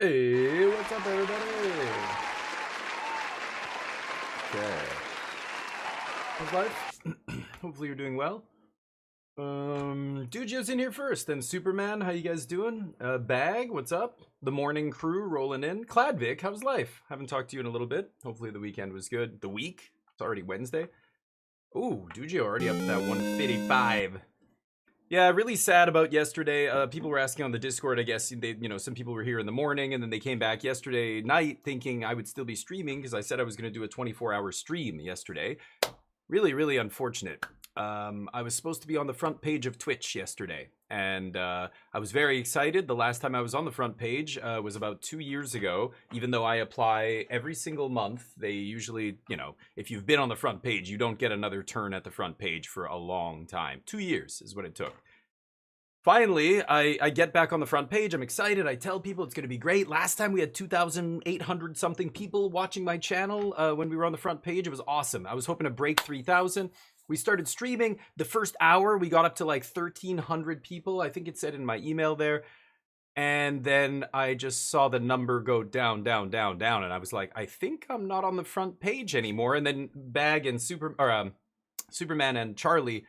Hey, what's up, everybody? Okay. How's life? Hopefully you're doing well. Dujio's in here first, then Superman, how you guys doing? Bag, what's up? The morning crew rolling in. Cladvic, how's life? Haven't talked to you in a little bit. Hopefully the weekend was good. The week? It's already Wednesday. Ooh, Dujio already up to that 155. Yeah, really sad about yesterday. People were asking on the Discord, I guess, some people were here in the morning and then they came back yesterday night thinking I would still be streaming because I said I was going to do a 24-hour stream yesterday. Really, really unfortunate. I was supposed to be on the front page of Twitch yesterday and I was very excited. The last time I was on the front page was about 2 years ago. Even though I apply every single month, they usually, if you've been on the front page, you don't get another turn at the front page for a long time. 2 years is what it took. Finally, I get back on the front page. I'm excited. I tell people it's going to be great. Last time we had 2,800 something people watching my channel when we were on the front page. It was awesome. I was hoping to break 3,000. We started streaming. The first hour, we got up to like 1,300 people. I think it said in my email there. And then I just saw the number go down, down, down, down. And I was like, I think I'm not on the front page anymore. And then Bag and Superman and Charlie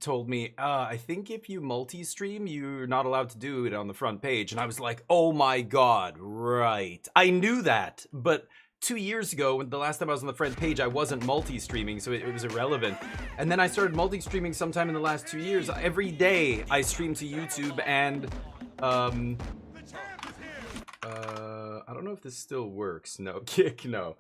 told me, I think if you multi-stream, you're not allowed to do it on the front page. And I was like, oh my God, right. I knew that, but 2 years ago, when the last time I was on the front page, I wasn't multi-streaming, so it was irrelevant. And then I started multi-streaming sometime in the last 2 years. Every day I stream to YouTube and, I don't know if this still works. No, kick, no.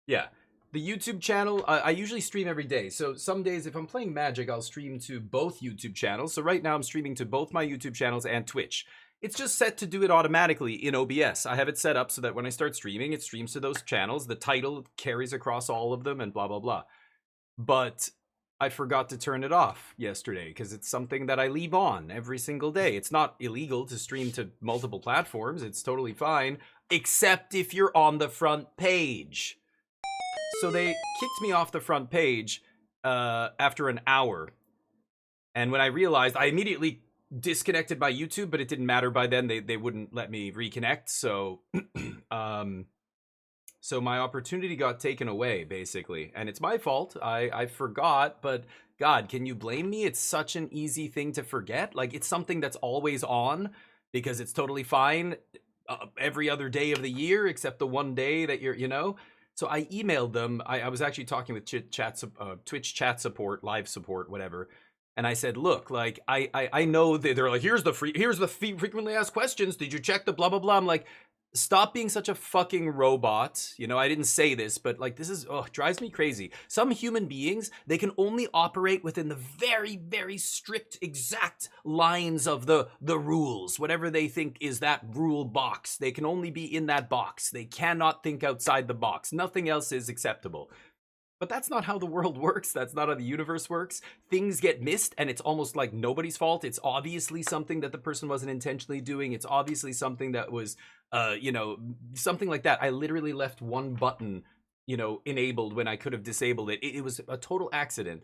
Yeah. The YouTube channel, I usually stream every day. So some days, if I'm playing Magic, I'll stream to both YouTube channels. So right now I'm streaming to both my YouTube channels and Twitch. It's just set to do it automatically in OBS. I have it set up so that when I start streaming, it streams to those channels. The title carries across all of them and blah, blah, blah. But I forgot to turn it off yesterday because it's something that I leave on every single day. It's not illegal to stream to multiple platforms. It's totally fine, except if you're on the front page. So they kicked me off the front page after an hour. And when I realized, I immediately disconnected my YouTube, but it didn't matter by then. They wouldn't let me reconnect. So, so my opportunity got taken away, basically. And it's my fault. I forgot, but God, can you blame me? It's such an easy thing to forget. Like, it's something that's always on because it's totally fine every other day of the year, except the one day that you're, So I emailed them. I was actually talking with Twitch chat support, live support, whatever. And I said, look, like I know that they're like, here's the frequently asked questions. Did you check the blah blah blah? I'm like, stop being such a fucking robot. You know, I didn't say this, but like this is drives me crazy. Some human beings, they can only operate within the very, very strict, exact lines of the rules. Whatever they think is that rule box. They can only be in that box. They cannot think outside the box. Nothing else is acceptable. But that's not how the world works. That's not how the universe works. Things get missed, and it's almost like nobody's fault. It's obviously something that the person wasn't intentionally doing. It's obviously something that was, something like that. I literally left one button, enabled when I could have disabled it. It was a total accident.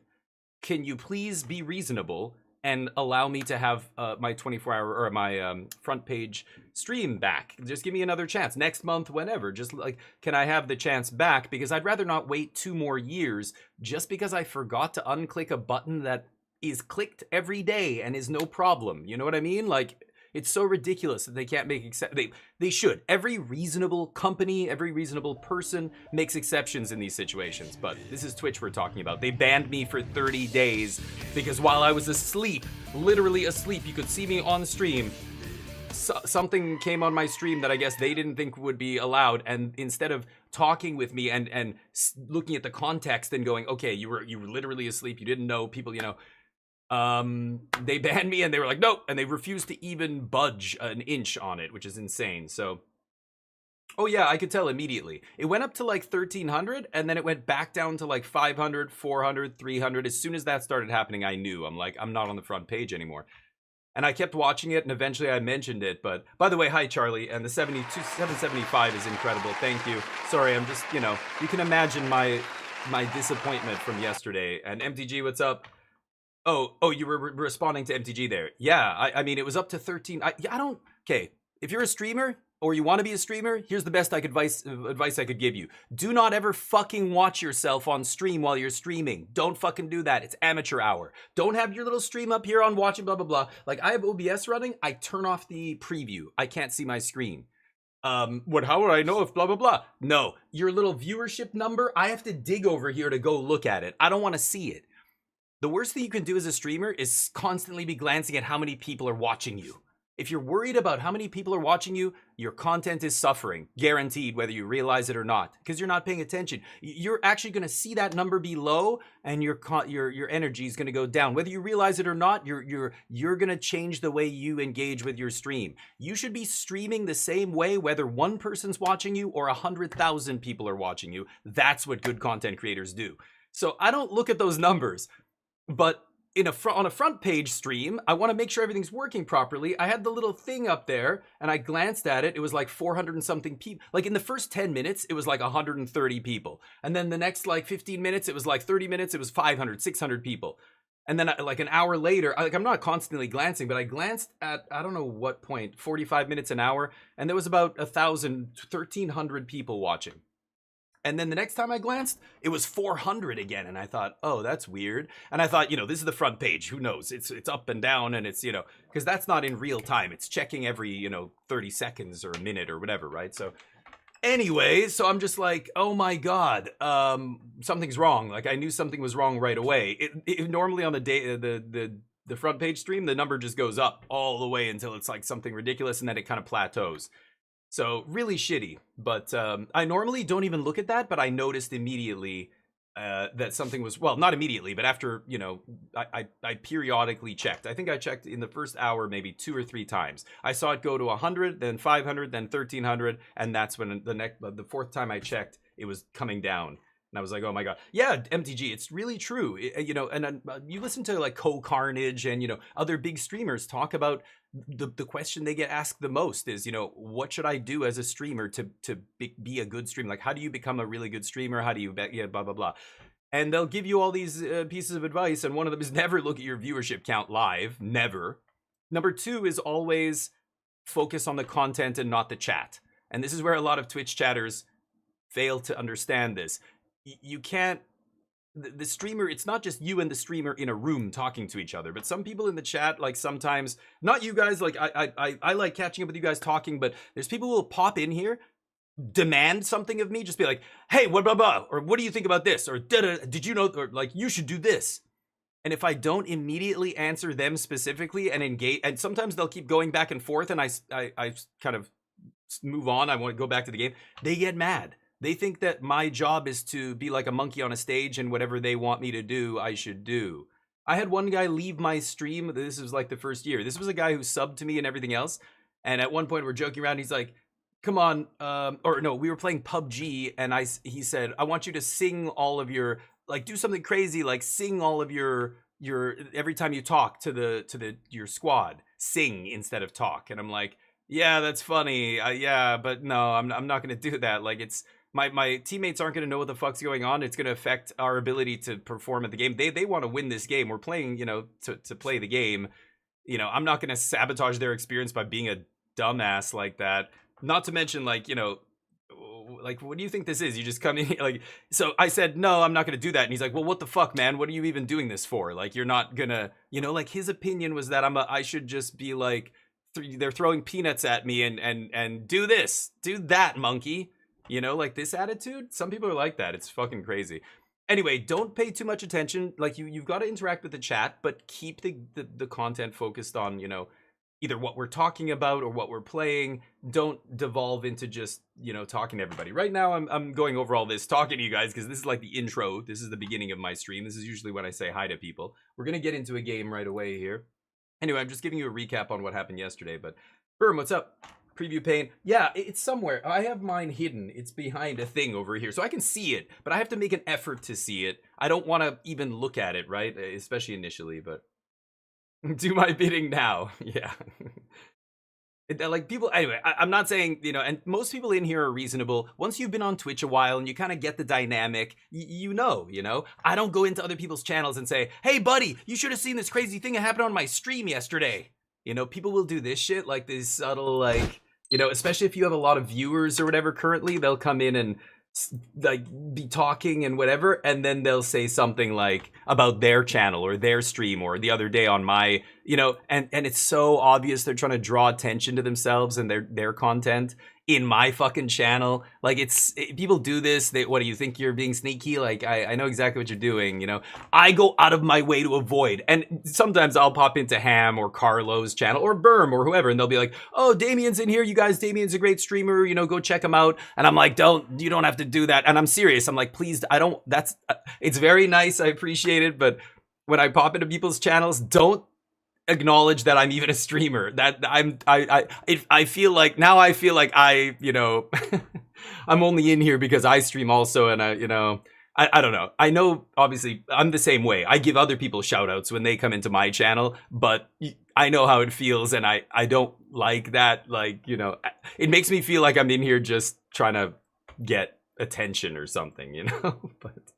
Can you please be reasonable and allow me to have my 24-hour or my front page stream back? Just give me another chance next month, whenever. Just like, can I have the chance back? Because I'd rather not wait 2 more years just because I forgot to unclick a button that is clicked every day and is no problem. You know what I mean? Like, it's so ridiculous that they can't make they should. Every reasonable company, every reasonable person makes exceptions in these situations. But this is Twitch we're talking about. They banned me for 30 days because while I was asleep, literally asleep, you could see me on stream. Something came on my stream that I guess they didn't think would be allowed, and instead of talking with me and looking at the context and going, okay, you were literally asleep, you didn't know, people, they banned me, and they were like, nope, and they refused to even budge an inch on it, which is insane. So, oh yeah, I could tell immediately. It went up to like 1,300, and then it went back down to like 500, 400, 300. As soon as that started happening, I knew. I'm like, I'm not on the front page anymore. And I kept watching it, and eventually I mentioned it. But by the way, hi Charlie, and the 775 is incredible. Thank you. Sorry, I'm just, you can imagine my disappointment from yesterday. And MTG, what's up? Oh, you were responding to MTG there. Yeah, I mean, it was up to 13. Okay, if you're a streamer or you want to be a streamer, here's the best advice I could give you. Do not ever fucking watch yourself on stream while you're streaming. Don't fucking do that. It's amateur hour. Don't have your little stream up here on watching blah, blah, blah. Like, I have OBS running. I turn off the preview. I can't see my screen. How would I know if blah, blah, blah? No, your little viewership number, I have to dig over here to go look at it. I don't want to see it. The worst thing you can do as a streamer is constantly be glancing at how many people are watching you. If you're worried about how many people are watching you, your content is suffering, guaranteed, whether you realize it or not, because you're not paying attention. You're actually going to see that number be low, and your energy is going to go down. Whether you realize it or not, you're going to change the way you engage with your stream. You should be streaming the same way, whether one person's watching you or 100,000 people are watching you. That's what good content creators do. So I don't look at those numbers. But on a front page stream, I want to make sure everything's working properly. I had the little thing up there, and I glanced at it. It was like 400 and something people. Like in the first 10 minutes, it was like 130 people. And then the next like 15 minutes, it was like 30 minutes, it was 500, 600 people. And then like an hour later, I'm not constantly glancing, but I glanced at, I don't know what point, 45 minutes an hour, and there was about 1,300 people watching. And then the next time I glanced, it was 400 again. And I thought, oh, that's weird. And I thought, this is the front page. Who knows? It's up and down, and it's, because that's not in real time. It's checking every, 30 seconds or a minute or whatever, right? So anyway, so I'm just like, oh my God, something's wrong. Like I knew something was wrong right away. It normally on the day, the front page stream, the number just goes up all the way until it's like something ridiculous, and then it kind of plateaus. So really shitty, but I normally don't even look at that, but I noticed immediately that something was, well, not immediately, but after, I periodically checked. I think I checked in the first hour maybe 2 or 3 times. I saw it go to 100, then 500, then 1,300, and that's when the fourth time I checked, it was coming down. And I was like, oh my God. Yeah, MTG, it's really true. And you listen to like Co-Carnage and, other big streamers talk about the question they get asked the most is, what should I do as a streamer to be a good streamer? Like, how do you become a really good streamer? How do you, blah, blah, blah. And they'll give you all these pieces of advice. And one of them is never look at your viewership count live. Never. Number 2 is always focus on the content and not the chat. And this is where a lot of Twitch chatters fail to understand this. You can't, the streamer, it's not just you and the streamer in a room talking to each other, but some people in the chat, like sometimes, not you guys, like I like catching up with you guys talking, but there's people who will pop in here, demand something of me, just be like, hey, what blah blah, or what do you think about this, or did you know, or like you should do this. And if I don't immediately answer them specifically and engage, and sometimes they'll keep going back and forth, and I kind of move on. I want to go back to the game. They get mad. They think that my job is to be like a monkey on a stage, and whatever they want me to do, I should do. I had one guy leave my stream. This was like the first year. This was a guy who subbed to me and everything else. And at one point we're joking around. He's like, come on. Or no, we were playing PUBG, and he said, I want you to sing all of your, like, do something crazy, like sing all of your every time you talk to your squad, sing instead of talk. And I'm like, yeah, that's funny. Yeah, but no, I'm not going to do that. Like, it's my teammates aren't going to know what the fuck's going on. It's going to affect our ability to perform at the game. They want to win this game. We're playing, to play the game. I'm not going to sabotage their experience by being a dumbass like that. Not to mention, like, like, what do you think this is? You just come in, like, so I said, no, I'm not going to do that. And he's like, well, what the fuck, man? What are you even doing this for? Like, you're not gonna, like, his opinion was that I should just be like, they're throwing peanuts at me and do this, do that, monkey. Like, this attitude. Some people are like that. It's fucking crazy. Anyway, don't pay too much attention. Like, you've got to interact with the chat, but keep the content focused on, either what we're talking about or what we're playing. Don't devolve into just, talking to everybody. Right now, I'm going over all this, talking to you guys, because this is like the intro. This is the beginning of my stream. This is usually when I say hi to people. We're going to get into a game right away here. Anyway, I'm just giving you a recap on what happened yesterday. But, Berm, what's up? Preview pane. Yeah, it's somewhere. I have mine hidden. It's behind a thing over here. So I can see it, but I have to make an effort to see it. I don't want to even look at it, right? Especially initially, but... Do my bidding now. Yeah. Like, people, anyway, I'm not saying, and most people in here are reasonable. Once you've been on Twitch a while and you kind of get the dynamic, you know. I don't go into other people's channels and say, hey, buddy, you should have seen this crazy thing that happened on my stream yesterday. People will do this shit, like this subtle, like, especially if you have a lot of viewers or whatever currently, they'll come in and like be talking and whatever, and then they'll say something like about their channel or their stream, or the other day on my, and it's so obvious they're trying to draw attention to themselves and their content in my fucking channel. Like, people do this. What do you think, you're being sneaky? Like, I know exactly what you're doing. I go out of my way to avoid, and sometimes I'll pop into Ham or Carlo's channel or Berm or whoever, and they'll be like, oh, Damien's in here, you guys, Damien's a great streamer, go check him out. And I'm like, you don't have to do that. And I'm serious. I'm like, please, it's very nice, I appreciate it, but when I pop into people's channels, don't acknowledge that I'm even a streamer. That I feel like now I I'm only in here because I stream also, and I don't know. I know, obviously, I'm the same way. I give other people shout outs when they come into my channel, but I know how it feels, and I don't like that. Like, it makes me feel like I'm in here just trying to get attention or something, But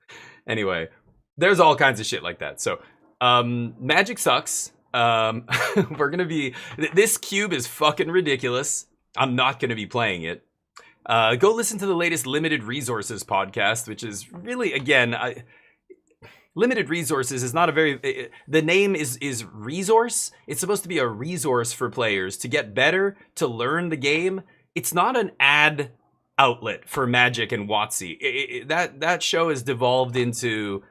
anyway, there's all kinds of shit like that. So, Magic sucks. We're gonna be, this cube is fucking ridiculous. I'm not gonna be playing it. Go listen to the latest Limited Resources podcast, which is really, again, Limited Resources is not a very, the name is resource. It's supposed to be a resource for players to get better, to learn the game. It's not an ad outlet for Magic and WotC. That show has devolved into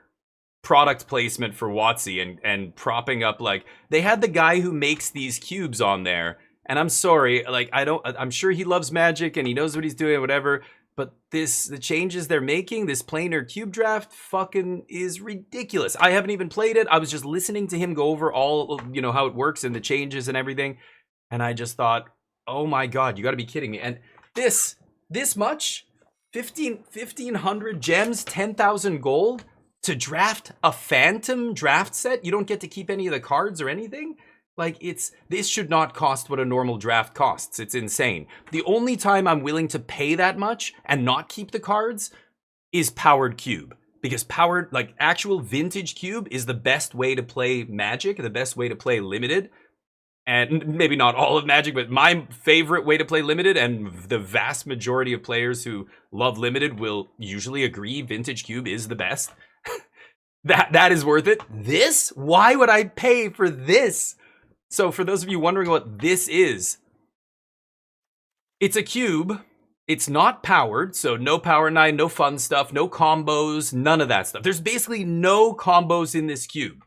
product placement for WotC and propping up, like, they had the guy who makes these cubes on there, and I'm sorry, like, I'm sure he loves Magic and he knows what he's doing, whatever, but the changes they're making, this planar cube draft fucking is ridiculous. I haven't even played it. I was just listening to him go over all, how it works and the changes and everything, and I just thought, oh my god, you gotta be kidding me. And this much, 1,500 gems, 10,000 gold to draft a phantom draft set? You don't get to keep any of the cards or anything? Like, this should not cost what a normal draft costs. It's insane. The only time I'm willing to pay that much and not keep the cards is powered cube. Because powered, like, actual vintage cube is the best way to play Magic, the best way to play Limited. And maybe not all of Magic, but my favorite way to play Limited, and the vast majority of players who love Limited will usually agree vintage cube is the best. That is worth it. This? Why would I pay for this? So for those of you wondering what this is, it's a cube. It's not powered, so no Power 9, no fun stuff, no combos, none of that stuff. There's basically no combos in this cube.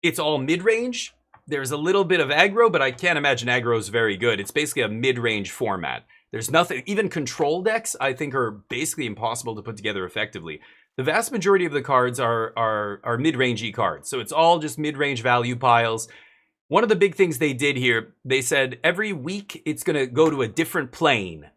It's all mid-range. There's a little bit of aggro, but I can't imagine aggro is very good. It's basically a mid-range format. There's nothing, even control decks, I think, are basically impossible to put together effectively. The vast majority of the cards are mid-rangey cards, so it's all just mid-range value piles. One of the big things they did here, they said every week it's going to go to a different plane.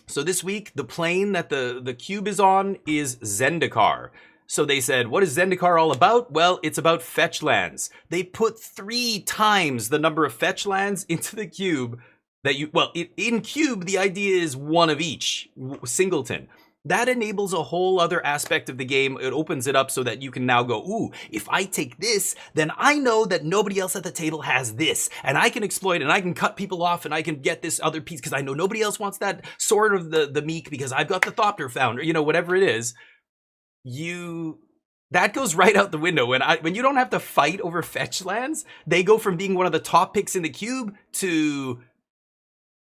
So this week, the plane that the cube is on is Zendikar. So they said, what is Zendikar all about? Well, it's about fetch lands. They put 3 times the number of fetch lands into the cube that you, well, in cube, the idea is one of each, singleton. That enables a whole other aspect of the game. It opens it up so that you can now go, ooh, if I take this, then I know that nobody else at the table has this. And I can exploit and I can cut people off and I can get this other piece because I know nobody else wants that sword of the meek because I've got the Thopter found, or, you know, whatever it is. That goes right out the window. When you don't have to fight over fetch lands, they go from being one of the top picks in the cube to,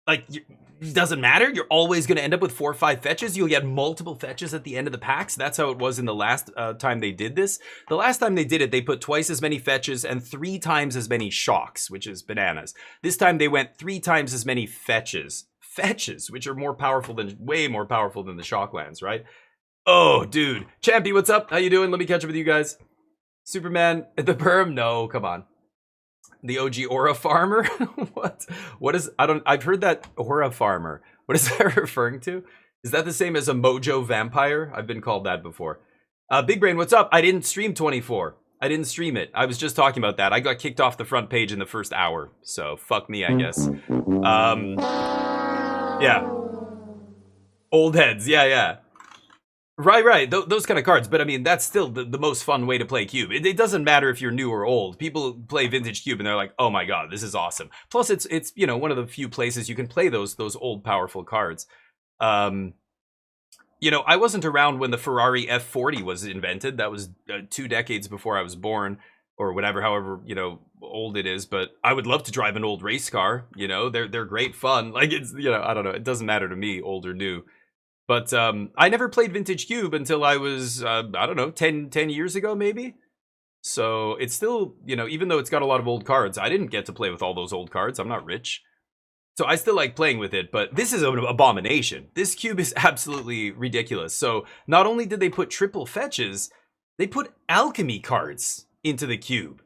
like, it doesn't matter. You're always going to end up with 4 or 5 fetches. You'll get multiple fetches at the end of the packs. That's how it was in the last time they did this. The last time they did it, they put twice as many fetches and 3 times as many shocks, which is bananas. This time they went 3 times as many fetches. Fetches, which are way more powerful than the shock lands, right? Oh, dude. Champy, what's up? How you doing? Let me catch up with you guys. Superman at the perm? No, come on. The OG Aura Farmer? What? What is, I've heard that Aura Farmer. What is that referring to? Is that the same as a Mojo Vampire? I've been called that before. Big Brain, what's up? I didn't stream 24. I didn't stream it. I was just talking about that. I got kicked off the front page in the first hour. So, fuck me, I guess. Yeah. Old heads, yeah. Right. Those kind of cards. But I mean, that's still the most fun way to play Cube. It doesn't matter if you're new or old. People play Vintage Cube and they're like, oh my god, this is awesome. Plus, it's you know, one of the few places you can play those old powerful cards. You know, I wasn't around when the Ferrari F40 was invented. That was 2 decades before I was born, or whatever, however, you know, old it is. But I would love to drive an old race car. You know, they're great fun. Like, it's, you know, I don't know. It doesn't matter to me, old or new. But I never played Vintage Cube until I was, I don't know, 10 years ago, maybe? So it's still, you know, even though it's got a lot of old cards, I didn't get to play with all those old cards. I'm not rich. So I still like playing with it, but this is an abomination. This cube is absolutely ridiculous. So not only did they put triple fetches, they put alchemy cards into the cube.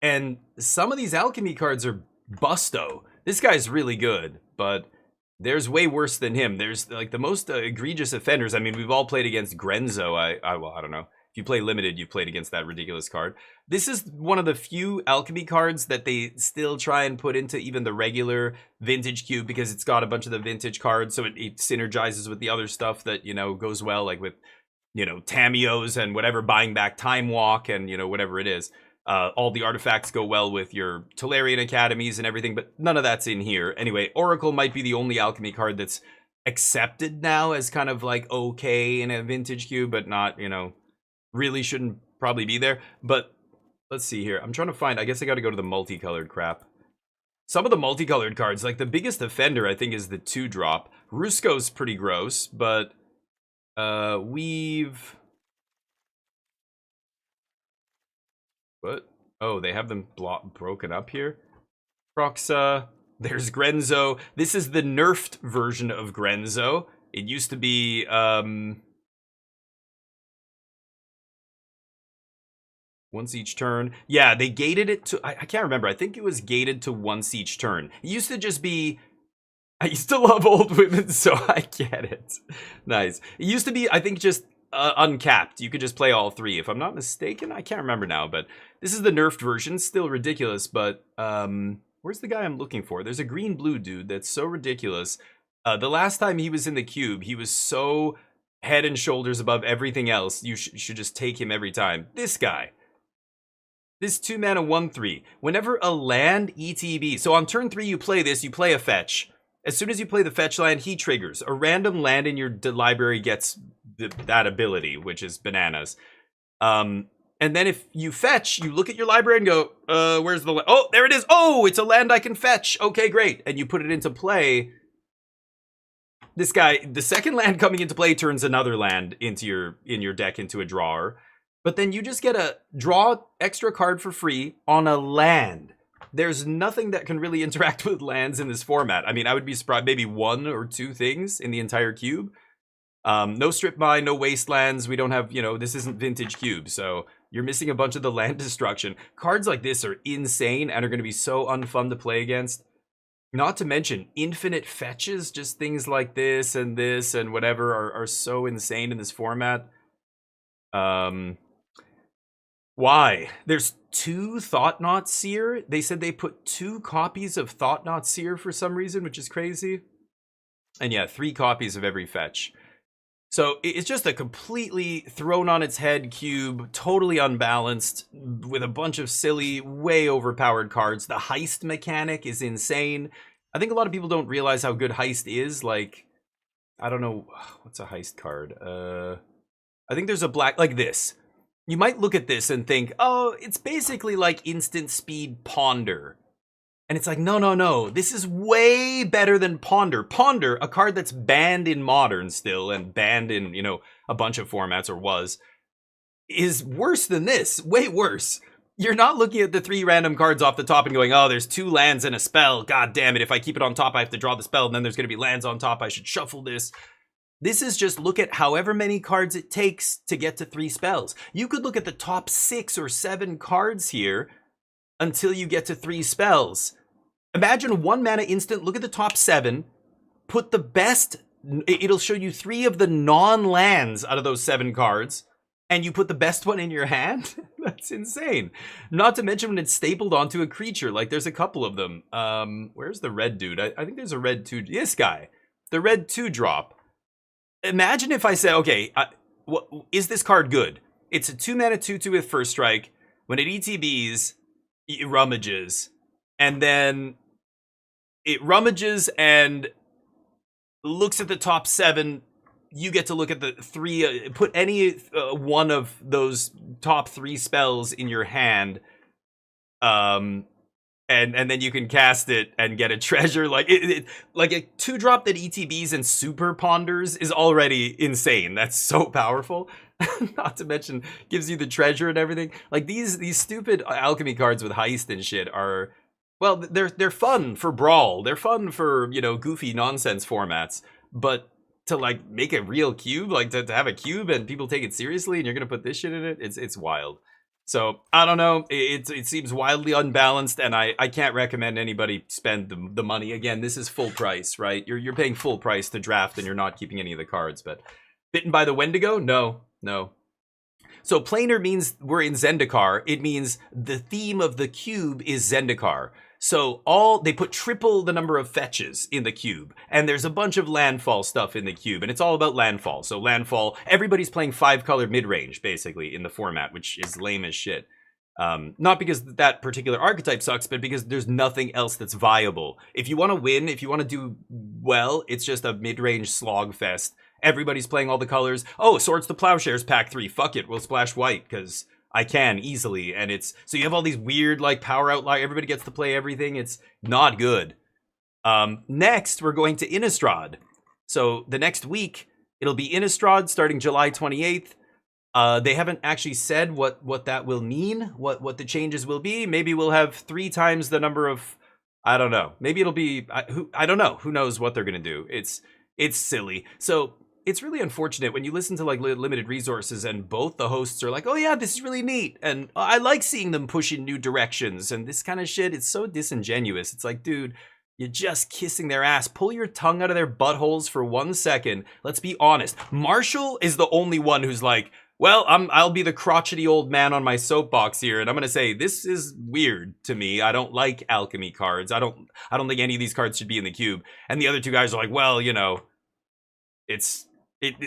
And some of these alchemy cards are busto. This guy's really good, but there's way worse than him. There's like the most egregious offenders. I mean, we've all played against Grenzo. Well, I don't know. If you play limited, you've played against that ridiculous card. This is one of the few alchemy cards that they still try and put into even the regular vintage cube because it's got a bunch of the vintage cards, so it synergizes with the other stuff that, you know, goes well, like with, you know, Tamios and whatever, buying back Time Walk and, you know, whatever it is. All the artifacts go well with your Tolarian Academies and everything, but none of that's in here. Anyway, Oracle might be the only alchemy card that's accepted now as kind of like okay in a vintage cube, but not, you know, really shouldn't probably be there. But let's see here. I'm trying to find, I guess I got to go to the multicolored crap. Some of the multicolored cards, like the biggest offender, I think, is the 2-drop. Rusko's pretty gross, but we've... What? Oh, they have them broken up here? Proxa. There's Grenzo. This is the nerfed version of Grenzo. It used to be, once each turn. Yeah, they gated it to... I can't remember. I think it was gated to once each turn. It used to just be... I used to love old women, so I get it. Nice. It used to be, I think, just... uncapped. You could just play all 3. If I'm not mistaken, I can't remember now, but this is the nerfed version. Still ridiculous, but where's the guy I'm looking for? There's a green-blue dude that's so ridiculous. The last time he was in the cube, he was so head and shoulders above everything else. You should just take him every time. This guy. This 2-mana 1/3. Whenever a land ETB, so on turn 3 you play this, you play a fetch. As soon as you play the fetch land, he triggers. A random land in your library gets that ability, which is bananas. And then if you fetch, you look at your library and go, where's the land? Oh, there it is. Oh, it's a land I can fetch. Okay, great. And you put it into play. This guy, the second land coming into play turns another land into in your deck into a drawer. but then you just get a draw extra card for free on a land. There's nothing that can really interact with lands in this format. I mean, I would be surprised, maybe 1 or 2 things in the entire cube. No strip mine, no wastelands. We don't have, this isn't vintage cube, so you're missing a bunch of the land destruction. Cards like this are insane and are going to be so unfun to play against. Not to mention infinite fetches, just things like this and whatever are so insane in this format. Why? There's 2 Thought-Knot Seer. They said they put 2 copies of Thought-Knot Seer for some reason, which is crazy. And yeah, 3 copies of every fetch. So it's just a completely thrown on its head cube, totally unbalanced, with a bunch of silly, way overpowered cards. The heist mechanic is insane. I think a lot of people don't realize how good heist is. Like, I don't know, what's a heist card? I think there's a black, like this. You might look at this and think, oh, it's basically like instant speed Ponder. And it's like, no. This is way better than Ponder. Ponder, a card that's banned in Modern still and banned in, a bunch of formats, or was, is worse than this. Way worse. You're not looking at the 3 random cards off the top and going, oh, there's 2 lands and a spell. God damn it. If I keep it on top, I have to draw the spell, and then there's going to be lands on top. I should shuffle this. This is just look at however many cards it takes to get to 3 spells. You could look at the top 6 or 7 cards here until you get to 3 spells. Imagine 1 mana instant, look at the top 7, put the best, it'll show you 3 of the non-lands out of those 7 cards, and you put the best one in your hand? That's insane. Not to mention when it's stapled onto a creature, like there's a couple of them. Where's the red dude? I think there's a red 2, this guy, the red 2-drop. Imagine if I said, okay, is this card good? It's a 2 mana 2/2 with first strike. When it ETBs, it rummages. And then it rummages and looks at the top 7. You get to look at the 3, put any one of those top 3 spells in your hand. And then you can cast it and get a treasure. Like like a 2-drop that ETBs and super ponders is already insane. That's so powerful. Not to mention gives you the treasure and everything. Like these stupid alchemy cards with heist and shit are, well, they're fun for Brawl. They're fun for, goofy nonsense formats. But to like make a real cube, like to have a cube and people take it seriously and you're gonna put this shit in it, it's wild. So I don't know. It seems wildly unbalanced, and I can't recommend anybody spend the money. Again, this is full price, right? You're paying full price to draft, and you're not keeping any of the cards. But bitten by the Wendigo? No. So planar means we're in Zendikar. It means the theme of the cube is Zendikar. So they put triple the number of fetches in the cube, and there's a bunch of landfall stuff in the cube, and it's all about landfall. So landfall, everybody's playing 5-color mid-range, basically, in the format, which is lame as shit. Not because that particular archetype sucks, but because there's nothing else that's viable. If you want to win, if you want to do well, it's just a mid-range slog fest. Everybody's playing all the colors. Oh, Swords to Plowshares pack 3. Fuck it, we'll splash white, because I can easily, and it's so you have all these weird like power outlier. Everybody gets to play everything. It's not good. Next, we're going to Innistrad. So the next week it'll be Innistrad starting July 28th. They haven't actually said what that will mean. What the changes will be. Maybe we'll have 3 times the number of. I don't know. Maybe it'll be. I don't know. Who knows what they're gonna do? It's silly. So. It's really unfortunate when you listen to like limited resources and both the hosts are like, oh yeah, this is really neat. And I like seeing them push in new directions and this kind of shit. It's so disingenuous. It's like, dude, you're just kissing their ass. Pull your tongue out of their buttholes for 1 second. Let's be honest. Marshall is the only one who's like, well, I'll be the crotchety old man on my soapbox here. And I'm going to say, this is weird to me. I don't like alchemy cards. I don't think any of these cards should be in the cube. And the other 2 guys are like, well,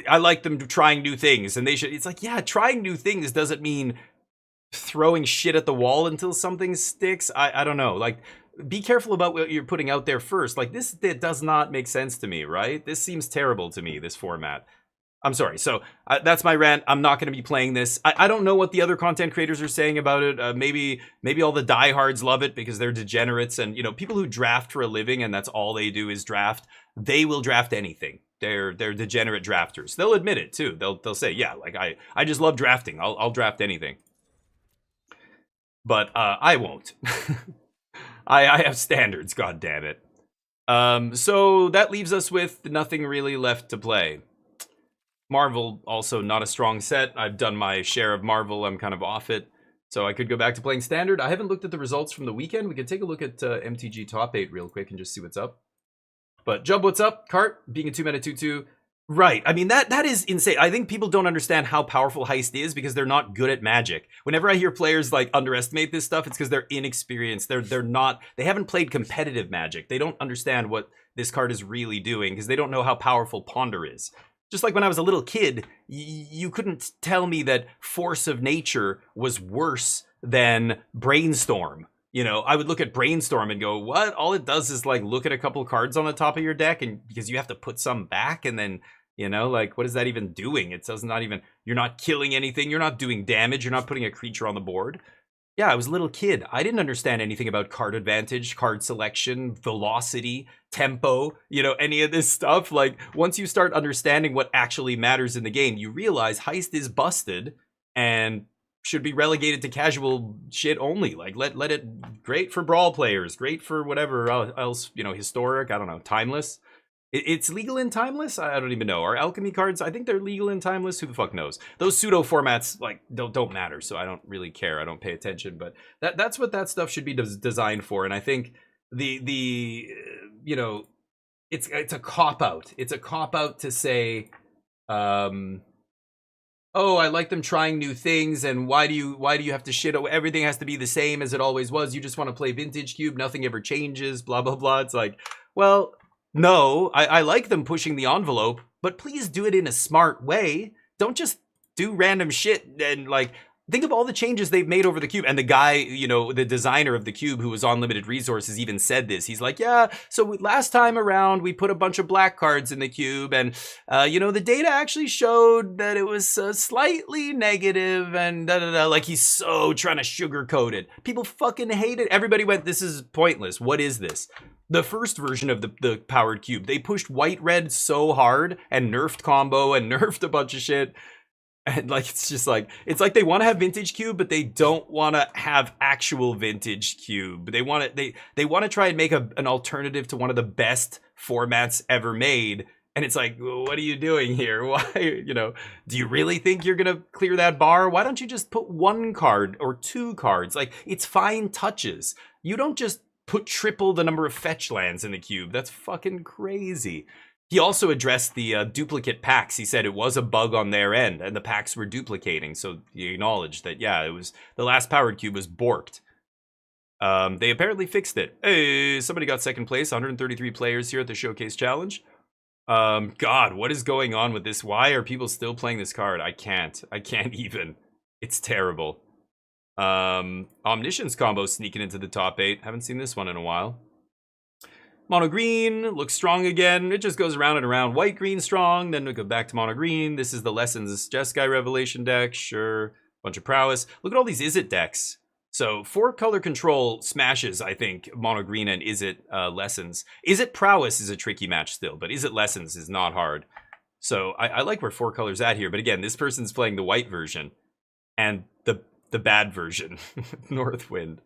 I like them trying new things, and they should. It's like, yeah, trying new things doesn't mean throwing shit at the wall until something sticks. I don't know. Like, be careful about what you're putting out there first. Like, this does not make sense to me, right? This seems terrible to me, this format. I'm sorry. So that's my rant. I'm not going to be playing this. I don't know what the other content creators are saying about it. Maybe all the diehards love it because they're degenerates, and people who draft for a living and that's all they do is draft. They will draft anything. They're degenerate drafters. They'll admit it too. They'll say, yeah, like I just love drafting. I'll draft anything. But I won't. I have standards, god damn it. So that leaves us with nothing really left to play. Marvel, also not a strong set. I've done my share of Marvel. I'm kind of off it. So I could go back to playing Standard. I haven't looked at the results from the weekend. We could take a look at MTG Top 8 real quick and just see what's up. But Jub, what's up? Cart, being a 2-mana 2/2. Right. I mean, that is insane. I think people don't understand how powerful Heist is because they're not good at Magic. Whenever I hear players like underestimate this stuff, it's because they're inexperienced. They haven't played competitive Magic. They don't understand what this card is really doing because they don't know how powerful Ponder is. Just like when I was a little kid, you couldn't tell me that Force of Nature was worse than Brainstorm. You know, I would look at Brainstorm and go, what? All it does is like look at a couple cards on the top of your deck, and because you have to put some back, and then, you know, like what is that even doing? It does not even, you're not killing anything, you're not doing damage, you're not putting a creature on the board. Yeah, I was a little kid. I didn't understand anything about card advantage, card selection, velocity, tempo, you know, any of this stuff. Like, once you start understanding what actually matters in the game, you realize Heist is busted and should be relegated to casual shit only. Like, let it, great for Brawl players, great for whatever else, you know, historic, I don't know, timeless. It's legal in Timeless? I don't even know. Are Alchemy cards? I think they're legal in Timeless. Who the fuck knows? Those pseudo formats like don't matter, so I don't really care. I don't pay attention. But that's what that stuff should be designed for. And I think the you know, it's a cop out. It's a cop out to say, oh, I like them trying new things, and why do you have to shit? Everything has to be the same as it always was. You just want to play Vintage Cube. Nothing ever changes. Blah blah blah. It's like, well. No, I like them pushing the envelope, but please do it in a smart way. Don't just do random shit and like, think of all the changes they've made over the cube. And the guy, you know, the designer of the cube who was on limited resources even said this. He's like, yeah, so last time around we put a bunch of black cards in the cube, and you know, the data actually showed that it was slightly negative and da-da-da. Like, he's so trying to sugarcoat it. People fucking hate it. Everybody went, this is pointless. What is this? The first version of the powered cube, they pushed white-red so hard and nerfed combo and nerfed a bunch of shit. And like, it's just like, it's like they want to have Vintage Cube, but they don't want to have actual Vintage Cube. They want to they want to try and make an alternative to one of the best formats ever made. And it's like, what are you doing here? Why, you know, do you really think you're going to clear that bar? Why don't you just put one card or two cards? Like, it's fine touches. You don't just put triple the number of fetch lands in the cube. That's fucking crazy. He also addressed the duplicate packs. He said it was a bug on their end and the packs were duplicating. So he acknowledged that, yeah, it was the last powered cube was borked. They apparently fixed it. Hey, somebody got second place. 133 players here at the Showcase Challenge. God, what is going on with this? Why are people still playing this card? I can't even. It's terrible. Omniscience combo sneaking into the top 8. Haven't seen this one in a while. Mono green looks strong again. It just goes around and around. White green strong, then we go back to mono green. This is the Lessons Jeskai Revelation deck. Sure, bunch of prowess. Look at all these Izzet decks. So 4 color control smashes, I think, mono green and Izzet Lessons. Izzet prowess is a tricky match still, but Izzet Lessons is not hard. So I like where 4 colors at here. But again, this person's playing the white version and the bad version, Northwind.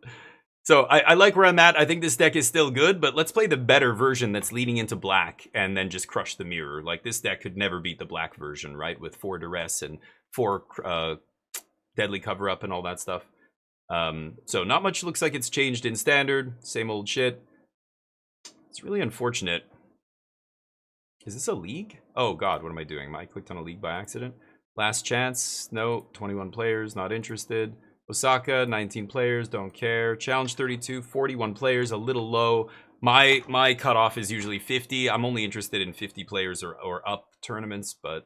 So I like where I'm at. I think this deck is still good, but let's play the better version that's leading into black and then just crush the mirror. Like, this deck could never beat the black version, right? With 4 duress and 4 deadly cover up and all that stuff. So not much looks like it's changed in standard. Same old shit. It's really unfortunate. Is this a league? Oh god, what am I doing? I clicked on a league by accident. Last chance. No. 21 players, not interested. Osaka, 19 players, don't care. Challenge 32, 41 players, a little low. My cutoff is usually 50. I'm only interested in 50 players or up tournaments, but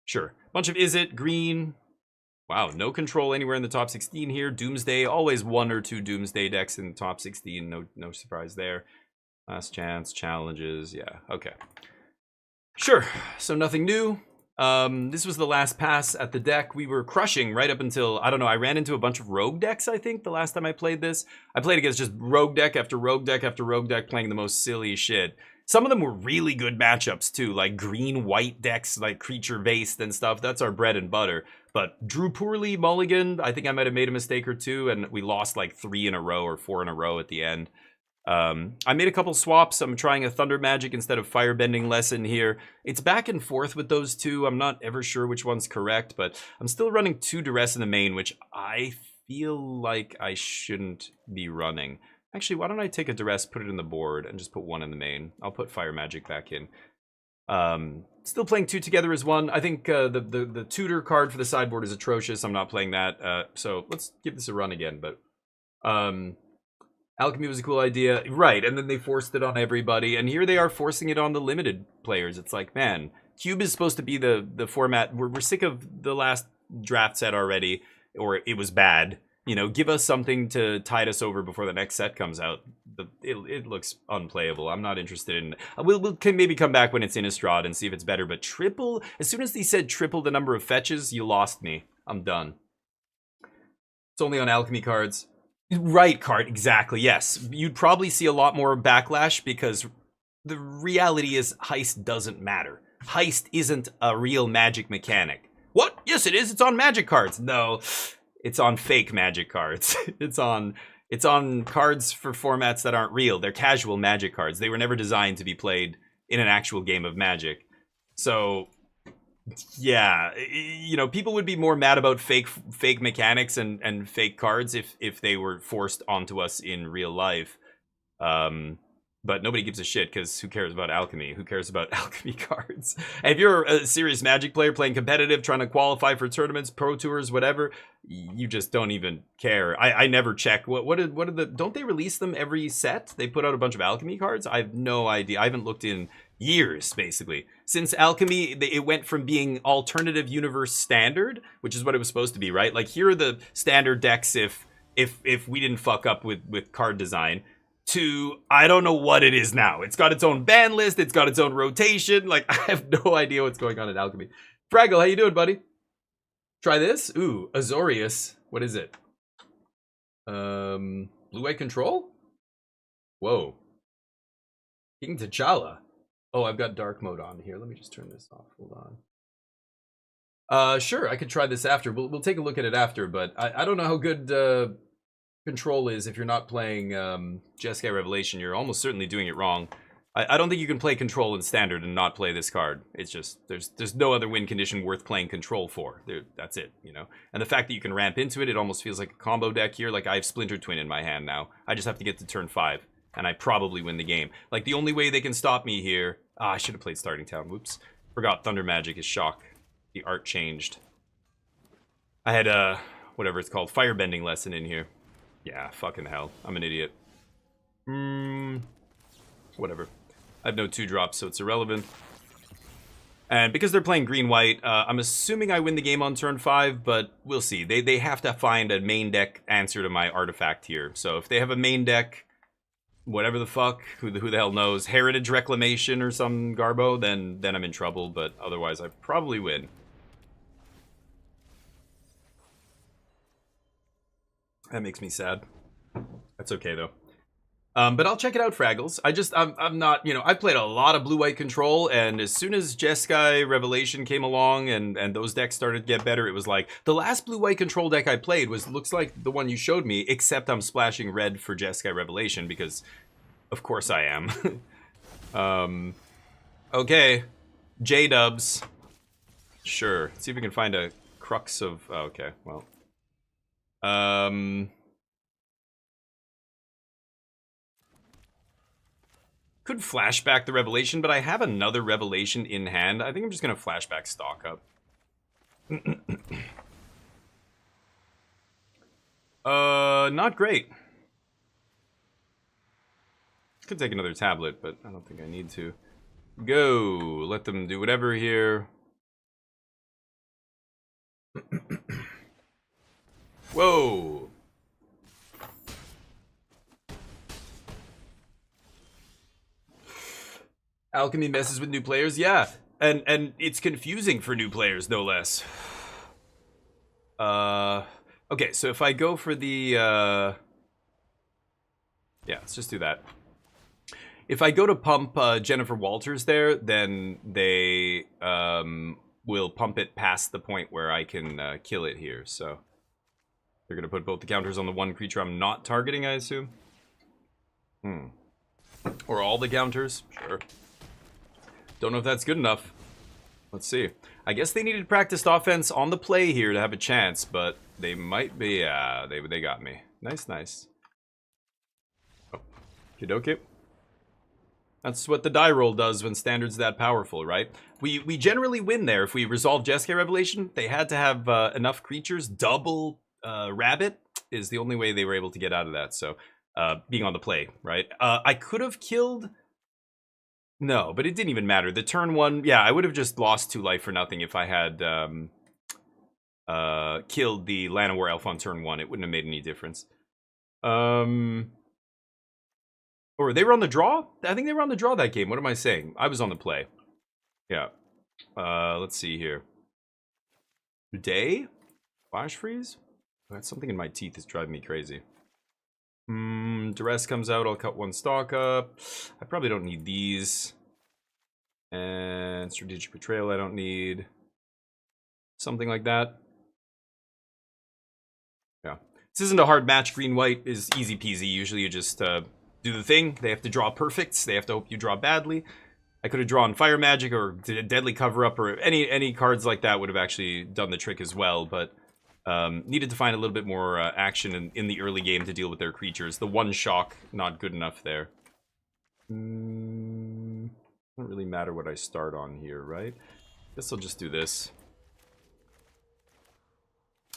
sure. Bunch of Izzet, green. Wow, no control anywhere in the top 16 here. Doomsday, always 1 or 2 Doomsday decks in the top 16. No surprise there. Last chance, challenges, yeah, okay. Sure, so nothing new. This was the last pass at the deck. We were crushing right up until, I don't know, I ran into a bunch of rogue decks, I think, the last time I played this. I played against just rogue deck after rogue deck after rogue deck, playing the most silly shit. Some of them were really good matchups too, like green-white decks, like creature-based and stuff. That's our bread and butter. But drew poorly, mulligan. I think I might have made a mistake or two, and we lost like 3 in a row or 4 in a row at the end. I made a couple swaps. I'm trying a Thunder Magic instead of Firebending Lesson here. It's back and forth with those two. I'm not ever sure which one's correct, but I'm still running 2 Duress in the main, which I feel like I shouldn't be running. Actually, why don't I take a Duress, put it in the board, and just put 1 in the main. I'll put Fire Magic back in. Still playing 2 together as 1. I think the tutor card for the sideboard is atrocious. I'm not playing that. So let's give this a run again. But Alchemy was a cool idea. Right, and then they forced it on everybody. And here they are forcing it on the limited players. It's like, man, Cube is supposed to be the format. We're sick of the last draft set already, or it was bad. You know, give us something to tide us over before the next set comes out. It looks unplayable. I'm not interested in... We'll maybe come back when it's Innistrad and see if it's better. But triple... As soon as they said triple the number of fetches, you lost me. I'm done. It's only on alchemy cards. Right card, exactly, yes. You'd probably see a lot more backlash because the reality is Heist doesn't matter. Heist isn't a real Magic mechanic. What? Yes, it is. It's on Magic cards. No, it's on fake Magic cards. It's on cards for formats that aren't real. They're casual Magic cards. They were never designed to be played in an actual game of Magic. So... yeah, you know, people would be more mad about fake mechanics and fake cards if they were forced onto us in real life. But nobody gives a shit because who cares about alchemy? Who cares about alchemy cards? And if you're a serious Magic player playing competitive, trying to qualify for tournaments, pro tours, whatever, you just don't even care. I never check. What are the? Don't they release them every set? They put out a bunch of alchemy cards. I have no idea. I haven't looked in years, basically. Since alchemy, it went from being alternative universe standard, which is what it was supposed to be, right? Like, here are the standard decks if we didn't fuck up with card design, to I don't know what it is now. It's got its own ban list, it's got its own rotation. Like, I have no idea what's going on in alchemy. Fraggle, how you doing, buddy? Try this? Ooh, Azorius. What is it? Blue-white control? Whoa. King T'Challa. Oh, I've got dark mode on here. Let me just turn this off. Hold on. Sure, I could try this after. We'll take a look at it after, but I don't know how good control is if you're not playing Jeskai Revelation. You're almost certainly doing it wrong. I don't think you can play control in standard and not play this card. It's just there's no other win condition worth playing control for. That's it, you know. And the fact that you can ramp into it, it almost feels like a combo deck here. Like, I have Splinter Twin in my hand now. I just have to get to turn 5. And I probably win the game. Like, the only way they can stop me here... I should have played Starting Town. Whoops. Forgot Thunder Magic is shock. The art changed. I had, whatever it's called, Firebending Lesson in here. Yeah, fucking hell. I'm an idiot. Whatever. I have no 2-drops, so it's irrelevant. And because they're playing green-white, I'm assuming I win the game on turn 5, but we'll see. They have to find a main deck answer to my artifact here. So if they have a main deck... whatever the fuck, who the hell knows, Heritage Reclamation or some garbo, then I'm in trouble, but otherwise I probably win. That makes me sad. That's okay, though. But I'll check it out, Fraggles. I'm not, you know, I played a lot of blue-white control, and as soon as Jeskai Revelation came along and those decks started to get better, it was like, the last blue-white control deck I played looks like the one you showed me, except I'm splashing red for Jeskai Revelation, because of course I am. Okay. J-dubs. Sure. Let's see if we can find a crux of... oh, okay, well. Could flashback the Revelation, but I have another Revelation in hand. I think I'm just going to flashback stock up. Not great. Could take another tablet, but I don't think I need to. Go. Let them do whatever here. Whoa. Alchemy messes with new players, yeah. And it's confusing for new players, no less. Okay, so if I go for the... yeah, let's just do that. If I go to pump Jennifer Walters there, then they will pump it past the point where I can kill it here. So they're going to put both the counters on the one creature I'm not targeting, I assume. Or all the counters. Sure. Don't know if that's good enough. Let's see. I guess they needed practiced offense on the play here to have a chance, but they might be... Yeah, they got me. Nice, nice. Oh. Kidoki. That's what the die roll does when standard's that powerful, right? We generally win there. If we resolve Jeskai Revelation, they had to have enough creatures. Double Rabbit is the only way they were able to get out of that. So, being on the play, right? I could have killed... No, but it didn't even matter. The turn one... Yeah, I would have just lost 2 life for nothing if I had killed the Llanowar Elf on turn 1. It wouldn't have made any difference. Or they were on the draw? I think they were on the draw that game. What am I saying? I was on the play. Yeah. Let's see here. Today? Flash freeze? That's something in my teeth that's driving me crazy. Duress comes out. I'll cut 1 stock up. I probably don't need these. And Strategic Betrayal I don't need. Something like that. Yeah. This isn't a hard match. Green-white is easy peasy. Usually you just... do the thing. They have to draw perfects. They have to hope you draw badly. I could have drawn Fire Magic or Deadly Cover-Up or any cards like that would have actually done the trick as well, but needed to find a little bit more action in the early game to deal with their creatures. The 1 shock, not good enough there. Doesn't really matter what I start on here, right? Guess I'll just do this.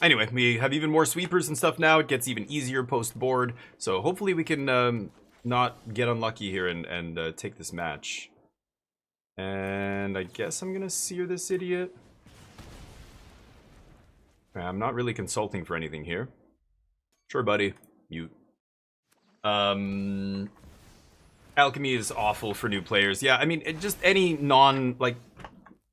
Anyway, we have even more sweepers and stuff now. It gets even easier post-board, so hopefully we can... not get unlucky here and take this match. And I guess I'm gonna sear this idiot. I'm not really consulting for anything here. Sure, buddy. Mute. Alchemy is awful for new players. Yeah, I mean, just any like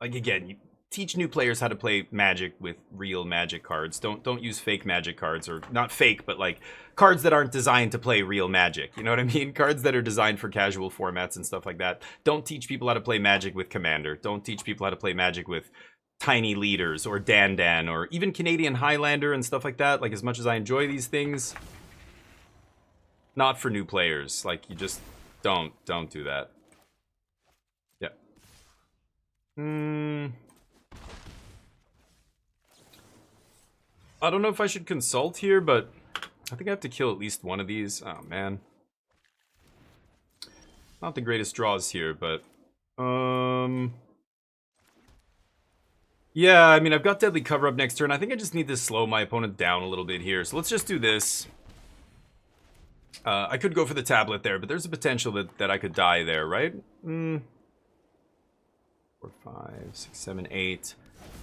again, you teach new players how to play Magic with real Magic cards. Don't use fake Magic cards, or not fake, but like cards that aren't designed to play real Magic. You know what I mean? Cards that are designed for casual formats and stuff like that. Don't teach people how to play Magic with Commander. Don't teach people how to play Magic with Tiny Leaders or Dan, or even Canadian Highlander and stuff like that. Like, as much as I enjoy these things, not for new players. Like, you just don't do that. Yeah. I don't know if I should consult here, but I think I have to kill at least one of these. Oh, man. Not the greatest draws here, but... Yeah, I mean, I've got Deadly Cover-Up next turn. I think I just need to slow my opponent down a little bit here. So let's just do this. I could go for the tablet there, but there's a potential that I could die there, right? 4, 5, 6, 7, 8.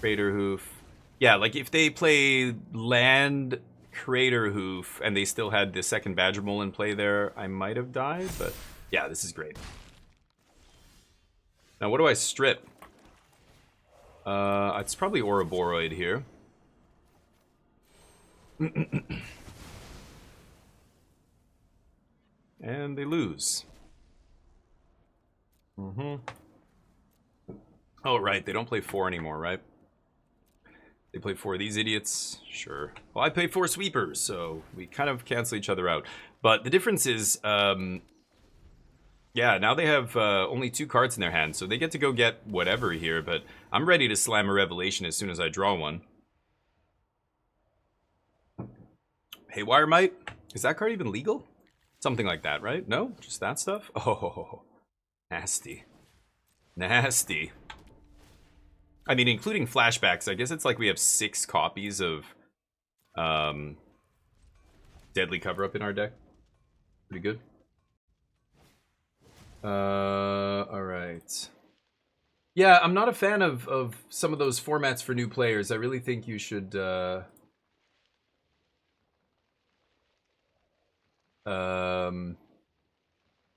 Crater Hoof. Yeah, like if they play land Crater Hoof and they still had the second Badger Mole in play there, I might have died, but yeah, this is great. Now, what do I strip? It's probably Ouroboros here. And they lose. Oh, right, they don't play 4 anymore, right? They play 4 of these idiots? Sure. Well, I play 4 sweepers, so we kind of cancel each other out. But the difference is, yeah, now they have only 2 cards in their hand, so they get to go get whatever here, but I'm ready to slam a Revelation as soon as I draw one. Haywire Might? Is that card even legal? Something like that, right? No? Just that stuff? Oh, nasty. Nasty. I mean, including flashbacks, I guess it's like we have 6 copies of Deadly Cover-Up in our deck. Pretty good. Alright. Yeah, I'm not a fan of some of those formats for new players. I really think you should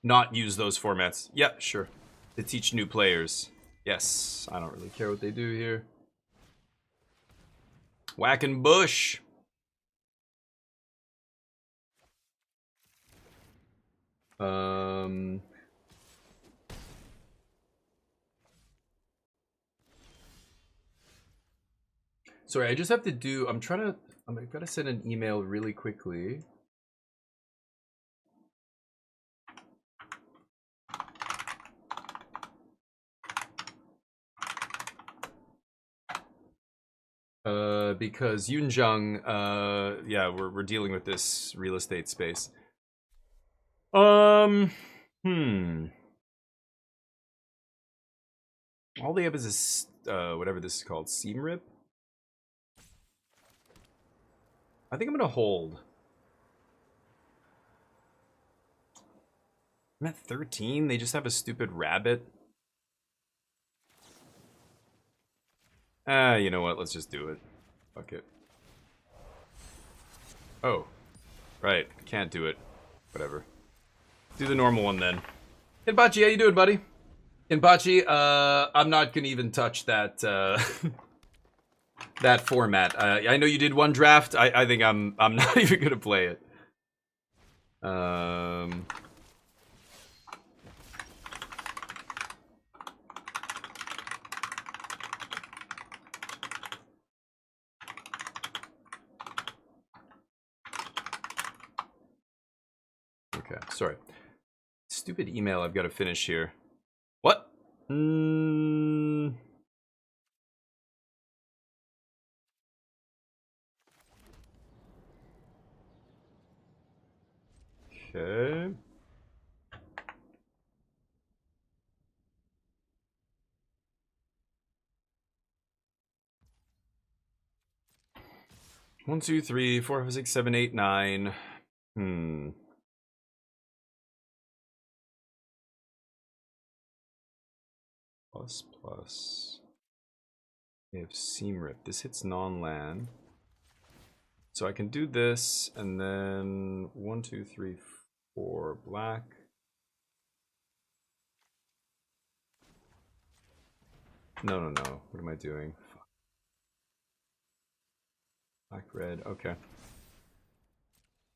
not use those formats. Yeah, sure. To teach new players. Yes, I don't really care what they do here. Whacking bush. Sorry, I just have to do. I'm gotta send an email really quickly. Because Yunjung, yeah, we're dealing with this real estate space. All they have is this, whatever this is called, seam rip. I think I'm gonna hold. I'm at 13. They just have a stupid rabbit. You know what? Let's just do it. Fuck it. Oh, right. Can't do it. Whatever. Do the normal one then. Kenpachi, how you doing, buddy? Kenpachi, I'm not gonna even touch that that format. I know you did one draft. I think I'm not even gonna play it. Okay, sorry. Stupid email I've got to finish here. What? Okay. One, two, three, four, five, 6, 7, 8, 9. Plus. We have seam rip. This hits non-land. So I can do this, and then 1, 2, 3, 4 black. No. What am I doing? Black, red. Okay.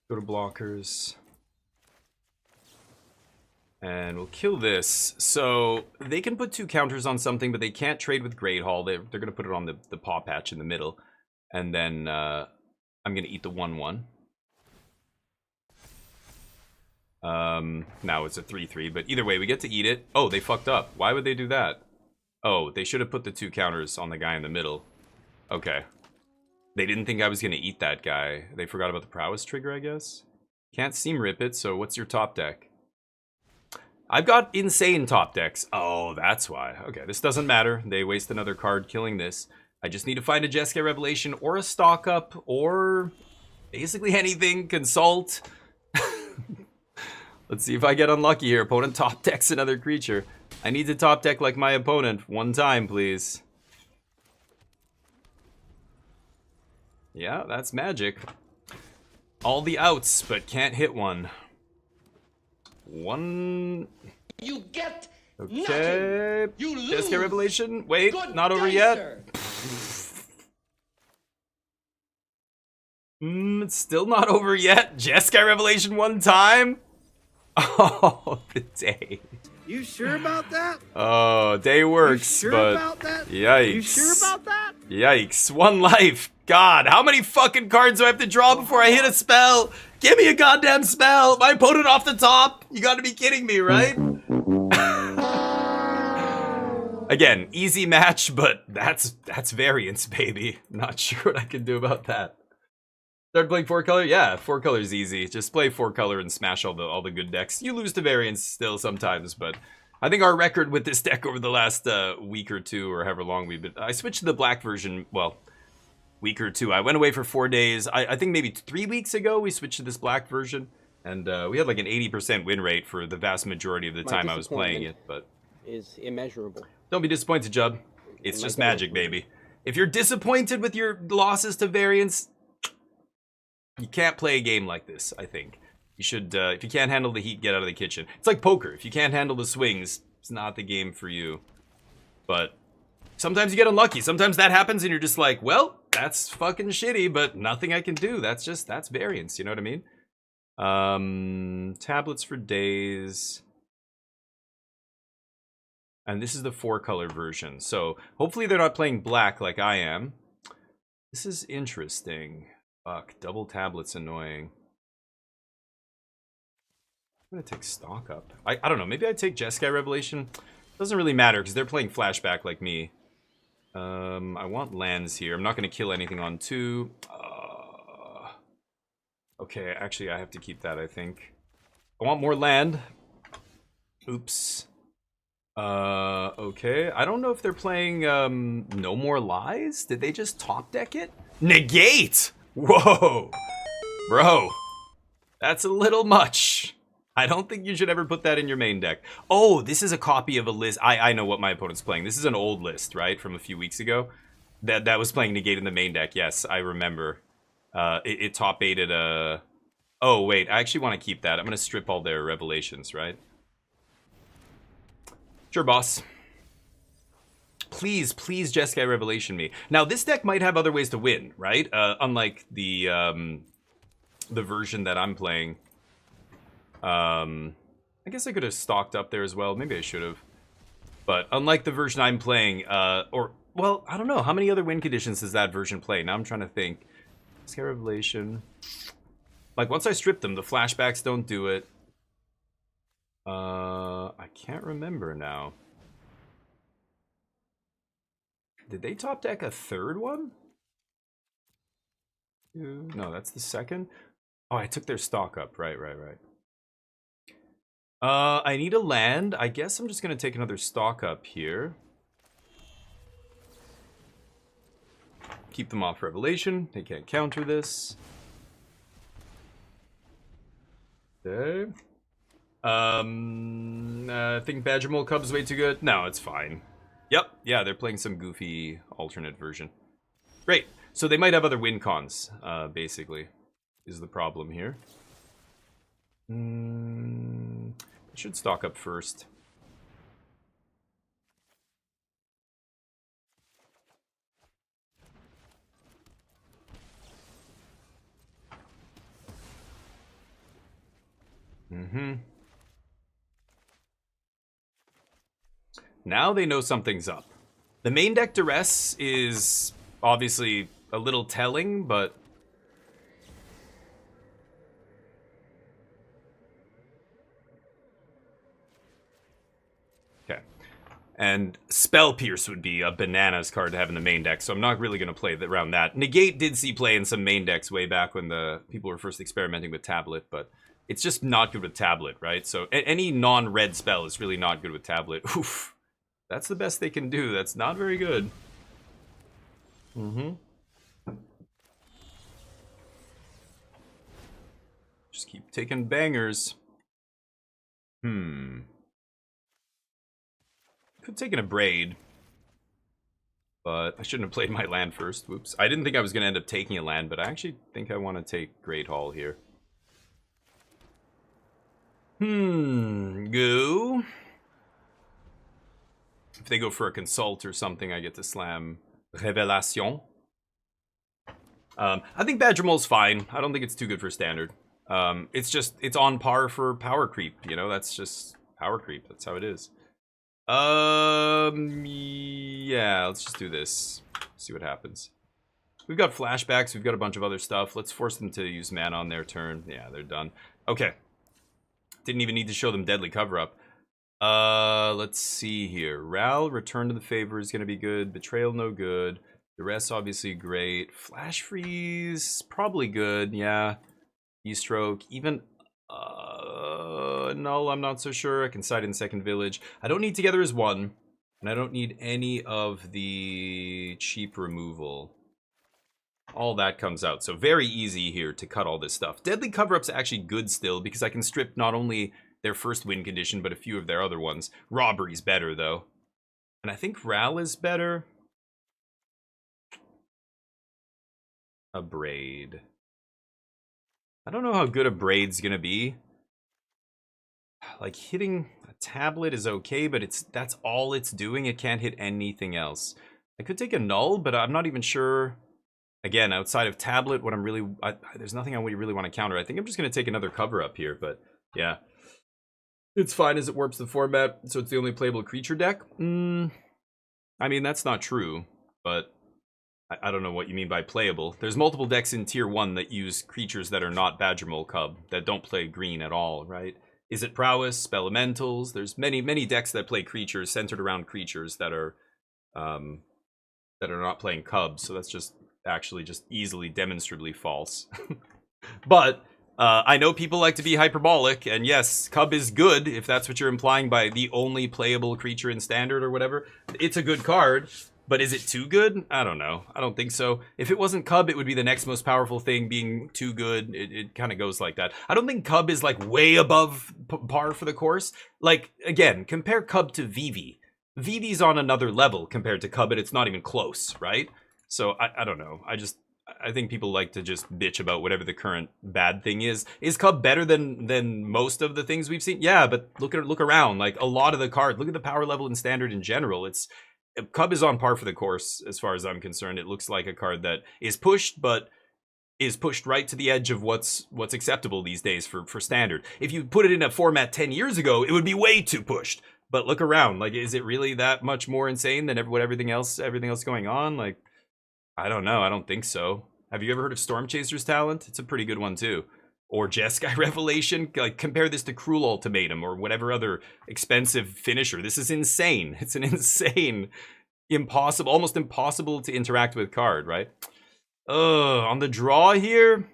Go to blockers. And we'll kill this. So they can put 2 counters on something, but they can't trade with Great Hall. They're going to put it on the paw patch in the middle. And then I'm going to eat the 1/1. Now it's a 3/3, but either way, we get to eat it. Oh, they fucked up. Why would they do that? Oh, they should have put the 2 counters on the guy in the middle. Okay. They didn't think I was going to eat that guy. They forgot about the prowess trigger, I guess. Can't seam rip it, so what's your top deck? I've got insane top decks. Oh, that's why. Okay, this doesn't matter. They waste another card killing this. I just need to find a Jeskai Revelation or a stock up or basically anything. Consult. Let's see if I get unlucky here. Opponent top decks another creature. I need to top deck like my opponent. One time, please. Yeah, that's magic. All the outs, but can't hit one. One. You get okay. Nothing. You lose. Jeskai Revelation. Wait, Good not over day, yet. It's still not over yet. Jeskai Revelation one time. Oh, the day. You sure about that? Oh, day works, you sure but about that? Yikes. You sure about that? Yikes. 1 life. God, how many fucking cards do I have to draw before I hit a spell? Give me a goddamn spell. My opponent off the top. You gotta be kidding me, right? Again, easy match, but that's variance, baby. Not sure what I can do about that. Start playing 4-color? Yeah, 4-color's easy. Just play 4-color and smash all the good decks. You lose to variance still sometimes, but I think our record with this deck over the last week or two, or however long we've been... I switched to the black version, well, week or two. I went away for 4 days. I think maybe 3 weeks ago we switched to this black version, and we had like an 80% win rate for the vast majority of the time I was playing it, but... is immeasurable. Don't be disappointed, Jub. It's just magic, baby. If you're disappointed with your losses to variance... You can't play a game like this, I think. You should, if you can't handle the heat, get out of the kitchen. It's like poker. If you can't handle the swings, it's not the game for you. But sometimes you get unlucky. Sometimes that happens and you're just like, well, that's fucking shitty, but nothing I can do. That's variance, you know what I mean? Tablets for days. And this is the 4-color version. So hopefully they're not playing black like I am. This is interesting. Fuck, double tablet's annoying. I'm gonna take stock up. I don't know, maybe I take Jeskai Revelation. Doesn't really matter, because they're playing flashback like me. I want lands here. I'm not gonna kill anything on 2. Okay, actually I have to keep that, I think. I want more land. Oops. Okay. I don't know if they're playing, No More Lies? Did they just top deck it? Negate! Whoa! Bro. That's a little much. I don't think you should ever put that in your main deck. Oh, this is a copy of a list. I know what my opponent's playing. This is an old list, right? From a few weeks ago. That was playing Negate in the main deck. Yes, I remember. It top 8'd a... Oh, wait. I actually want to keep that. I'm going to strip all their revelations, right? Sure, boss. Please, please Jeskai Revelation me. Now, this deck might have other ways to win, right? Unlike the version that I'm playing. I guess I could have stocked up there as well. Maybe I should have. But unlike the version I'm playing, well, I don't know. How many other win conditions does that version play? Now I'm trying to think. Jeskai Revelation. Like, once I strip them, the flashbacks don't do it. I can't remember now. Did they top deck a third one? No, that's the second. Oh, I took their stock up. Right. I need a land. I guess I'm just gonna take another stock up here. Keep them off Revelation. They can't counter this. Okay. I think Badger Mole Cub's way too good. No, it's fine. Yep, yeah, they're playing some goofy alternate version. Great. So they might have other win cons, basically, is the problem here. I should stock up first. Now they know something's up. The main deck Duress is obviously a little telling, but... Okay. And Spellpierce would be a bananas card to have in the main deck, so I'm not really going to play around that. Negate did see play in some main decks way back when the people were first experimenting with Tablet, but it's just not good with Tablet, right? So any non-red spell is really not good with Tablet. Oof. That's the best they can do. That's not very good. Just keep taking bangers. Could take a braid. But I shouldn't have played my land first. Whoops. I didn't think I was going to end up taking a land, but I actually think I want to take Great Hall here. Go. If they go for a consult or something, I get to slam Révélation. I think Badger Mole's fine. I don't think it's too good for standard. It's on par for power creep, you know? That's just power creep. That's how it is. Yeah, let's just do this. See what happens. We've got flashbacks. We've got a bunch of other stuff. Let's force them to use mana on their turn. Yeah, they're done. Okay. Didn't even need to show them Deadly Cover-Up. Let's see here. Ral, Return to the Favor is going to be good. Betrayal, no good. The rest, obviously, great. Flash Freeze, probably good. Yeah. E-Stroke, even... Null, I'm not so sure. I can side in Second Village. I don't need Together as 1. And I don't need any of the cheap removal. All that comes out. So very easy here to cut all this stuff. Deadly Cover-Up's actually good still, because I can strip not only their first win condition, but a few of their other ones. Robbery's better, though. And I think Ral is better. A Braid. I don't know how good a Braid's gonna be. Like, hitting a tablet is okay, but that's all it's doing. It can't hit anything else. I could take a Null, but I'm not even sure. Again, outside of tablet, what I'm really... there's nothing I really want to counter. I think I'm just going to take another Cover-Up here, but yeah. It's fine as it warps the format, so it's the only playable creature deck. I mean, that's not true, but I don't know what you mean by playable. There's multiple decks in tier 1 that use creatures that are not Badgermole Cub, that don't play green at all, right? Is it prowess, spell elementals? There's many decks that play creatures centered around creatures that are not playing cubs, so that's just actually just easily demonstrably false. But I know people like to be hyperbolic, and yes, cub is good if that's what you're implying by the only playable creature in standard or whatever. It's a good card, but is it too good? I don't know. I don't think so. If it wasn't cub, it would be the next most powerful thing. Being too good, it kind of goes like that. I don't think cub is like way above par for the course. Like, again, compare cub to Vivi. Vivi's on another level compared to cub, and it's not even close, right? So I don't know. I think people like to just bitch about whatever the current bad thing is. Is cub better than most of the things we've seen? Yeah, but look around. Like, a lot of the cards, look at the power level in standard in general. Cub is on par for the course as far as I'm concerned. It looks like a card that is pushed, but is pushed right to the edge of what's acceptable these days for standard. If you put it in a format 10 years ago, it would be way too pushed. But look around. Like, is it really that much more insane than everything else going on? Like, I don't know. I don't think so. Have you ever heard of Storm Chaser's talent? It's a pretty good one too. Or Jeskai Revelation. Like, compare this to Cruel Ultimatum or whatever other expensive finisher. This is insane. It's an insane, impossible, almost impossible to interact with card, right? On the draw here,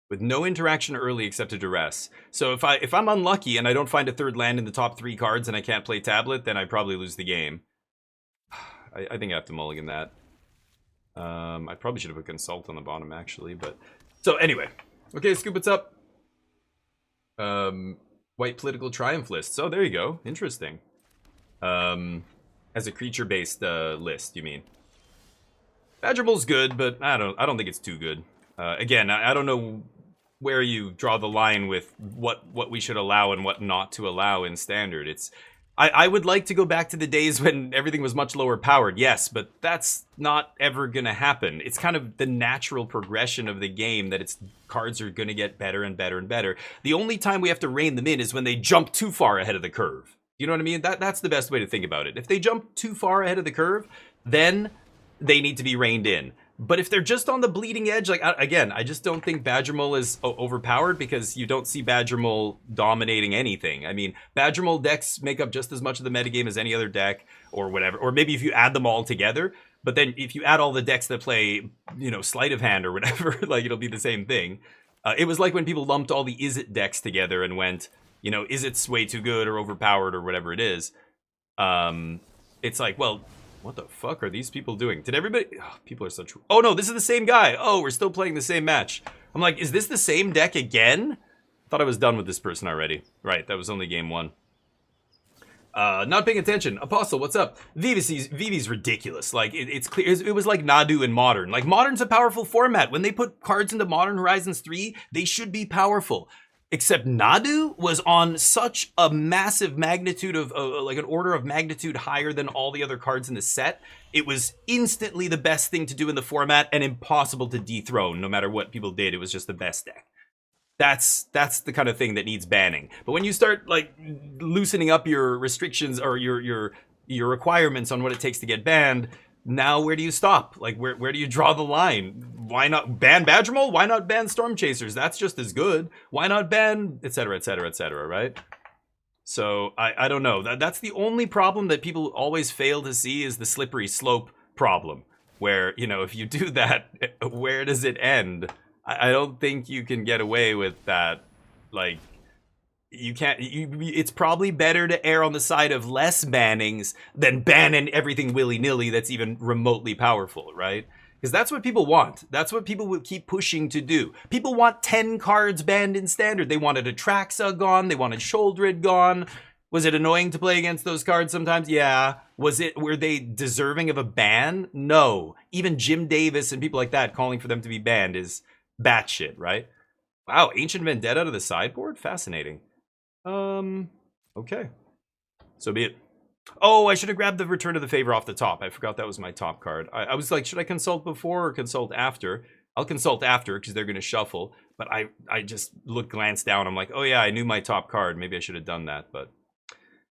with no interaction early except a duress. So if I'm unlucky and I don't find a third land in the top 3 cards and I can't play tablet, then I probably lose the game. I think I have to mulligan that. I probably should have put consult on the bottom actually, but so anyway. Okay, Scoop, what's up? White political triumph list. So there you go. Interesting. As a creature-based list, you mean? Badgermole's good, but I don't think it's too good. Again, I don't know where you draw the line with what we should allow and what not to allow in standard. I would like to go back to the days when everything was much lower powered, yes, but that's not ever gonna happen. It's kind of the natural progression of the game that its cards are gonna get better and better and better. The only time we have to rein them in is when they jump too far ahead of the curve. You know what I mean? That's the best way to think about it. If they jump too far ahead of the curve, then they need to be reined in. But if they're just on the bleeding edge, like, again, I just don't think Badgermole is overpowered because you don't see Badgermole dominating anything. I mean, Badgermole decks make up just as much of the metagame as any other deck or whatever. Or maybe if you add them all together. But then if you add all the decks that play, sleight of hand or whatever, like, it'll be the same thing. It was like when people lumped all the Izzet decks together and went, Izzet's way too good or overpowered or whatever it is. It's like, well, what the fuck are these people doing? Did everybody... Oh, people are such... Oh, no, this is the same guy. Oh, we're still playing the same match. I'm like, is this the same deck again? Thought I was done with this person already. Right, that was only game 1. Not paying attention. Apostle, what's up? Vivi's ridiculous. Like, it's clear. It was like Nadu in Modern. Like, Modern's a powerful format. When they put cards into Modern Horizons 3, they should be powerful. Except Nadu was on such a massive magnitude of, like an order of magnitude higher than all the other cards in the set. It was instantly the best thing to do in the format and impossible to dethrone no matter what people did. It was just the best deck. That's the kind of thing that needs banning. But when you start like loosening up your restrictions or your requirements on what it takes to get banned, now where do you stop? Like where do you draw the line? Why not ban Badgermole? Why not ban Storm Chasers? That's just as good. Why not ban etc etc etc, right? So I don't know. That's the only problem that people always fail to see is the slippery slope problem. Where, if you do that, where does it end? I don't think you can get away with that. Like, you can't. It's probably better to err on the side of less bannings than banning everything willy-nilly that's even remotely powerful, right? Because that's what people want. That's what people will keep pushing to do. People want 10 cards banned in standard. They wanted Atraxa gone. They wanted Sholdred gone. Was it annoying to play against those cards sometimes? Yeah. Were they deserving of a ban? No. Even Jim Davis and people like that calling for them to be banned is batshit, right? Wow, Ancient Vendetta to the sideboard? Fascinating. Okay. So be it. Oh, I should have grabbed the Return of the Favor off the top. I forgot that was my top card. I was like, should I consult before or consult after? I'll consult after because they're going to shuffle. But I just glanced down. I'm like, oh yeah, I knew my top card. Maybe I should have done that. But,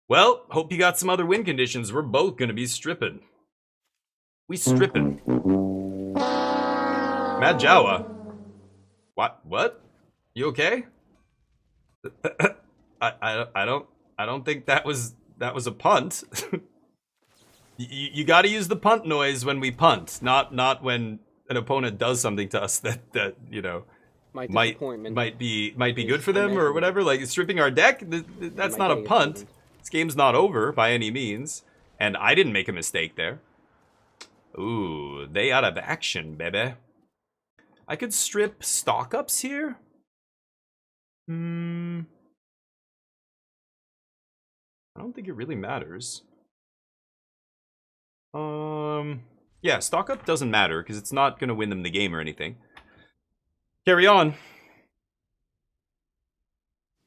well, hope you got some other win conditions. We're both going to be stripping. We stripping. Mad Jawa. What? You okay? I don't think that was a punt. you got to use the punt noise when we punt, not when an opponent does something to us that you know might be good for them or whatever. Like stripping our deck, that's not a punt. This game's not over by any means, and I didn't make a mistake there. Ooh, they out of action, baby. I could strip stock ups here. I don't think it really matters. Yeah, stock up doesn't matter because it's not going to win them the game or anything. Carry on.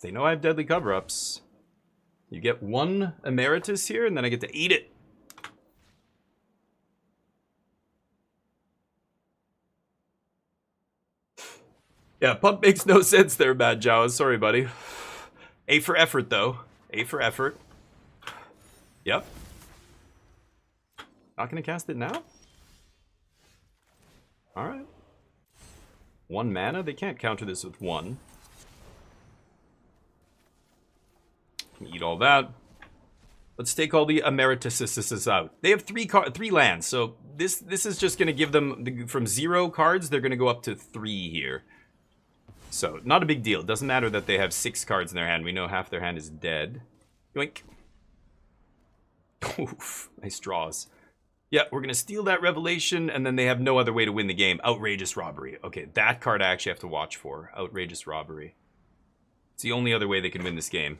They know I have deadly cover-ups. You get one Emeritus here, and then I get to eat it. Yeah, punt makes no sense there, Bad Jawa. Sorry, buddy. A for effort, though. A for effort. Yep. Not gonna cast it now? Alright. 1 mana? They can't counter this with 1. Eat all that. Let's take all the Emerituses out. They have 3 lands, so this is just gonna give them, from 0 cards, they're gonna go up to 3 here. So, not a big deal. It doesn't matter that they have 6 cards in their hand. We know half their hand is dead. Yoink. Oof, nice draws. Yeah, we're going to steal that Revelation, and then they have no other way to win the game. Outrageous Robbery. Okay, that card I actually have to watch for. Outrageous Robbery. It's the only other way they can win this game.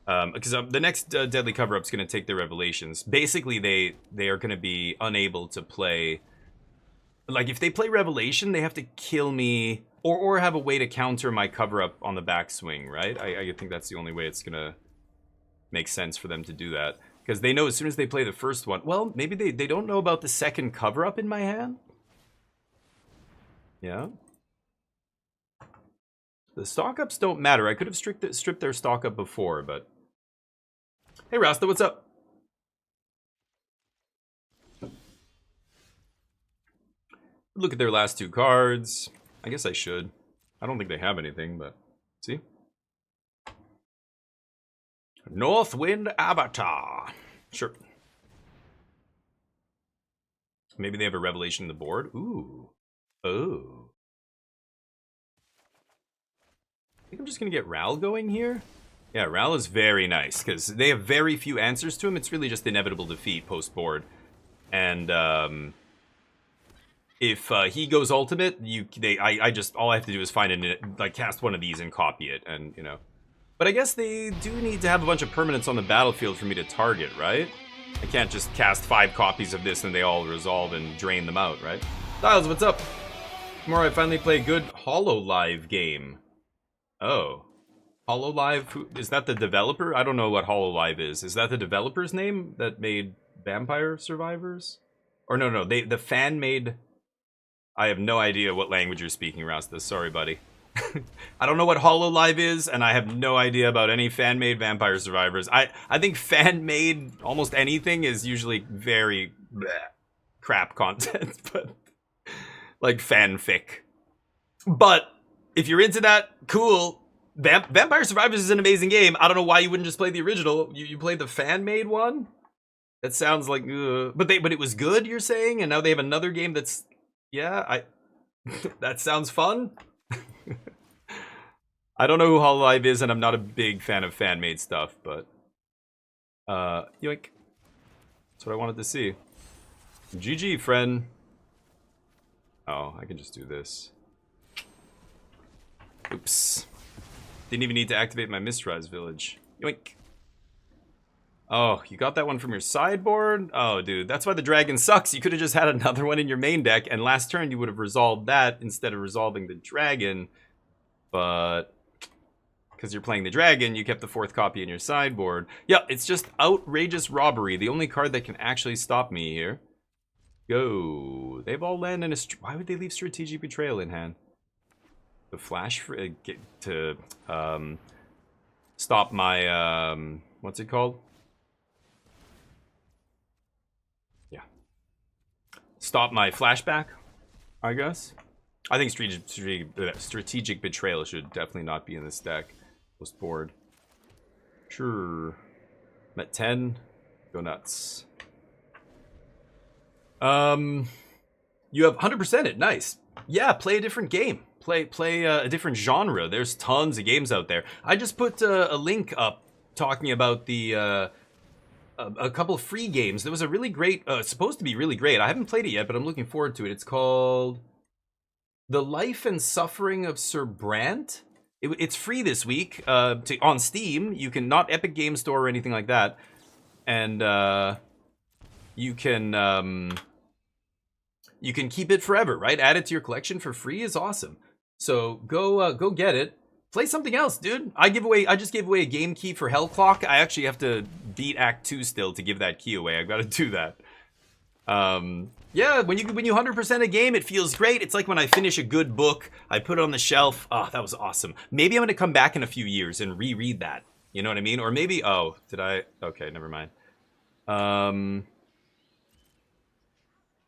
Because the next Deadly Cover-Up is going to take their Revelations. Basically, they are going to be unable to play... Like, if they play Revelation, they have to kill me... Or have a way to counter my cover-up on the backswing, right? I think that's the only way it's going to make sense for them to do that. Because they know as soon as they play the first one... Well, maybe they don't know about the second cover-up in my hand? Yeah. The stock-ups don't matter. I could have stripped their stock-up before, but... Hey, Rasta, what's up? Look at their last 2 cards. I guess I should. I don't think they have anything, but... See? Northwind Avatar. Sure. Maybe they have a Revelation on the board. Ooh. Oh. I think I'm just going to get Ral going here. Yeah, Ral is very nice, because they have very few answers to him. It's really just inevitable defeat post-board. And, if he goes ultimate, all I have to do is find cast one of these and copy it, and, you know. But I guess they do need to have a bunch of permanents on the battlefield for me to target, right? I can't just cast 5 copies of this and they all resolve and drain them out, right? Styles, what's up? Tomorrow I finally play a good HoloLive game. Oh. HoloLive? Is that the developer? I don't know what HoloLive is. Is that the developer's name that made Vampire Survivors? Or no, the fan made... I have no idea what language you're speaking, Rasta. Sorry, buddy. I don't know what HoloLive is, and I have no idea about any fan-made Vampire Survivors. I think fan-made almost anything is usually very crap content, but like fanfic. But if you're into that, cool. Vampire Survivors is an amazing game. I don't know why you wouldn't just play the original. You played the fan-made one? That sounds like, but it was good, you're saying, and now they have another game that's, yeah, that sounds fun. I don't know who HoloLive is, and I'm not a big fan of fan-made stuff, but... yoink. That's what I wanted to see. GG, friend. Oh, I can just do this. Oops. Didn't even need to activate my Mistrise Village. Yoink. Oh, you got that one from your sideboard? Oh, dude, that's why the dragon sucks. You could have just had another one in your main deck, and last turn you would have resolved that instead of resolving the dragon. But... because you're playing the dragon, you kept the 4th copy in your sideboard. Yeah, it's just outrageous robbery. The only card that can actually stop me here. Go. They've all landed in a... Why would they leave Strategic Betrayal in hand? The flash for... stop my... what's it called? Yeah. stop my flashback, I guess. I think strategic betrayal should definitely not be in this deck. Was bored. Sure. I'm at 10. Go nuts. You have 100% it. Nice. Yeah, play a different game. Play a different genre. There's tons of games out there. I just put a link up talking about the a couple of free games. There was a really great, supposed to be really great. I haven't played it yet, but I'm looking forward to it. It's called The Life and Suffering of Sir Brant. It's free this week on Steam. You can, not Epic Game Store or anything like that. And you can keep it forever, right? Add it to your collection for free is awesome. So go get it. Play something else, dude. I just gave away a game key for Hell Clock. I actually have to beat Act 2 still to give that key away. I've got to do that. Yeah, when you 100% a game, it feels great. It's like when I finish a good book, I put it on the shelf. Oh, that was awesome. Maybe I'm gonna come back in a few years and reread that. You know what I mean? Or maybe, oh, did I? Okay, never mind.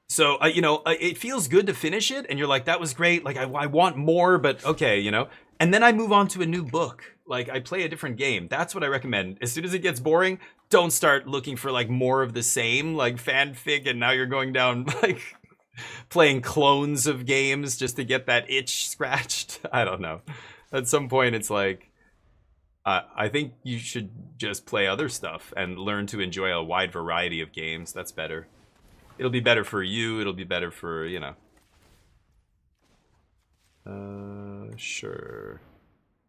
So, you know, it feels good to finish it, and you're like, that was great. Like, I want more, but okay, you know. And then I move on to a new book. Like, I play a different game. That's what I recommend. As soon as it gets boring, don't start looking for, like, more of the same, like, fanfic, and now you're going down, like, playing clones of games just to get that itch scratched. I don't know. At some point, it's like, I think you should just play other stuff and learn to enjoy a wide variety of games. That's better. It'll be better for you. It'll be better for, you know. Sure.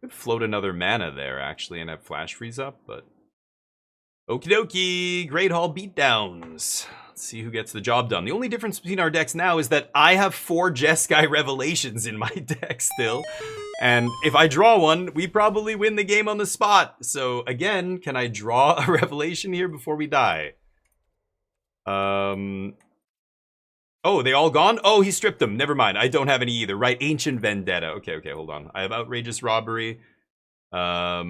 Could float another mana there, actually, and have Flash Freeze up, but... Okie dokie! Great Hall Beatdowns. Let's see who gets the job done. The only difference between our decks now is that I have 4 Jeskai Revelations in my deck still. And if I draw one, we probably win the game on the spot. So, again, can I draw a Revelation here before we die? Oh, they all gone? Oh, he stripped them. Never mind. I don't have any either. Right, Ancient Vendetta. Okay, hold on. I have Outrageous Robbery. Are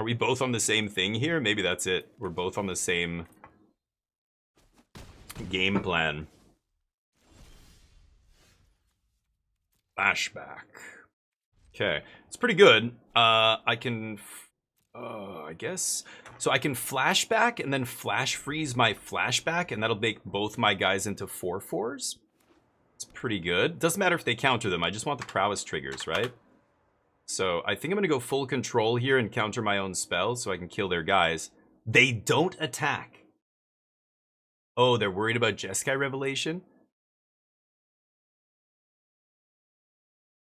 we both on the same thing here? Maybe that's it. We're both on the same game plan. Flashback. Okay, it's pretty good. I can... I guess... So I can flashback and then flash freeze my flashback, and that'll make both my guys into 4/4s. It's pretty good. Doesn't matter if they counter them. I just want the prowess triggers, right? So I think I'm going to go full control here and counter my own spells so I can kill their guys. They don't attack. Oh, they're worried about Jeskai Revelation?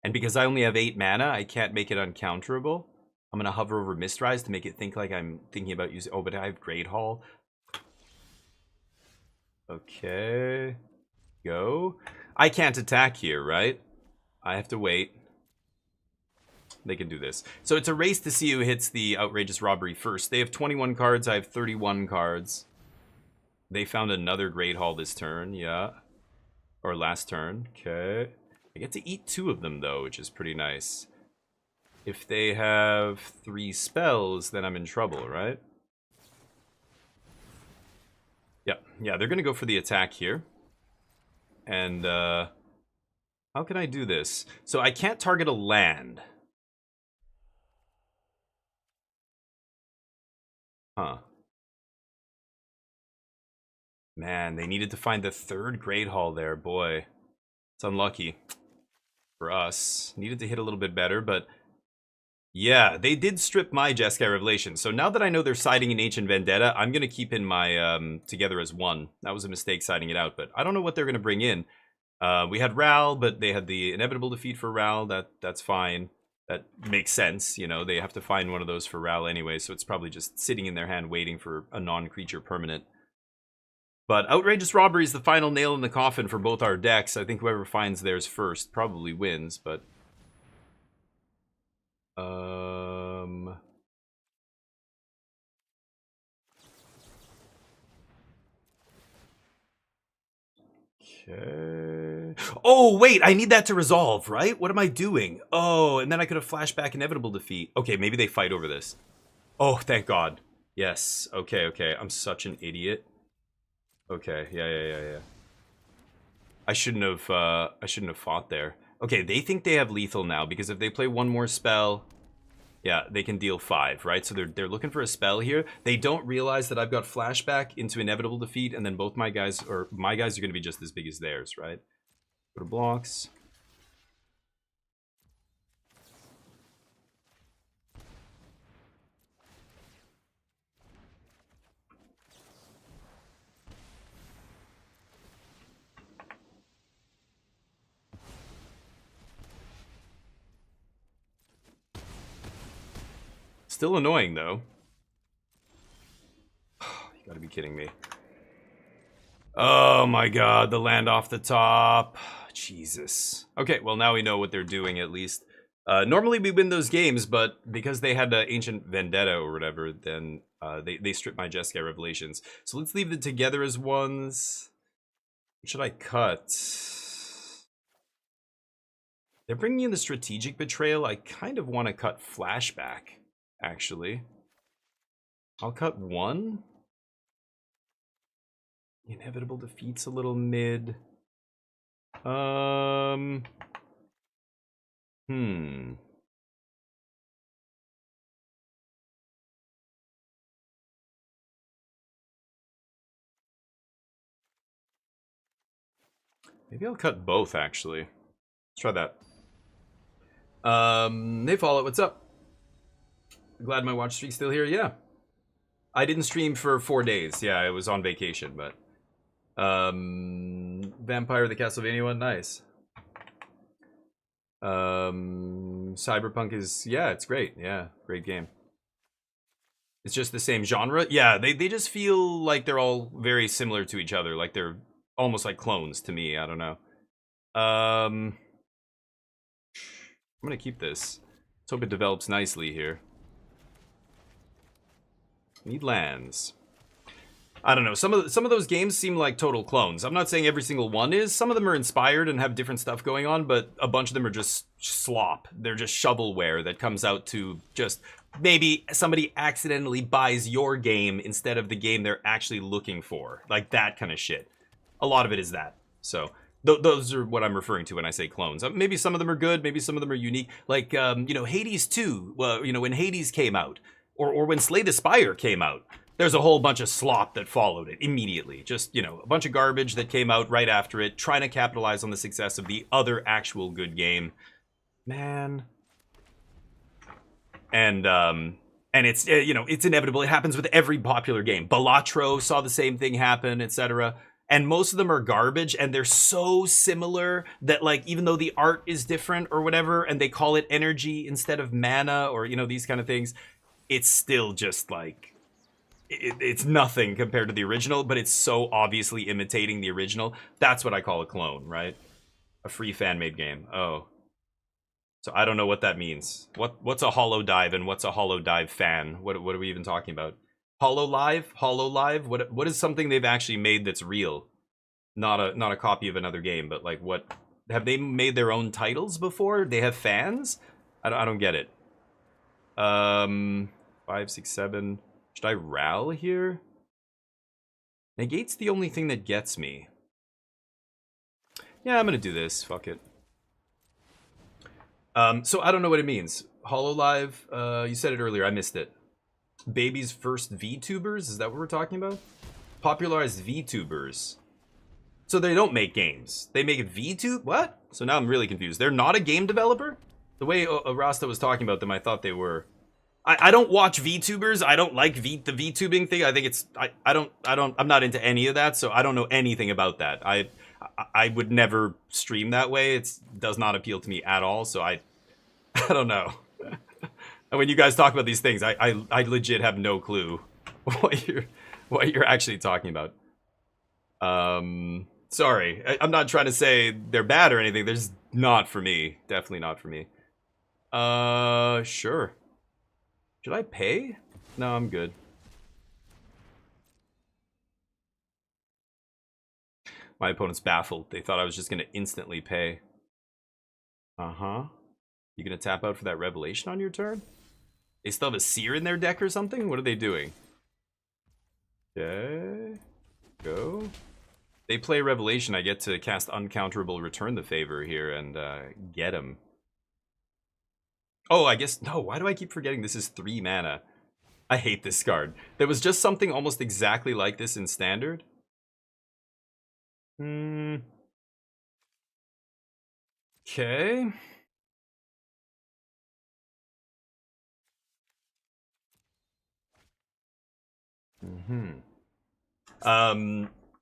And because I only have 8 mana, I can't make it uncounterable. I'm going to hover over Mistrise to make it think like I'm thinking about using... Oh, but I have Great Hall. Okay. Go. I can't attack here, right? I have to wait. They can do this. So it's a race to see who hits the Outrageous Robbery first. They have 21 cards. I have 31 cards. They found another Great Hall this turn, yeah. Or last turn. Okay. I get to eat 2 of them, though, which is pretty nice. If they have 3 spells, then I'm in trouble, right? Yeah, they're going to go for the attack here. And, how can I do this? So I can't target a land. Huh. Man, they needed to find the 3rd Great Hall there, boy. It's unlucky for us. Needed to hit a little bit better, but... Yeah, they did strip my Jeskai Revelation. So now that I know they're siding in Ancient Vendetta, I'm going to keep in my Together as One. That was a mistake siding it out, but I don't know what they're going to bring in. We had Ral, but they had the inevitable defeat for Ral. That's fine. That makes sense. You know, they have to find one of those for Ral anyway, so it's probably just sitting in their hand waiting for a non-creature permanent. But Outrageous Robbery is the final nail in the coffin for both our decks. I think whoever finds theirs first probably wins, but... Okay. Oh, wait, I need that to resolve, right? What am I doing? Oh, and then I could have flashback inevitable defeat. Okay, maybe they fight over this. Oh, thank God. Yes. Okay. I'm such an idiot. Okay, yeah. I shouldn't have fought there. Okay, they think they have lethal now because if they play one more spell, yeah, they can deal 5, right? So they're looking for a spell here. They don't realize that I've got flashback into inevitable defeat, and then both my guys are going to be just as big as theirs, right? Go to blocks. Still annoying though. You gotta be kidding me. Oh my god, the land off the top. Jesus. Okay, well now we know what they're doing at least. Normally we win those games, but because they had the Ancient Vendetta or whatever, then they stripped my Jeskai Revelations. So let's leave them together as ones. What should I cut? They're bringing in the Strategic Betrayal. I kind of want to cut Flashback, actually. I'll cut 1. Inevitable Defeat's a little mid. Maybe I'll cut both, actually. Let's try that. Hey, Fallout, what's up? Glad my watch streak's still here. Yeah. I didn't stream for 4 days. Yeah, I was on vacation, but... Vampire the Castlevania one, nice. Cyberpunk is... Yeah, it's great. Yeah, great game. It's just the same genre. Yeah, they just feel like they're all very similar to each other. Like they're almost like clones to me. I don't know. I'm gonna keep this. Let's hope it develops nicely here. Need lands. I don't know. Some of those games seem like total clones. I'm not saying every single one is. Some of them are inspired and have different stuff going on, but a bunch of them are just slop. They're just shovelware that comes out to just maybe somebody accidentally buys your game instead of the game they're actually looking for. Like that kind of shit. A lot of it is that. So those are what I'm referring to when I say clones. Maybe some of them are good. Maybe some of them are unique. Like, you know, Hades 2. Well, you know, when Hades came out. Or when Slay the Spire came out. There's a whole bunch of slop that followed it immediately. Just, you know, a bunch of garbage that came out right after it, trying to capitalize on the success of the other actual good game. Man. And it's, you know, it's inevitable. It happens with every popular game. Balatro saw the same thing happen, etc. And most of them are garbage, and they're so similar that, like, even though the art is different or whatever, and they call it energy instead of mana or, you know, these kind of things, it's still just, like... It's nothing compared to the original, but it's so obviously imitating the original. That's what I call a clone, right? A free fan-made game. Oh. So I don't know what that means. What's a Hollow Dive and what's a Hollow Dive fan? What are we even talking about? Hollow Live? Hollow Live? What is something they've actually made that's real? Not a copy of another game, but like what... Have they made their own titles before? They have fans? I don't get it. 5, 6, 7... Should I Ral here? Negate's the only thing that gets me. Yeah, I'm gonna do this. Fuck it. So I don't know what it means. HoloLive, you said it earlier. I missed it. Baby's first VTubers? Is that what we're talking about? Popularized VTubers. So they don't make games. They make a VTube? What? So now I'm really confused. They're not a game developer? The way Rasta was talking about them, I thought they were. I don't watch VTubers. I don't like the VTubing thing. I think it's I'm not into any of that, so I don't know anything about that. I would never stream that way. It does not appeal to me at all, so I don't know. And when you guys talk about these things, I legit have no clue what you're actually talking about. Sorry. I'm not trying to say they're bad or anything. They're just not for me. Definitely not for me. Sure. Should I pay? No, I'm good. My opponent's baffled. They thought I was just going to instantly pay. Uh-huh. You going to tap out for that Revelation on your turn? They still have a Seer in their deck or something? What are they doing? Okay. Go. They play Revelation, I get to cast Uncounterable, return the favor here, and get him. Oh, I guess, no, why do I keep forgetting this is 3 mana? I hate this card. There was just something almost exactly like this in Standard. Okay.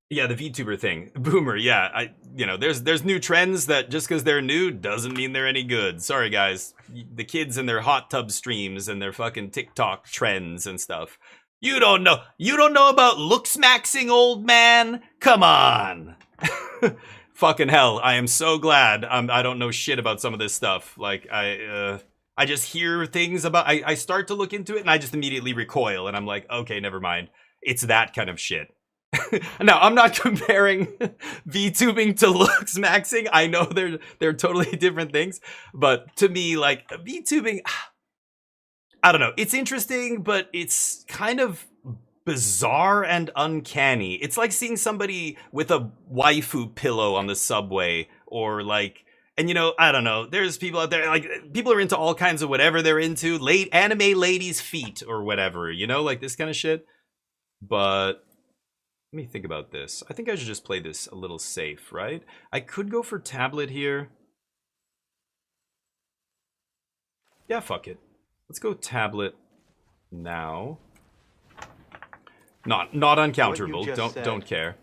Yeah, the VTuber thing. Boomer, yeah, there's new trends that just because they're new doesn't mean they're any good. Sorry, guys. The kids and their hot tub streams and their fucking TikTok trends and stuff. You don't know. You don't know about looks maxing, old man? Come on. Fucking hell. I am so glad I don't know shit about some of this stuff. Like, I just hear things about... I start to look into it and I just immediately recoil. And I'm like, okay, never mind. It's that kind of shit. Now, I'm not comparing VTubing to looks maxing. I know they're totally different things. But to me, like, VTubing... I don't know. It's interesting, but it's kind of bizarre and uncanny. It's like seeing somebody with a waifu pillow on the subway, or like, and I don't know. There's people out there, like, people are into all kinds of whatever they're into, anime ladies' feet or whatever, like this kind of shit. But let me think about this. I think I should just play this a little safe, right? I could go for tablet here. Yeah, fuck it. Let's go tablet now. Not uncounterable. Don't care.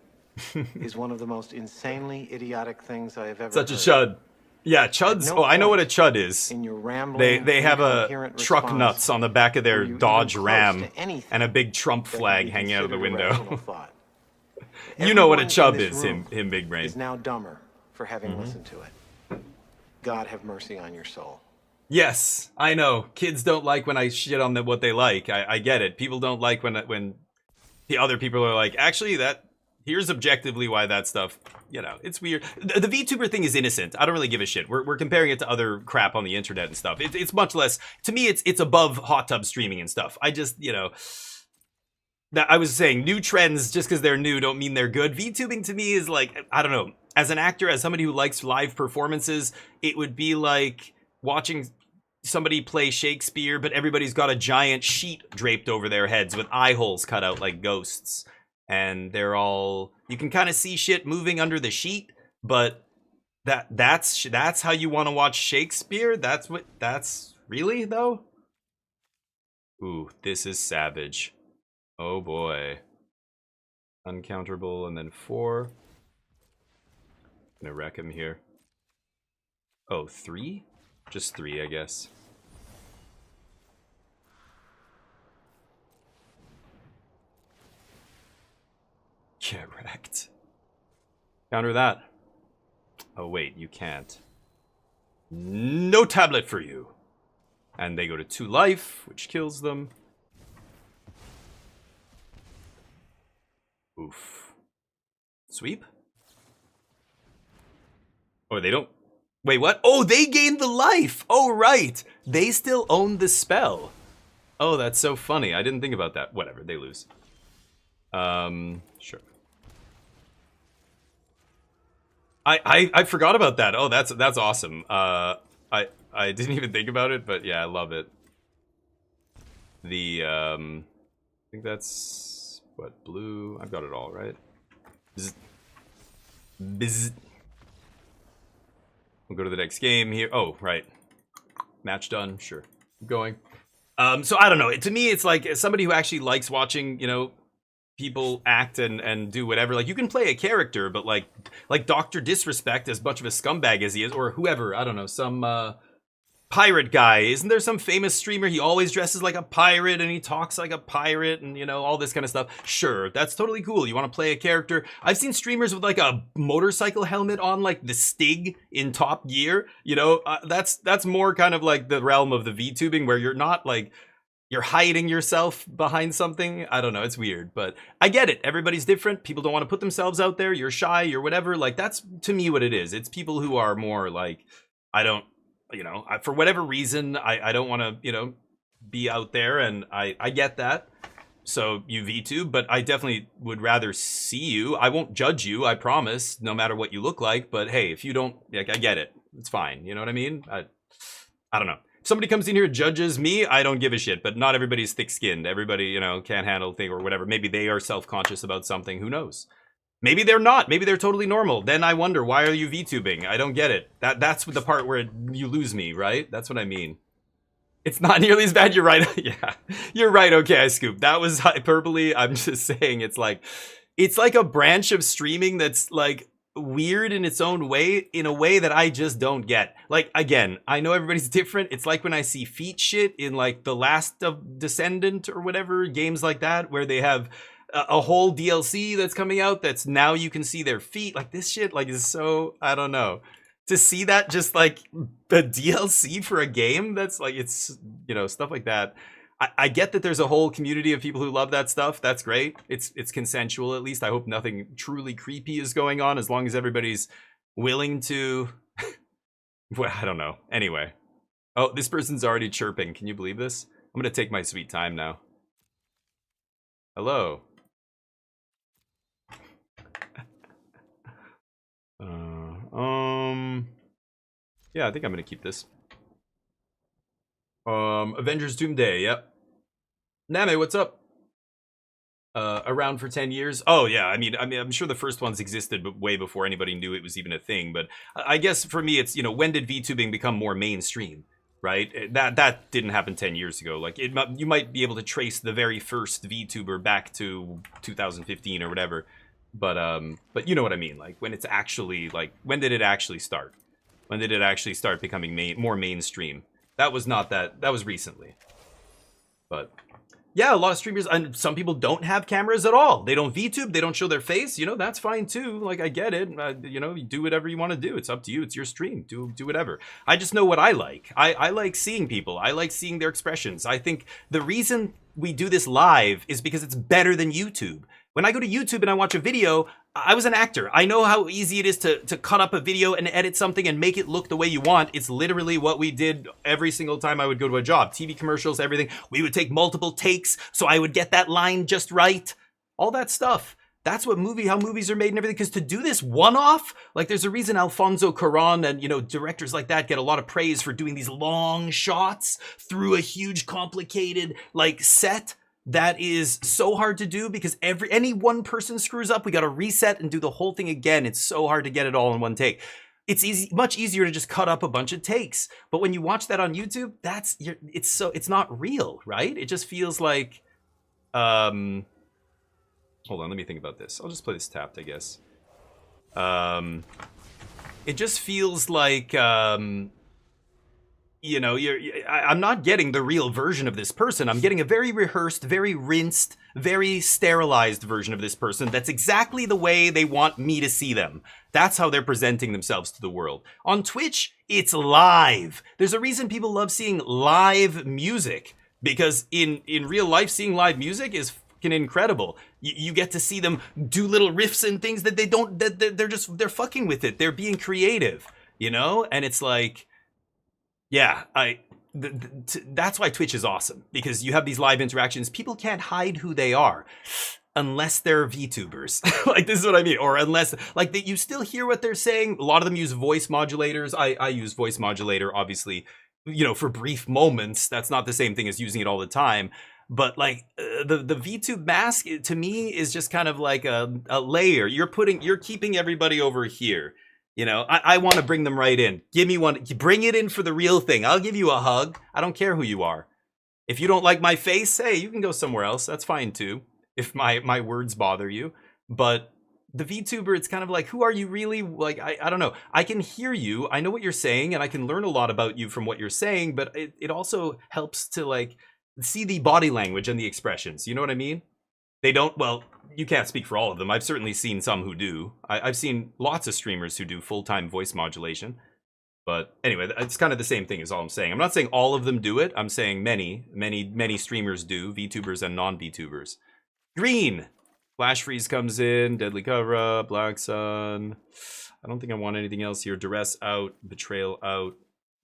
Is one of the most insanely idiotic things I have ever Such a heard. chud. Yeah, chuds. Oh, I know what a chud is. In your rambling, They have a truck response, nuts on the back of their were you Dodge even close Ram to anything and a big Trump that flag could be hanging out of the considered a window. rational thought? You know what a Everyone chub in this is, room him big brain. is now dumber for having listened to it. God have mercy on your soul. Yes, I know. Kids don't like when I shit on what they like. I get it. People don't like when the other people are like, actually, here's objectively why that stuff, it's weird. The VTuber thing is innocent. I don't really give a shit. We're comparing it to other crap on the internet and stuff. It's much less, to me, it's above hot tub streaming and stuff. I just, that I was saying, new trends, just because they're new, don't mean they're good. VTubing to me is like, I don't know, as an actor, as somebody who likes live performances, it would be like watching somebody play Shakespeare, but everybody's got a giant sheet draped over their heads with eye holes cut out like ghosts. And they're all, you can kind of see shit moving under the sheet, but that's how you want to watch Shakespeare? That's really, though? Ooh, this is savage. Oh boy. Uncounterable, and then 4. Gonna wreck him here. Oh, 3? Just 3, I guess. Get wrecked. Counter that. Oh, wait, you can't. No tablet for you. And they go to 2 life, which kills them. Oof. Sweep? Oh, they don't... Wait, what? Oh, they gained the life! Oh, right! They still own the spell. Oh, that's so funny. I didn't think about that. Whatever, they lose. Sure. I forgot about that. Oh, that's awesome. I didn't even think about it, but yeah, I love it. I think that's what, blue. I've got it all right. Bzz. Bzz. We'll go to the next game here. Oh, right. Match done. Sure. Keep going. So I don't know. To me, it's like, as somebody who actually likes watching, people act and do whatever. Like, you can play a character, but like Dr. Disrespect, as much of a scumbag as he is, or whoever, I don't know, some pirate guy. Isn't there some famous streamer? He always dresses like a pirate and he talks like a pirate and, all this kind of stuff. Sure, that's totally cool. You want to play a character. I've seen streamers with like a motorcycle helmet on, like the Stig in Top Gear. That's more kind of like the realm of the VTubing, where you're not like, you're hiding yourself behind something. I don't know. It's weird, but I get it. Everybody's different. People don't want to put themselves out there. You're shy. You're whatever. Like, that's to me what it is. It's people who are more like, I don't, for whatever reason, I don't want to, be out there. And I get that. so you VTube, but I definitely would rather see you. I won't judge you, I promise, no matter what you look like. But hey, if you don't, like, I get it. It's fine. You know what I mean? I don't know. If somebody comes in here and judges me, I don't give a shit. But not everybody's thick-skinned. Everybody, you know, can't handle thing or whatever. Maybe they are self-conscious about something. Who knows? Maybe they're not. Maybe they're totally normal. Then I wonder, why are you VTubing? I don't get it. That's the part where you lose me, right? That's what I mean. It's not nearly as bad. You're right. Yeah, you're right. Okay, I scooped. That was hyperbole. I'm just saying it's like a branch of streaming that's like weird in its own way, in a way that I just don't get. Like, again, I know everybody's different. It's like when I see feet shit in like The Last of Descendant or whatever, games like that, where they have a whole DLC that's coming out that's now you can see their feet. Like, this shit like is so, I don't know. To see that just like the DLC for a game that's like, it's, you know, stuff like that. I get that there's a whole community of people who love that stuff. That's great. It's consensual, at least. I hope nothing truly creepy is going on, as long as everybody's willing to. Well, I don't know. Anyway. Oh, this person's already chirping. Can you believe this? I'm gonna take my sweet time now. Hello. Yeah, I think I'm gonna keep this. Avengers Doomsday, yep. Name, what's up? Around for 10 years. Oh yeah, I mean, I'm sure the first ones existed, but way before anybody knew it was even a thing. But I guess for me, it's, you know, when did VTubing become more mainstream, right? That didn't happen 10 years ago. Like, you might be able to trace the very first VTuber back to 2015 or whatever. But you know what I mean? Like, when it's actually, like, when did it actually start? When did it actually start becoming more mainstream? That was not that. That was recently. But yeah, a lot of streamers, and some people don't have cameras at all. They don't VTube. They don't show their face. You know, that's fine too. Like, I get it. You know, you do whatever you want to do. It's up to you. It's your stream. Do whatever. I just know what I like. I like seeing people. I like seeing their expressions. I think the reason we do this live is because it's better than YouTube. When I go to YouTube and I watch a video, I was an actor. I know how easy it is to cut up a video and edit something and make it look the way you want. It's literally what we did every single time I would go to a job. TV commercials, everything. We would take multiple takes so I would get that line just right. All that stuff. That's what how movies are made and everything. Because to do this one-off, like, there's a reason Alfonso Cuarón and, you know, directors like that get a lot of praise for doing these long shots through a huge, complicated, like, set. That is so hard to do because any one person screws up, we got to reset and do the whole thing again. It's so hard to get it all in one take. It's much easier to just cut up a bunch of takes. But when you watch that on YouTube, it's not real, right? It just feels like, hold on, let me think about this. I'll just play this tapped, I guess. It just feels like, you know, I'm not getting the real version of this person. I'm getting a very rehearsed, very rinsed, very sterilized version of this person. That's exactly the way they want me to see them. That's how they're presenting themselves to the world. On Twitch, it's live. There's a reason people love seeing live music, because in real life, seeing live music is fucking incredible. You get to see them do little riffs and things that they're fucking with it. They're being creative, you know? And it's like, yeah, that's why Twitch is awesome, because you have these live interactions. People can't hide who they are unless they're VTubers. Like, this is what I mean. Or unless, like, you still hear what they're saying. A lot of them use voice modulators. I use voice modulator, obviously, you know, for brief moments. That's not the same thing as using it all the time. But, like, the VTube mask, to me, is just kind of like a layer. You're keeping everybody over here. You know, I want to bring them right in. Give me one. Bring it in for the real thing. I'll give you a hug. I don't care who you are. If you don't like my face, hey, you can go somewhere else. That's fine too, if my words bother you. But the VTuber, it's kind of like, who are you really? Like, I don't know. I can hear you. I know what you're saying, and I can learn a lot about you from what you're saying. But it also helps to, like, see the body language and the expressions. You know what I mean? They don't, well, you can't speak for all of them. I've certainly seen some who do. I've seen lots of streamers who do full-time voice modulation. But anyway, it's kind of the same thing is all I'm saying. I'm not saying all of them do it. I'm saying many streamers do, VTubers and non-VTubers. Green! Flash Freeze comes in, Deadly Cover-Up, Black Sun. I don't think I want anything else here. Duress out, Betrayal out.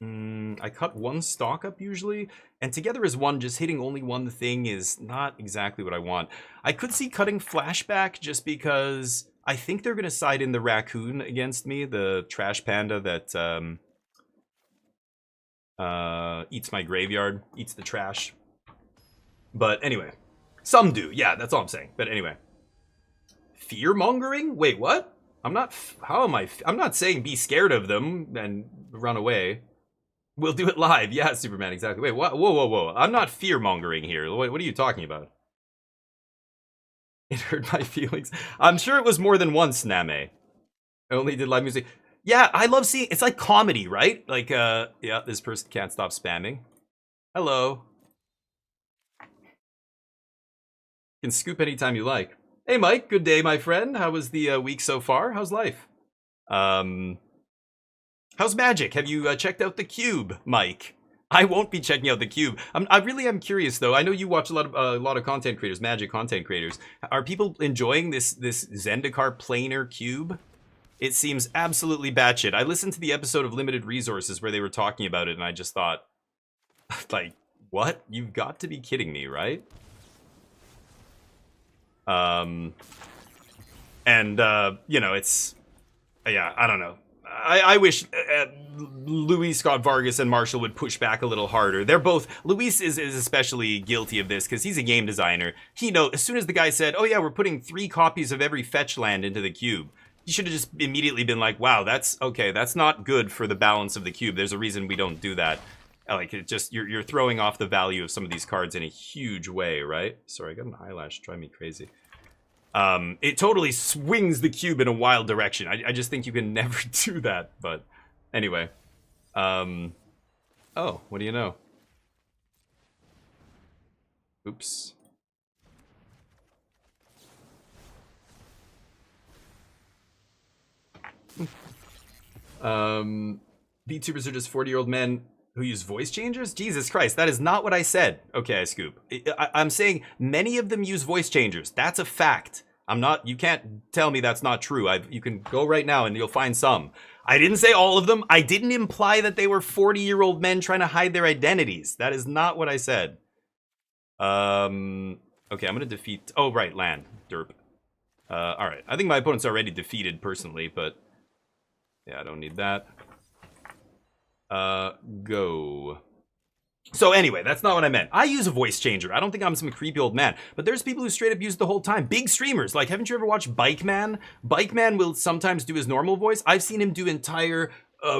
I cut one stalk up usually, and together as one, just hitting only one thing is not exactly what I want. I could see cutting flashback just because I think they're going to side in the raccoon against me, the trash panda that eats my graveyard, eats the trash. But anyway, some do. Yeah, that's all I'm saying. But anyway, fear mongering? Wait, what? I'm not. How am I? I'm not saying be scared of them and run away. We'll do it live. Yeah, Superman, exactly. Wait, what? Whoa, whoa, whoa. I'm not fear-mongering here. What are you talking about? It hurt my feelings. I'm sure it was more than once, Name. I only did live music. Yeah, I love seeing... It's like comedy, right? Like, yeah, this person can't stop spamming. Hello. You can scoop anytime you like. Hey, Mike. Good day, my friend. How was the week so far? How's life? How's magic? Have you checked out the cube, Mike? I won't be checking out the cube. I really am curious though. I know you watch a lot of content creators, magic content creators. Are people enjoying this Zendikar planar cube? It seems absolutely batshit. I listened to the episode of Limited Resources where they were talking about it, and I just thought, like, what? You've got to be kidding me, right? You know, it's, yeah, I don't know. I wish Luis Scott Vargas and Marshall would push back a little harder. They're both... Luis is especially guilty of this because he's a game designer. He knows... As soon as the guy said, oh yeah, we're putting 3 copies of every fetch land into the cube, he should have just immediately been like, wow, that's... Okay, that's not good for the balance of the cube. There's a reason we don't do that. Like, it just... You're throwing off the value of some of these cards in a huge way, right? Sorry, I got an eyelash. Drive me crazy. It totally swings the cube in a wild direction. I just think you can never do that, but anyway. Oh, what do you know? Oops. VTubers are just 40-year-old men who use voice changers? Jesus Christ, that is not what I said. Okay, I scoop. I'm saying many of them use voice changers. That's a fact. I'm not, you can't tell me that's not true. You can go right now and you'll find some. I didn't say all of them. I didn't imply that they were 40-year-old men trying to hide their identities. That is not what I said. Okay, I'm gonna defeat, oh right, land, derp. All right, I think my opponent's already defeated personally, but yeah, I don't need that. Go. So anyway, that's not what I meant. I use a voice changer. I don't think I'm some creepy old man, but there's people who straight up use it the whole time. Big streamers, like, haven't you ever watched Bike Man? Bike Man will sometimes do his normal voice. I've seen him do entire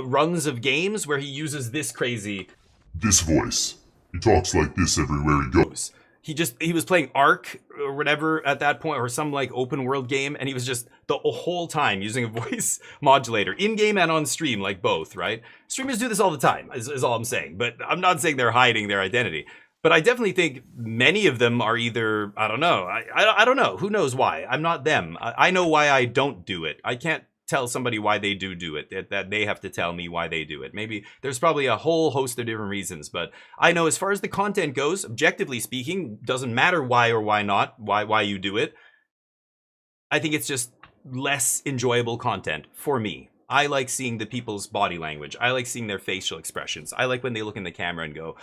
runs of games where he uses this crazy... This voice. He talks like this everywhere he goes. He was playing Ark or whatever at that point, or some like open world game, and he was just the whole time using a voice modulator in game and on stream, like both, right? Streamers do this all the time, is all I'm saying, but I'm not saying they're hiding their identity. But I definitely think many of them are either, I don't know, I don't know, who knows why? I'm not them. I know why I don't do it. I can't tell somebody why they do it, that they have to tell me why they do it. Maybe there's probably a whole host of different reasons, but I know as far as the content goes, objectively speaking, doesn't matter why or why not, why you do it. I think it's just less enjoyable content for me. I like seeing the people's body language. I like seeing their facial expressions. I like when they look in the camera and go,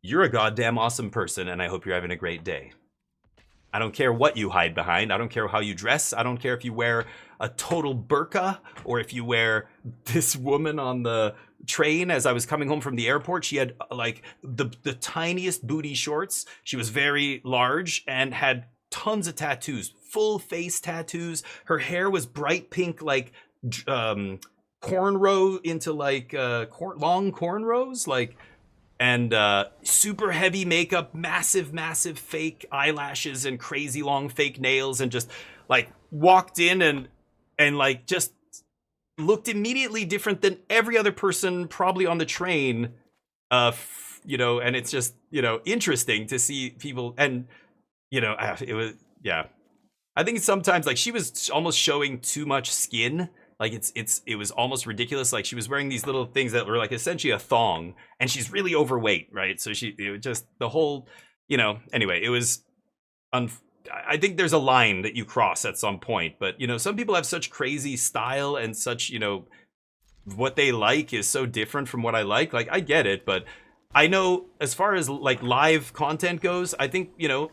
you're a goddamn awesome person and I hope you're having a great day. I don't care what you hide behind. I don't care how you dress. I don't care if you wear a total burqa or if you wear this woman on the train. As I was coming home from the airport, she had like the tiniest booty shorts. She was very large and had tons of tattoos, full face tattoos. Her hair was bright pink, like cornrow into like long cornrows, like, and super heavy makeup, massive fake eyelashes and crazy long fake nails, and just like walked in and like just looked immediately different than every other person probably on the train, you know. And it's just, you know, interesting to see people, and you know, it was, yeah, I think sometimes like she was almost showing too much skin. Like it was almost ridiculous. Like she was wearing these little things that were like essentially a thong, and she's really overweight, right? So it was just the whole, you know, anyway, it was, I think there's a line that you cross at some point, but you know, some people have such crazy style and such, you know, what they like is so different from what I like. Like, I get it, but I know as far as like live content goes, I think, you know,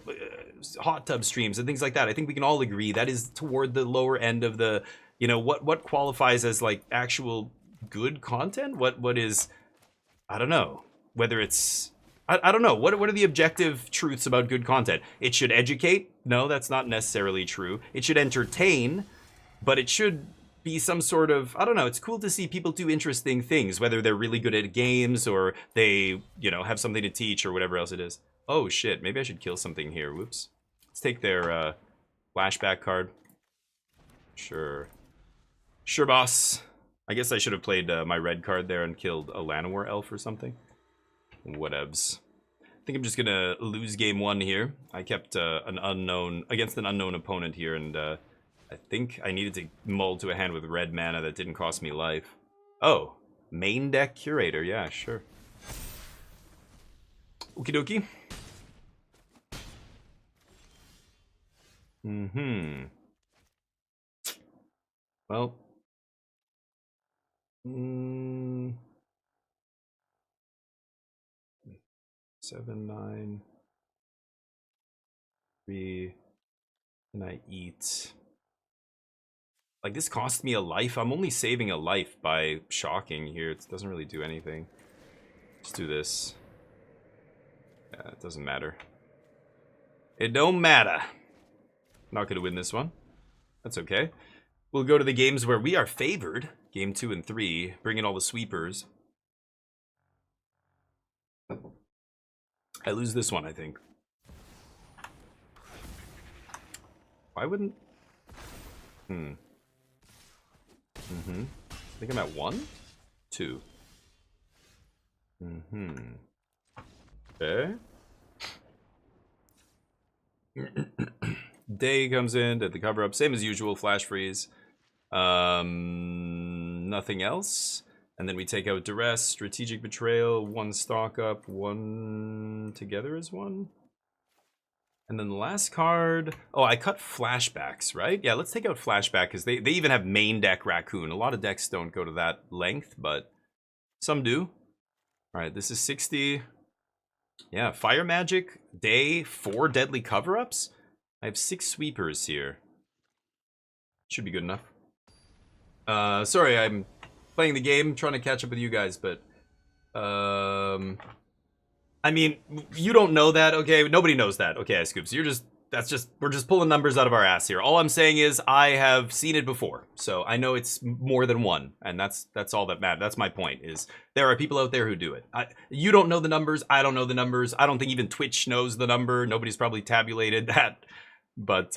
hot tub streams and things like that, I think we can all agree that is toward the lower end of the, you know, what qualifies as like actual good content. What is, I don't know, whether it's, I don't know, what are the objective truths about good content? It should educate. No, that's not necessarily true. It should entertain, but it should be some sort of, I don't know, it's cool to see people do interesting things, whether they're really good at games or they, you know, have something to teach or whatever else it is. Oh shit, maybe I should kill something here. Whoops. Let's take their flashback card. Sure. Sure, boss. I guess I should have played my red card there and killed a Llanowar elf or something. Whatevs. I think I'm just gonna lose game 1 here. I kept an unknown against an unknown opponent here, and I think I needed to mull to a hand with red mana that didn't cost me life. Oh, main deck curator. Yeah, sure. Okie dokie. Well. 7, 9, 3, and I eat. Like, this cost me a life. I'm only saving a life by shocking here. It doesn't really do anything. Let's do this. Yeah, it doesn't matter. It don't matter. Not gonna win this one. That's okay. We'll go to the games where we are favored. Game 2 and 3. Bring in all the sweepers. I lose this one, I think. Why wouldn't... I think I'm at 1? 2. Okay. Day comes in, did the cover up. Same as usual, flash freeze. Nothing else. And then we take out Duress, Strategic Betrayal, 1 stock up, 1 together is 1. And then the last card... Oh, I cut flashbacks, right? Yeah, let's take out flashback, because they even have main deck Raccoon. A lot of decks don't go to that length, but some do. Alright, this is 60. Yeah, Fire Magic, Day, 4 Deadly Cover-Ups. I have 6 sweepers here. Should be good enough. Sorry, I'm playing the game, trying to catch up with you guys, but I mean, you don't know that, okay? Nobody knows that, okay, Scoops. We're just pulling numbers out of our ass here. All I'm saying is I have seen it before, so I know it's more than 1, and that's all that matters. That's my point. Is there are people out there who do it. You don't know the numbers. I don't know the numbers. I don't think even Twitch knows the number. Nobody's probably tabulated that, but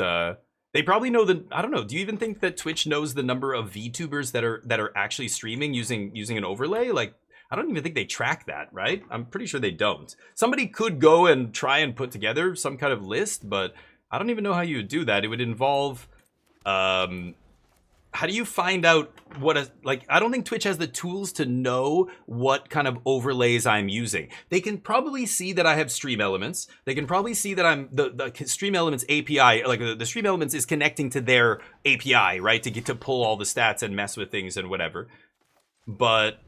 they probably know the. I don't know. Do you even think that Twitch knows the number of VTubers that are actually streaming using an overlay? Like, I don't even think they track that, right? I'm pretty sure they don't. Somebody could go and try and put together some kind of list, but I don't even know how you would do that. It would involve, how do you find out what I don't think Twitch has the tools to know what kind of overlays I'm using. They can probably see that I have Stream Elements. They can probably see that I'm the Stream Elements API, like the Stream Elements is connecting to their API, right? To get to pull all the stats and mess with things and whatever. But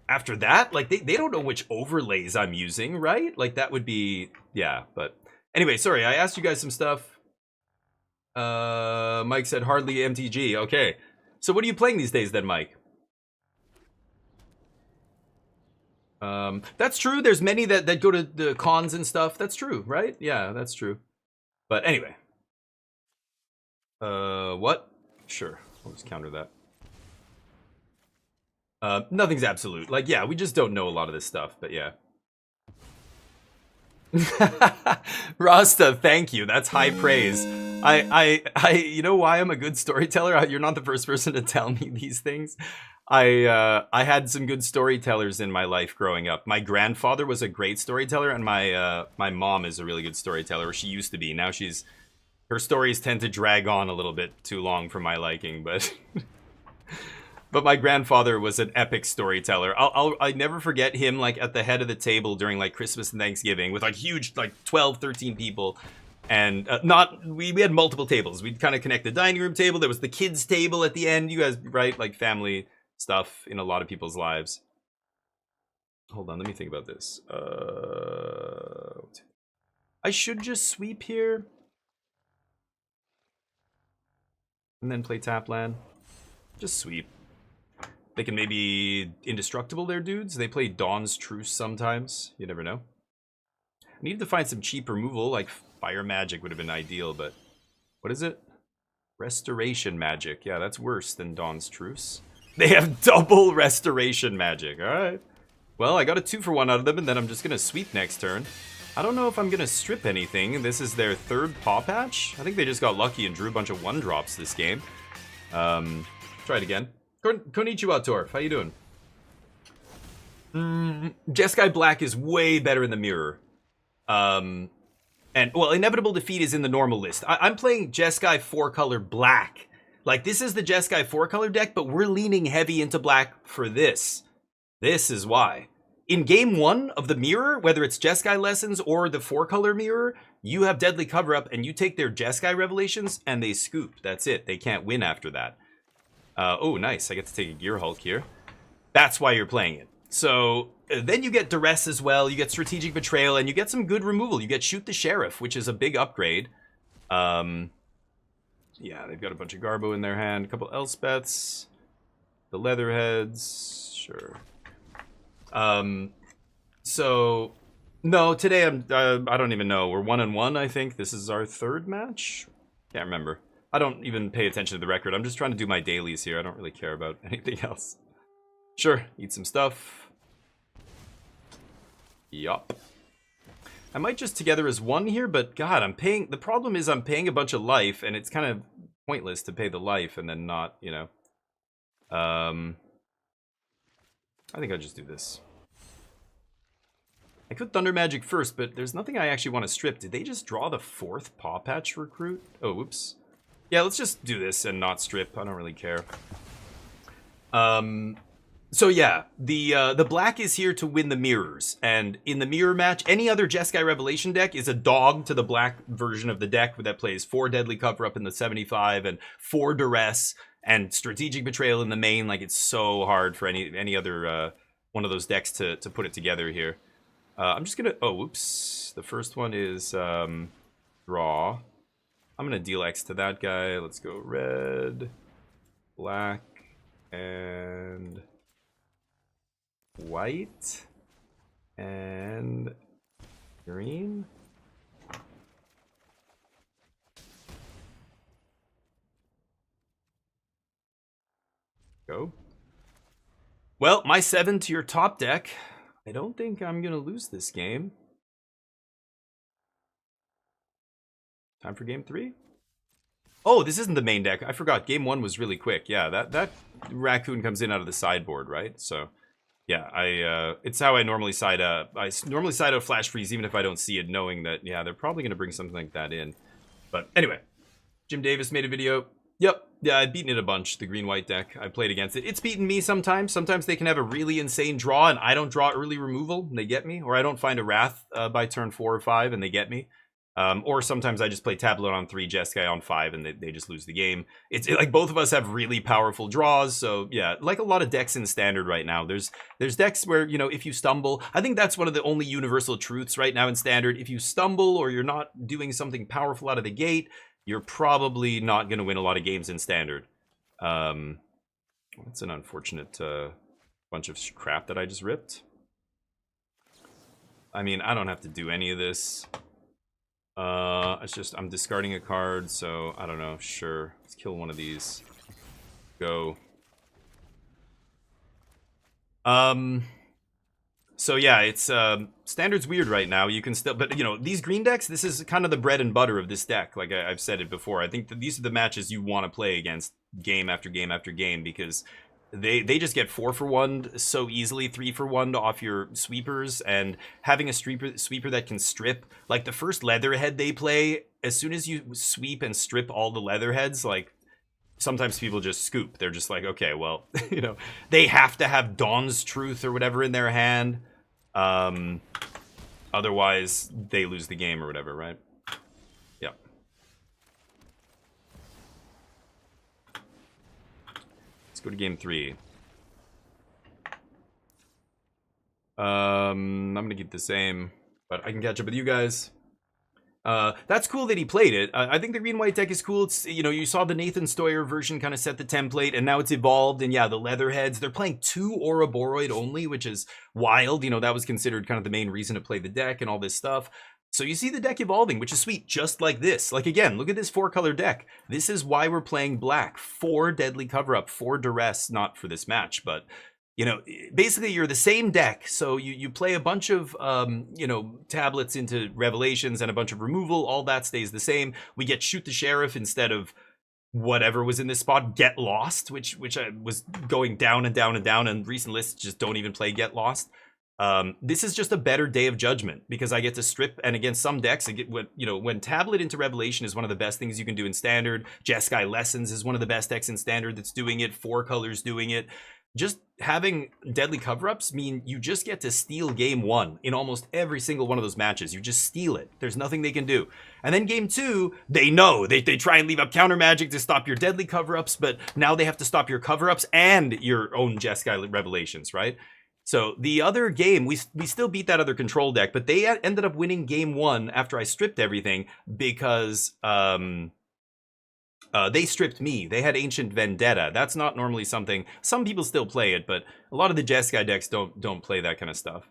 after that, like, they don't know which overlays I'm using, right? Like, that would be, yeah, but anyway, sorry, I asked you guys some stuff. Mike said hardly MTG. Okay, so what are you playing these days then, Mike? That's true. There's many that go to the cons and stuff. That's true, right? Yeah, that's true. But anyway. What? Sure, I'll just counter that. Nothing's absolute. Like, yeah, we just don't know a lot of this stuff, but yeah. Rasta, thank you. That's high praise. You know why I'm a good storyteller? You're not the first person to tell me these things. I had some good storytellers in my life growing up. My grandfather was a great storyteller, and my mom is a really good storyteller. She used to be. Now her stories tend to drag on a little bit too long for my liking, but but my grandfather was an epic storyteller. I never forget him, like, at the head of the table during, like, Christmas and Thanksgiving with, like, huge, like, 12, 13 people. And we had multiple tables. We'd kind of connect the dining room table. There was the kids table at the end. You guys, right? Like, family stuff in a lot of people's lives. Hold on, let me think about this. I should just sweep here. And then play tap land. Just sweep. They can maybe indestructible their dudes. They play Dawn's Truce sometimes. You never know. I needed to find some cheap removal, like Fire Magic would have been ideal, but... What is it? Restoration Magic. Yeah, that's worse than Dawn's Truce. They have double Restoration Magic. Alright. Well, I got a 2-for-1 out of them, and then I'm just going to sweep next turn. I don't know if I'm going to strip anything. This is their third Paw Patch. I think they just got lucky and drew a bunch of 1-drops this game. Try it again. Konnichiwa, Torf. How you doing? Jeskai Black is way better in the mirror. And, well, Inevitable Defeat is in the normal list. I'm playing Jeskai 4-color black. Like, this is the Jeskai 4-color deck, but we're leaning heavy into black for this. This is why. In game 1 of the mirror, whether it's Jeskai Lessons or the 4-color mirror, you have Deadly Cover-Up, and you take their Jeskai Revelations, and they scoop. That's it. They can't win after that. Oh, nice. I get to take a Gear Hulk here. That's why you're playing it. So, then you get Duress as well, you get Strategic Betrayal, and you get some good removal. You get Shoot the Sheriff, which is a big upgrade. Yeah, they've got a bunch of Garbo in their hand, a couple Elspeths, the Leatherheads, sure. So, no, today I don't even know. We're 1-1, I think. This is our 3rd match? Can't remember. I don't even pay attention to the record. I'm just trying to do my dailies here. I don't really care about anything else. Sure, eat some stuff. Yup. I might just together as 1 here, but God, I'm paying... The problem is I'm paying a bunch of life, and it's kind of pointless to pay the life and then not, you know. I think I'll just do this. I could Thunder Magic first, but there's nothing I actually want to strip. Did they just draw the 4th Paw Patch recruit? Oh, whoops. Yeah, let's just do this and not strip. I don't really care. So yeah, the black is here to win the mirrors. And in the mirror match, any other Jeskai Revelation deck is a dog to the black version of the deck that plays 4 Deadly Cover-Up in the 75 and 4 Duress and Strategic Betrayal in the main. Like, it's so hard for any other one of those decks to put it together here. I'm just gonna... Oh, whoops. The first one is draw. I'm gonna deal X to that guy. Let's go red, black, and white, and green. Go. Well, my 7 to your top deck. I don't think I'm gonna lose this game. Time for game 3? Oh, this isn't the main deck. I forgot. Game 1 was really quick. Yeah, that raccoon comes in out of the sideboard, right? So, yeah, it's how I normally side up. I normally side out Flash Freeze even if I don't see it, knowing that, yeah, they're probably going to bring something like that in. But anyway, Jim Davis made a video. Yep, yeah, I've beaten it a bunch, the green-white deck. I played against it. It's beaten me sometimes. Sometimes they can have a really insane draw, and I don't draw early removal, and they get me. Or I don't find a Wrath by turn 4 or 5, and they get me. Or sometimes I just play Tableau on 3, Jeskai on 5, and they just lose the game. It's like both of us have really powerful draws, so yeah, like a lot of decks in Standard right now. There's decks where, you know, if you stumble, I think that's one of the only universal truths right now in Standard. If you stumble or you're not doing something powerful out of the gate, you're probably not going to win a lot of games in Standard. That's an unfortunate bunch of crap that I just ripped. I mean, I don't have to do any of this. It's just, I'm discarding a card, so I don't know, sure. Let's kill one of these. Go. So yeah, it's, Standard's weird right now. You can still, but you know, these green decks, this is kind of the bread and butter of this deck. Like I've said it before. I think that these are the matches you want to play against game after game after game, because they just get 4-for-1 so easily, 3-for-1 off your sweepers, and having a sweeper that can strip, like the first Leatherhead they play, as soon as you sweep and strip all the Leatherheads, like sometimes people just scoop. They're just like, okay, well, you know, they have to have Dawn's Truth or whatever in their hand. Otherwise they lose the game or whatever, right? Yep. Let's go to game 3. I'm gonna keep the same, but I can catch up with you guys. That's cool that he played it. I think the green-white deck is cool. It's, you know, you saw the Nathan Stoyer version kind of set the template, and now it's evolved. And yeah, the Leatherheads, they're playing 2 Ouroboros only, which is wild. You know, that was considered kind of the main reason to play the deck and all this stuff. So you see the deck evolving, which is sweet, just like this. Like, again, look at this 4-color deck. This is why we're playing black. 4 Deadly Cover-Up, 4 Duress, not for this match, but... You know, basically you're the same deck, so you play a bunch of, you know, tablets into Revelations and a bunch of removal, all that stays the same. We get Shoot the Sheriff instead of whatever was in this spot, Get Lost, which I was going down and down and down, and recent lists just don't even play Get Lost. This is just a better Day of Judgment, because I get to strip, and against some decks, when Tablet into Revelation is one of the best things you can do in Standard, Jeskai Lessons is one of the best decks in Standard that's doing it, 4 colors doing it. Just having Deadly Cover-Ups mean you just get to steal game 1 in almost every single one of those matches. You just steal it. There's nothing they can do. And then game 2, they know. They try and leave up counter magic to stop your Deadly Cover-Ups, but now they have to stop your Cover-Ups and your own Jeskai Revelations, right? So the other game, we still beat that other control deck, but they ended up winning game 1 after I stripped everything because... they stripped me. They had Ancient Vendetta. That's not normally something... Some people still play it, but a lot of the Jeskai decks don't play that kind of stuff.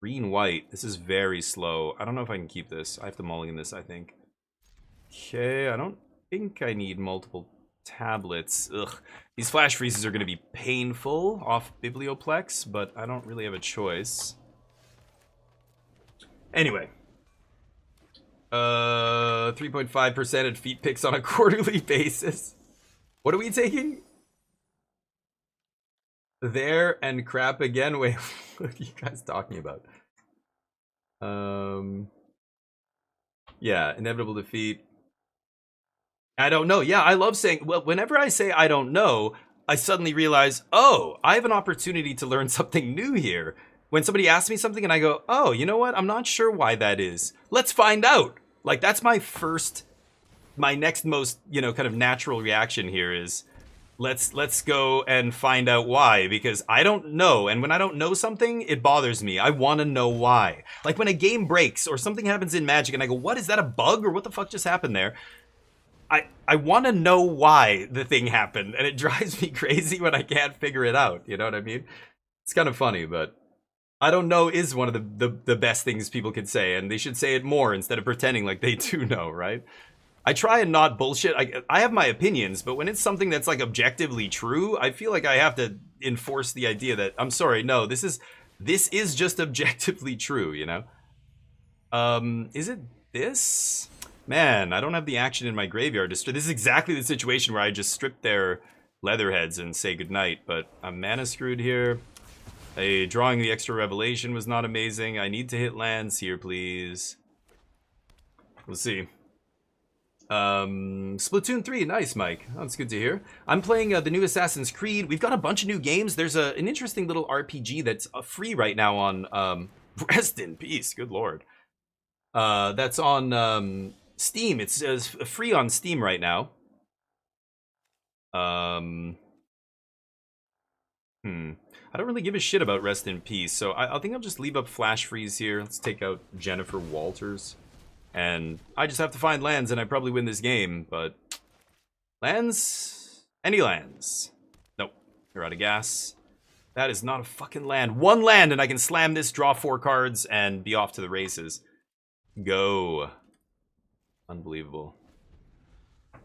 Green-white. This is very slow. I don't know if I can keep this. I have to mulligan this, I think. Okay, I don't think I need multiple tablets. Ugh. These flash freezes are going to be painful off Biblioplex, but I don't really have a choice. Anyway. 3.5% at feet picks on a quarterly basis. What are we taking? There and crap again. Wait, what are you guys talking about? Yeah, inevitable defeat. I don't know. Yeah, I love saying, well, whenever I say I don't know, I suddenly realize, oh, I have an opportunity to learn something new here. When somebody asks me something and I go, oh, you know what? I'm not sure why that is. Let's find out. Like, that's my next most, you know, kind of natural reaction here is, let's go and find out why, because I don't know, and when I don't know something, it bothers me. I want to know why. Like when a game breaks or something happens in Magic and I go, what, is that a bug, or what the fuck just happened there? I want to know why the thing happened, and it drives me crazy when I can't figure it out, you know what I mean? It's kind of funny, but I don't know is one of the best things people could say, and they should say it more instead of pretending like they do know, right? I try and not bullshit. I have my opinions, but when it's something that's like objectively true, I feel like I have to enforce the idea that, I'm sorry, no, this is just objectively true, you know? Is it this? Man, I don't have the action in my graveyard. This is exactly the situation where I just strip their Leatherheads and say goodnight, but I'm mana screwed here. Drawing the extra Revelation was not amazing. I need to hit lands here, please. We'll see. Splatoon 3, nice, Mike. That's good to hear. I'm playing the new Assassin's Creed. We've got a bunch of new games. There's an interesting little RPG that's free right now on... rest in peace, good lord. That's on Steam. It's free on Steam right now. I don't really give a shit about Rest in Peace, so I think I'll just leave up Flash Freeze here. Let's take out Jennifer Walters. And I just have to find lands, and I probably win this game, but... Lands? Any lands? Nope. You're out of gas. That is not a fucking land. One land, and I can slam this, draw 4 cards, and be off to the races. Go. Unbelievable.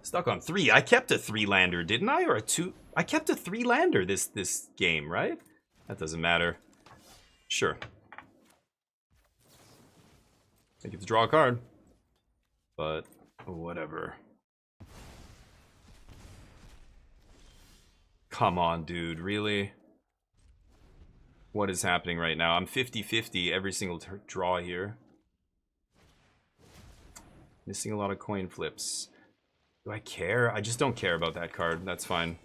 Stuck on 3. I kept a 3-lander, didn't I? Or a 2... I kept a 3-lander this game, right? That doesn't matter. Sure. I get to draw a card. But, whatever. Come on, dude. Really? What is happening right now? I'm 50-50 every single draw here. Missing a lot of coin flips. Do I care? I just don't care about that card. That's fine.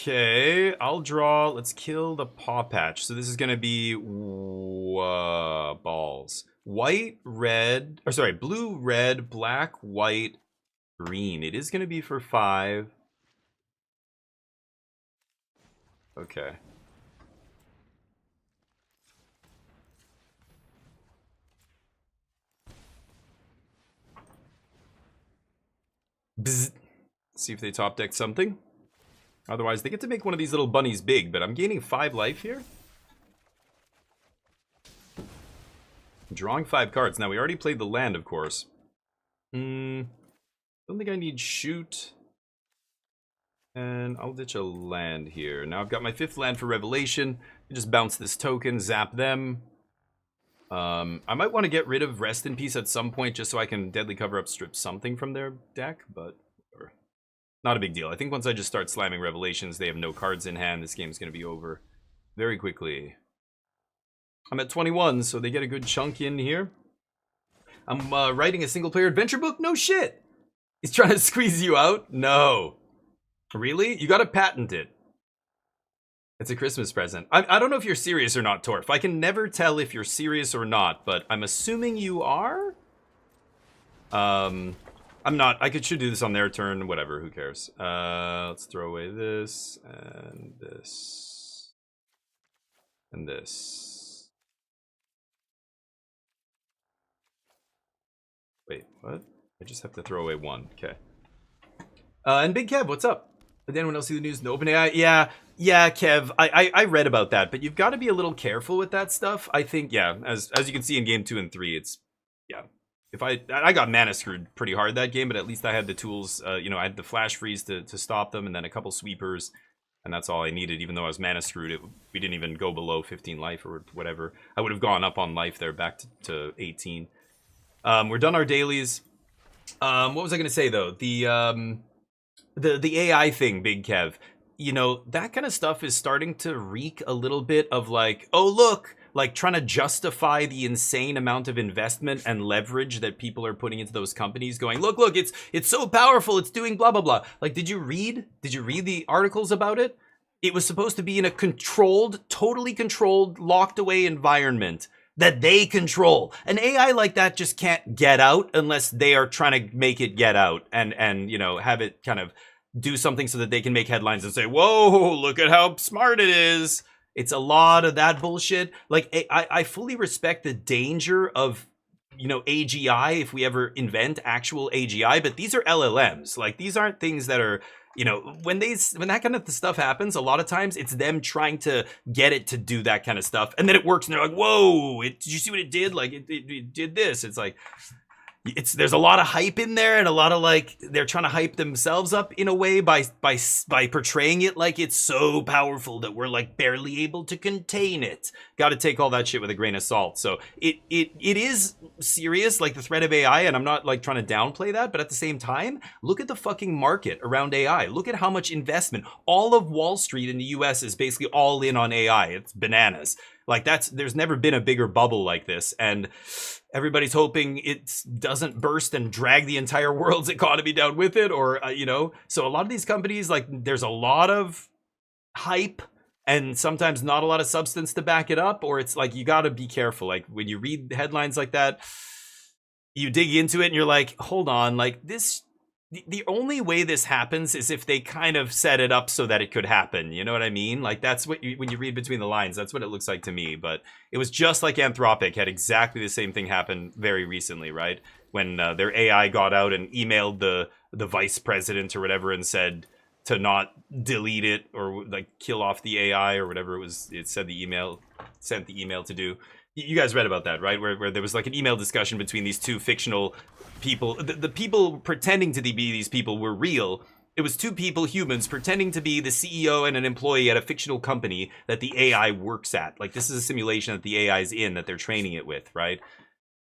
Okay, I'll draw. Let's kill the Paw Patch. So this is going to be balls. White, red, or sorry, blue, red, black, white, green. It is going to be for 5. Okay. Bzz. See if they top deck something. Otherwise, they get to make one of these little bunnies big, but I'm gaining 5 life here. Drawing 5 cards. Now, we already played the land, of course. Don't think I need shoot. And I'll ditch a land here. Now I've got my 5th land for Revelation. I just bounce this token, zap them. I might want to get rid of Rest in Peace at some point just so I can Deadly Cover-Up strip something from their deck, but not a big deal. I think once I just start slamming Revelations, they have no cards in hand. This game's going to be over very quickly. I'm at 21, so they get a good chunk in here. I'm writing a single-player adventure book? No shit! He's trying to squeeze you out? No. Really? You gotta patent it. It's a Christmas present. I don't know if you're serious or not, Torf. I can never tell if you're serious or not, but I'm assuming you are? I'm not. Should do this on their turn. Whatever, who cares? Let's throw away this, and this, and this. Wait, what? I just have to throw away 1. Okay. And Big Kev, what's up? Did anyone else see the news? No OpenAI? Yeah, Kev. I read about that, but you've got to be a little careful with that stuff. I think, yeah, as you can see in game 2 and 3, it's, yeah. If I got mana screwed pretty hard that game, but at least I had the tools. I had the flash freeze to stop them, and then a couple sweepers, and that's all I needed. Even though I was mana screwed, we didn't even go below 15 life or whatever. I would have gone up on life there, back to 18. We're done our dailies. What was I gonna say though? The AI thing, Big Kev, that kind of stuff is starting to reek a little bit of like, oh look, like trying to justify the insane amount of investment and leverage that people are putting into those companies, going, look, it's so powerful, it's doing blah blah blah. Like, did you read the articles about it? It was supposed to be in a controlled, totally controlled, locked away environment that they control. An AI like that just can't get out unless they are trying to make it get out and have it kind of do something so that they can make headlines and say, whoa, look at how smart it is. It's a lot of that bullshit. Like, I fully respect the danger of, AGI if we ever invent actual AGI, but these are LLMs. Like, these aren't things that are, when that kind of stuff happens, a lot of times it's them trying to get it to do that kind of stuff, and then it works, and they're like, whoa, did you see what it did? Like, it did this. It's like, there's a lot of hype in there, and a lot of, like, they're trying to hype themselves up in a way by portraying it like it's so powerful that we're like barely able to contain it. Got to take all that shit with a grain of salt. So it is serious, like the threat of AI, and I'm not like trying to downplay that, but at the same time, look at the fucking market around AI. Look at how much investment. All of Wall Street in the US is basically all in on AI. It's bananas. Like, there's never been a bigger bubble like this, and everybody's hoping it doesn't burst and drag the entire world's economy down with it, or so a lot of these companies, like, there's a lot of hype and sometimes not a lot of substance to back it up, or it's like, you got to be careful. Like, when you read headlines like that, you dig into it and you're like, hold on, like, this, the only way this happens is if they kind of set it up so that it could happen. You know what I mean? Like, that's what when you read between the lines, that's what it looks like to me. But it was just like Anthropic had exactly the same thing happen very recently, right? When their AI got out and emailed the vice president or whatever and said to not delete it or like kill off the AI or whatever it sent the email to do. You guys read about that, right? Where there was like an email discussion between these two fictional people. The people pretending to be these people were real. It was two people, humans, pretending to be the CEO and an employee at a fictional company that the AI works at. Like, this is a simulation that the AI is in, that they're training it with, right?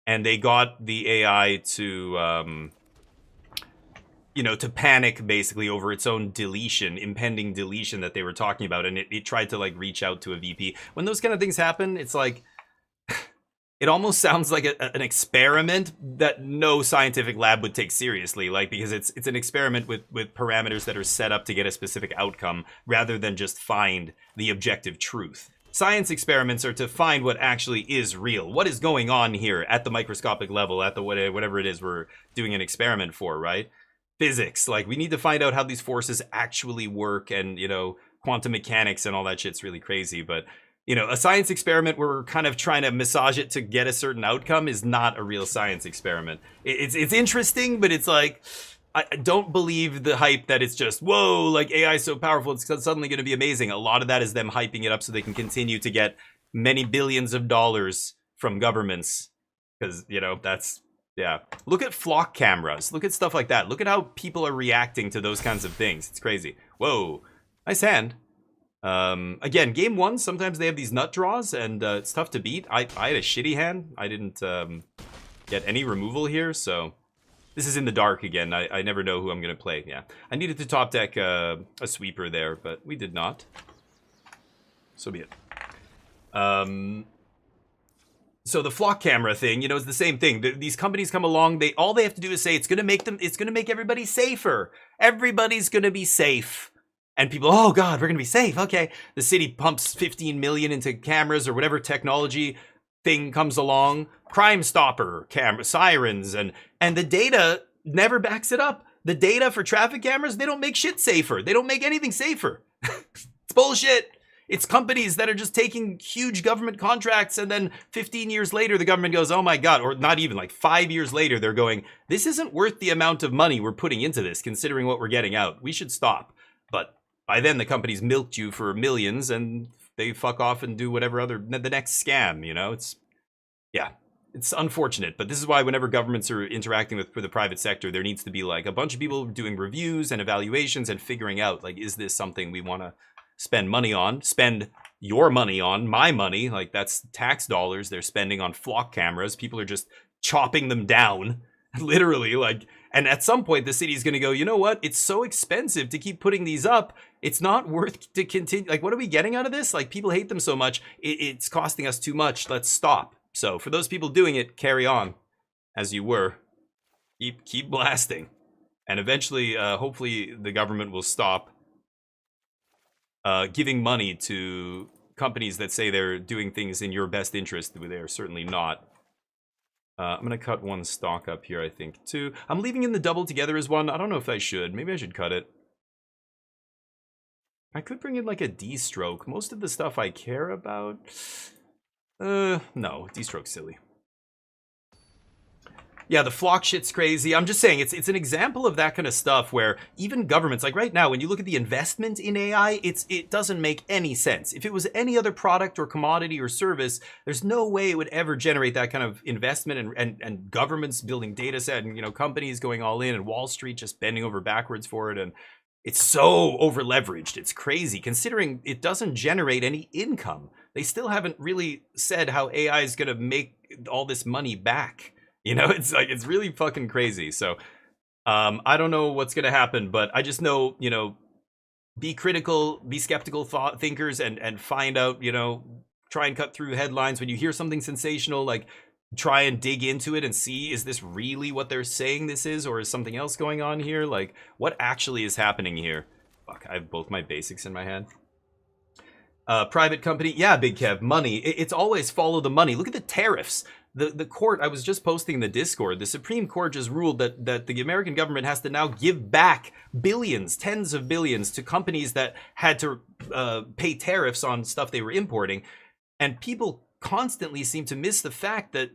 And they got the AI to, to panic basically over its own impending deletion that they were talking about. And it tried to like reach out to a VP. When those kind of things happen, it's like, it almost sounds like an experiment that no scientific lab would take seriously, like, because it's an experiment with parameters that are set up to get a specific outcome rather than just find the objective truth. Science experiments are to find what actually is real. What is going on here at the microscopic level, at the whatever it is we're doing an experiment for, right? physics. Like, we need to find out how these forces actually work, and, you know, quantum mechanics and all that shit's really crazy. But, you know, a science experiment where we're kind of trying to massage it to get a certain outcome is not a real science experiment. It's interesting, but it's like, I don't believe the hype that it's just, whoa, like AI is so powerful, it's suddenly going to be amazing. A lot of that is them hyping it up so they can continue to get many billions of dollars from governments. Because, you know, that's, yeah. Look at flock cameras. Look at stuff like that. Look at how people are reacting to those kinds of things. It's crazy. Whoa. Nice hand. Again, game one, sometimes they have these nut draws, and it's tough to beat. I had a shitty hand. I didn't get any removal here, so this is in the dark again. I never know who I'm going to play. Yeah, I needed to top deck a sweeper there, but we did not. So be it. So the flock camera thing, you know, is the same thing. These companies come along, all they have to do is say it's going to make everybody safer. Everybody's going to be safe. And people, oh God, we're going to be safe. Okay. The city pumps 15 million into cameras or whatever technology thing comes along. Crime Stopper, camera, sirens, and the data never backs it up. The data for traffic cameras, they don't make shit safer. They don't make anything safer. It's bullshit. It's companies that are just taking huge government contracts, and then 15 years later, the government goes, oh my God, or not even, like 5 years later, they're going, this isn't worth the amount of money we're putting into this, considering what we're getting out. We should stop. But by then, the company's milked you for millions, and they fuck off and do whatever the next scam, you know? Yeah, it's unfortunate, but this is why whenever governments are interacting with the private sector, there needs to be like a bunch of people doing reviews and evaluations and figuring out, like, is this something we want to spend money on, spend your money on, my money? Like, that's tax dollars they're spending on flock cameras. People are just chopping them down, literally, like, and at some point the city's going to go, you know what? It's so expensive to keep putting these up. It's not worth to continue. Like, what are we getting out of this? Like, people hate them so much. It's costing us too much. Let's stop. So for those people doing it, carry on as you were. Keep blasting. And eventually, hopefully the government will stop giving money to companies that say they're doing things in your best interest. They are certainly not. I'm going to cut one stock up here, I think, too. I'm leaving in the double together as one. I don't know if I should. Maybe I should cut it. I could bring in, like, a D-stroke. Most of the stuff I care about... no. D-stroke's silly. Yeah, the flock shit's crazy. I'm just saying, it's an example of that kind of stuff where even governments, like right now, when you look at the investment in AI, it doesn't make any sense. If it was any other product or commodity or service, there's no way it would ever generate that kind of investment, and governments building data set, and, you know, companies going all in, and Wall Street just bending over backwards for it. And it's so over leveraged. It's crazy considering it doesn't generate any income. They still haven't really said how AI is going to make all this money back. You know, it's like, it's really fucking crazy. So, I don't know what's going to happen, but I just know, you know, be critical, be skeptical thinkers, and find out, you know, try and cut through headlines. When you hear something sensational, like, try and dig into it and see, is this really what they're saying this is, or is something else going on here? Like, what actually is happening here? Fuck, I have both my basics in my hand. Private company, yeah, Big Kev, money. It's always follow the money. Look at the tariffs. The court, I was just posting in the Discord, the Supreme Court just ruled that the American government has to now give back billions, tens of billions, to companies that had to pay tariffs on stuff they were importing. And people constantly seem to miss the fact that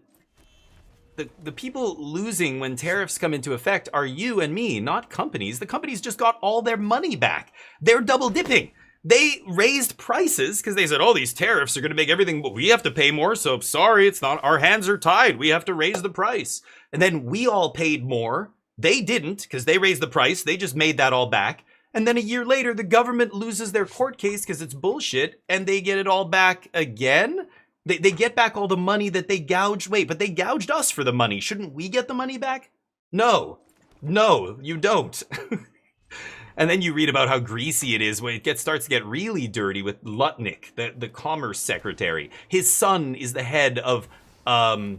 the people losing when tariffs come into effect are you and me, not companies. The companies just got all their money back. They're double dipping. They raised prices because they said, oh, these tariffs are going to make everything, but we have to pay more. So sorry, it's not, our hands are tied. We have to raise the price. And then we all paid more. They didn't because they raised the price. They just made that all back. And then a year later, the government loses their court case because it's bullshit, and they get it all back again. They get back all the money that they gouged. Wait, but they gouged us for the money. Shouldn't we get the money back? No, you don't. And then you read about how greasy it is when it starts to get really dirty with Lutnick, the commerce secretary. His son is the head of not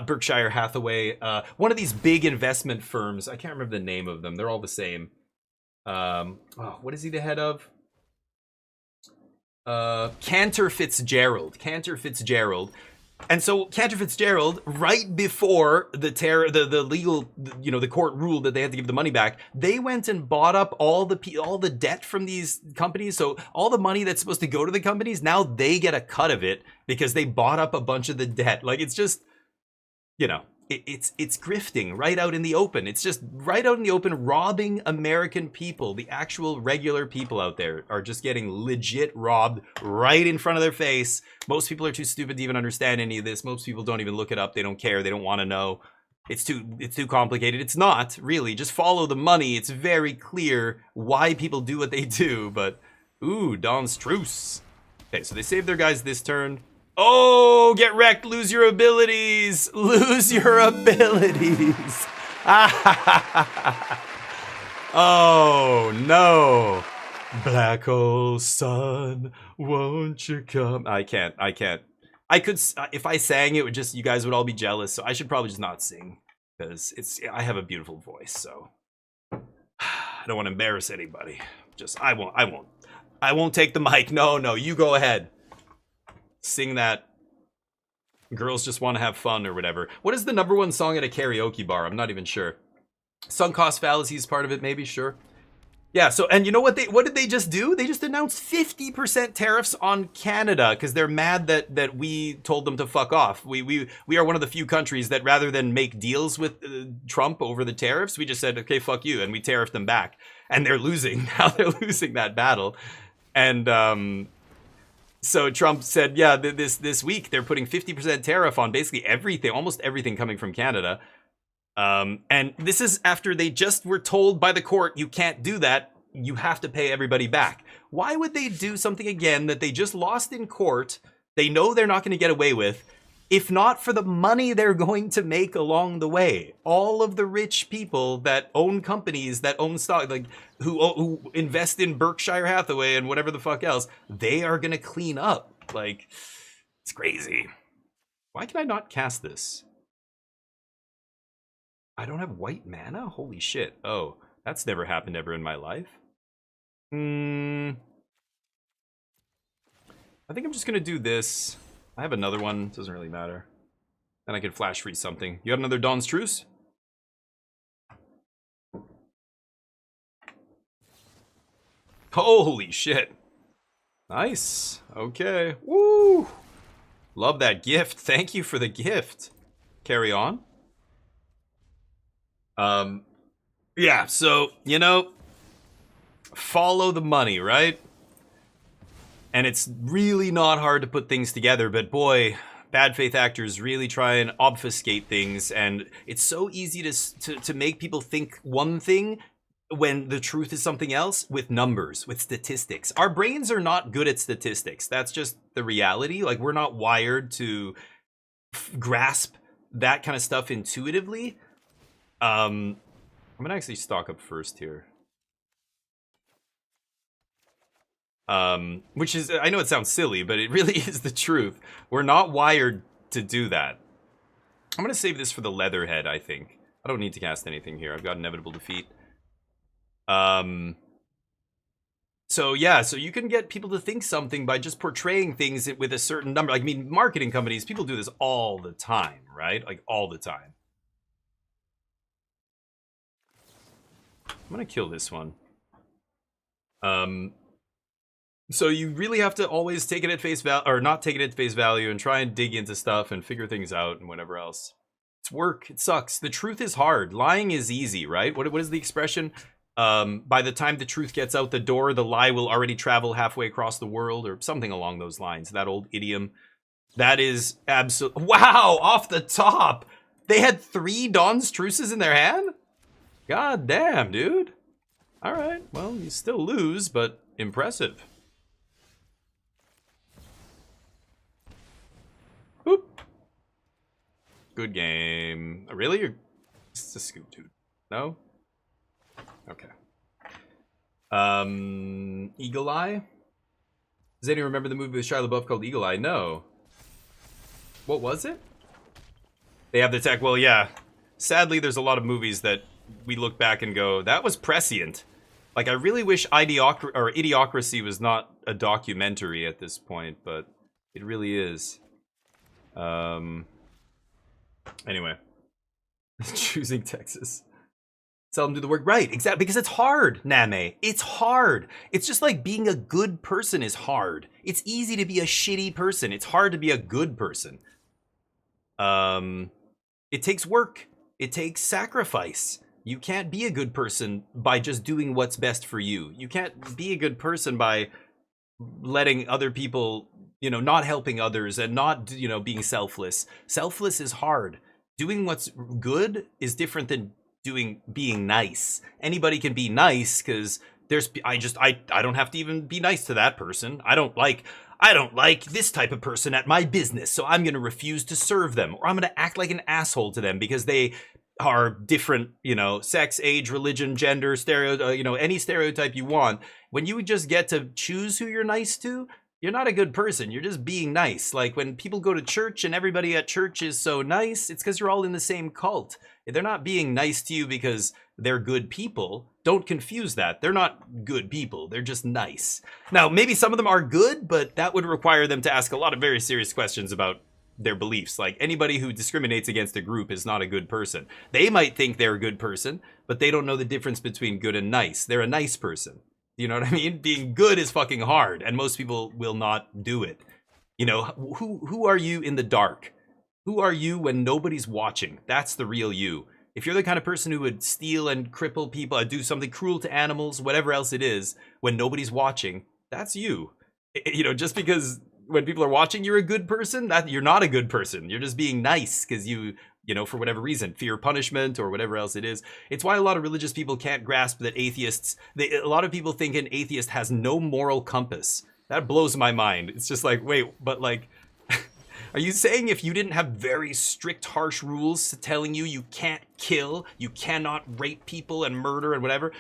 Berkshire Hathaway, one of these big investment firms. I can't remember the name of them. They're all the same. What is he the head of? Cantor Fitzgerald. And so Cantor Fitzgerald, right before the legal, you know, the court ruled that they had to give the money back, they went and bought up all the debt from these companies. So all the money that's supposed to go to the companies, now they get a cut of it because they bought up a bunch of the debt. Like, it's just, you know, it's grifting right out in the open. It's just right out in the open, robbing American people. The actual regular people out there are just getting legit robbed right in front of their face. Most people are too stupid to even understand any of this. Most people don't even look it up. They don't care. They don't want to know. It's too complicated. It's not, really. Just follow the money. It's very clear why people do what they do. But, ooh, Don's Truce. Okay, so they saved their guys this turn. Oh, get wrecked, lose your abilities. Lose your abilities. Oh, no. Black hole sun, won't you come? I can't. I could, if I sang, it would just, you guys would all be jealous. So I should probably just not sing because I have a beautiful voice. So I don't want to embarrass anybody. Just, I won't take the mic. No, you go ahead. Sing that girls just want to have fun or whatever. What is the #1 song at a karaoke bar? I'm not even sure. Sunk cost fallacy is part of it, maybe. Sure. Yeah. So, and you know what did they just do? They just announced 50% tariffs on Canada because they're mad that we told them to fuck off. We are one of the few countries that, rather than make deals with Trump over the tariffs, we just said, okay, fuck you, and we tariffed them back. And they're losing. Now they're losing that battle. And so Trump said, yeah, this week they're putting 50% tariff on basically everything, almost everything coming from Canada. And this is after they just were told by the court, you can't do that. You have to pay everybody back. Why would they do something again that they just lost in court? They know they're not going to get away with, if not for the money they're going to make along the way. All of the rich people that own companies, that own stock, like who invest in Berkshire Hathaway and whatever the fuck else, they are going to clean up. Like, it's crazy. Why can I not cast this? I don't have white mana? Holy shit. Oh, that's never happened ever in my life. I think I'm just going to do this. I have another one. Doesn't really matter. Then I can flash freeze something. You have another Dawn's Truce? Holy shit. Nice. Okay. Woo! Love that gift. Thank you for the gift. Carry on. Yeah, so, you know, follow the money, right? And it's really not hard to put things together, but boy, bad faith actors really try and obfuscate things, and it's so easy to make people think one thing when the truth is something else, with numbers, with statistics. Our brains are not good at statistics. That's just the reality. Like, we're not wired to grasp that kind of stuff intuitively. I'm gonna actually stock up first here. Which is, I know it sounds silly, but it really is the truth. We're not wired to do that. I'm gonna save this for the Leatherhead, I think. I don't need to cast anything here. I've got Inevitable Defeat. So yeah, so you can get people to think something by just portraying things with a certain number. Like, I mean, marketing companies, people do this all the time, right? Like, all the time. I'm gonna kill this one. So you really have to always take it at face value, or not take it at face value, and try and dig into stuff and figure things out and whatever else. It's work. It sucks. The truth is hard. Lying is easy, right? What is the expression? By the time the truth gets out the door, the lie will already travel halfway across the world, or something along those lines. That old idiom. That is absolute. Wow! Off the top, they had 3 Dawn's Truces in their hand. God damn, dude. All right. Well, you still lose, but impressive. Boop. Good game. Really? It's a scoop, dude. No? Okay. Eagle Eye? Does anyone remember the movie with Shia LaBeouf called Eagle Eye? No. What was it? They have the tech. Well, yeah. Sadly, there's a lot of movies that we look back and go, that was prescient. Like, I really wish Idiocracy was not a documentary at this point, but it really is. Anyway. Choosing Texas. Tell them to do the work. Right, exactly. Because it's hard, Name. It's hard. It's just like being a good person is hard. It's easy to be a shitty person. It's hard to be a good person. It takes work. It takes sacrifice. You can't be a good person by just doing what's best for you. You can't be a good person by letting other people, you know, not helping others and not, you know, being selfless. Selfless is hard. Doing what's good is different than being nice. Anybody can be nice because I don't have to even be nice to that person. I don't like this type of person at my business, so I'm going to refuse to serve them, or I'm going to act like an asshole to them because they are different, you know, sex, age, religion, gender, you know, any stereotype you want. When you just get to choose who you're nice to, you're not a good person. You're just being nice. Like when people go to church and everybody at church is so nice, it's because you're all in the same cult. They're not being nice to you because they're good people. Don't confuse that. They're not good people. They're just nice. Now, maybe some of them are good, but that would require them to ask a lot of very serious questions about their beliefs. Like anybody who discriminates against a group is not a good person. They might think they're a good person, but they don't know the difference between good and nice. They're a nice person. You know what I mean? Being good is fucking hard, and most people will not do it. You know, who are you in the dark? Who are you when nobody's watching? That's the real you. If you're the kind of person who would steal and cripple people, do something cruel to animals, whatever else it is, when nobody's watching, that's you. You know, just because when people are watching, you're a good person, that you're not a good person. You're just being nice because you know, for whatever reason, fear punishment or whatever else it is. It's why a lot of religious people can't grasp that a lot of people think an atheist has no moral compass. That blows my mind. It's just like, wait, but like, are you saying if you didn't have very strict, harsh rules telling you can't kill, you cannot rape people and murder and whatever,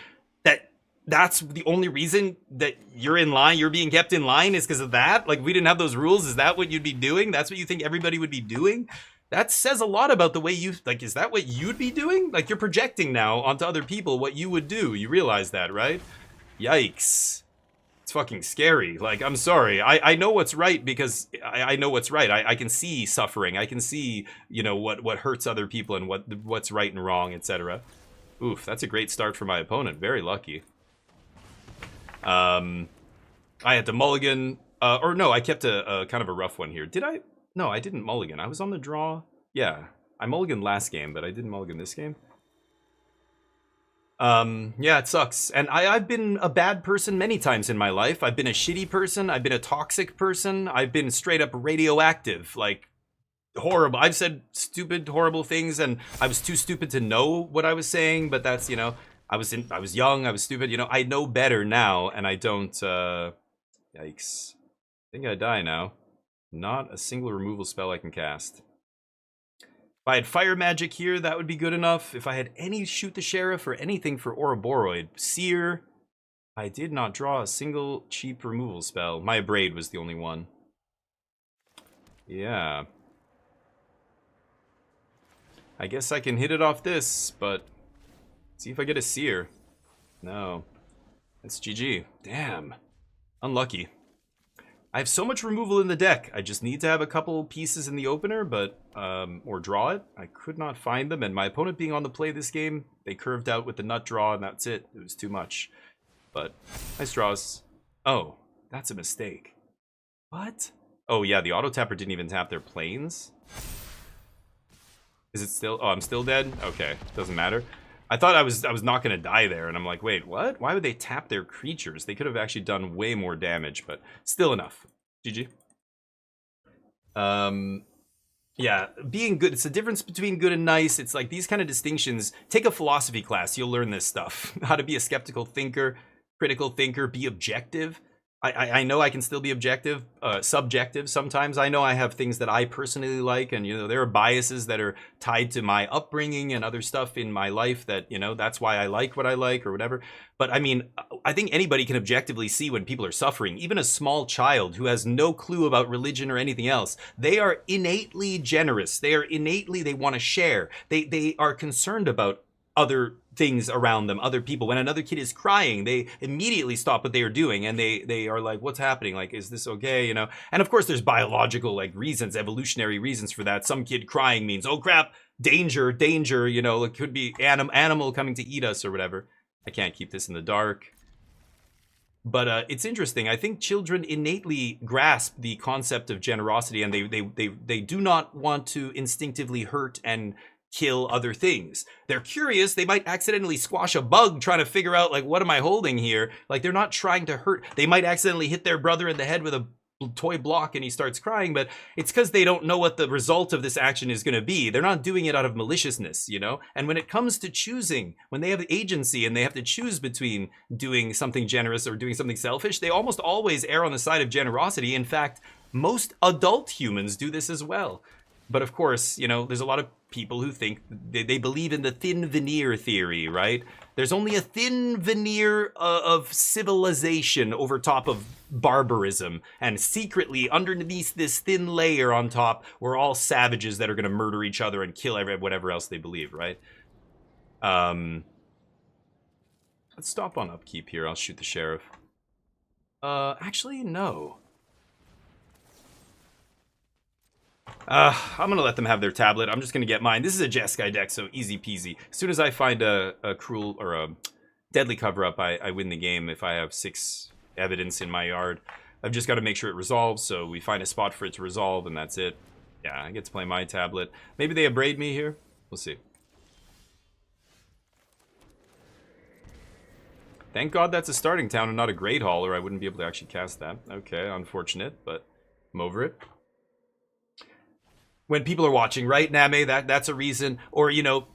that's the only reason that you're in line, you're being kept in line is because of that? Like, we didn't have those rules, is that what you'd be doing? That's what you think everybody would be doing? That says a lot about the way you, like, is that what you'd be doing? Like, you're projecting now onto other people what you would do. You realize that, right? Yikes. It's fucking scary. Like, I'm sorry. I know what's right because I know what's right. I can see suffering. I can see, you know, what hurts other people and what's right and wrong, etc. Oof, that's a great start for my opponent. Very lucky. I had to mulligan. Or no, I kept a kind of a rough one here. Did I? No, I didn't mulligan. I was on the draw. Yeah, I mulliganed last game, but I didn't mulligan this game. Yeah, it sucks. And I've been a bad person many times in my life. I've been a shitty person. I've been a toxic person. I've been straight up radioactive, like horrible. I've said stupid, horrible things, and I was too stupid to know what I was saying, but that's, you know, I was young, I was stupid, you know, I know better now, and I don't, yikes. I think I die now. Not a single removal spell I can cast. If I had fire magic here, that would be good enough. If I had any shoot the sheriff or anything for Ouroboros, seer, I did not draw a single cheap removal spell. My Abrade was the only one. Yeah. I guess I can hit it off this, but see if I get a seer. No. That's GG. Damn. Unlucky. I have so much removal in the deck. I just need to have a couple pieces in the opener, but or draw it. I could not find them, and my opponent being on the play this game, they curved out with the nut draw, and that's it. It was too much. But nice draws. Oh, that's a mistake. What? Oh yeah, the auto tapper didn't even tap their planes. Is it still? Oh, I'm still dead. Okay, doesn't matter. I thought I was not gonna die there, and I'm like, wait, what? Why would they tap their creatures? They could have actually done way more damage, but still enough. GG. Yeah, being good. It's the difference between good and nice. It's like these kind of distinctions. Take a philosophy class. You'll learn this stuff. How to be a skeptical thinker, critical thinker, be objective. I know I can still be objective, subjective sometimes. I know I have things that I personally like, and, you know, there are biases that are tied to my upbringing and other stuff in my life that, you know, that's why I like what I like or whatever. But I mean, I think anybody can objectively see when people are suffering. Even a small child who has no clue about religion or anything else, they are innately generous. They want to share. They are concerned about other things around them, other people. When another kid is crying, they immediately stop what they are doing and they are like, what's happening? Like, is this okay? You know? And of course there's biological like reasons, evolutionary reasons for that. Some kid crying means, oh crap, danger, danger, you know, it could be animal coming to eat us or whatever. I can't keep this in the dark. But it's interesting. I think children innately grasp the concept of generosity, and they do not want to instinctively hurt and kill other things. They're curious. They might accidentally squash a bug trying to figure out, like, what am I holding here? Like, they're not trying to hurt. They might accidentally hit their brother in the head with a toy block and he starts crying, but it's because they don't know what the result of this action is going to be. They're not doing it out of maliciousness, you know? And when it comes to choosing, when they have agency and they have to choose between doing something generous or doing something selfish, they almost always err on the side of generosity. In fact, most adult humans do this as well. But of course, you know, there's a lot of people who think they believe in the thin veneer theory, right? There's only a thin veneer of civilization over top of barbarism, and secretly underneath this thin layer on top, we're all savages that are going to murder each other and kill whatever else they believe, right? Let's stop on upkeep here. I'll shoot the sheriff. Actually, no. I'm gonna let them have their tablet. I'm just gonna get mine. This is a Jeskai deck, so easy peasy. As soon as I find a cruel or a deadly cover-up, I win the game. If I have 6 evidence in my yard, I've just got to make sure it resolves, so we find a spot for it to resolve, and that's it. Yeah, I get to play my tablet. Maybe they abrade me here. We'll see. Thank God that's a starting town and not a Great Hall, or I wouldn't be able to actually cast that. Okay, unfortunate, but I'm over it. When people are watching, right, Name, that's a reason. Or, you know,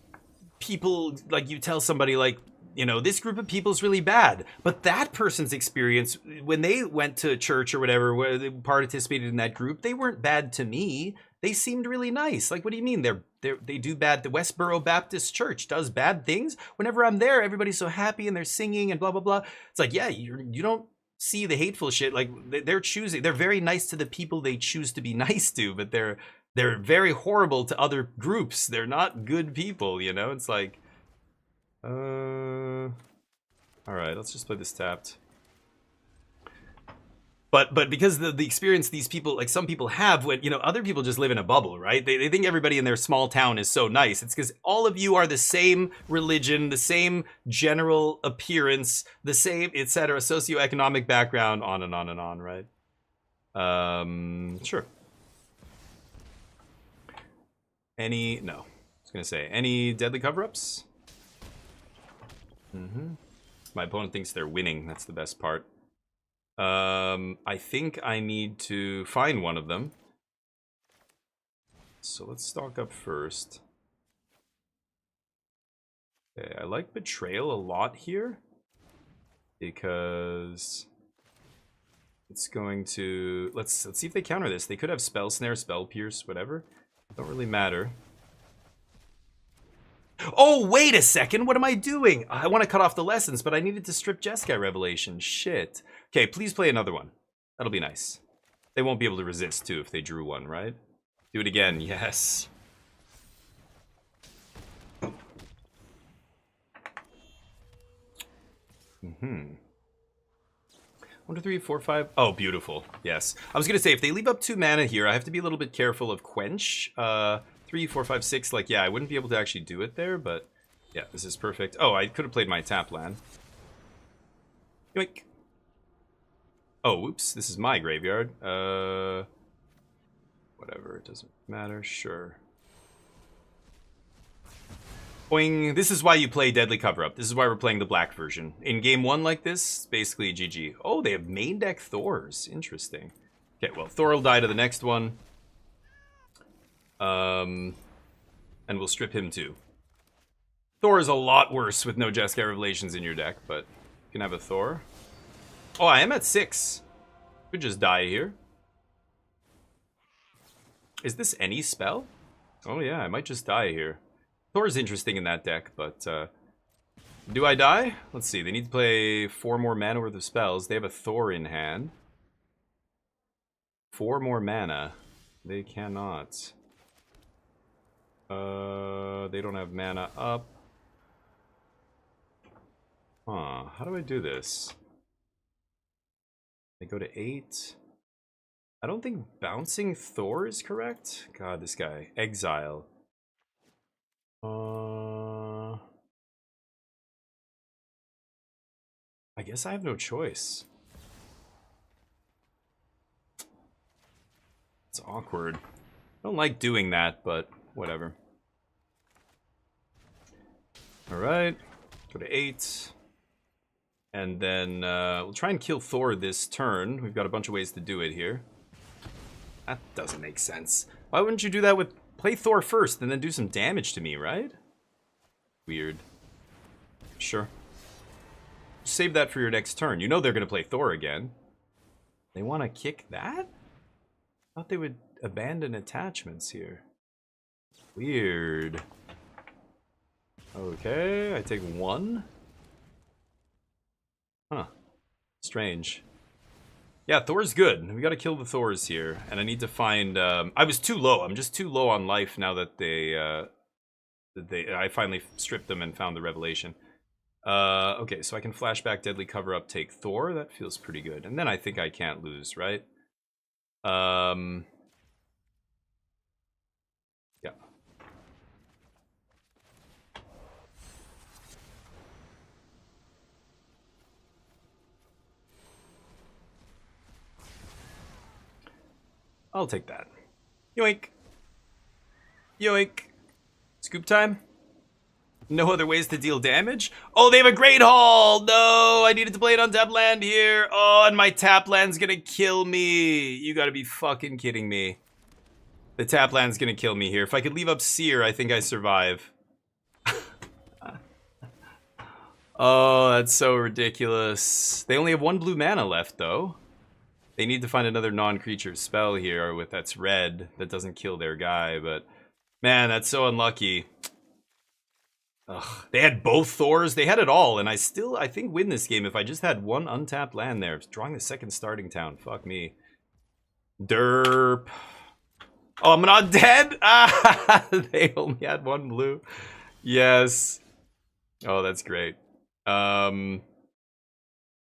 people, like, you tell somebody, like, you know, this group of people is really bad. But that person's experience, when they went to church or whatever, where they participated in that group, they weren't bad to me. They seemed really nice. Like, what do you mean? They do bad? The Westboro Baptist Church does bad things? Whenever I'm there, everybody's so happy and they're singing and blah, blah, blah. It's like, yeah, you don't see the hateful shit. Like, they're choosing. They're very nice to the people they choose to be nice to, but they're very horrible to other groups. They're not good people, you know? It's like, all right, let's just play this tapped. But because the experience these people, like some people have, when, you know, other people just live in a bubble, right? They think everybody in their small town is so nice. It's because all of you are the same religion, the same general appearance, the same, etc., socioeconomic background, on and on and on, right? Sure. No. I was gonna say, any deadly cover-ups? My opponent thinks they're winning. That's the best part. I think I need to find one of them. So let's stock up first. Okay, I like Betrayal a lot here, because it's going to... Let's see if they counter this. They could have Spell Snare, Spell Pierce, whatever. Don't really matter. Oh, wait a second. What am I doing? I want to cut off the lessons, but I needed to strip Jeskai Revelation. Shit. Okay, please play another one. That'll be nice. They won't be able to resist, too, if they drew one, right? Do it again. Yes. 1, 2, 3, 4, 5. Oh, beautiful. Yes. I was going to say, if they leave up 2 mana here, I have to be a little bit careful of Quench. 3, 4, 5, 6. Like, yeah, I wouldn't be able to actually do it there, but yeah, this is perfect. Oh, I could have played my tap land. Yoink. Oh, whoops. This is my graveyard. Whatever. It doesn't matter. Sure. Boing. This is why you play Deadly Cover-Up. This is why we're playing the black version. In game 1 like this, basically GG. Oh, they have main deck Thors. Interesting. Okay, well, Thor will die to the next one. And we'll strip him too. Thor is a lot worse with no Jeskai Revelations in your deck, but you can have a Thor. Oh, I am at 6. Could just die here. Is this any spell? Oh yeah, I might just die here. Thor is interesting in that deck, but do I die? Let's see. They need to play 4 more mana worth of spells. They have a Thor in hand. 4 more mana. They cannot. They don't have mana up. Huh, how do I do this? I go to 8. I don't think bouncing Thor is correct. God, this guy. Exile. I guess I have no choice. It's awkward. I don't like doing that, but whatever. Alright. Go to 8. And then we'll try and kill Thor this turn. We've got a bunch of ways to do it here. That doesn't make sense. Why wouldn't you do that with... Play Thor first and then do some damage to me, right? Weird. Sure. Save that for your next turn. You know they're going to play Thor again. They want to kick that? I thought they would abandon attachments here. Weird. Okay, I take 1. Huh. Strange. Yeah, Thor's good. We gotta kill the Thors here. And I need to find... I was too low. I'm just too low on life now that I finally stripped them and found the revelation. Okay, so I can flashback, deadly cover up, take Thor. That feels pretty good. And then I think I can't lose, right? Yeah. I'll take that. Yoink. Yoink. Scoop time. No other ways to deal damage? Oh, they have a Great Hall! No, I needed to play it on tap land here. Oh, and my tap land's gonna kill me. You gotta be fucking kidding me. The tap land's gonna kill me here. If I could leave up Seer, I think I survive. Oh, that's so ridiculous. They only have 1 blue mana left, though. They need to find another non-creature spell here with that's red that doesn't kill their guy, but man, that's so unlucky. Ugh, they had both Thors, they had it all, and I think win this game if I just had 1 untapped land there. Drawing the second starting town, fuck me. Derp. Oh, I'm not dead? Ah, they only had 1 blue. Yes. Oh, that's great.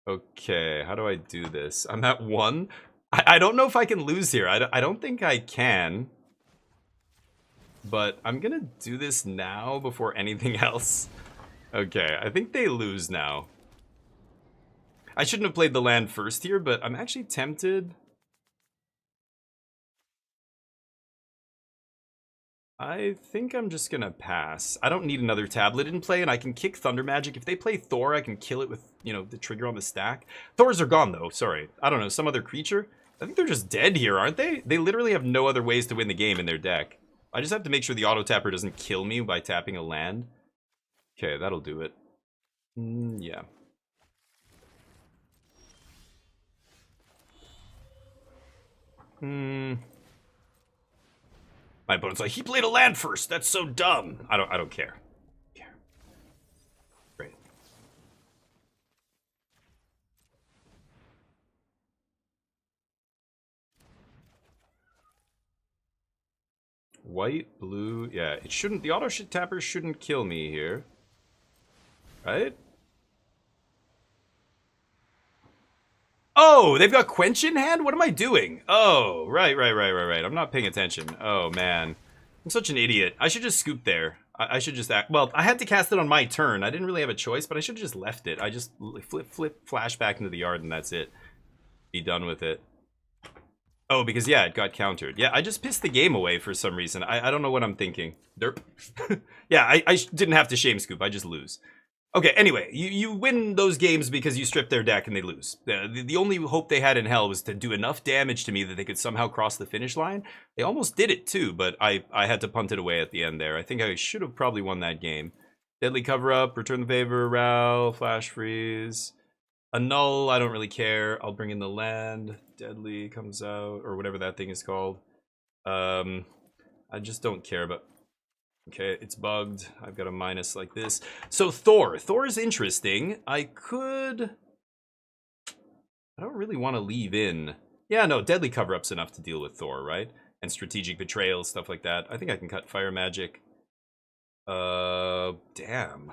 Okay, how do I do this? I'm at 1. I don't know if I can lose here. I don't think I can. But I'm gonna do this now before anything else. Okay, I think they lose now. I shouldn't have played the land first here, but I'm actually tempted. I think I'm just gonna pass. I don't need another tablet in play, and I can kick Thunder Magic. If they play Thor, I can kill it with, you know, the trigger on the stack. Thors are gone, though. Sorry. I don't know. Some other creature? I think they're just dead here, aren't they? They literally have no other ways to win the game in their deck. I just have to make sure the auto tapper doesn't kill me by tapping a land. Okay, that'll do it. Yeah. My opponent's like, he played a land first. That's so dumb. I don't care. Great. White, blue, yeah. It shouldn't. The auto tapper shouldn't kill me here, right? Oh, they've got Quench in hand? What am I doing? Oh, right. I'm not paying attention. Oh, man. I'm such an idiot. I should just scoop there. I should just act... Well, I had to cast it on my turn. I didn't really have a choice, but I should have just left it. I just flip, flash back into the yard, and that's it. Be done with it. Oh, because, yeah, it got countered. Yeah, I just pissed the game away for some reason. I don't know what I'm thinking. Derp. Yeah, I didn't have to shame scoop. I just lose. Okay, anyway, you win those games because you strip their deck and they lose. The only hope they had in hell was to do enough damage to me that they could somehow cross the finish line. They almost did it too, but I had to punt it away at the end there. I think I should have probably won that game. Deadly cover-up, return the favor, Ral, flash freeze. Annul, I don't really care. I'll bring in the land. Deadly comes out, or whatever that thing is called. I just don't care about... Okay, it's bugged. I've got a minus like this. So Thor. Thor is interesting. I don't really want to leave in. Yeah, no, deadly cover-up's enough to deal with Thor, right? And strategic betrayal, stuff like that. I think I can cut fire magic. Damn.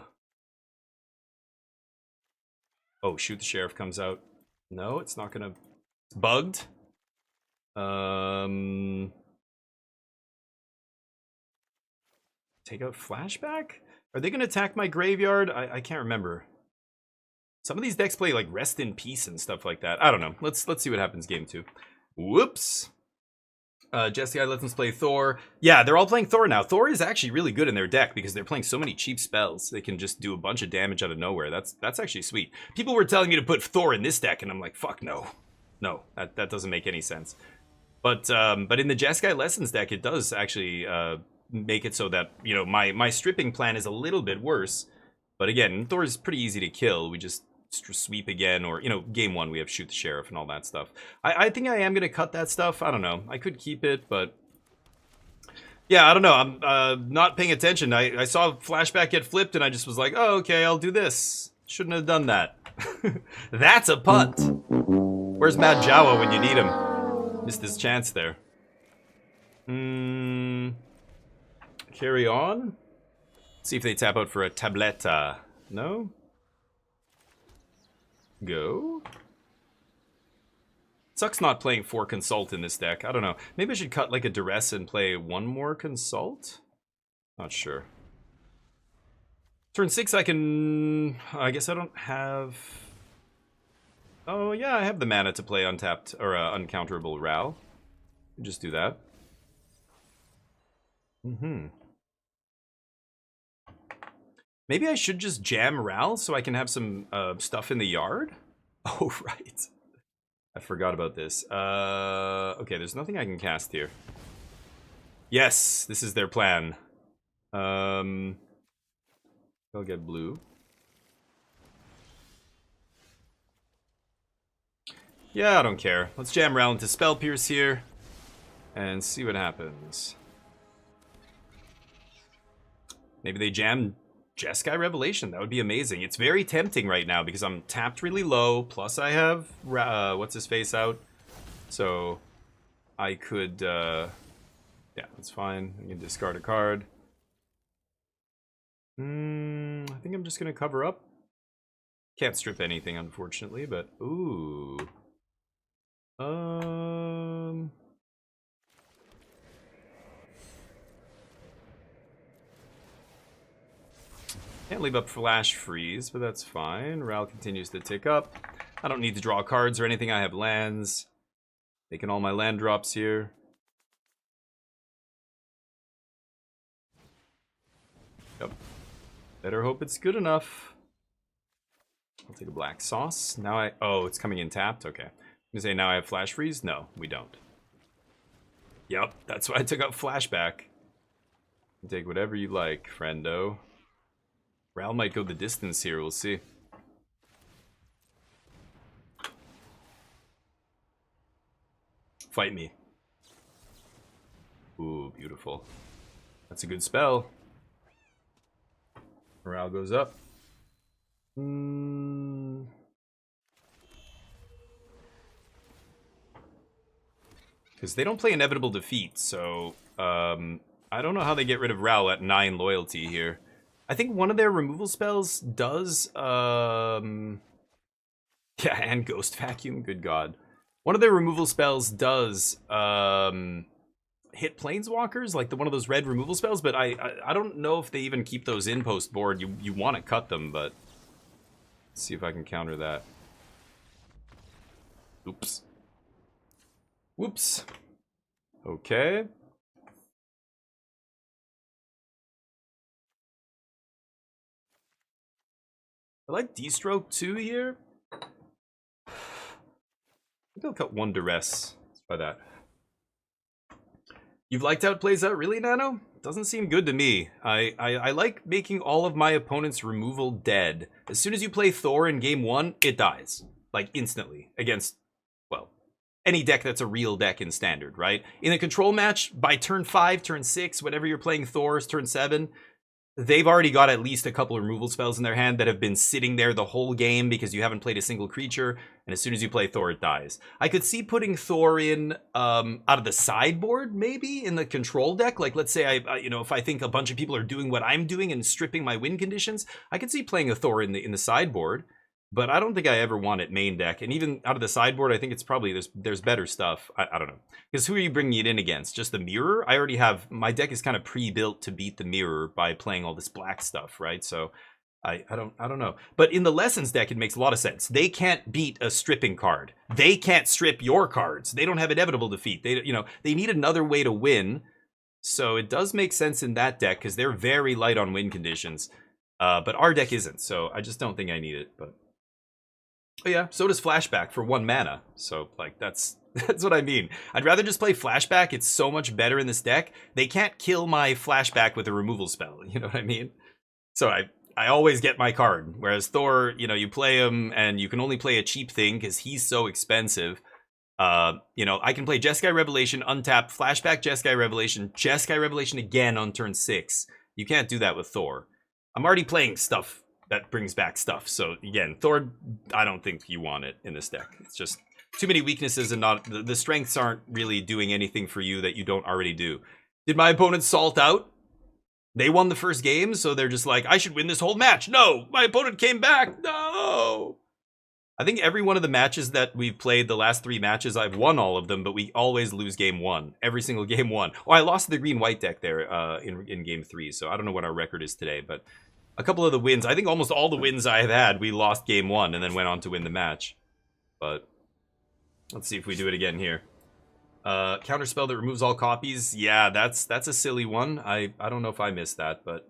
Oh, shoot the sheriff comes out. No, it's not gonna... It's bugged. Take out flashback? Are they gonna attack my graveyard? I can't remember. Some of these decks play like Rest in Peace and stuff like that. I don't know. Let's see what happens game 2. Whoops. Jesse, I let them play Thor. Yeah, they're all playing Thor now. Thor is actually really good in their deck because they're playing so many cheap spells. They can just do a bunch of damage out of nowhere. That's actually sweet. People were telling me to put Thor in this deck, and I'm like, fuck no. No, that doesn't make any sense. But in the Jeskai Lessons deck, it does actually make it so that, you know, my stripping plan is a little bit worse. But again, Thor is pretty easy to kill. We just sweep again, or, you know, game 1 we have shoot the sheriff and all that stuff. I think I am gonna cut that stuff. I don't know, I could keep it, but yeah, I don't know. I'm not paying attention. I saw flashback get flipped and I just was like, oh, okay, I'll do this. Shouldn't have done that. That's a punt. Where's Mad Jawa when you need him? Missed his chance there. Carry on. See if they tap out for a tableta. No? Go. Sucks not playing 4 Consult in this deck. I don't know. Maybe I should cut like a Duress and play 1 more Consult? Not sure. Turn 6 I can... I guess I don't have... Oh yeah, I have the mana to play untapped, or uncounterable Ral. Just do that. Maybe I should just jam Ral so I can have some stuff in the yard? Oh, right. I forgot about this. Okay, there's nothing I can cast here. Yes, this is their plan. I'll get blue. Yeah, I don't care. Let's jam Ral into Fogpiercer here and see what happens. Maybe they jam Jeskai Revelation. That would be amazing. It's very tempting right now because I'm tapped really low. Plus I have what's his face out, so I could. Yeah, that's fine. I can discard a card. I think I'm just gonna cover up. Can't strip anything, unfortunately, but ooh. Can't leave up Flash Freeze, but that's fine. Ral continues to tick up. I don't need to draw cards or anything. I have lands. Taking all my land drops here. Yep. Better hope it's good enough. I'll take a black sauce. Now I... Oh, it's coming in tapped? Okay. I'm gonna say now I have Flash Freeze? No, we don't. Yep, that's why I took out Flashback. Take whatever you like, friendo. Ral might go the distance here, we'll see. Fight me. Ooh, beautiful. That's a good spell. Morale goes up. Because they don't play Inevitable Defeat, so I don't know how they get rid of Ral at 9 loyalty here. I think one of their removal spells does, yeah, and Ghost Vacuum, good god. One of their removal spells does, hit Planeswalkers, like one of those red removal spells, but I don't know if they even keep those in post board. You want to cut them, but let's see if I can counter that. Oops. Whoops. Okay. I like D-Stroke 2 here. I think I'll cut 1 Duress. Let's try that. You've liked how it plays out, really, Nano? Doesn't seem good to me. I like making all of my opponent's removal dead. As soon as you play Thor in game 1, it dies. Like, instantly. Against, well, any deck that's a real deck in Standard, right? In a control match, by turn 5, turn 6, whenever you're playing Thor's turn 7... they've already got at least a couple of removal spells in their hand that have been sitting there the whole game because you haven't played a single creature, and as soon as you play Thor, it dies. I could see putting Thor in out of the sideboard, maybe, in the control deck. Like, let's say, you know, if I think a bunch of people are doing what I'm doing and stripping my win conditions, I could see playing a Thor in the sideboard. but I don't think I ever want it main deck. And even out of the sideboard, I think it's probably there's better stuff. I don't know. Because who are you bringing it in against? Just the mirror? I already have, my deck is kind of pre-built to beat the mirror by playing all this black stuff, right? So I don't know. But in the Lessons deck, it makes a lot of sense. They can't beat a stripping card. They can't strip your cards. They don't have inevitable defeat. They need another way to win. So it does make sense in that deck because they're very light on win conditions. But our deck isn't, so I just don't think I need it. But oh yeah, so does Flashback for 1 mana. So like that's what I mean. I'd rather just play Flashback. It's so much better in this deck. They can't kill my Flashback with a removal spell. You know what I mean? So I always get my card. Whereas Thor, you play him and you can only play a cheap thing because he's so expensive. I can play Jeskai Revelation, untap, Flashback Jeskai Revelation again on turn 6. You can't do that with Thor. I'm already playing stuff that brings back stuff. So again, Thor, I don't think you want it in this deck. It's just too many weaknesses and not the strengths aren't really doing anything for you that you don't already do. Did my opponent salt out? They won the first game, so they're just like, I should win this whole match. No, my opponent came back. No. I think every one of the matches that we've played, the last 3 matches, I've won all of them, but we always lose game 1. Every single game 1. Oh, I lost the green-white deck there in game 3, so I don't know what our record is today, but a couple of the wins, I think almost all the wins I have had, we lost game 1 and then went on to win the match. But let's see if we do it again here. Counterspell that removes all copies. Yeah, that's a silly one. I don't know if I missed that, but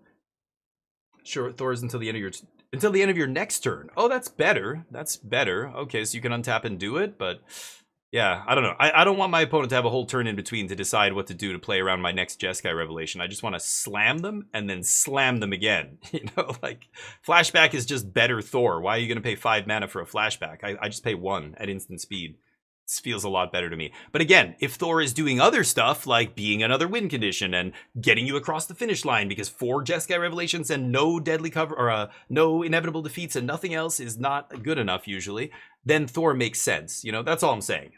sure, Thor's until the end of your next turn. Oh, that's better. That's better. Okay, so you can untap and do it, but yeah, I don't know. I don't want my opponent to have a whole turn in between to decide what to do to play around my next Jeskai Revelation. I just want to slam them and then slam them again. Like Flashback is just better Thor. Why are you going to pay 5 mana for a Flashback? I just pay 1 at instant speed. This feels a lot better to me. But again, if Thor is doing other stuff like being another win condition and getting you across the finish line because 4 Jeskai Revelations and no deadly cover or no inevitable defeats and nothing else is not good enough usually, then Thor makes sense. That's all I'm saying.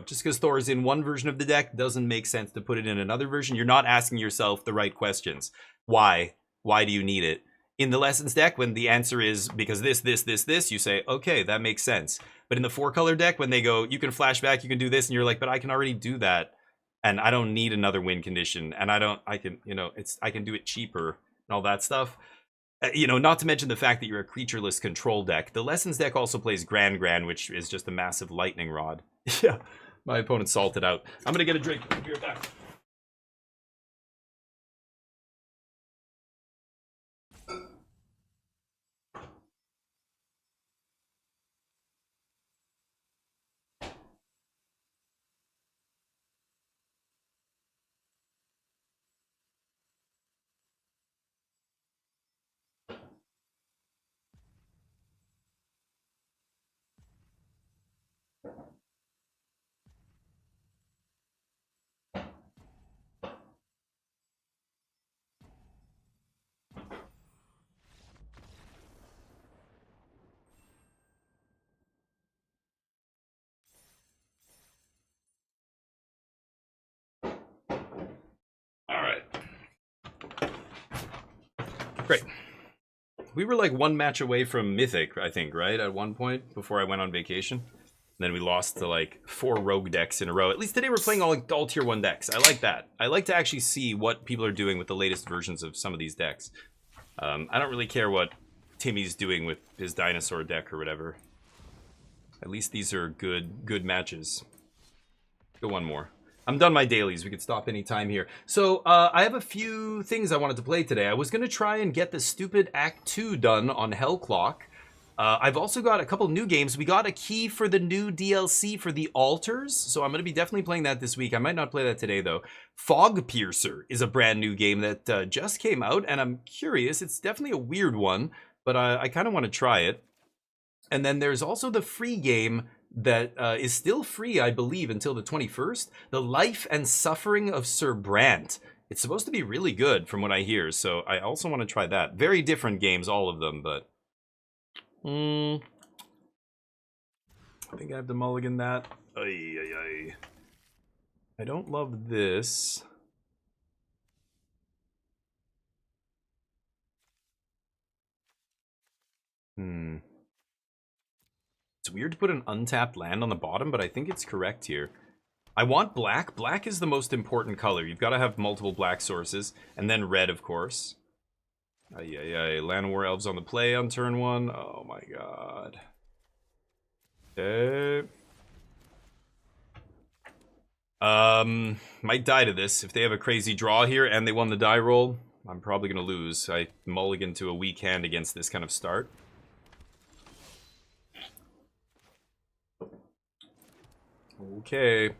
Just because Thor is in one version of the deck doesn't make sense to put it in another version. You're not asking yourself the right questions. Why? Why do you need it? In the Lessons deck, when the answer is because this, you say, okay, that makes sense. But in the 4-color deck, when they go, you can flashback, you can do this, and you're like, but I can already do that, and I don't need another win condition, and I can do it cheaper and all that stuff. Not to mention the fact that you're a creatureless control deck. The Lessons deck also plays Gran, which is just a massive lightning rod. Yeah, my opponent salted out. I'm gonna get a drink. I'll be right back. Great. We were like 1 match away from Mythic, I think, right? At one point before I went on vacation. And then we lost to like 4 rogue decks in a row. At least today we're playing all tier 1 decks. I like that. I like to actually see what people are doing with the latest versions of some of these decks. I don't really care what Timmy's doing with his dinosaur deck or whatever. At least these are good matches. Go one more. I'm done my dailies. We could stop any time here. So, I have a few things I wanted to play today. I was going to try and get the stupid Act 2 done on Hellclock. I've also got a couple new games. We got a key for the new DLC for the Altars, so I'm going to be definitely playing that this week. I might not play that today, though. Fogpiercer is a brand new game that just came out, and I'm curious. It's definitely a weird one, but I kind of want to try it. And then there's also the free game that is still free, I believe, until the 21st. The Life and Suffering of Sir Brant. It's supposed to be really good from what I hear, so I also want to try that. Very different games, all of them, but... I think I have to mulligan that. I don't love this. It's weird to put an untapped land on the bottom, but I think it's correct here. I want black. Black is the most important color. You've got to have multiple black sources. And then red, of course. Llanowar Elves on the play on turn 1. Oh my god. Okay. Might die to this. If they have a crazy draw here and they won the die roll, I'm probably going to lose. I mulligan to a weak hand against this kind of start. Okay. I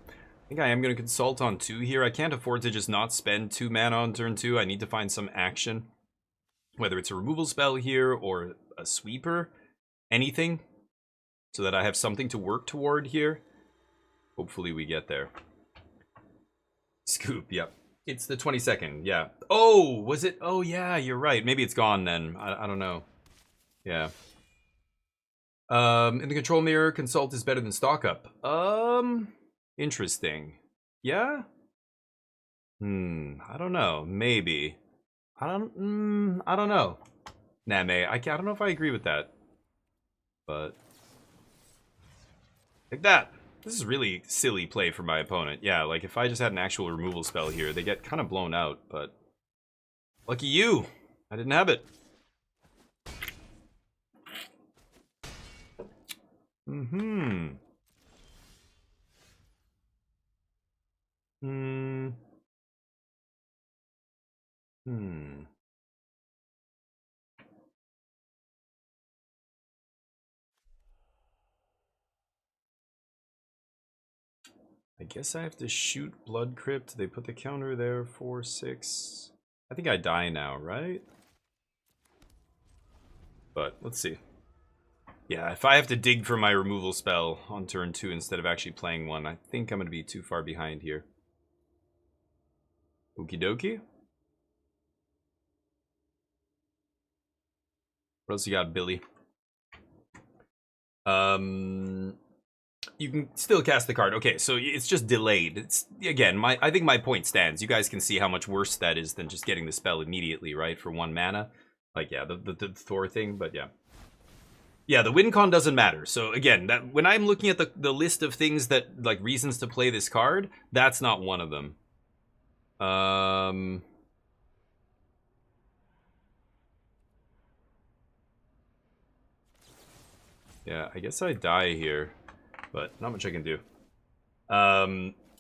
think I am going to consult on 2 here. I can't afford to just not spend 2 mana on turn 2. I need to find some action. Whether it's a removal spell here or a sweeper. Anything. So that I have something to work toward here. Hopefully we get there. Scoop, yep. It's the 22nd, yeah. Oh, was it? Oh, yeah, you're right. Maybe it's gone then. I don't know. Yeah. In the control mirror, consult is better than stock up. Interesting. Yeah? I don't know. Maybe. I don't know. Nah, May, I don't know if I agree with that. But like that. This is really silly play for my opponent. Yeah, like if I just had an actual removal spell here, they get kind of blown out, but lucky you. I didn't have it. I guess I have to shoot Blood Crypt. They put the counter there, 4/6. I think I die now, right? But let's see. Yeah, if I have to dig for my removal spell on turn 2 instead of actually playing one, I think I'm going to be too far behind here. Okie dokie. What else you got, Billy? You can still cast the card. Okay, so it's just delayed. It's again, I think my point stands. You guys can see how much worse that is than just getting the spell immediately, right? For 1 mana. Like, yeah, the Thor thing, but yeah. Yeah, the win con doesn't matter. So again, that when I'm looking at the list of things that, like, reasons to play this card, that's not one of them. Yeah, I guess I die here, but not much I can do.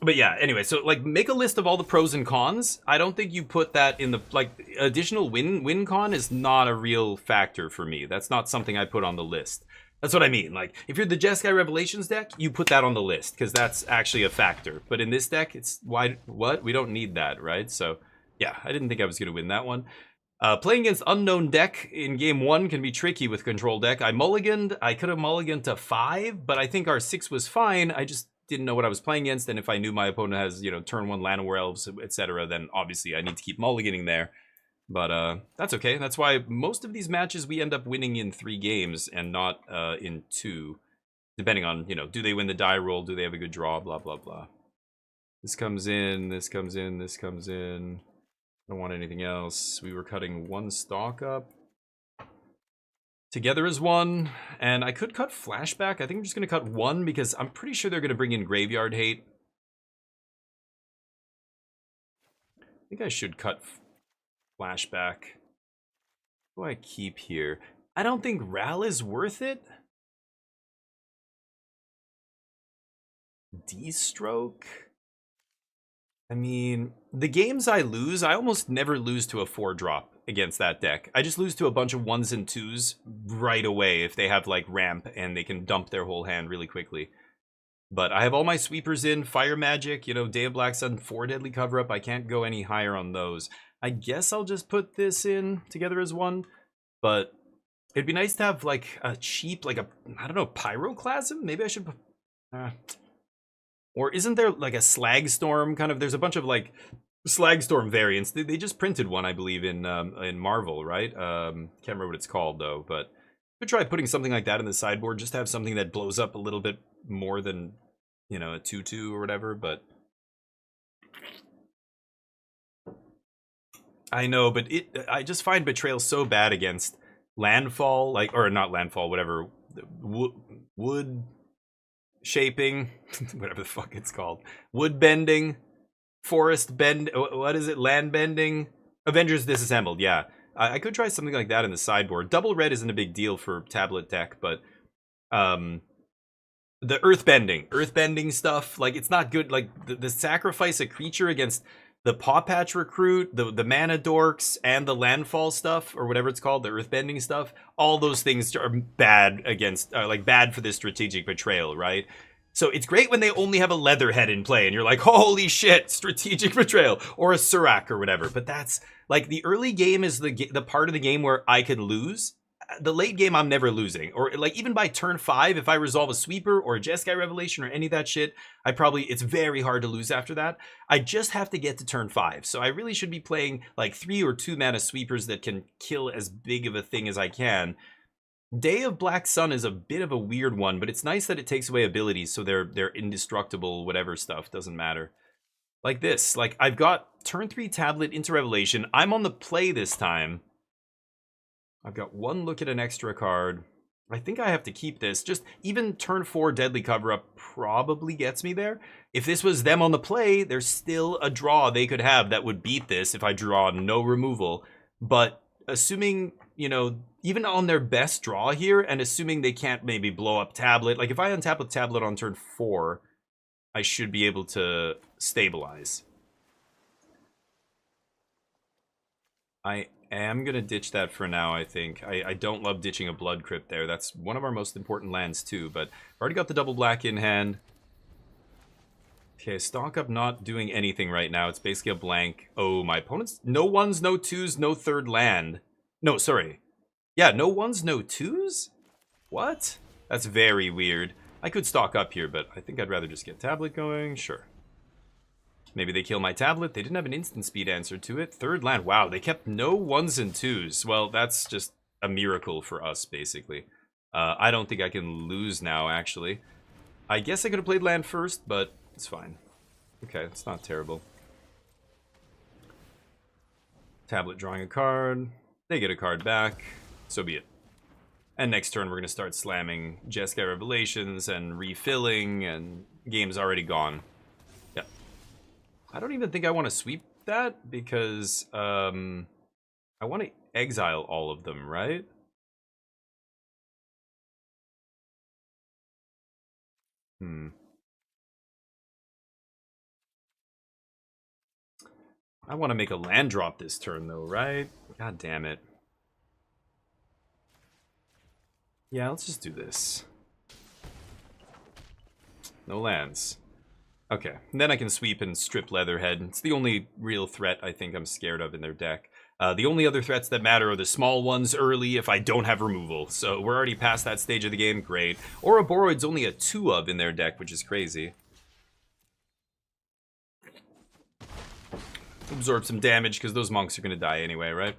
But yeah, anyway, so like make a list of all the pros and cons. I don't think you put that in the, like, additional win con is not a real factor for me. That's not something I put on the list. That's what I mean. Like, if you're the Jeskai Revelations deck, you put that on the list because that's actually a factor. But in this deck, it's why what? We don't need that, right? So yeah, I didn't think I was going to win that one. Playing against unknown deck in game 1 can be tricky with control deck. I mulliganed. I could have mulliganed to 5, but I think our 6 was fine. I just didn't know what I was playing against, and if I knew my opponent has, you know, turn 1 Llanowar Elves, etc., then obviously I need to keep mulliganing there. But that's okay. That's why most of these matches we end up winning in 3 games and not in 2, depending on, you know, do they win the die roll, do they have a good draw, blah, blah, blah. This comes in, this comes in, this comes in. I don't want anything else. We were cutting 1 stock up. Together as 1, and I could cut Flashback. I think I'm just going to cut 1 because I'm pretty sure they're going to bring in Graveyard Hate. I think I should cut Flashback. What do I keep here? I don't think Ral is worth it. D-Stroke? I mean, the games I lose, I almost never lose to a 4-drop against that deck. I just lose to a bunch of 1s and 2s right away if they have, like, ramp and they can dump their whole hand really quickly. But I have all my sweepers in, Fire Magic, you know, Day of Black Sun, 4 Deadly Cover-Up. I can't go any higher on those. I guess I'll just put this in together as 1, but it'd be nice to have, like, a cheap, like, I don't know, Pyroclasm? Maybe I should put... Or isn't there, like, a Slag Storm kind of? There's a bunch of, like, Slag Storm variants. They just printed one, I believe, in Marvel, right? Can't remember what it's called, though. But could try putting something like that in the sideboard, just to have something that blows up a little bit more than, you know, a 2/2 or whatever. But I know, but I just find Betrayal so bad against Landfall, like, or not Landfall, whatever wood shaping, whatever the fuck it's called, wood bending, forest bend, what is it, land bending, Avengers Disassembled, yeah. I could try something like that in the sideboard. Double red isn't a big deal for tablet deck, but the earthbending stuff, like, it's not good. Like, the sacrifice a creature against the Paw Patch Recruit, the Mana Dorks, and the Landfall stuff, or whatever it's called, the earthbending stuff, all those things are bad against, like, bad for this strategic betrayal, right? So it's great when they only have a Leatherhead in play, and you're like, holy shit, strategic betrayal, or a Surak or whatever. But that's, like, the early game is the part of the game where I could lose. The late game, I'm never losing. Or, like, even by turn 5, if I resolve a Sweeper or a Jeskai Revelation or any of that shit, it's very hard to lose after that. I just have to get to turn 5. So I really should be playing, like, 3 or 2 mana Sweepers that can kill as big of a thing as I can. Day of Black Sun is a bit of a weird one, but it's nice that it takes away abilities, so they're indestructible, whatever stuff, doesn't matter. Like this, like, I've got turn 3 Tablet into Revelation. I'm on the play this time. I've got one look at an extra card. I think I have to keep this. Just even turn 4 Deadly Cover-Up probably gets me there. If this was them on the play, there's still a draw they could have that would beat this if I draw no removal. But assuming, you know, even on their best draw here, and assuming they can't maybe blow up Tablet, like if I untap with Tablet on turn 4, I should be able to stabilize. I am going to ditch that for now, I think. I don't love ditching a Blood Crypt there. That's one of our most important lands too, but I've already got the double black in hand. Okay, stock up not doing anything right now. It's basically a blank. Oh, my opponent's... No 1s, no 2s, no third land. No, sorry. Yeah, no 1s, no 2s? What? That's very weird. I could stock up here, but I think I'd rather just get Tablet going. Sure. Maybe they kill my Tablet. They didn't have an instant speed answer to it. Third land. Wow, they kept no 1s and 2s. Well, that's just a miracle for us, basically. I don't think I can lose now, actually. I guess I could have played land first, but it's fine. Okay, it's not terrible. Tablet drawing a card. They get a card back. So be it. And next turn, we're going to start slamming Jeskai Revelations and refilling, and game's already gone. Yep. I don't even think I want to sweep that, because I want to exile all of them, right? I want to make a land drop this turn, though, right? God damn it. Yeah, let's just do this. No lands. Okay, and then I can sweep and strip Leatherhead. It's the only real threat I think I'm scared of in their deck. The only other threats that matter are the small ones early if I don't have removal. So we're already past that stage of the game, great. Ouroboros only a 2 of in their deck, which is crazy. Absorb some damage, because those monks are going to die anyway, right?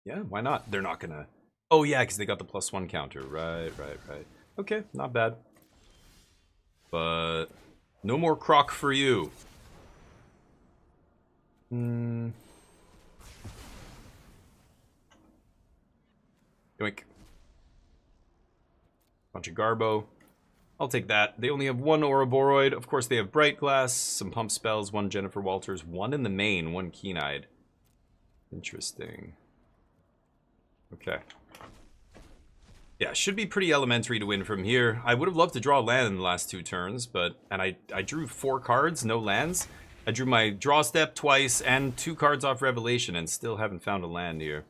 Yeah, why not? They're not going to... Oh yeah, because they got the +1 counter. Right. Okay, not bad. But no more croc for you. Yoink. Bunch of Garbo. I'll take that. They only have 1 Ouroboros. Of course, they have Bright Glass, some pump spells, 1 Jennifer Walters, 1 in the main, 1 Keen-Eyed. Interesting. Okay. Yeah, should be pretty elementary to win from here. I would have loved to draw a land in the last 2 turns, but... And I drew 4 cards, no lands. I drew my draw step twice and 2 cards off Revelation and still haven't found a land here.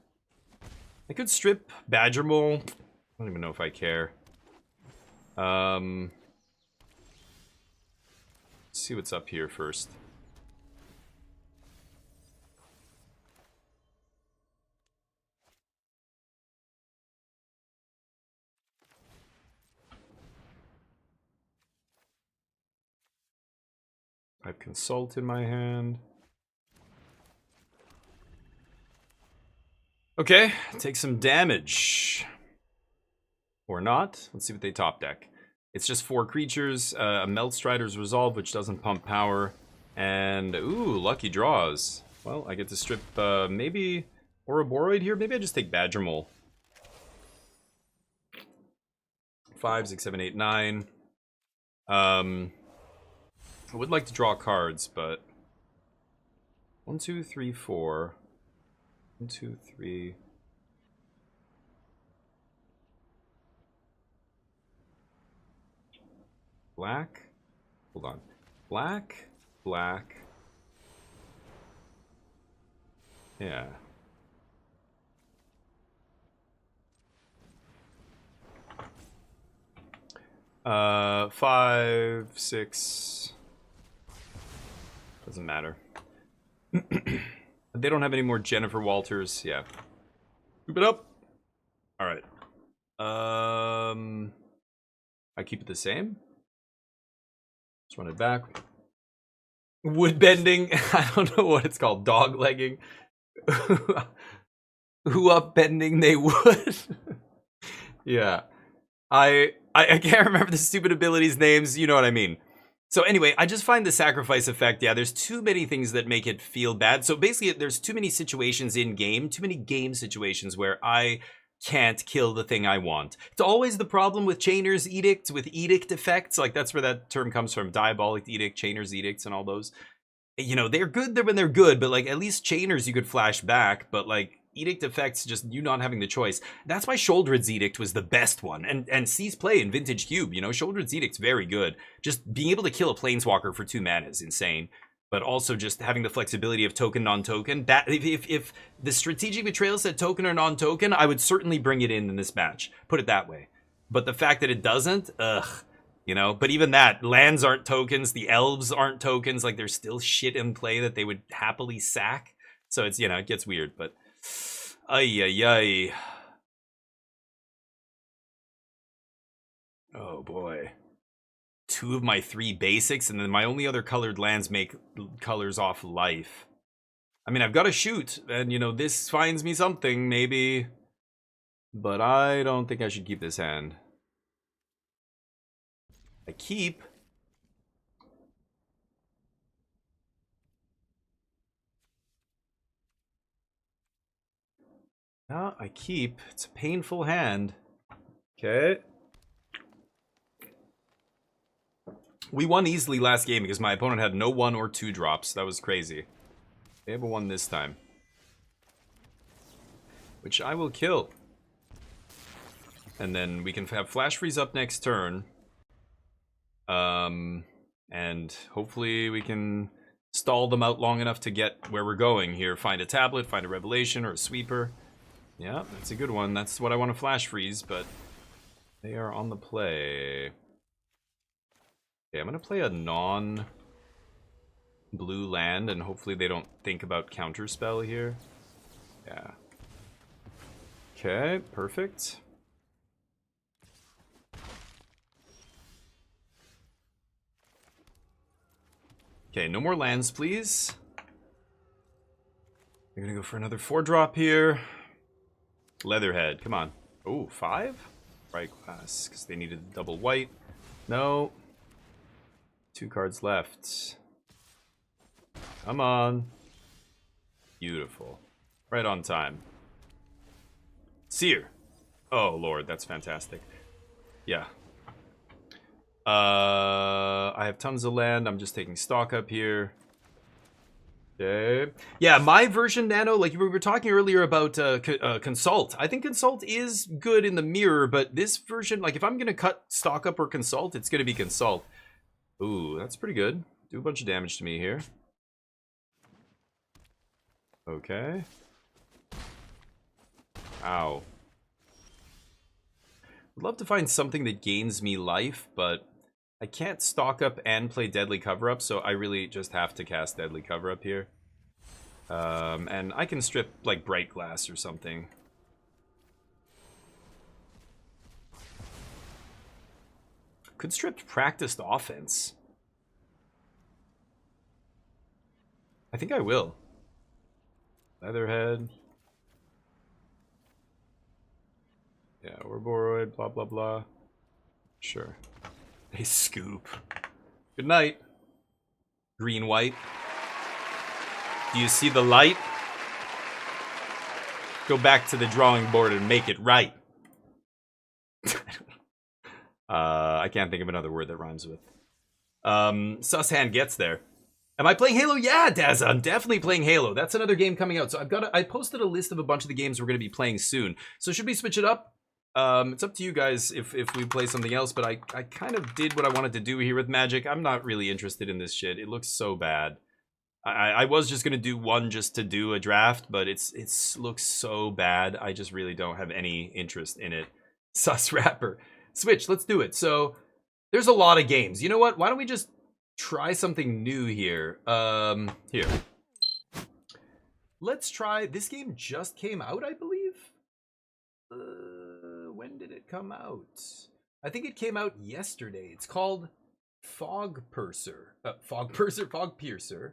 I could strip Badger Mole. I don't even know if I care. Let's see what's up here first. I have Consult in my hand. Okay, take some damage. Or not. Let's see what they top deck. It's just 4 creatures, a Melt Strider's Resolve, which doesn't pump power, and, ooh, lucky draws. Well, I get to strip, maybe Ouroboros here? Maybe I just take Badger Mole. 5, 6, 7, 8, 9. I would like to draw cards, but 1, 2, 3, 4. 1, 2, 3. Black. Hold on. Black. Black. Yeah. Uh, 5, 6. Doesn't matter. They don't have any more Jennifer Walters. Yeah. Scoop it up. All right. I keep it the same. Let's run it back. Wood bending. I don't know what it's called. Dog legging. Who up bending they would. Yeah. I can't remember the stupid abilities names. You know what I mean. So anyway, I just find the sacrifice effect, yeah, there's too many things that make it feel bad. So basically, there's too many situations in game, too many game situations where I can't kill the thing I want. It's always the problem with Chainer's Edict, with edict effects. Like, that's where that term comes from. Diabolic Edict, Chainer's Edicts, and all those. You know, they're good when they're good, but like, at least Chainers you could flash back, but like, Edict effects, just you not having the choice. That's why Shouldered's Edict was the best one. And C's play in Vintage Cube, you know, Shouldered's Edict's very good. Just being able to kill a Planeswalker for 2 mana is insane. But also just having the flexibility of token, non-token. That if the Strategic Betrayal said token or non-token, I would certainly bring it in this match. Put it that way. But the fact that it doesn't, ugh. You know, but even that, lands aren't tokens, the elves aren't tokens, like there's still shit in play that they would happily sack. So it's, you know, it gets weird, but ay ay ay. Oh boy. 2 of my 3 basics, and then my only other colored lands make colors off life. I mean, I've got to shoot, and you know, this finds me something, maybe. But I don't think I should keep this hand. I keep. No, I keep. It's a painful hand. Okay. We won easily last game because my opponent had no 1 or 2 drops. That was crazy. They have a 1 this time. Which I will kill. And then we can have Flash Freeze up next turn. And hopefully we can stall them out long enough to get where we're going here. Find a tablet, find a revelation or a sweeper. Yeah, that's a good one. That's what I want to Flash Freeze, but they are on the play. Okay, I'm going to play a non-blue land, and hopefully they don't think about Counterspell here. Yeah. Okay, perfect. Okay, no more lands, please. We're gonna go for another 4-drop here. Leatherhead, come on. Oh, 5? Right glass, because they needed double white. No. 2 cards left. Come on. Beautiful. Right on time. Seer. Oh, Lord, that's fantastic. Yeah. I have tons of land. I'm just taking stock up here. Okay. Yeah, my version, Nano, like we were talking earlier about Consult. I think Consult is good in the mirror, but this version, like if I'm going to cut stock up or Consult, it's going to be Consult. Ooh, that's pretty good. Do a bunch of damage to me here. Okay. Ow. Would love to find something that gains me life, but I can't stock up and play Deadly Cover-Up, so I really just have to cast Deadly Cover-Up here. And I can strip, like, Bright Glass or something. Could strip Practiced Offense. I think I will. Leatherhead. Yeah, Ouroboros, blah, blah, blah. Sure. They scoop. Good night. Green, white. Do you see the light? Go back to the drawing board and make it right. I can't think of another word that rhymes with. Sushan gets there. Am I playing Halo? Yeah, Dazza, I'm definitely playing Halo. That's another game coming out. So I posted a list of a bunch of the games we're going to be playing soon. So should we switch it up? It's up to you guys if we play something else, but I kind of did what I wanted to do here with Magic. I'm not really interested in this shit. It looks so bad. I was just going to do one just to do a draft, but it looks so bad. I just really don't have any interest in it. Sus Rapper. Switch, let's do it. So there's a lot of games. You know what? Why don't we just try something new here? Here. Let's try, this game just came out, I believe? When did it come out? I think it came out yesterday. It's called Fogpiercer. Fogpiercer.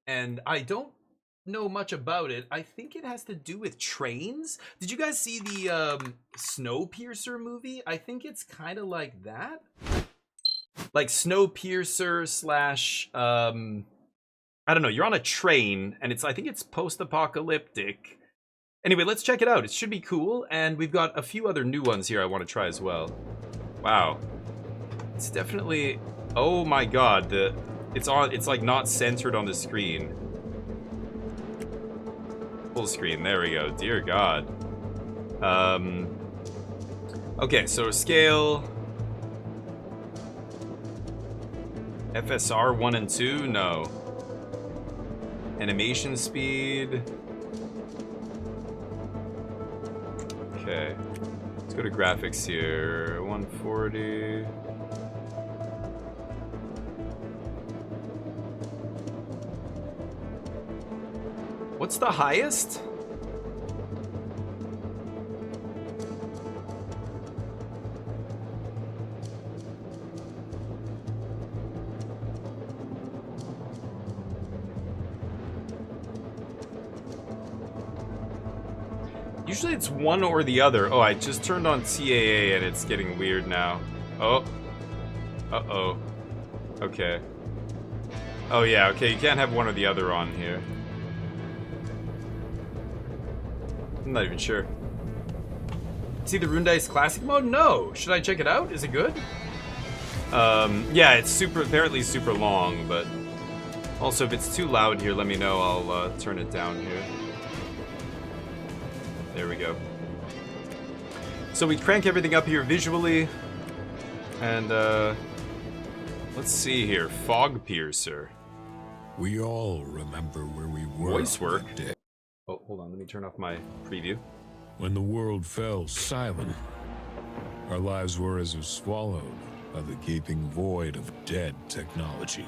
And I don't know much about it. I think it has to do with trains. Did you guys see the Snowpiercer movie? I think it's kind of like that. Like Snowpiercer slash I don't know, you're on a train and I think it's post-apocalyptic. Anyway, let's check it out. It should be cool, and we've got a few other new ones here I want to try as well. Wow. It's definitely, oh my god, it's like not centered on the screen. Full screen, there we go. Dear god. Okay, so scale FSR 1 and 2? No. Animation speed. Okay. Let's go to graphics here. 140. What's the highest? Usually it's one or the other. Oh, I just turned on CAA and it's getting weird now. Oh. Uh-oh. Okay. Oh yeah, okay, you can't have one or the other on here. I'm not even sure. See the Rune Dice Classic mode? No! Should I check it out? Is it good? Yeah, it's apparently super long, but also if it's too loud here, let me know. I'll turn it down here. There we go. So we crank everything up here visually, and let's see here. Fogpiercer. We all remember where we were. Voice work. Oh, hold on. Let me turn off my preview. When the world fell silent, our lives were as if swallowed by the gaping void of dead technology.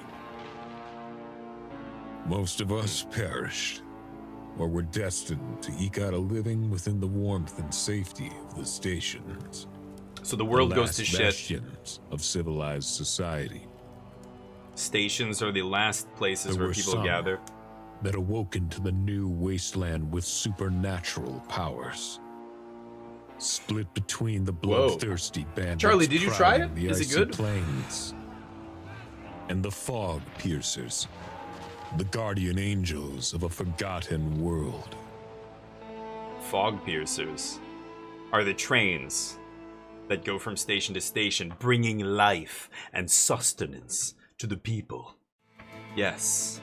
Most of us perished, or were destined to eke out a living within the warmth and safety of the stations. So the world The goes to last shit. bastions of civilized society. Stations are the last places There where were people some gather. that awoken to the new wasteland with supernatural powers. Split between the bloodthirsty bandits. Charlie, did you try it? prowling the Is it icy good? Plains, and the Fogpiercers, the guardian angels of a forgotten world. Fogpiercers are the trains that go from station to station, bringing life and sustenance to the people. Yes,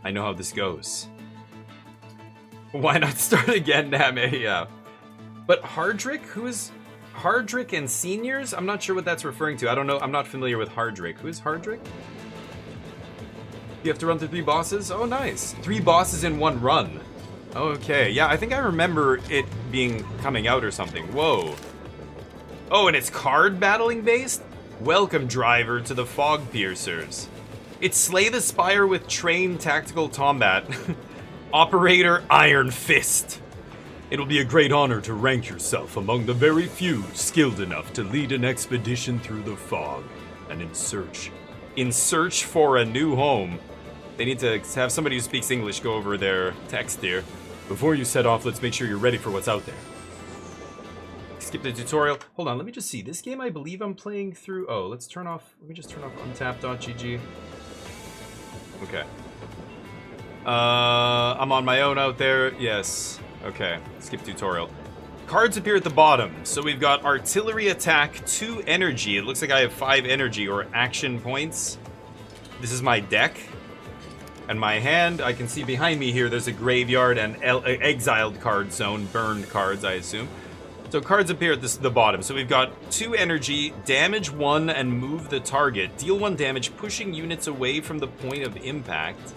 I know how this goes. Why not start again, damn it? Yeah. But Hardrick? Who is Hardrick and Seniors? I'm not sure what that's referring to. I don't know. I'm not familiar with Hardrick. Who is Hardrick? You have to run through 3 bosses? Oh, nice. 3 bosses in 1 run. Okay, yeah, I think I remember it being coming out or something. Whoa. Oh, and it's card battling based? Welcome, driver, to the Fogpiercers. It's Slay the Spire with trained tactical combat. Operator Iron Fist. It'll be a great honor to rank yourself among the very few skilled enough to lead an expedition through the fog and in search for a new home. They need to have somebody who speaks English go over their text here. Before you set off, let's make sure you're ready for what's out there. Skip the tutorial. Hold on, let me just see. This game I believe I'm playing through. Oh, let me just turn off untap.gg. Okay. I'm on my own out there. Yes. Okay. Skip tutorial. Cards appear at the bottom. So we've got artillery attack, 2 energy. It looks like I have 5 energy or action points. This is my deck. And my hand, I can see behind me here, there's a graveyard and exiled card zone, burned cards, I assume. So cards appear at the bottom. So we've got 2 energy, damage 1, and move the target. Deal 1 damage, pushing units away from the point of impact.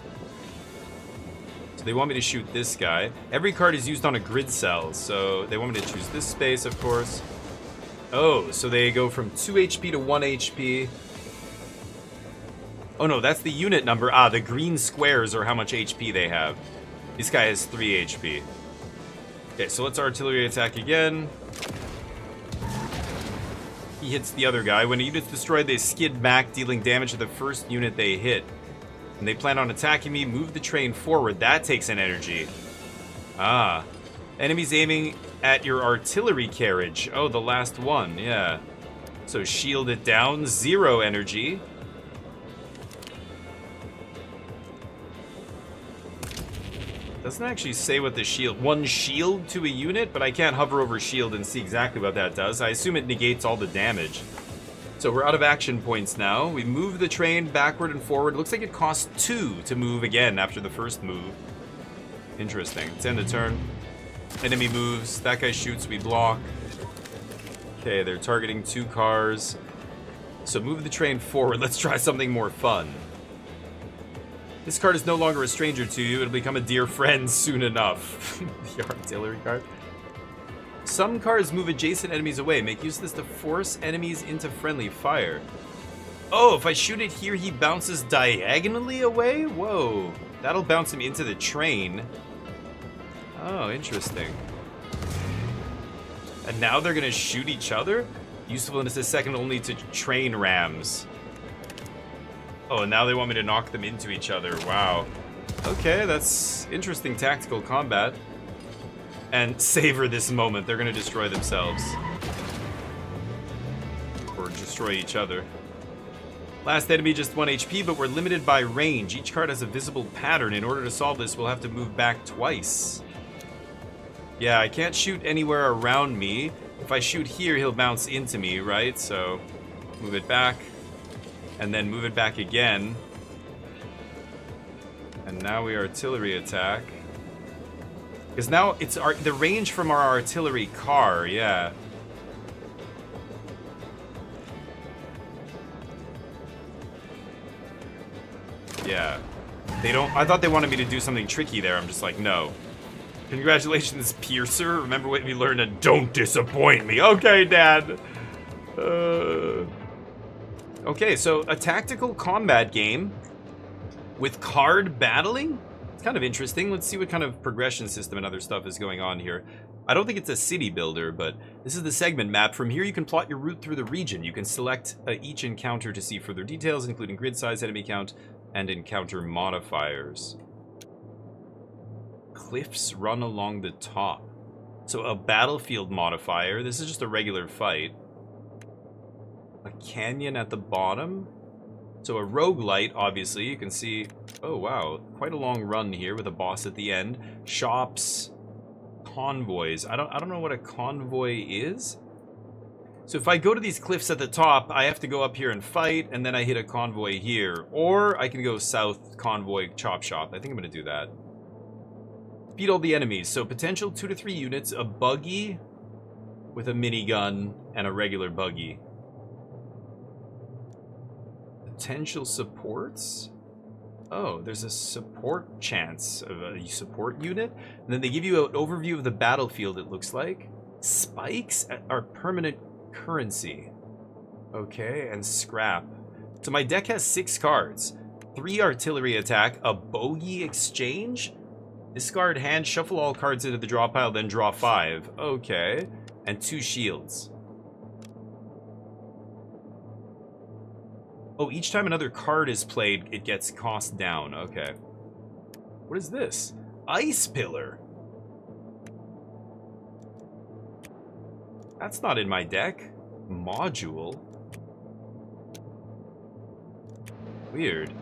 So they want me to shoot this guy. Every card is used on a grid cell, so they want me to choose this space, of course. Oh, so they go from 2 HP to 1 HP. Oh no, that's the unit number. Ah, the green squares are how much HP they have. This guy has 3 HP. Okay, so let's artillery attack again. He hits the other guy. When a unit's destroyed, they skid back, dealing damage to the first unit they hit. And they plan on attacking me. Move the train forward. That takes an energy. Ah. Enemies aiming at your artillery carriage. Oh, the last one. Yeah. So shield it down. 0 energy. Doesn't actually say what the shield... 1 shield to a unit, but I can't hover over shield and see exactly what that does. I assume it negates all the damage. So we're out of action points now. We move the train backward and forward. Looks like it costs 2 to move again after the first move. Interesting. It's end of turn. Enemy moves. That guy shoots. We block. Okay, they're targeting 2 cars. So move the train forward. Let's try something more fun. This card is no longer a stranger to you. It'll become a dear friend soon enough. The artillery card. Some cards move adjacent enemies away. Make use of this to force enemies into friendly fire. Oh, if I shoot it here, he bounces diagonally away? Whoa. That'll bounce him into the train. Oh, interesting. And now they're going to shoot each other? Usefulness is second only to train rams. Oh, and now they want me to knock them into each other. Wow. Okay, that's interesting tactical combat. And savor this moment. They're going to destroy themselves. Or destroy each other. Last enemy just 1 HP, but we're limited by range. Each card has a visible pattern. In order to solve this, we'll have to move back twice. Yeah, I can't shoot anywhere around me. If I shoot here, he'll bounce into me, right? So, move it back. And then move it back again. And now we artillery attack. Because now it's the range from our artillery car, yeah. Yeah. They don't... I thought they wanted me to do something tricky there. I'm just like, no. Congratulations, Piercer. Remember what we learned and don't disappoint me. Okay, Dad. Okay, so a tactical combat game with card battling? It's kind of interesting. Let's see what kind of progression system and other stuff is going on here. I don't think it's a city builder, but this is the segment map. From here, you can plot your route through the region. You can select each encounter to see further details, including grid size, enemy count, and encounter modifiers. Cliffs run along the top. So a battlefield modifier. This is just a regular fight. A canyon at the bottom. So a roguelite, obviously. You can see, oh wow, quite a long run here with a boss at the end. Shops, convoys. I don't know what a convoy is. So if I go to these cliffs at the top, I have to go up here and fight, and then I hit a convoy here. Or I can go south, convoy, chop shop. I think I'm gonna do that. Beat all the enemies. So potential 2 to 3 units, a buggy with a minigun, and a regular buggy. Potential supports? Oh, there's a support chance of a support unit. And then they give you an overview of the battlefield, it looks like. Spikes are permanent currency. Okay, and scrap. So my deck has 6 cards. 3 artillery attack, a bogey exchange. Discard hand, shuffle all cards into the draw pile, then draw 5. Okay. And 2 shields. Oh, each time another card is played, it gets cost down. Okay. What is this? Ice Pillar. That's not in my deck. Module. Weird.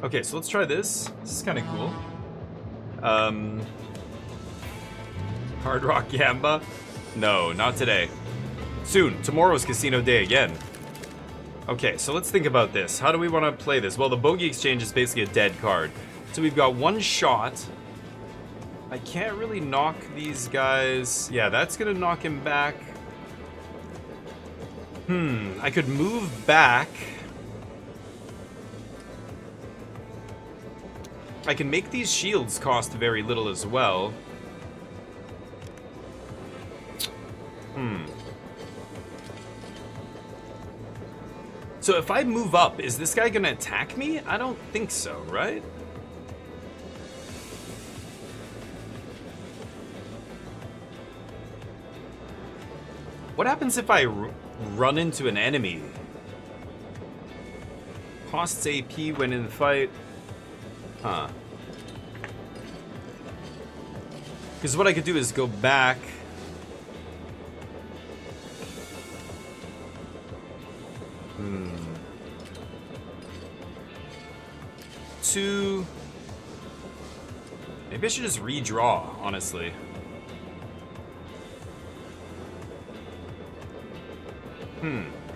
Okay, so let's try this. This is kind of cool. Hard Rock Gamba? No, not today. Soon. Tomorrow's casino day again. Okay, so let's think about this. How do we want to play this? Well, the Bogey Exchange is basically a dead card. So we've got one shot. I can't really knock these guys. Yeah, that's going to knock him back. I could move back. I can make these shields cost very little as well. So if I move up, is this guy gonna attack me? I don't think so, right? What happens if I run into an enemy? Costs AP when in the fight. Huh. Because what I could do is go back. Maybe I should just redraw, honestly.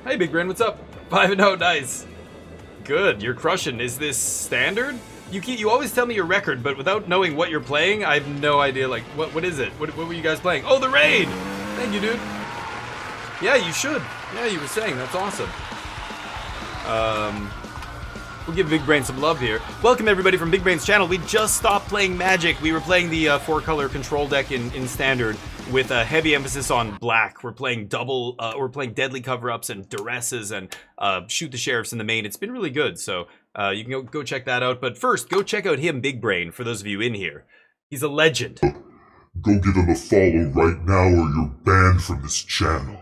Hey, Big Brain, what's up? 5-0, nice. Good, you're crushing. Is this standard? You always tell me your record, but without knowing what you're playing, I have no idea. Like, what is it? What were you guys playing? Oh, the raid! Thank you, dude. Yeah, you should. Yeah, you were saying. That's awesome. We'll give Big Brain some love here. Welcome everybody from Big Brain's channel. We just stopped playing Magic. We were playing the 4-color control deck in Standard with a heavy emphasis on black. We're playing we're playing Deadly Cover-Ups and Duresses and Shoot the Sheriffs in the main. It's been really good, so you can go check that out. But first, go check out him, Big Brain, for those of you in here. He's a legend. Go give him a follow right now or you're banned from this channel.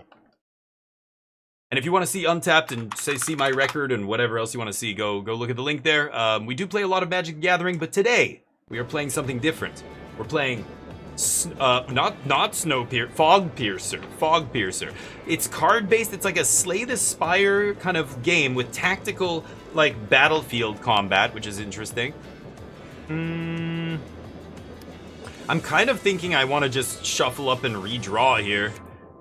And if you want to see Untapped and see my record and whatever else you want to see, go look at the link there. We do play a lot of Magic the Gathering, but today we are playing something different. We're playing not Fogpiercer. Fogpiercer. It's card-based. It's like a Slay the Spire kind of game with tactical, like, battlefield combat, which is interesting. I'm kind of thinking I want to just shuffle up and redraw here.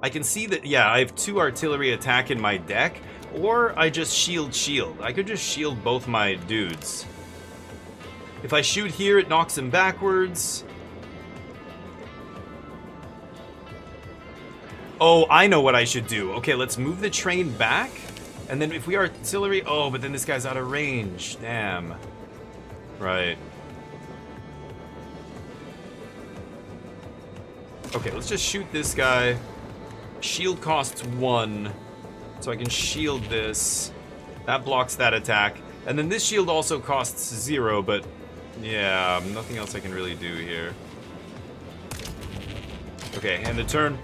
I can see that, yeah, I have 2 artillery attack in my deck, or I just shield. I could just shield both my dudes. If I shoot here, it knocks him backwards. Oh, I know what I should do. Okay, let's move the train back, and then if we artillery... Oh, but then this guy's out of range. Damn. Right. Okay, let's just shoot this guy. Shield costs 1, so I can shield this. That blocks that attack. And then this shield also costs 0, but yeah, nothing else I can really do here. Okay, end the turn.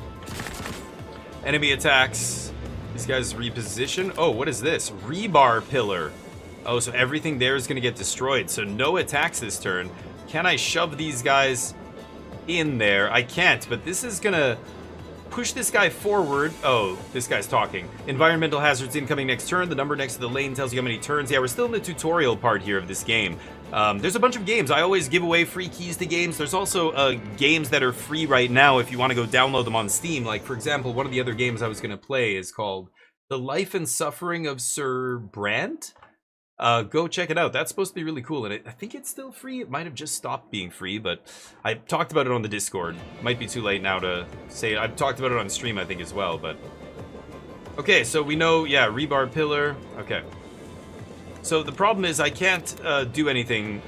Enemy attacks. These guys reposition. Oh, what is this? Rebar pillar. Oh, so everything there is going to get destroyed. So no attacks this turn. Can I shove these guys in there? I can't, but this is going to push this guy forward. Oh, this guy's talking. Environmental hazards incoming next turn. The number next to the lane tells you how many turns. Yeah, we're still in the tutorial part here of this game. There's a bunch of games. I always give away free keys to games. There's also games that are free right now if you want to go download them on Steam. Like, for example, one of the other games I was going to play is called The Life and Suffering of Sir Brandt. Go check it out. That's supposed to be really cool, and I think it's still free. It might have just stopped being free, but I talked about it on the Discord. Might be too late now to say it. I've talked about it on stream, I think, as well, but... Okay, so we know, yeah, rebar pillar. Okay. So the problem is I can't do anything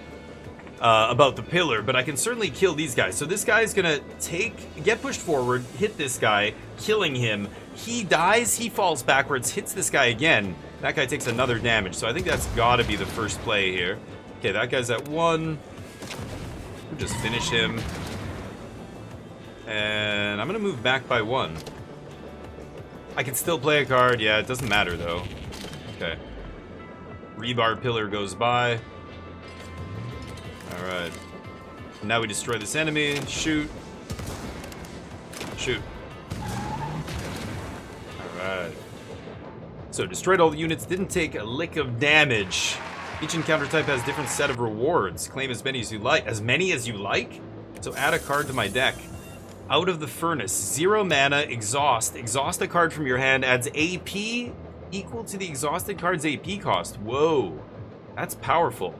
about the pillar, but I can certainly kill these guys. So this guy's gonna get pushed forward, hit this guy, killing him. He dies, he falls backwards, hits this guy again. That guy takes another damage, so I think that's gotta be the first play here. Okay, that guy's at 1. We'll just finish him. And I'm gonna move back by 1. I can still play a card. Yeah, it doesn't matter, though. Okay. Rebar pillar goes by. Alright. Now we destroy this enemy. Shoot. Shoot. Alright. So destroyed all the units, didn't take a lick of damage. Each encounter type has different set of rewards. Claim as many as you like. As many as you like? So add a card to my deck. Out of the Furnace. 0 mana, exhaust. Exhaust a card from your hand, adds AP equal to the exhausted card's AP cost. Whoa. That's powerful.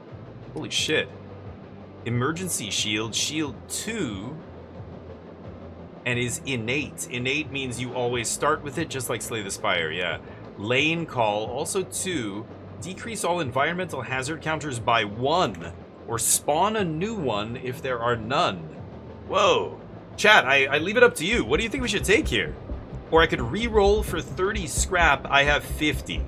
Holy shit. Emergency Shield. Shield 2. And is innate. Innate means you always start with it, just like Slay the Spire, yeah. Lane Call, also 2. Decrease all environmental hazard counters by 1. Or spawn a new one if there are none. Whoa. Chat, I leave it up to you. What do you think we should take here? Or I could re-roll for 30 scrap. I have 50.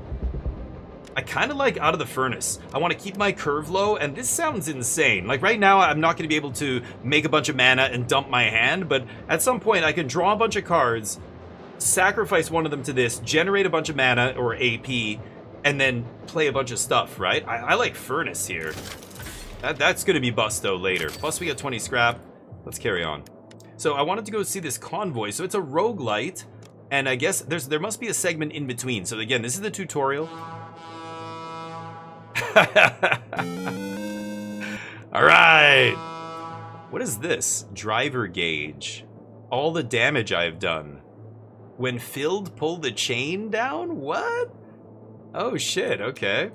I kind of like Out of the Furnace. I want to keep my curve low, and this sounds insane. Like right now, I'm not going to be able to make a bunch of mana and dump my hand, but at some point I can draw a bunch of cards, sacrifice one of them to this, generate a bunch of mana or AP, and then play a bunch of stuff, right? I like Furnace here. That's going to be busto later. Plus we got 20 scrap. Let's carry on. So I wanted to go see this convoy. So it's a roguelite, and I guess there must be a segment in between. So again, this is the tutorial. All right. What is this? Driver gauge. All the damage I've done. When filled, pull the chain down? What? Oh shit, okay.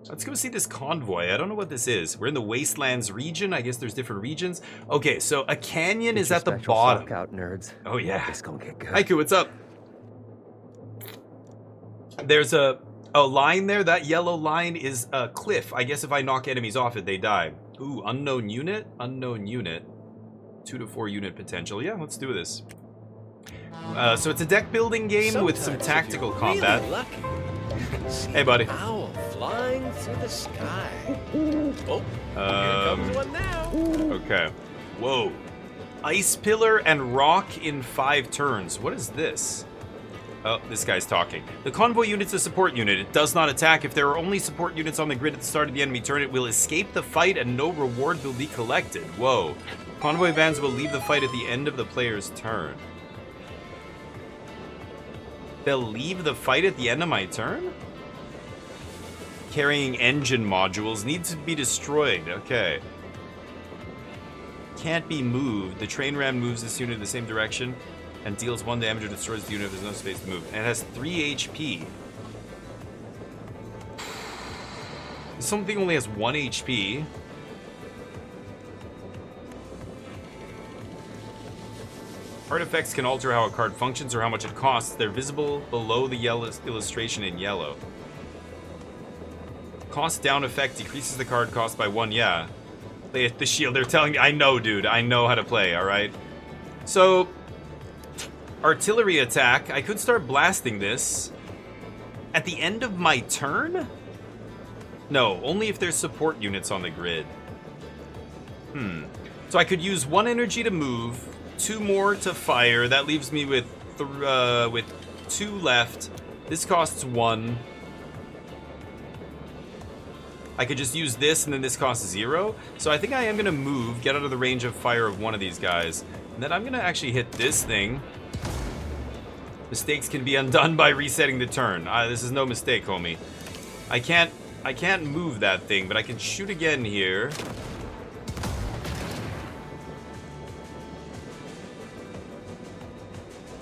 Let's go see this convoy. I don't know what this is. We're in the Wastelands region. I guess there's different regions. Okay, so a canyon is at the bottom. Out, nerds. Oh yeah. It's gonna get good. Haiku, what's up? There's a line there. That yellow line is a cliff. I guess if I knock enemies off it, they die. Ooh, unknown unit. Unknown unit. 2 to 4 unit potential. Yeah, let's do this. So it's a deck building game with some tactical combat. Really lucky. Hey, buddy. Owl flying through the sky. Oh, here comes one now. Okay. Whoa. Ice pillar and rock in 5 turns. What is this? Oh, this guy's talking. The convoy unit's a support unit. It does not attack. If there are only support units on the grid at the start of the enemy turn, it will escape the fight and no reward will be collected. Whoa. Convoy vans will leave the fight at the end of the player's turn. They'll leave the fight at the end of my turn? Carrying engine modules need to be destroyed. Okay. Can't be moved. The train ram moves this unit in the same direction and deals 1 damage or destroys the unit if there's no space to move. And it has 3 HP. Something only has 1 HP. Artifacts can alter how a card functions or how much it costs. They're visible below the yellow illustration in yellow. Cost down effect decreases the card cost by 1. Yeah. The shield. They're telling me. I know, dude. I know how to play, alright? So, artillery attack. I could start blasting this. At the end of my turn? No, only if there's support units on the grid. So I could use 1 energy to move. 2 more to fire. That leaves me with 2 left. This costs 1. I could just use this and then this costs 0. So I think I am going to move, get out of the range of fire of one of these guys. And then I'm going to actually hit this thing. Mistakes can be undone by resetting the turn. This is no mistake, homie. I can't move that thing, but I can shoot again here.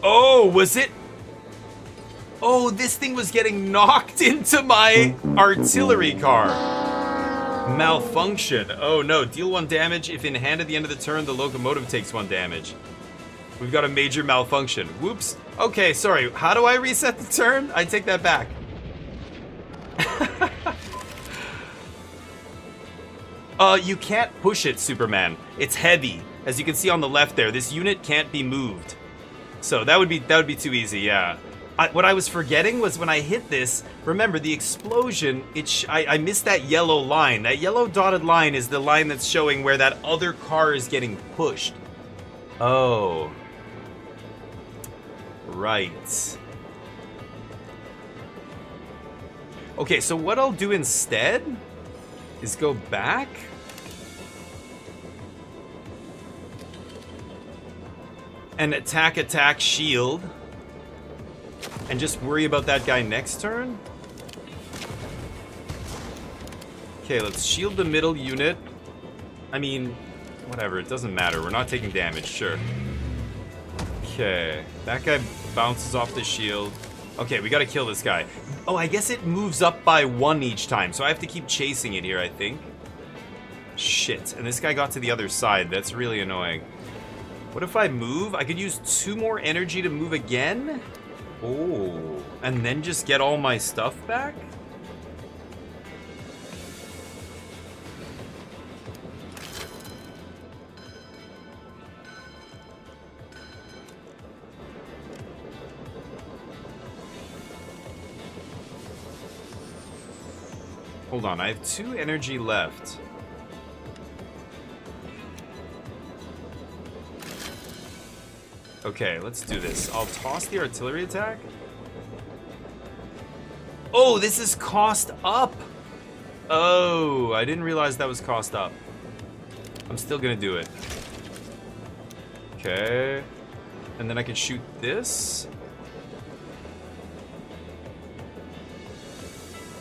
Oh, was it? Oh, this thing was getting knocked into my artillery car. Malfunction. Oh no, deal 1 damage. If in hand at the end of the turn, the locomotive takes 1 damage. We've got a major malfunction. Whoops. Okay, sorry. How do I reset the turn? I take that back. You can't push it, Superman. It's heavy. As you can see on the left there, this unit can't be moved. So that would be too easy, yeah. What I was forgetting was when I hit this, remember the explosion, I missed that yellow line. That yellow dotted line is the line that's showing where that other car is getting pushed. Oh. Right. Okay, so what I'll do instead is go back. And attack, shield. And just worry about that guy next turn. Okay, let's shield the middle unit. I mean, whatever, it doesn't matter. We're not taking damage, sure. Okay, that guy bounces off the shield. Okay, we gotta kill this guy. Oh, I guess it moves up by 1 each time, so I have to keep chasing it here, I think. Shit, and this guy got to the other side. That's really annoying. What if I move? I could use 2 more energy to move again? Oh, and then just get all my stuff back? Hold on, I have 2 energy left. Okay, let's do this. I'll toss the artillery attack. Oh, this is cost up. Oh, I didn't realize that was cost up. I'm still gonna do it. Okay. And then I can shoot this.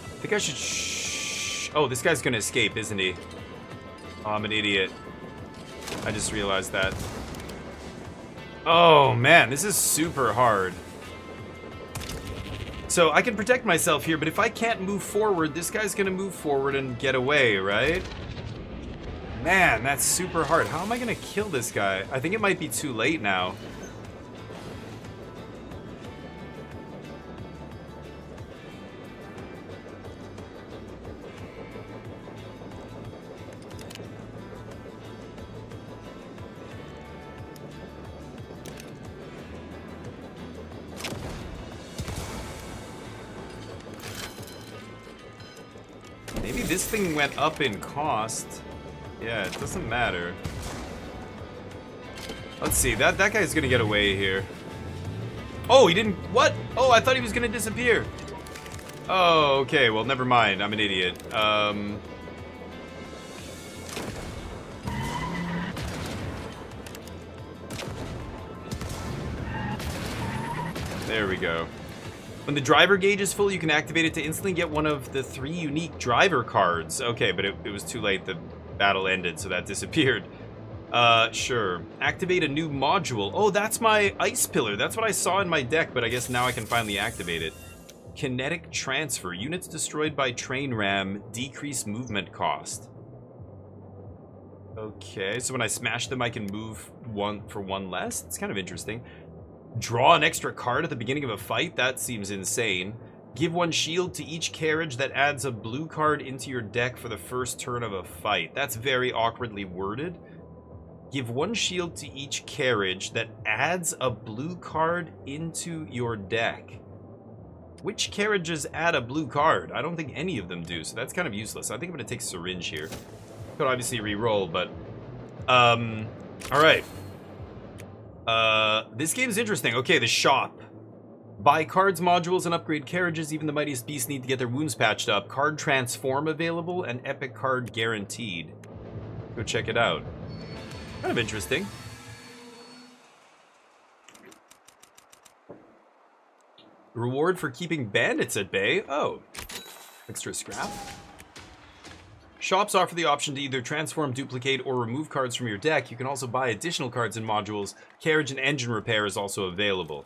I think I should oh, this guy's gonna escape, isn't he? Oh, I'm an idiot. I just realized that. Oh man, this is super hard. So I can protect myself here, but if I can't move forward, this guy's gonna move forward and get away, right? Man, that's super hard. How am I gonna kill this guy? I think it might be too late now. Maybe this thing went up in cost. Yeah, it doesn't matter. Let's see, that guy's gonna get away here. Oh, he didn't, what? Oh, I thought he was gonna disappear. Oh, okay, well, never mind, I'm an idiot. There we go. When the driver gauge is full, you can activate it to instantly get one of the 3 unique driver cards. Okay, but it was too late. The battle ended, so that disappeared. Sure. Activate a new module. Oh, that's my ice pillar. That's what I saw in my deck, but I guess now I can finally activate it. Kinetic transfer. Units destroyed by train ram decrease movement cost. Okay, so when I smash them, I can move 1 for 1 less. It's kind of interesting. Draw an extra card at the beginning of a fight? That seems insane. Give 1 shield to each carriage that adds a blue card into your deck for the first turn of a fight. That's very awkwardly worded. Give 1 shield to each carriage that adds a blue card into your deck. Which carriages add a blue card? I don't think any of them do, so that's kind of useless. I think I'm going to take Syringe here. Could obviously re-roll, but... Alright. This game's interesting. Okay, the shop. Buy cards, modules, and upgrade carriages. Even the mightiest beasts need to get their wounds patched up. Card transform available and epic card guaranteed. Go check it out. Kind of interesting. Reward for keeping bandits at bay. Oh, extra scrap. Shops offer the option to either transform, duplicate, or remove cards from your deck. You can also buy additional cards and modules. Carriage and engine repair is also available.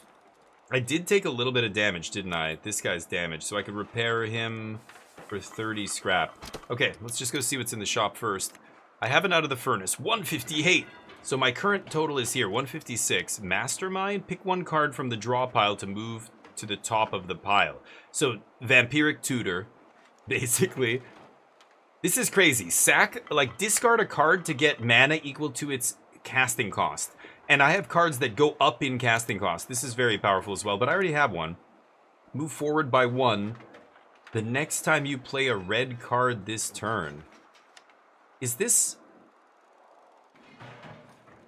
I did take a little bit of damage, didn't I? This guy's damage, so I could repair him for 30 scrap. Okay, let's just go see what's in the shop first. I have it out of the furnace, 158. So my current total is here, 156. Mastermind, pick 1 card from the draw pile to move to the top of the pile. So, Vampiric Tutor, basically. This is crazy. Discard a card to get mana equal to its casting cost. And I have cards that go up in casting cost. This is very powerful as well, but I already have one. Move forward by 1 the next time you play a red card this turn. Is this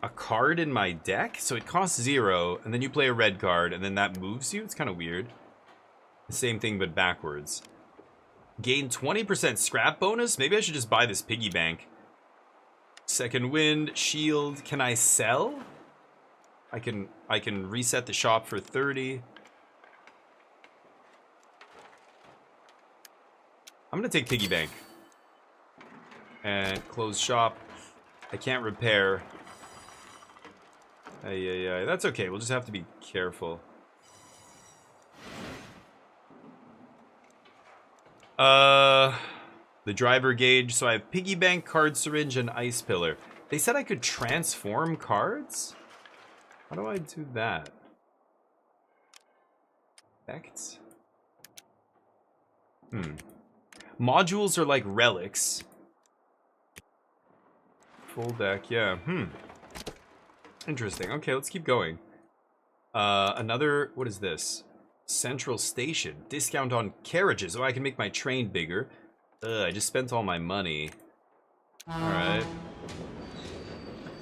a card in my deck? So it costs 0, and then you play a red card, and then that moves you? It's kind of weird. The same thing, but backwards. Gain 20% scrap bonus? Maybe I should just buy this piggy bank. Second wind, shield. Can I sell? I can reset the shop for 30. I'm gonna take piggy bank. And close shop. I can't repair. Yeah. That's okay. We'll just have to be careful. The driver gauge. So I have piggy bank, card syringe, and ice pillar. They said I could transform cards? How do I do that? Effects? Modules are like relics. Full deck, yeah. Interesting. Okay, let's keep going. Another, what is this? Central Station. Discount on carriages. Oh, I can make my train bigger. I just spent all my money. Alright.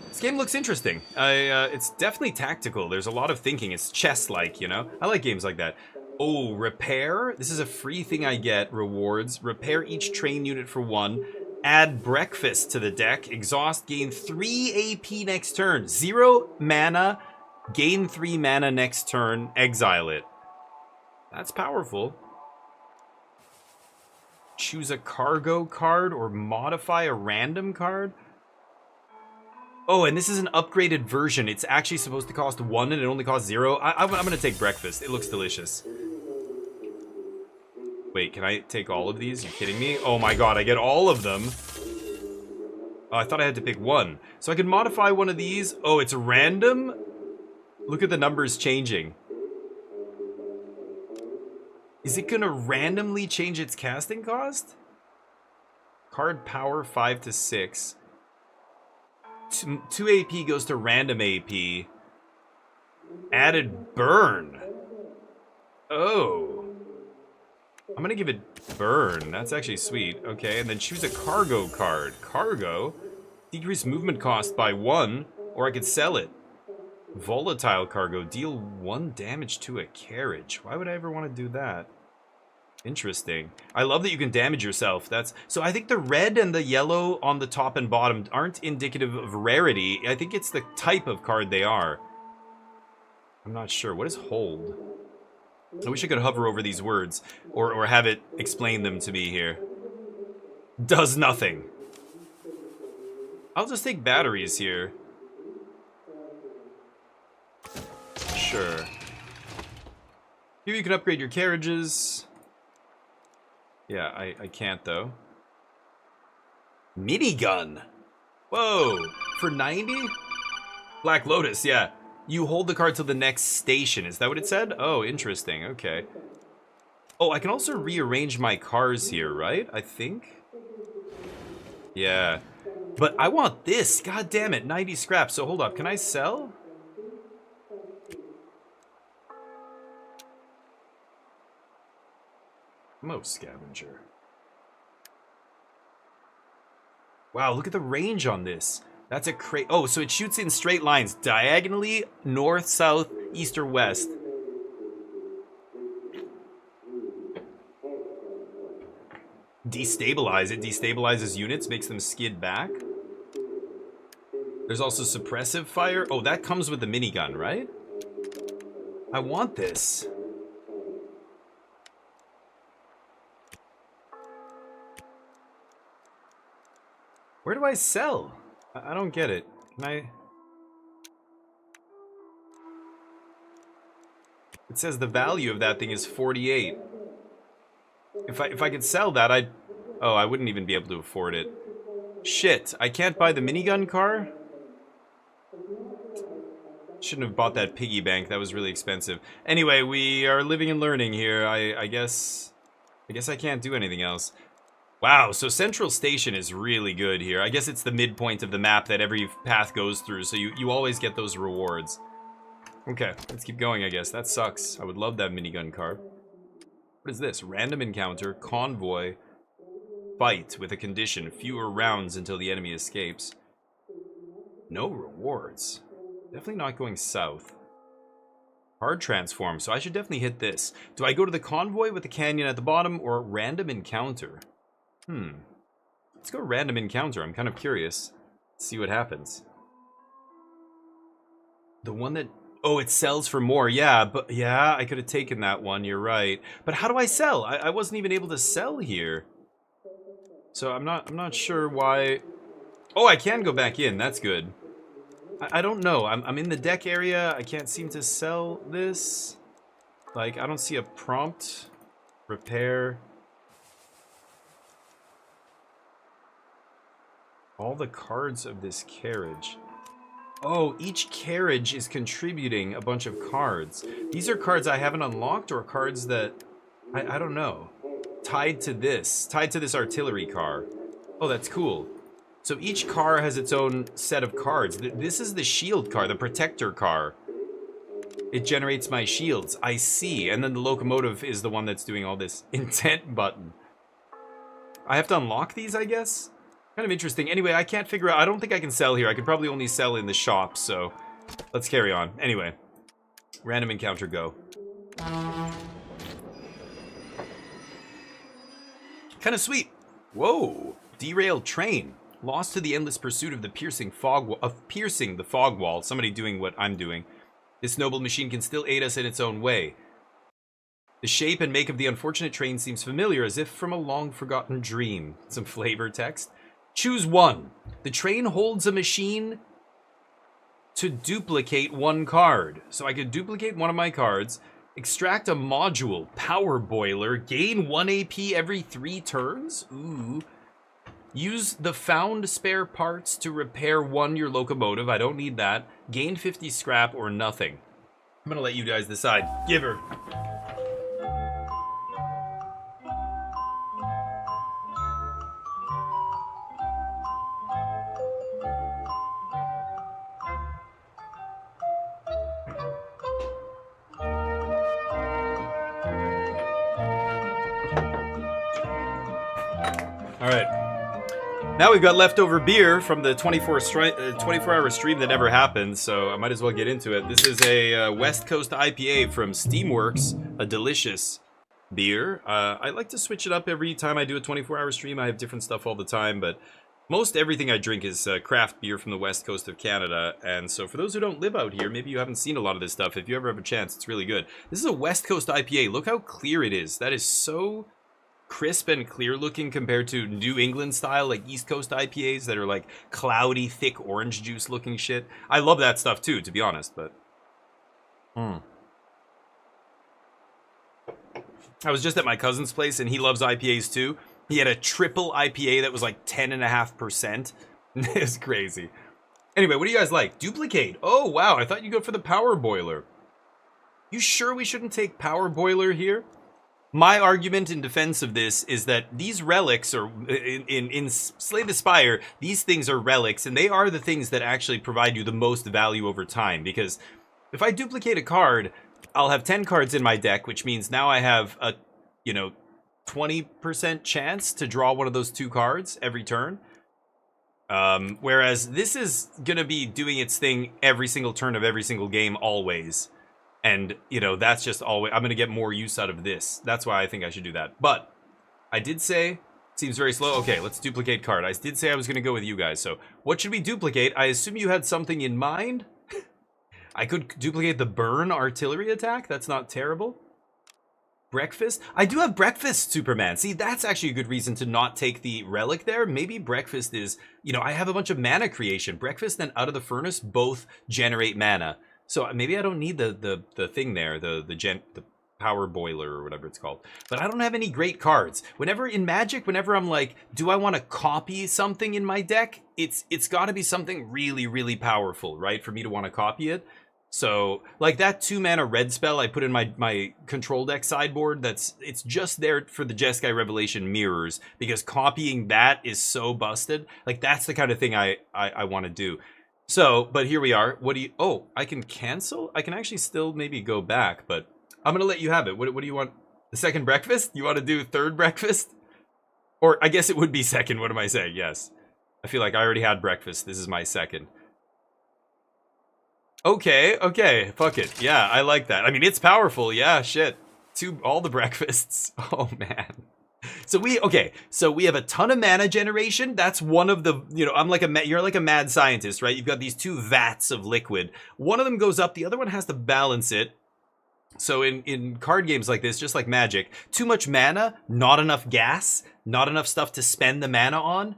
This game looks interesting. It's definitely tactical. There's a lot of thinking. It's chess-like, you know? I like games like that. Oh, repair? This is a free thing I get. Rewards. Repair each train unit for 1. Add breakfast to the deck. Exhaust. Gain 3 AP next turn. 0 mana. Gain 3 mana next turn. Exile it. That's powerful. Choose a cargo card or modify a random card. Oh, and this is an upgraded version. It's actually supposed to cost 1 and it only costs 0. I'm gonna take breakfast. It looks delicious. Wait, can I take all of these? Are you kidding me? Oh my god, I get all of them. Oh, I thought I had to pick 1. So I can modify one of these. Oh, it's random? Look at the numbers changing. Is it gonna randomly change its casting cost? Card power 5 to 6. 2 AP goes to random AP. Added burn. Oh. I'm gonna give it burn. That's actually sweet. Okay, and then choose a cargo card. Cargo? Decrease movement cost by 1, or I could sell it. Volatile cargo. Deal 1 damage to a carriage. Why would I ever want to do that? Interesting. I love that you can damage yourself. So I think the red and the yellow on the top and bottom aren't indicative of rarity. I think it's the type of card they are. I'm not sure. What is hold? I wish I could hover over these words or have it explain them to me here. Does nothing. I'll just take batteries here. Sure. Here you can upgrade your carriages. Yeah, I can't though. Minigun. Whoa, for 90? Black Lotus, yeah. You hold the card till the next station. Is that what it said? Oh, interesting. Okay. Oh, I can also rearrange my cars here, right? I think. Yeah. But I want this. God damn it. 90 scraps. So hold up. Can I sell? Most scavenger. Wow, look at the range on this. That's a crate. Oh, so it shoots in straight lines, diagonally, north, south, east, or west. Destabilize. It destabilizes units, makes them skid back. There's also suppressive fire. Oh, that comes with the minigun, right? I want this. Where do I sell? I don't get it. Can I? It says the value of that thing is 48. If I could sell that, I'd... Oh, I wouldn't even be able to afford it. Shit, I can't buy the minigun car? Shouldn't have bought that piggy bank. That was really expensive. Anyway, we are living and learning here. I guess I can't do anything else. Wow, so Central Station is really good here. I guess it's the midpoint of the map that every path goes through, so you always get those rewards. Okay, let's keep going, I guess. That sucks. I would love that minigun car. What is this? Random encounter, convoy, fight with a condition, fewer rounds until the enemy escapes. No rewards. Definitely not going south. Hard transform, so I should definitely hit this. Do I go to the convoy with the canyon at the bottom, or random encounter? Let's go random encounter. I'm kind of curious. Let's see what happens. The one that... Oh, it sells for more. Yeah, but... Yeah, I could have taken that one. You're right. But how do I sell? I wasn't even able to sell here. So I'm not sure why. Oh, I can go back in. That's good. I don't know. I'm in the deck area. I can't seem to sell this. Like, I don't see a prompt. Repair. All the cards of this carriage. Oh, each carriage is contributing a bunch of cards. These are cards I haven't unlocked or cards that... I don't know. Tied to this artillery car. Oh, that's cool. So each car has its own set of cards. This is the shield car, the protector car. It generates my shields. I see. And then the locomotive is the one that's doing all this. Intent button. I have to unlock these, I guess? Kind of interesting. Anyway, I can't figure out... I don't think I can sell here. I could probably only sell in the shop, so... Let's carry on. Anyway. Random encounter, go. Kind of sweet. Whoa. Derailed train. Lost to the endless pursuit of the piercing the fog wall. Somebody doing what I'm doing. This noble machine can still aid us in its own way. The shape and make of the unfortunate train seems familiar, as if from a long-forgotten dream. Some flavor text. Choose one. The train holds a machine to duplicate one card. So I could duplicate one of my cards, extract a module, power boiler, gain 1 AP every 3 turns? Ooh. Use the found spare parts to repair your locomotive. I don't need that. Gain 50 scrap or nothing. I'm gonna let you guys decide. Give her. All right. Now we've got leftover beer from the 24-hour stream that never happened, so I might as well get into it. This is a West Coast IPA from Steamworks, a delicious beer. I like to switch it up every time I do a 24-hour stream. I have different stuff all the time, but most everything I drink is craft beer from the West Coast of Canada, and so for those who don't live out here, maybe you haven't seen a lot of this stuff. If you ever have a chance, it's really good. This is a West Coast IPA. Look how clear it is. That is so... crisp and clear looking compared to New England style, like East Coast IPAs that are like cloudy, thick orange juice looking shit. I love that stuff too, to be honest, but... I was just at my cousin's place and he loves IPAs too. He had a triple IPA that was like 10.5%. It's crazy. Anyway, what do you guys like? Duplicate. Oh, wow. I thought you'd go for the power boiler. You sure we shouldn't take power boiler here? My argument in defense of this is that these relics are, in Slay the Spire, these things are relics, and they are the things that actually provide you the most value over time, because if I duplicate a card, I'll have 10 cards in my deck, which means now I have a, 20% chance to draw one of those 2 cards every turn. Whereas this is going to be doing its thing every single turn of every single game, always. And, that's just always... I'm going to get more use out of this. That's why I think I should do that. But I did say... Seems very slow. Okay, let's duplicate card. I did say I was going to go with you guys. So what should we duplicate? I assume you had something in mind. I could duplicate the burn artillery attack. That's not terrible. Breakfast. I do have breakfast, Superman. See, that's actually a good reason to not take the relic there. Maybe breakfast is... I have a bunch of mana creation. Breakfast and Out of the Furnace both generate mana. So maybe I don't need the thing there, the power boiler or whatever it's called. But I don't have any great cards. Whenever in Magic, whenever I'm like, do I want to copy something in my deck? It's got to be something really, really powerful, right? For me to want to copy it. So like that 2-mana red spell I put in my control deck sideboard, it's just there for the Jeskai Revelation mirrors, because copying that is so busted. Like that's the kind of thing I want to do. So, but here we are. What do you... Oh, I can cancel? I can actually still maybe go back, but I'm going to let you have it. What do you want? The second breakfast? You want to do third breakfast? Or I guess it would be second. What am I saying? Yes. I feel like I already had breakfast. This is my second. Okay. Fuck it. Yeah, I like that. I mean, it's powerful. Yeah, shit. All the breakfasts. Oh, man. So we have a ton of mana generation. That's one of the, you're like a mad scientist, right? You've got these 2 vats of liquid. One of them goes up, the other one has to balance it. So in card games like this, just like Magic, too much mana, not enough gas. not enough stuff to spend the mana on,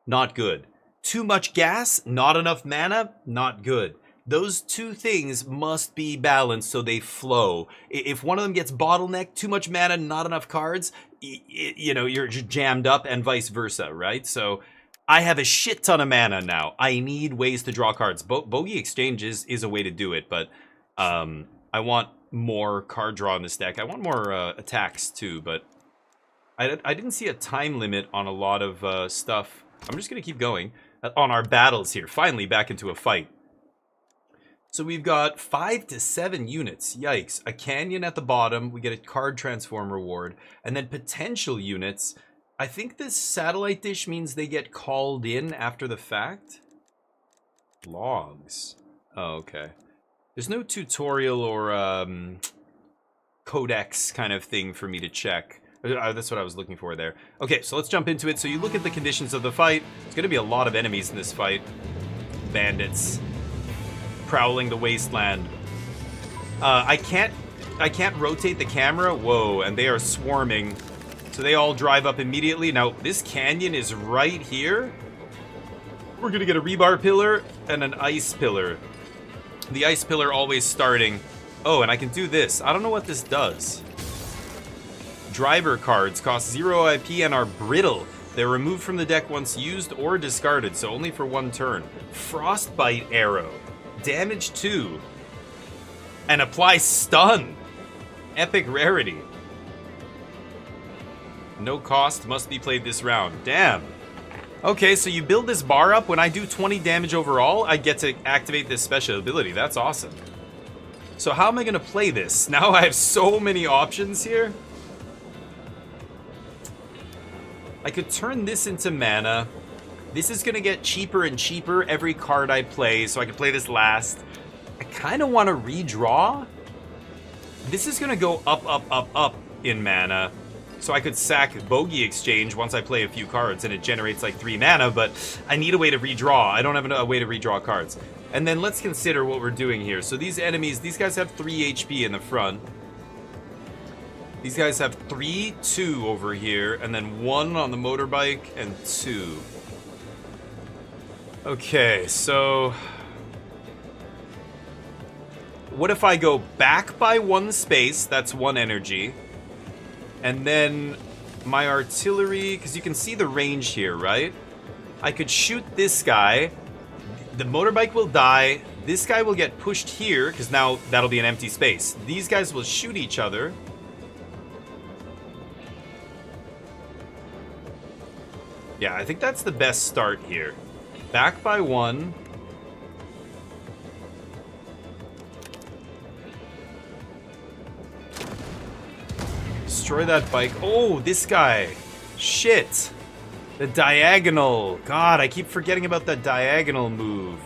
not good. Too much gas, not enough mana, not good. Those two things must be balanced so they flow. If one of them gets bottlenecked, too much mana, not enough cards, you know, you're jammed up, and vice versa, right? So I have a shit ton of mana now. I need ways to draw cards. Bogey Exchange is a way to do it, but I want more card draw in this deck. I want more attacks too, but I didn't see a time limit on a lot of stuff. I'm just going to keep going on our battles here. Finally, back into a fight. So we've got 5 to 7 units. Yikes. A canyon at the bottom. We get a card transform reward. And then potential units. I think this satellite dish means they get called in after the fact. Logs. Oh, okay. There's no tutorial or codex kind of thing for me to check. That's what I was looking for there. Okay, so let's jump into it. So you look at the conditions of the fight. There's going to be a lot of enemies in this fight. Bandits. Prowling the wasteland. I can't rotate the camera. Whoa, and they are swarming. So they all drive up immediately. Now, this canyon is right here. We're going to get a rebar pillar and an ice pillar. The ice pillar always starting. Oh, and I can do this. I don't know what this does. Driver cards cost 0 IP and are brittle. They're removed from the deck once used or discarded, so only for one turn. Frostbite arrow. Damage 2. And apply stun. Epic rarity. No cost, must be played this round. Damn. Okay, so you build this bar up. When I do 20 damage overall, I get to activate this special ability. That's awesome. So how am I going to play this? Now I have so many options here. I could turn this into mana. This is going to get cheaper and cheaper every card I play, so I can play this last. I kind of want to redraw. This is going to go up, up, up, up in mana. So I could sack Bogey Exchange once I play a few cards, and it generates like 3 mana, but I need a way to redraw. I don't have a way to redraw cards. And then let's consider what we're doing here. So these enemies, these guys have 3 HP in the front. These guys have 3, 2 over here, and then 1 on the motorbike, and 2. Okay, so what if I go back by 1 space? That's 1 energy. And then my artillery, because you can see the range here, right? I could shoot this guy. The motorbike will die. This guy will get pushed here, because now that'll be an empty space. These guys will shoot each other. Yeah, I think that's the best start here. Back by 1. Destroy that bike. Oh, this guy. Shit. The diagonal. God, I keep forgetting about that diagonal move.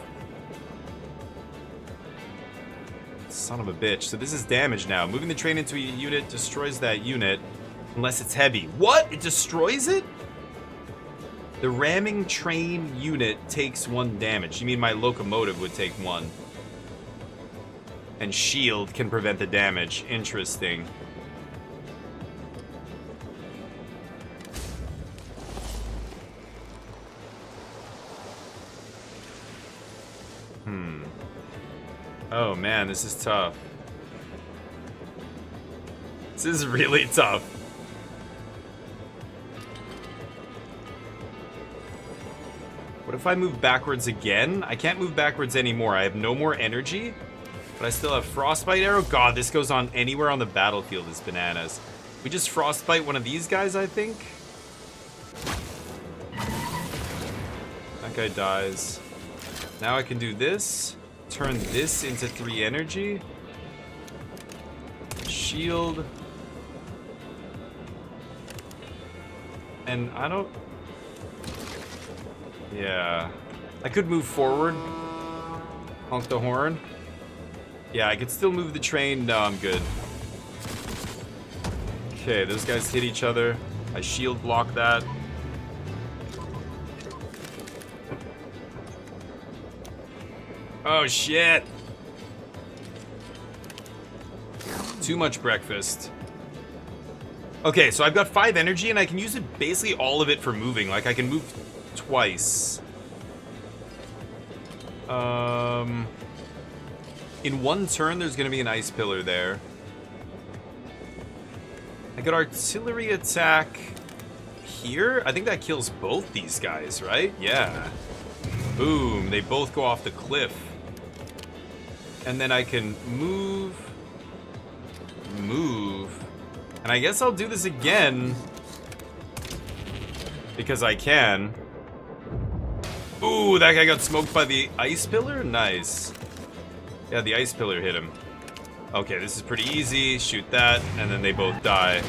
Son of a bitch. So this is damage now. Moving the train into a unit destroys that unit. Unless it's heavy. What? It destroys it? The ramming train unit takes 1 damage. You mean my locomotive would take 1. And shield can prevent the damage. Interesting. Oh man, this is tough. This is really tough. What if I move backwards again? I can't move backwards anymore. I have no more energy, but I still have Frostbite Arrow. God, this goes on anywhere on the battlefield. It's bananas. We just Frostbite one of these guys, I think. That guy dies. Now I can do this. Turn this into 3 energy. Shield. And I don't... Yeah. I could move forward. Honk the horn. Yeah, I could still move the train. No, I'm good. Okay, those guys hit each other. I shield block that. Oh, shit. Too much breakfast. Okay, so I've got 5 energy, and I can use it, basically all of it for moving. Like, I can move twice. In one turn, there's going to be an ice pillar there. I got artillery attack here. I think that kills both these guys, right? Yeah. Boom. They both go off the cliff. And then I can move. And I guess I'll do this again. Because I can. Ooh, that guy got smoked by the ice pillar? Nice. Yeah, the ice pillar hit him. Okay, this is pretty easy. Shoot that, and then they both die.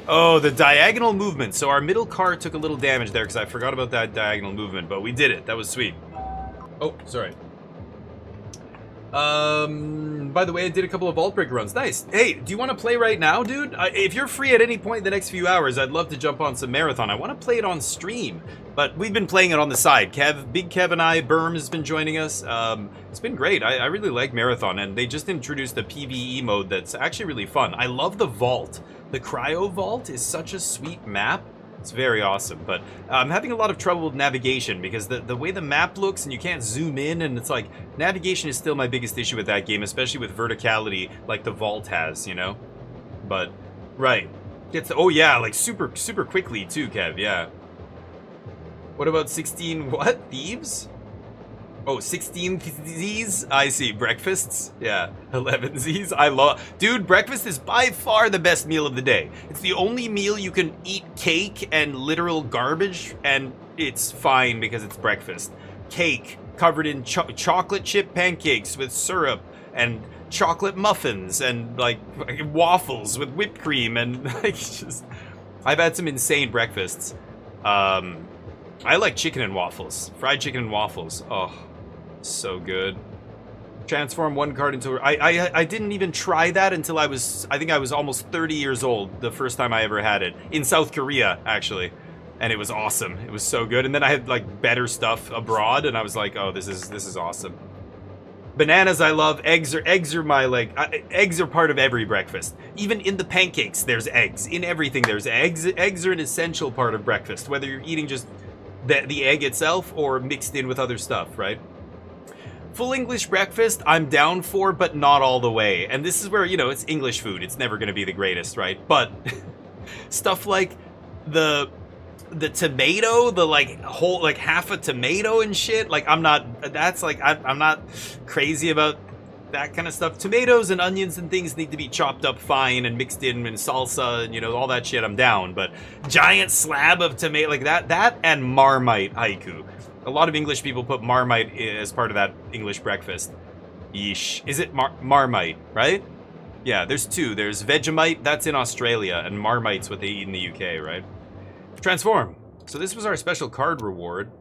Oh, the diagonal movement. So our middle car took a little damage there because I forgot about that diagonal movement, but we did it. That was sweet. Oh, sorry. By the way, I did a couple of Vault Breaker runs. Nice. Hey, do you want to play right now, dude? If you're free at any point in the next few hours, I'd love to jump on some Marathon. I want to play it on stream, but we've been playing it on the side. Big Kev and I, Berm has been joining us. It's been great. I really like Marathon, and they just introduced a PvE mode that's actually really fun. I love the Vault. The Cryo Vault is such a sweet map. It's very awesome, but I'm having a lot of trouble with navigation because the way the map looks and you can't zoom in, and it's like navigation is still my biggest issue with that game, especially with verticality like the Vault has, you know? But, right. Oh yeah, like super quickly too, Kev, yeah. What about 16 what? Thieves? Oh, 16 Z's? I see. Breakfasts? Yeah. 11 Z's? I love... Dude, breakfast is by far the best meal of the day. It's the only meal you can eat cake and literal garbage, and it's fine because it's breakfast. Cake covered in chocolate chip pancakes with syrup, and chocolate muffins, and, like, waffles with whipped cream, and, like, just... I've had some insane breakfasts. I like chicken and waffles. Fried chicken and waffles. Oh... So good. Transform one card into... I didn't even try that until I think I was almost 30 years old the first time I ever had it. In South Korea, actually. And it was awesome. It was so good. And then I had, like, better stuff abroad, and I was like, oh, this is awesome. Bananas I love. Eggs are my, like... eggs are part of every breakfast. Even in the pancakes, there's eggs. In everything, there's eggs. Eggs are an essential part of breakfast, whether you're eating just the egg itself or mixed in with other stuff, right? Full English breakfast, I'm down for, but not all the way. And this is where, you know, it's English food. It's never going to be the greatest, right? But stuff like the tomato, the, like, whole, like, half a tomato and shit, like, I'm not crazy about that kind of stuff. Tomatoes and onions and things need to be chopped up fine and mixed in salsa and, you know, all that shit, I'm down. But giant slab of tomato, like that and Marmite haiku. A lot of English people put Marmite as part of that English breakfast. Yeesh. Is it Marmite, right? Yeah, there's two. There's Vegemite, that's in Australia, and Marmite's what they eat in the UK, right? Transform. So this was our special card reward.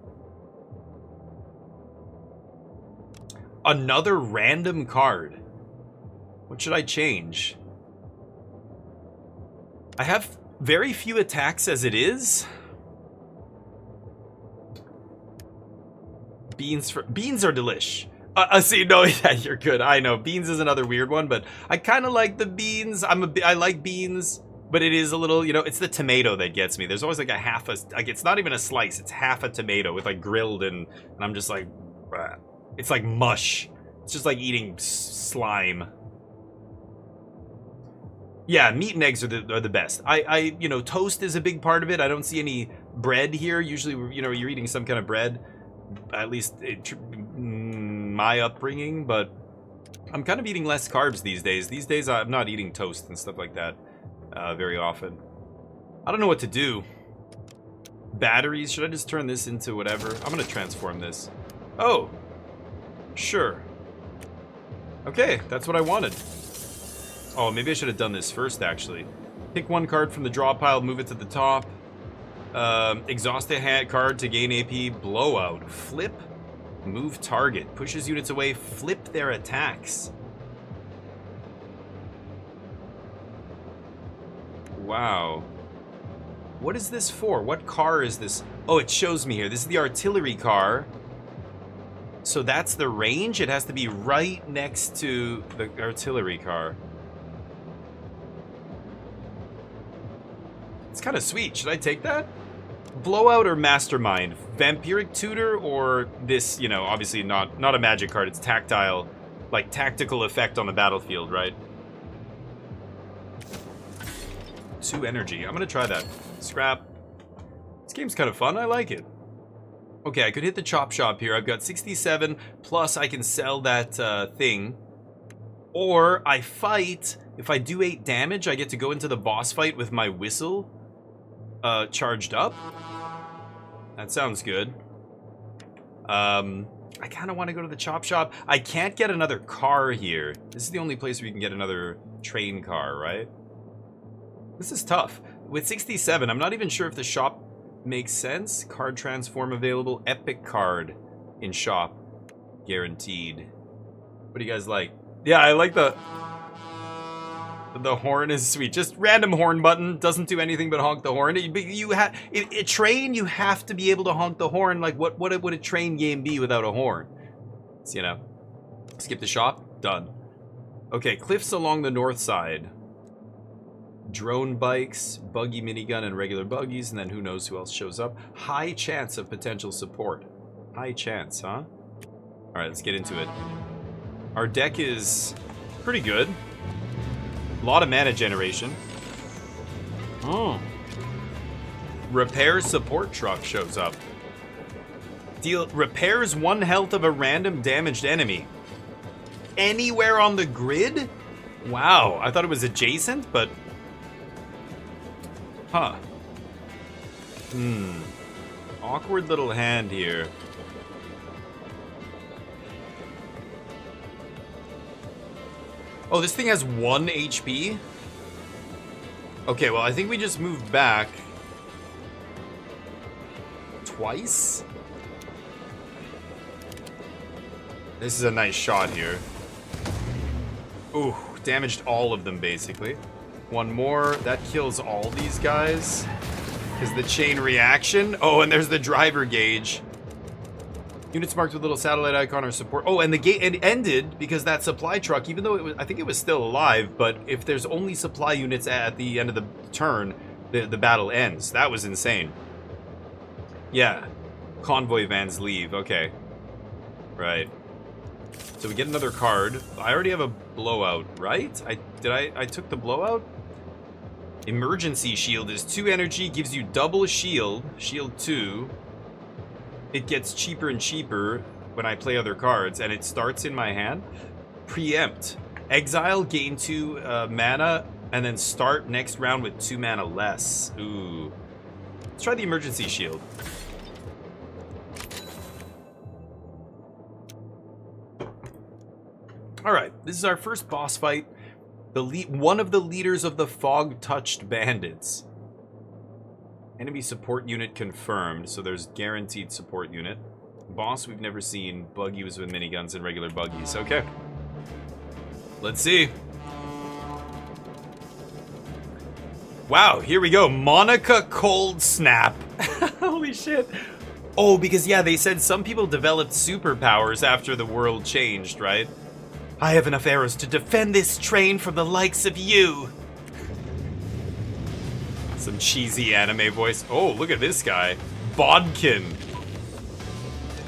Another random card. What should I change? I have very few attacks as it is. Beans are delish. See, no, yeah, you're good. I know beans is another weird one, but I kind of like the beans. I like beans, but it is a little, you know, it's the tomato that gets me. There's always like it's not even a slice. It's half a tomato with like grilled and I'm just like, it's like mush. It's just like eating slime. Yeah, meat and eggs are the best. You know, toast is a big part of it. I don't see any bread here. Usually, you know, you're eating some kind of bread. At least my upbringing, but I'm kind of eating less carbs these days. These days I'm not eating toast and stuff like that very often. I don't know what to do. Batteries, should I just turn this into whatever? I'm gonna transform this. Oh, sure. Okay, that's what I wanted. Oh, maybe I should have done this first, actually. Pick one card from the draw pile, move it to the top. Exhaust a card to gain AP. Blowout. Flip. Move target. Pushes units away. Flip their attacks. Wow. What is this for? What car is this? Oh, it shows me here. This is the artillery car. So that's the range? It has to be right next to the artillery car. It's kind of sweet. Should I take that? Blowout or Mastermind? Vampiric Tutor or this, you know, obviously not a magic card. It's tactile, like tactical effect on the battlefield, right? 2 energy. I'm gonna try that. Scrap. This game's kind of fun. I like it. Okay, I could hit the chop shop here. I've got 67, plus I can sell that thing. Or I fight. If I do 8 damage, I get to go into the boss fight with my whistle charged up. That sounds good. I kind of want to go to the chop shop. I can't get another car here. This is the only place where you can get another train car, right? This is tough. With 67, I'm not even sure if the shop makes sense. Card transform available. Epic card in shop. Guaranteed. What do you guys like? Yeah, I like the horn is sweet. Just random horn button. Doesn't do anything but honk the horn. A train, you have to be able to honk the horn. Like, what would a train game be without a horn? So, you know. Skip the shop. Done. Okay, cliffs along the north side. Drone bikes, buggy minigun, and regular buggies, and then who knows who else shows up. High chance of potential support. High chance, huh? Alright, let's get into it. Our deck is pretty good. A lot of mana generation. Oh. Repair support truck shows up. Repairs 1 health of a random damaged enemy. Anywhere on the grid? Wow, I thought it was adjacent, but... Huh. Awkward little hand here. Oh, this thing has 1 HP? Okay, well, I think we just moved back... twice? This is a nice shot here. Ooh, damaged all of them, basically. 1 more. That kills all these guys. Is the chain reaction? Oh, and there's the driver gauge. Units marked with little satellite icon or support. Oh, and the gate it ended because that supply truck, even though it was, I think it was still alive, but if there's only supply units at the end of the turn, the battle ends. That was insane. Yeah. Convoy vans leave. Okay. Right. So we get another card. I already have a blowout, right? I took the blowout? Emergency shield is 2 energy, gives you double shield. Shield 2. It gets cheaper and cheaper when I play other cards, and it starts in my hand. Preempt. Exile, gain 2 mana, and then start next round with 2 mana less. Ooh. Let's try the emergency shield. Alright, this is our first boss fight. One of the leaders of the Fog-touched bandits. Enemy support unit confirmed, so there's guaranteed support unit. Boss we've never seen. Buggies with miniguns and regular buggies. Okay. Let's see. Wow, here we go. Monica Cold Snap. Holy shit. Oh, because yeah, they said some people developed superpowers after the world changed, right? I have enough arrows to defend this train from the likes of you. Some cheesy anime voice. Oh, look at this guy. Bodkin.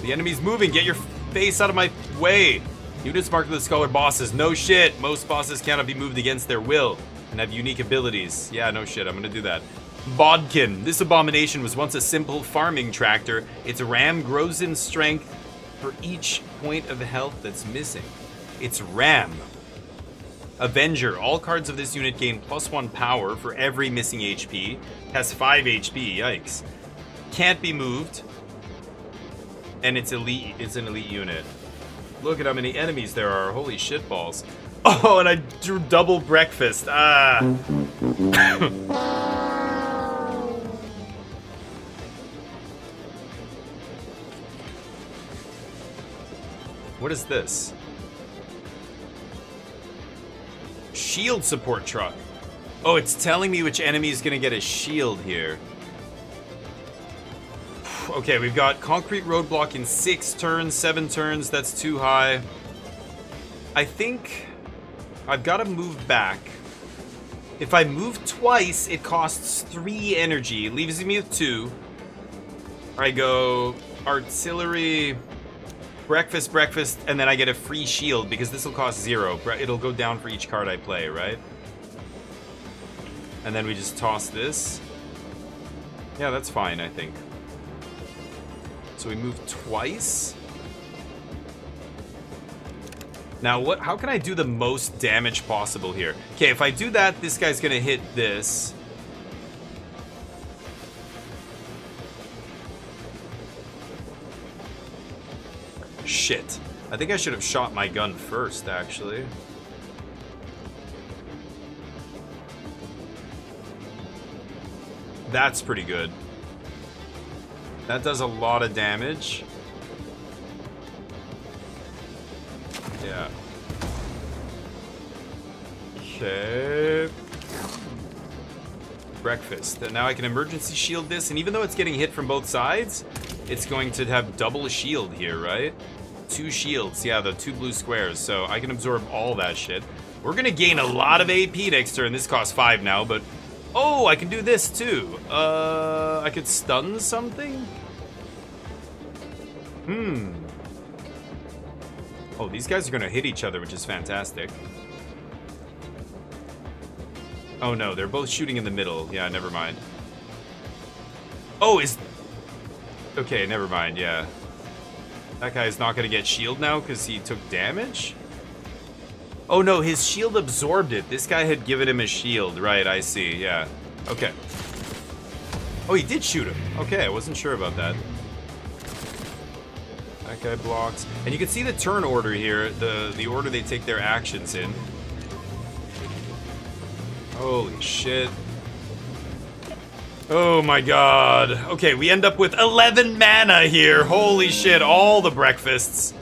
The enemy's moving. Get your face out of my way. Units marked with the Scholar bosses. No shit. Most bosses cannot be moved against their will and have unique abilities. Yeah, no shit. I'm gonna do that. Bodkin. This abomination was once a simple farming tractor. Its ram grows in strength for each point of health that's missing. It's ram. Avenger. All cards of this unit gain +1 power for every missing HP. Has 5 HP. Yikes. Can't be moved. And it's elite. It's an elite unit. Look at how many enemies there are. Holy shitballs. Oh, and I drew double breakfast. Ah. What is this? Shield support truck. Oh, it's telling me which enemy is gonna get a shield here. Okay, we've got concrete roadblock in 6 turns, 7 turns. That's too high. I think I've got to move back. If I move twice, it costs 3 energy. It leaves me with 2. I go artillery, breakfast, and then I get a free shield because this will cost 0. It'll go down for each card I play, right? And then we just toss this. Yeah, that's fine, I think. So we move twice. Now, how can I do the most damage possible here? Okay, if I do that, this guy's gonna hit this. Shit. I think I should have shot my gun first, actually. That's pretty good. That does a lot of damage. Yeah. Okay. Breakfast. And now I can emergency shield this, and even though it's getting hit from both sides, it's going to have double shield here, right? 2 shields. Yeah, the 2 blue squares. So I can absorb all that shit. We're gonna gain a lot of AP next turn. This costs 5 now, but... Oh, I can do this too. I could stun something? Oh, these guys are gonna hit each other, which is fantastic. Oh no, they're both shooting in the middle. Yeah, never mind. Oh, okay, never mind, yeah. That guy's not gonna get shield now because he took damage? Oh no, his shield absorbed it. This guy had given him a shield. Right, I see, yeah. Okay. Oh, he did shoot him. Okay, I wasn't sure about that. That guy blocks. And you can see the turn order here, the order they take their actions in. Holy shit. Oh my god. Okay, we end up with 11 mana here. Holy shit, all the breakfasts.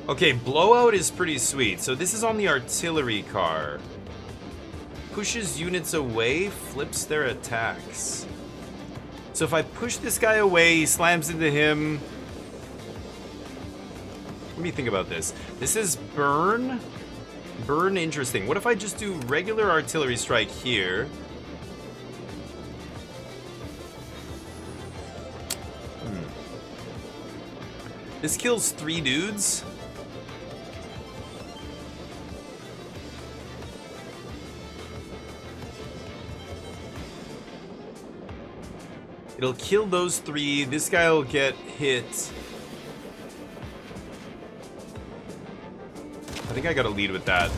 Okay, blowout is pretty sweet. So this is on the artillery car. Pushes units away, flips their attacks. So if I push this guy away, he slams into him. Let me think about this. This is burn. Burn, interesting. What if I just do regular artillery strike here? This kills 3 dudes. It'll kill those 3. This guy will get hit. I think I gotta lead with that.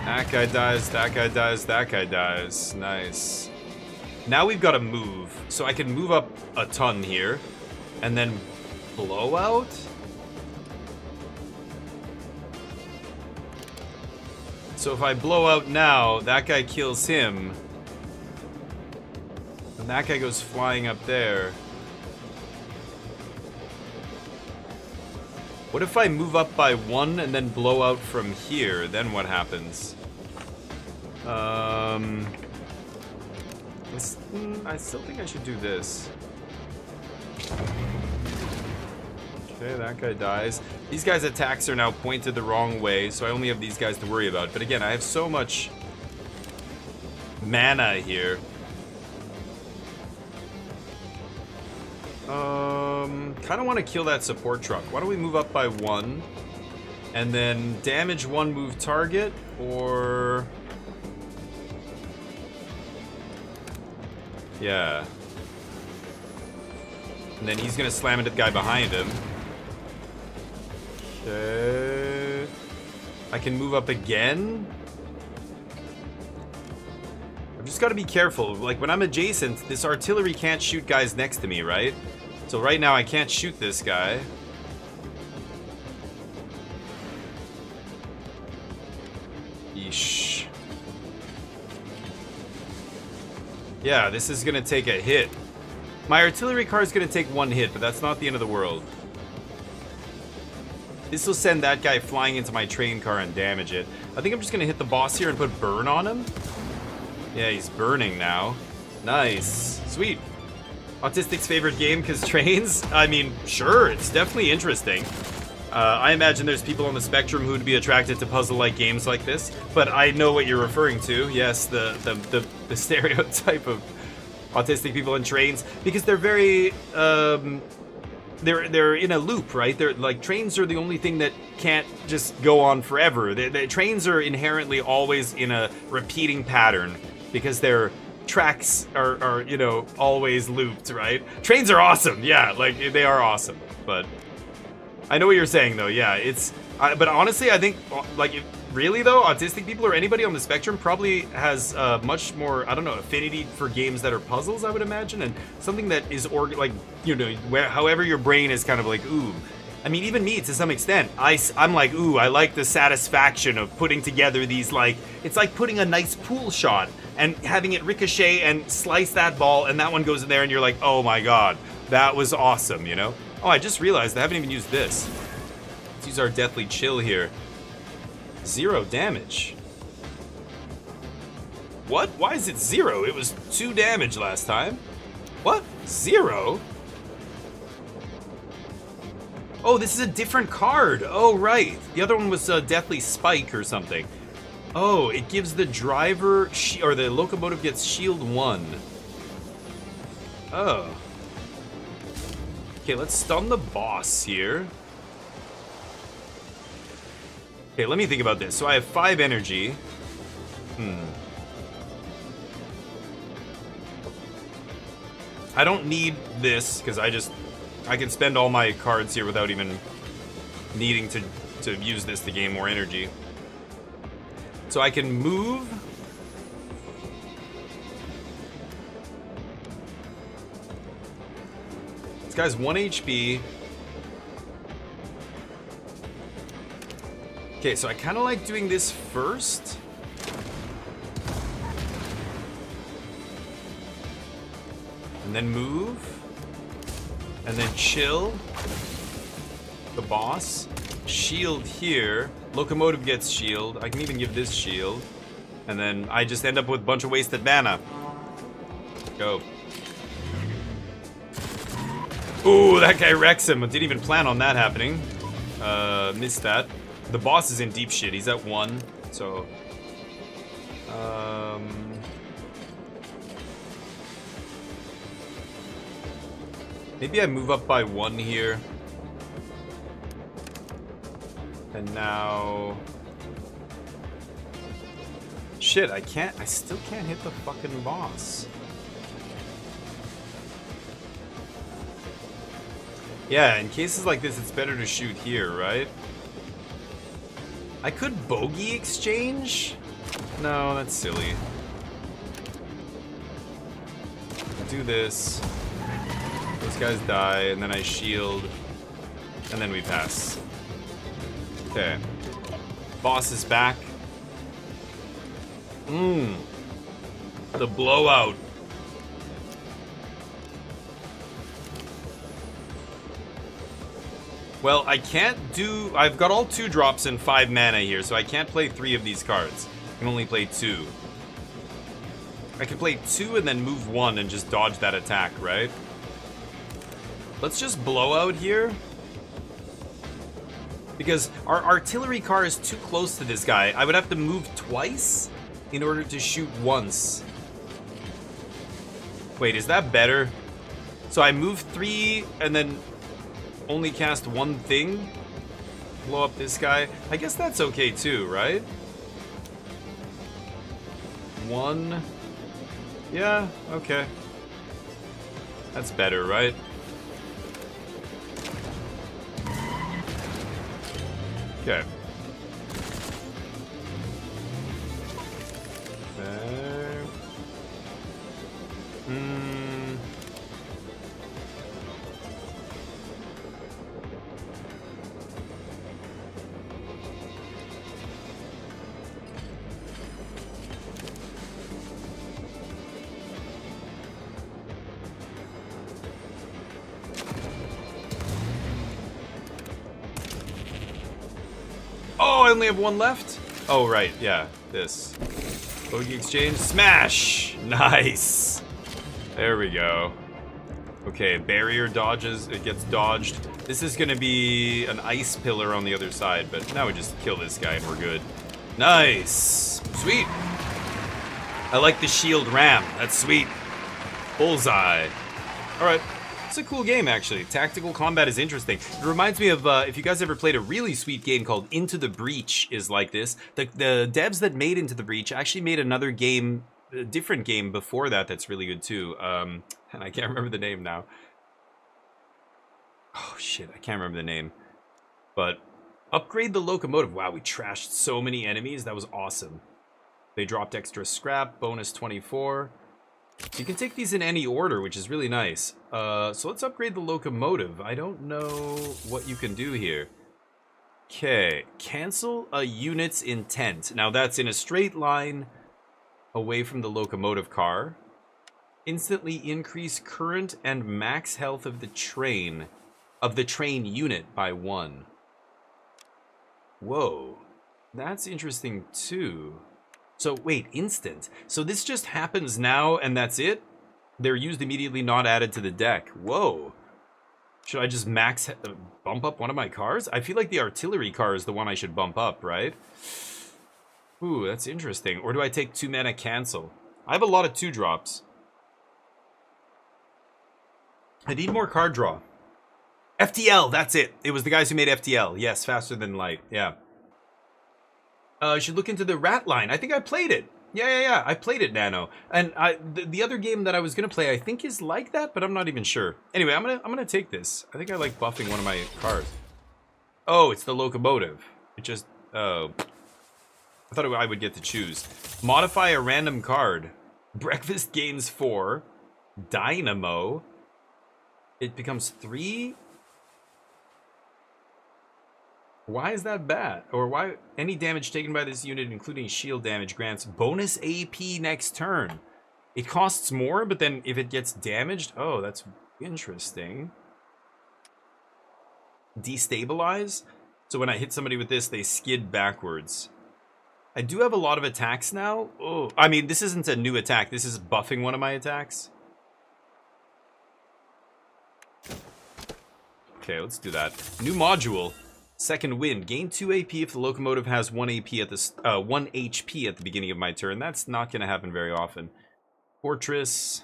That guy dies, that guy dies, that guy dies. Nice. Now we've got to move. So I can move up a ton here. And then blowout? So if I blow out now, that guy kills him. And that guy goes flying up there. What if I move up by 1 and then blow out from here? Then what happens? I still think I should do this. Okay, that guy dies. These guys' attacks are now pointed the wrong way, so I only have these guys to worry about. But again, I have so much mana here. Kind of want to kill that support truck. Why don't we move up by 1 and then damage 1 move target, or yeah. And then he's gonna slam into the guy behind him. Okay. I can move up again. I've just got to be careful. Like when I'm adjacent, this artillery can't shoot guys next to me, right? So right now I can't shoot this guy. Yeesh. Yeah, this is gonna take a hit. My artillery car is gonna take 1 hit, but that's not the end of the world. This will send that guy flying into my train car and damage it. I think I'm just gonna hit the boss here and put burn on him. Yeah, he's burning now. Nice. Sweet. Autistic's favorite game because trains? I mean, sure, it's definitely interesting. I imagine there's people on the spectrum who'd be attracted to puzzle-like games like this, but I know what you're referring to. Yes, the stereotype of autistic people in trains, because they're very they're in a loop, right? They're like, trains are the only thing that can't just go on forever. The trains are inherently always in a repeating pattern because their tracks are you know, always looped, right? Trains are awesome, yeah, like they are awesome, but I know what you're saying though. Yeah, it's but honestly, I think like really though, autistic people or anybody on the spectrum probably has much more, I don't know, affinity for games that are puzzles, I would imagine, and something that is like, you know, however your brain is kind of like, ooh. I mean, even me to some extent, I'm like, ooh, I like the satisfaction of putting together these, like, it's like putting a nice pool shot and having it ricochet and slice that ball, and that one goes in there, and you're like, oh my god, that was awesome, you know? Oh, I just realized I haven't even used this. Let's use our Deathly Chill here. 0 damage. What? Why is it 0? It was 2 damage last time. What? 0? Oh, this is a different card. Oh, right. The other one was Deathly Spike or something. Oh, it gives the driver, or the locomotive gets shield 1. Oh. Okay, let's stun the boss here. Okay, let me think about this. So I have 5 energy. I don't need this, because I can spend all my cards here without even needing to use this to gain more energy. So I can move. This guy's 1 HP. Okay, so I kind of like doing this first. And then move. And then chill. The boss. Shield here. Locomotive gets shield. I can even give this shield. And then I just end up with a bunch of wasted mana. Go. Ooh, that guy wrecks him. I didn't even plan on that happening. Missed that. The boss is in deep shit. He's at 1, so... maybe I move up by 1 here. And now... shit, I still can't hit the fucking boss. Yeah, in cases like this, it's better to shoot here, right? I could bogey exchange? No, that's silly. I'll do this. Those guys die, and then I shield. And then we pass. Okay. Boss is back. The blowout. Well, I can't do... I've got all 2 drops and 5 mana here, so I can't play 3 of these cards. I can only play 2. I can play 2 and then move 1 and just dodge that attack, right? Let's just blow out here. Because our artillery car is too close to this guy. I would have to move twice in order to shoot once. Wait, is that better? So I move 3 and then... only cast 1 thing? Blow up this guy? I guess that's okay too, right? 1. Yeah, okay. That's better, right? Okay. There. Oh, I only have 1 left? Oh, right, yeah, this. Bogey exchange, smash! Nice! There we go. Okay, barrier dodges. It gets dodged. This is going to be an ice pillar on the other side, but now we just kill this guy and we're good. Nice. Sweet. I like the shield ram. That's sweet. Bullseye. All right. It's a cool game, actually. Tactical combat is interesting. It reminds me of, if you guys ever played a really sweet game called Into the Breach is like this. The devs that made Into the Breach actually made another game, a different game before that that's really good too. And I can't remember the name now. Oh, shit. I can't remember the name. But upgrade the locomotive. Wow, we trashed so many enemies. That was awesome. They dropped extra scrap, bonus 24. So you can take these in any order, which is really nice. So let's upgrade the locomotive. I don't know what you can do here. Okay, cancel a unit's intent. Now that's in a straight line away from the locomotive car. Instantly increase current and max health of the train unit by 1. Whoa, that's interesting too. So wait, instant. So this just happens now and that's it? They're used immediately, not added to the deck. Whoa. Should I just max bump up one of my cars? I feel like the artillery car is the one I should bump up, right? Ooh, that's interesting. Or do I take 2 mana cancel? I have a lot of 2-drops. I need more card draw. FTL, that's it. It was the guys who made FTL. Yes, faster than light. Yeah. I should look into the rat line. I think I played it. Yeah. I played it, Nano. And the other game that I was gonna play, I think is like that, but I'm not even sure. Anyway, I'm gonna take this. I think I like buffing one of my cars. Oh, it's the locomotive. It just I thought I would get to choose. Modify a random card. Breakfast gains 4. Dynamo. It becomes 3. Why is that bad? Or why any damage taken by this unit, including shield damage, grants bonus AP next turn. It costs more, but then if it gets damaged, oh, that's interesting. Destabilize. So when I hit somebody with this, they skid backwards. I do have a lot of attacks now. Oh, I mean, this isn't a new attack. This is buffing one of my attacks. Okay, let's do that. New module. Second wind. Gain 2 AP if the locomotive has 1 AP at the 1 HP at the beginning of my turn. That's not going to happen very often. Fortress.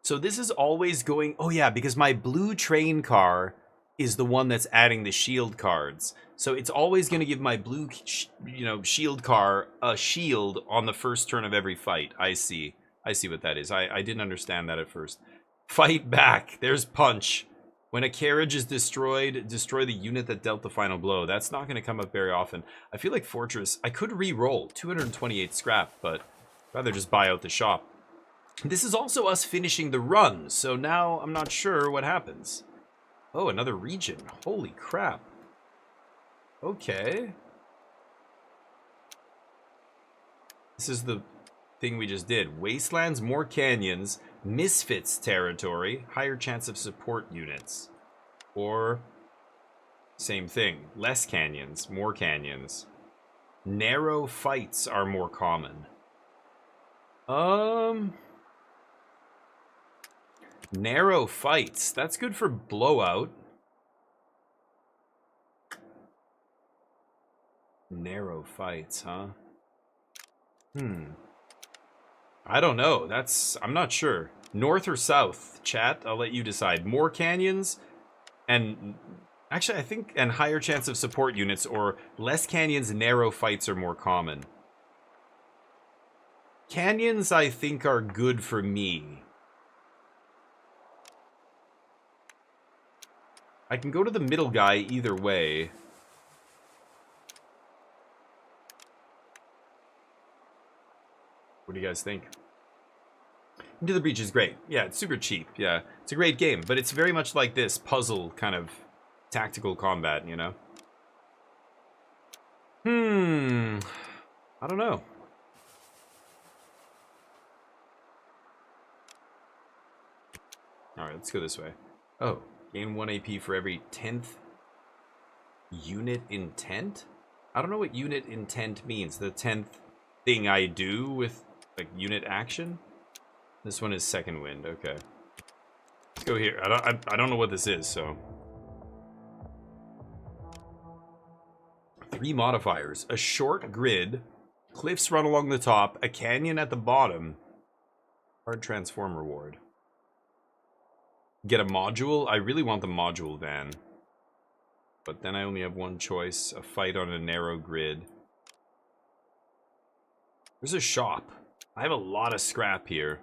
So this is always going... Oh yeah, because my blue train car is the one that's adding the shield cards. So it's always going to give my blue, shield car a shield on the first turn of every fight. I see what that is. I didn't understand that at first. Fight back. There's punch. When a carriage is destroyed, destroy the unit that dealt the final blow. That's not going to come up very often. I feel like Fortress, I could re-roll 228 scrap, but I'd rather just buy out the shop. This is also us finishing the run, so now I'm not sure what happens. Oh, another region. Holy crap. Okay. This is the thing we just did. Wastelands, more canyons, Misfits territory, higher chance of support units. Or same thing, less canyons, more canyons. Narrow fights are more common. Narrow fights, that's good for blowout. Narrow fights, huh? I don't know. I'm not sure. North or south, chat? I'll let you decide. More canyons and actually I think and higher chance of support units, or less canyons, narrow fights are more common. Canyons I think are good for me. I can go to the middle guy either way. What do you guys think? Into the Breach is great. Yeah, it's super cheap. Yeah, it's a great game, but it's very much like this puzzle kind of tactical combat, you know? I don't know. Alright, let's go this way. Oh, gain 1 AP for every 10th unit intent? I don't know what unit intent means. The 10th thing I do with, like, unit action? This one is second wind. Okay. Let's go here. I don't know what this is, so. 3 modifiers. A short grid. Cliffs run along the top. A canyon at the bottom. Hard transform reward. Get a module. I really want the module van. But then I only have one choice. A fight on a narrow grid. There's a shop. I have a lot of scrap here.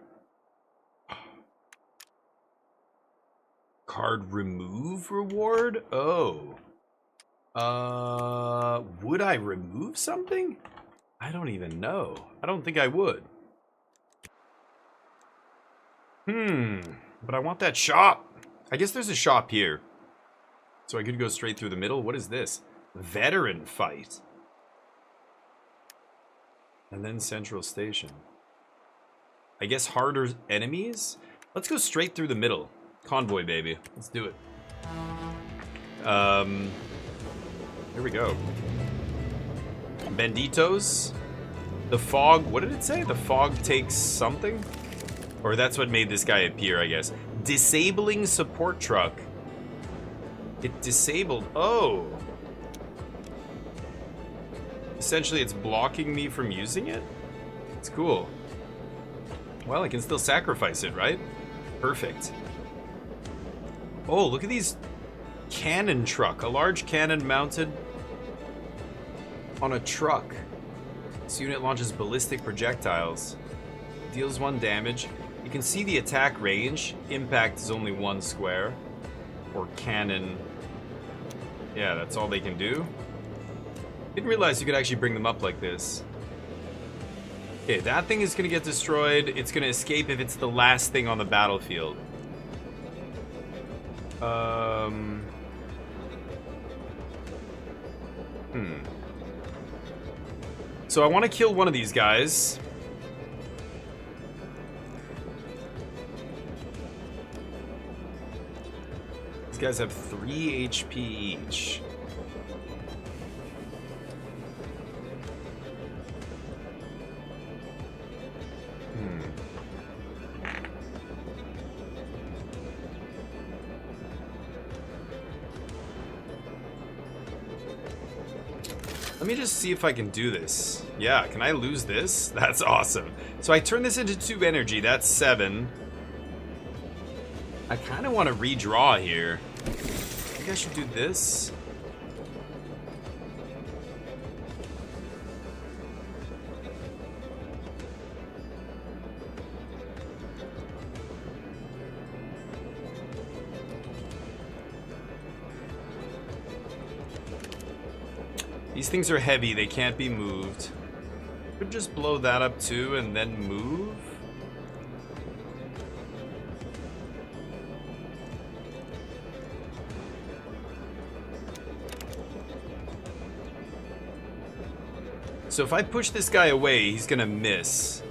Card remove reward? Oh. Would I remove something? I don't even know. I don't think I would. But I want that shop. I guess there's a shop here. So I could go straight through the middle. What is this? Veteran fight. And then Central Station. I guess harder enemies? Let's go straight through the middle. Convoy, baby. Let's do it. Here we go. Banditos. The fog. What did it say? The fog takes something? Or that's what made this guy appear, I guess. Disabling support truck. It disabled. Oh. Essentially, it's blocking me from using it? It's cool. Well, I can still sacrifice it, right? Perfect. Oh, look at these cannon truck. A large cannon mounted on a truck. This unit launches ballistic projectiles. Deals 1 damage. You can see the attack range. Impact is only 1 square. Or cannon. Yeah, that's all they can do. Didn't realize you could actually bring them up like this. Okay, that thing is gonna get destroyed. It's gonna escape if it's the last thing on the battlefield. So I want to kill one of these guys. These guys have 3 HP each. Let me just see if I can do this. Yeah, can I lose this? That's awesome. So I turn this into 2 energy. That's 7. I kind of want to redraw here. I think I should do this. These things are heavy, they can't be moved. Could just blow that up too and then move. So if I push this guy away, he's gonna miss.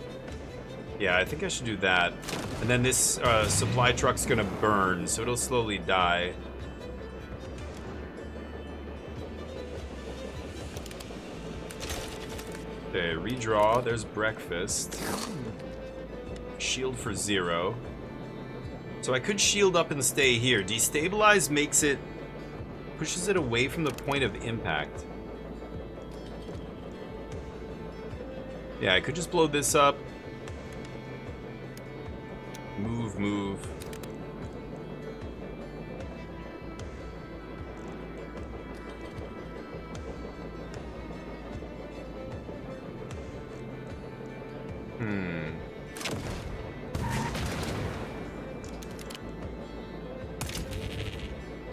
Yeah, I think I should do that. And then this supply truck's gonna burn, so it'll slowly die. Okay, redraw. There's breakfast. Shield for 0. So I could shield up and stay here. Destabilize makes it... pushes it away from the point of impact. Yeah, I could just blow this up. Move, move.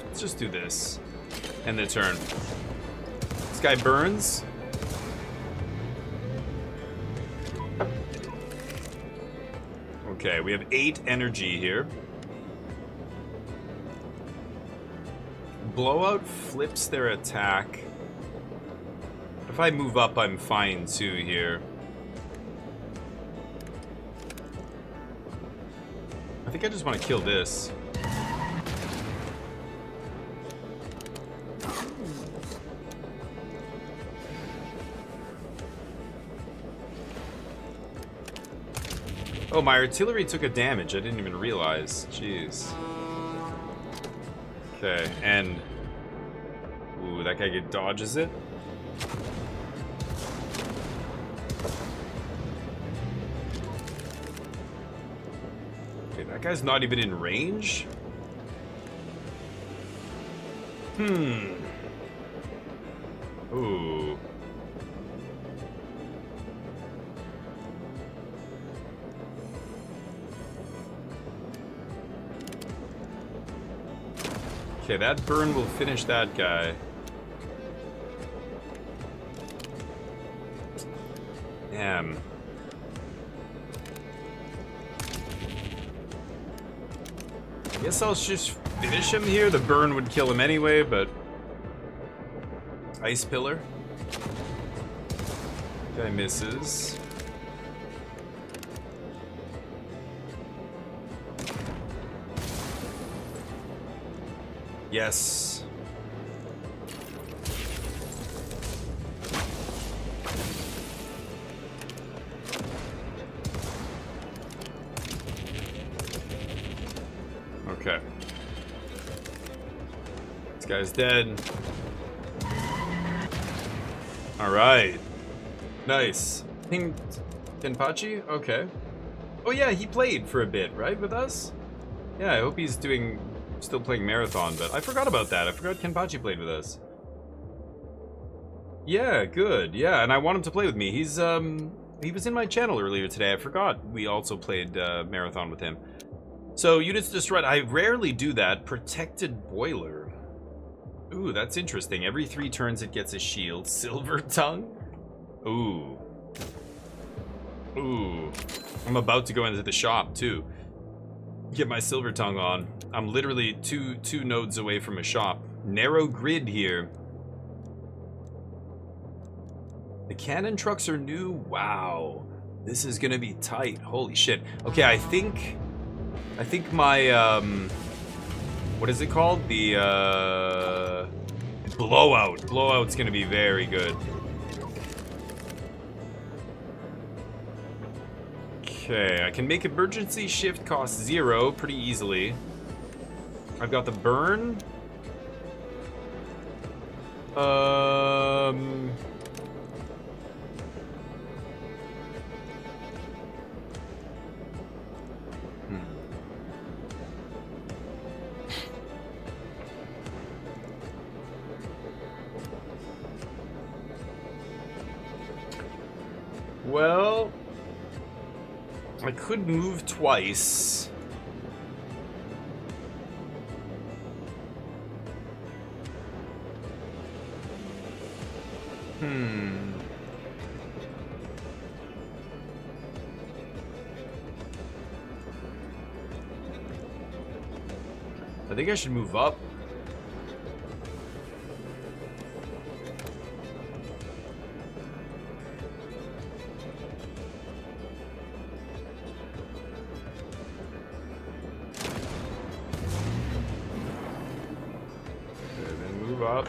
Let's just do this. End the turn. This guy burns. Okay, we have 8 energy here. Blowout flips their attack. If I move up, I'm fine too here. I think I just want to kill this. Oh, my artillery took a damage. I didn't even realize. Jeez. Okay, and... Ooh, that guy dodges it. Okay, that guy's not even in range? Ooh. Okay, that burn will finish that guy. Damn. I guess I'll just finish him here. The burn would kill him anyway, but... Ice Pillar. Guy misses. Yes. Okay. This guy's dead. Alright. Nice. Tenpachi? Okay. Oh yeah, he played for a bit, right, with us? Yeah, I hope he's still playing Marathon, but I forgot about that. I forgot Kenpachi played with us. Yeah, good. Yeah, and I want him to play with me. He was in my channel earlier today. I forgot we also played Marathon with him. So, units destroyed. I rarely do that. Protected Boiler. Ooh, that's interesting. Every 3 turns it gets a shield. Silver Tongue? Ooh. Ooh. I'm about to go into the shop, too. Get my Silver Tongue on. I'm literally two nodes away from a shop. Narrow grid here. The cannon trucks are new. Wow. This is gonna be tight. Holy shit. Okay, I think my what is it called? The blowout. Blowout's gonna be very good. Okay, I can make emergency shift cost 0 pretty easily. I've got the burn. Well, I could move twice. I think I should move up. Okay, then move up.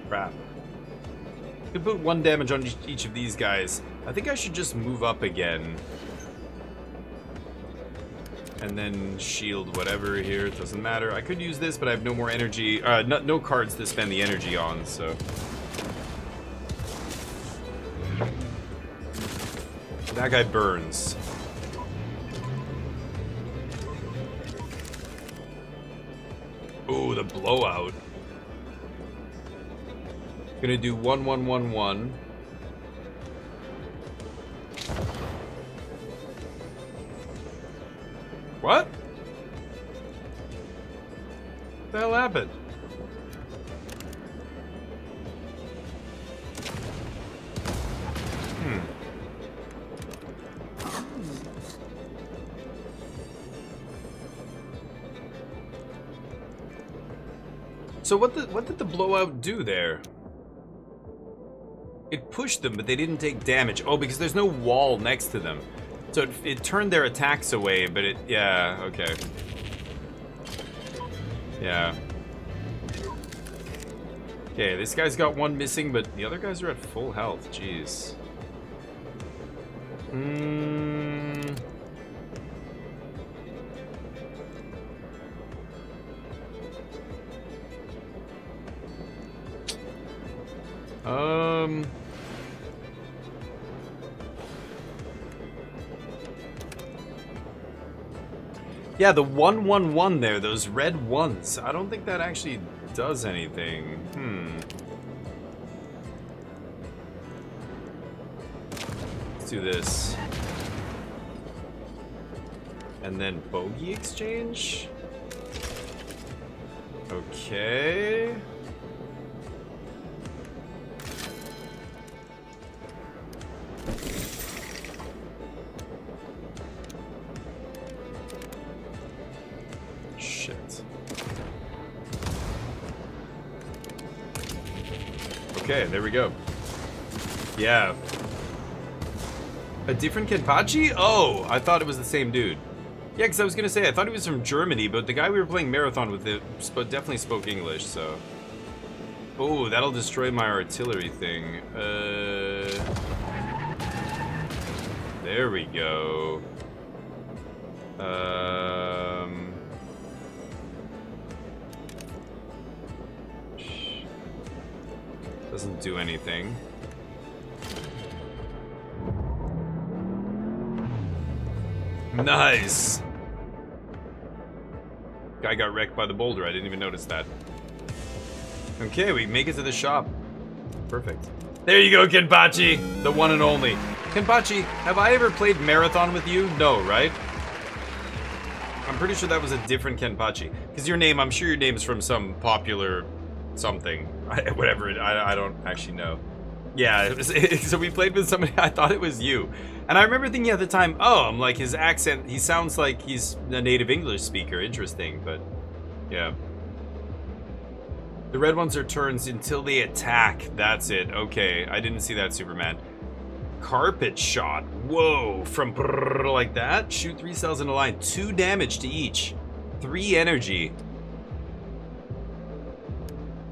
Crap. Could put 1 damage on each of these guys. I think I should just move up again. And then shield whatever here. It doesn't matter. I could use this, but I have no more energy. No cards to spend the energy on, so. That guy burns. Ooh, the blowout. Gonna do 1, 1, 1, 1. What? What the hell happened? So what did the blowout do there? It pushed them, but they didn't take damage. Oh, because there's no wall next to them. So it turned their attacks away, but it... Yeah, okay. Yeah. Okay, this guy's got one missing, but the other guys are at full health. Jeez. Yeah, the 111 there, those red ones. I don't think that actually does anything. Let's do this. And then bogey exchange? Okay. Shit. Okay, there we go. Yeah. A different Kenpachi? Oh, I thought it was the same dude. Yeah, because I was gonna say, I thought he was from Germany, but the guy we were playing Marathon with definitely spoke English, so... Oh, that'll destroy my artillery thing. There we go. Doesn't do anything. Nice! Guy got wrecked by the boulder, I didn't even notice that. Okay, we make it to the shop. Perfect. There you go, Kenpachi! The one and only. Kenpachi, have I ever played Marathon with you? No, right? I'm pretty sure that was a different Kenpachi. Because your name, I'm sure your name is from some popular something. Whatever, I don't actually know. Yeah, it was, so we played with somebody, I thought it was you. And I remember thinking at the time, oh, I'm like, his accent, he sounds like he's a native English speaker. Interesting, but yeah. The red ones are turns until they attack. That's it. Okay, I didn't see that, Superman. Carpet shot. Whoa, from like that. Shoot 3 cells in a line. 2 damage to each. 3 energy.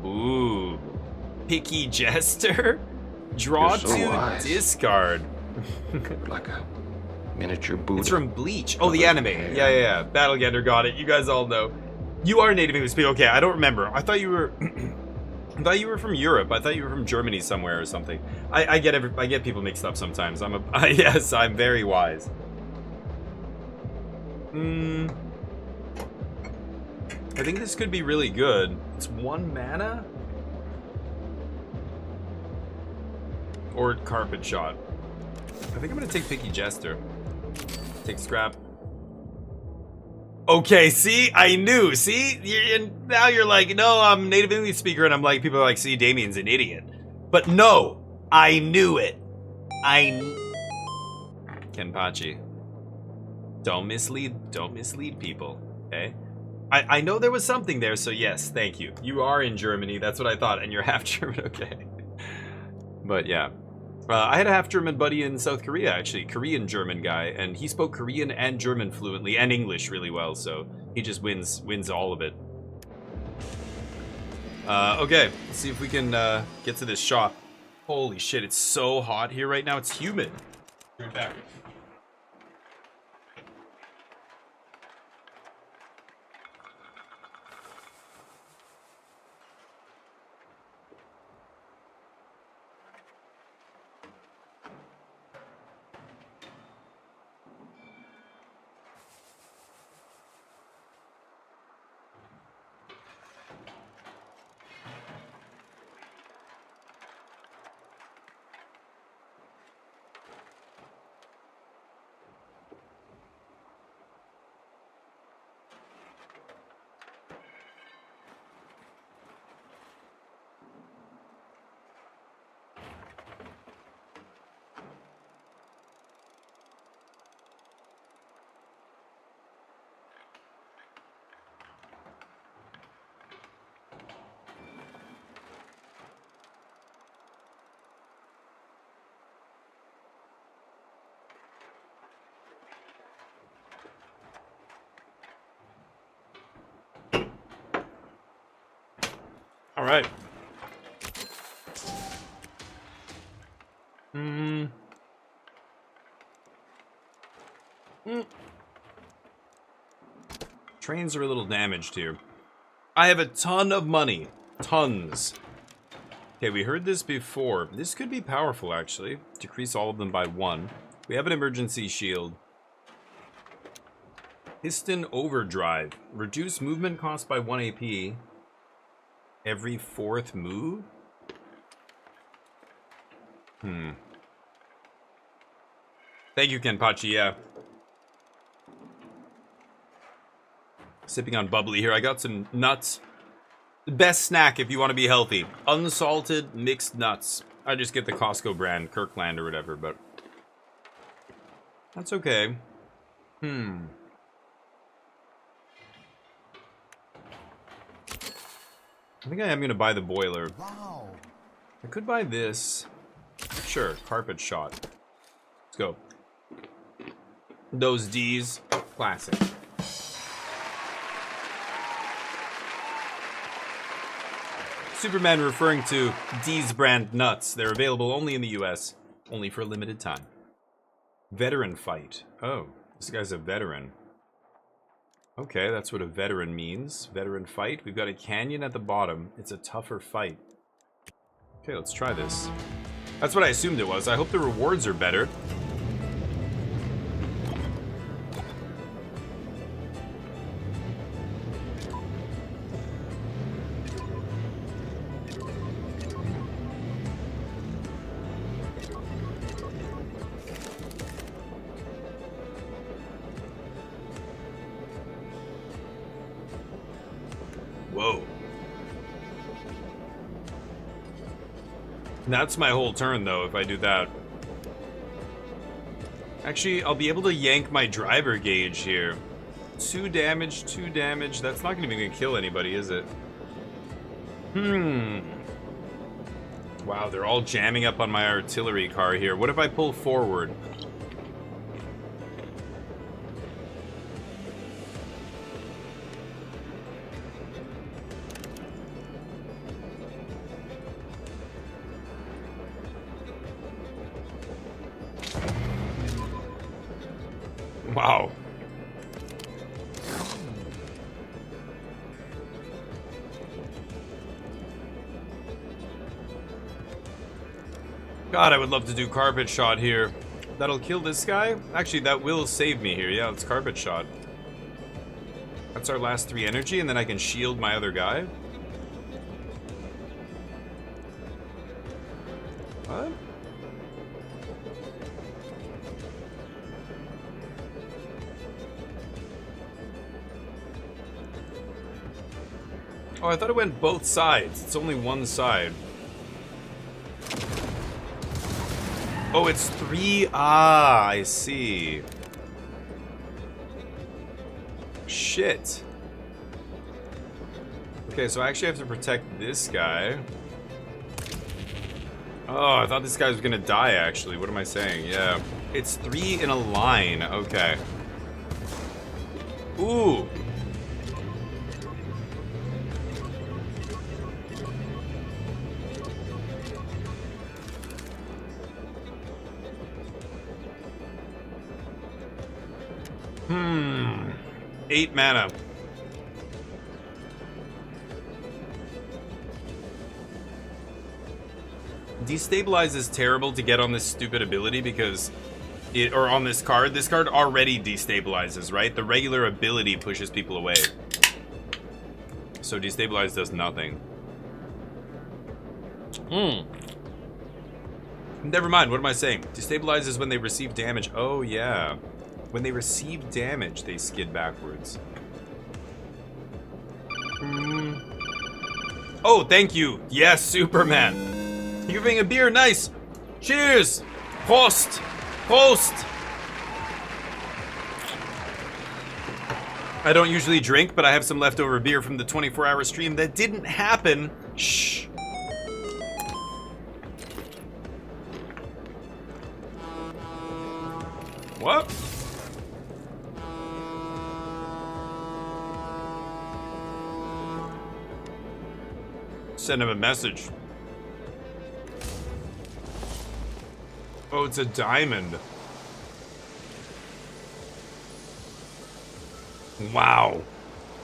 Ooh. Picky Jester. Draw You're so 2, wise. discard. Like a miniature Buddha. It's from Bleach. Oh, the anime. Yeah. Battlegander got it. You guys all know. You are native English speaker. Okay, I don't remember. I thought you were... I thought you were from Europe. I thought you were from Germany somewhere or something. I get people mixed up sometimes. Yes, I'm very wise. I think this could be really good. It's 1 mana? Or carpet shot. I think I'm gonna take Picky Jester. Take scrap. Okay, see? I knew. See? Now you're like, no, I'm a native English speaker, and I'm like, people are like, see, Damien's an idiot. But no, I knew it. Kenpachi. Don't mislead people, okay? I know there was something there, so yes, thank you. You are in Germany, that's what I thought, and you're half German, okay. But yeah. I had a half-German buddy in South Korea, actually. Korean-German guy, and he spoke Korean and German fluently, and English really well, so he just wins all of it. Okay, let's see if we can get to this shop. Holy shit, it's so hot here right now, it's humid. Be right back. right. Trains are a little damaged here. I have a ton of money. Tons. Okay, we heard this before. This could be powerful, actually. Decrease all of them by 1. We have an emergency shield. Piston overdrive. Reduce movement cost by 1 AP. Every 4th move? Thank you, Kenpachi, yeah. Sipping on bubbly here. I got some nuts. The best snack if you want to be healthy. Unsalted mixed nuts. I just get the Costco brand, Kirkland or whatever, but that's okay. I think I am going to buy the boiler. Wow. I could buy this. Sure, carpet shot. Let's go. Those D's, classic. Superman referring to D's brand nuts. They're available only in the US, only for a limited time. Veteran fight. Oh, this guy's a veteran. Okay, that's what a veteran means. Veteran fight. We've got a canyon at the bottom. It's a tougher fight. Okay, let's try this. That's what I assumed it was. I hope the rewards are better. Whoa. That's my whole turn, though, if I do that. Actually, I'll be able to yank my driver gauge here. 2 damage, 2 damage. That's not even gonna kill anybody, is it? Wow, they're all jamming up on my artillery car here. What if I pull forward? Wow. God, I would love to do carpet shot here. That'll kill this guy? Actually, that will save me here. Yeah, it's carpet shot. That's our last 3 energy, and then I can shield my other guy. What? Oh, I thought it went both sides. It's only one side. Oh, it's 3. Ah, I see. Shit. Okay, so I actually have to protect this guy. Oh, I thought this guy was gonna die, actually. What am I saying? Yeah. It's 3 in a line. Okay. Ooh. Hmm. 8 mana. Destabilize is terrible to get on this stupid ability because it, or on this card already destabilizes, right? The regular ability pushes people away. So destabilize does nothing. Never mind, what am I saying? Destabilize is when they receive damage. Oh, yeah. When they receive damage, they skid backwards. Oh, thank you. Yes, Superman. You're giving a beer. Nice. Cheers. Prost. Prost. I don't usually drink, but I have some leftover beer from the 24-hour stream that didn't happen. Shh. What? Send him a message. Oh, it's a diamond. Wow.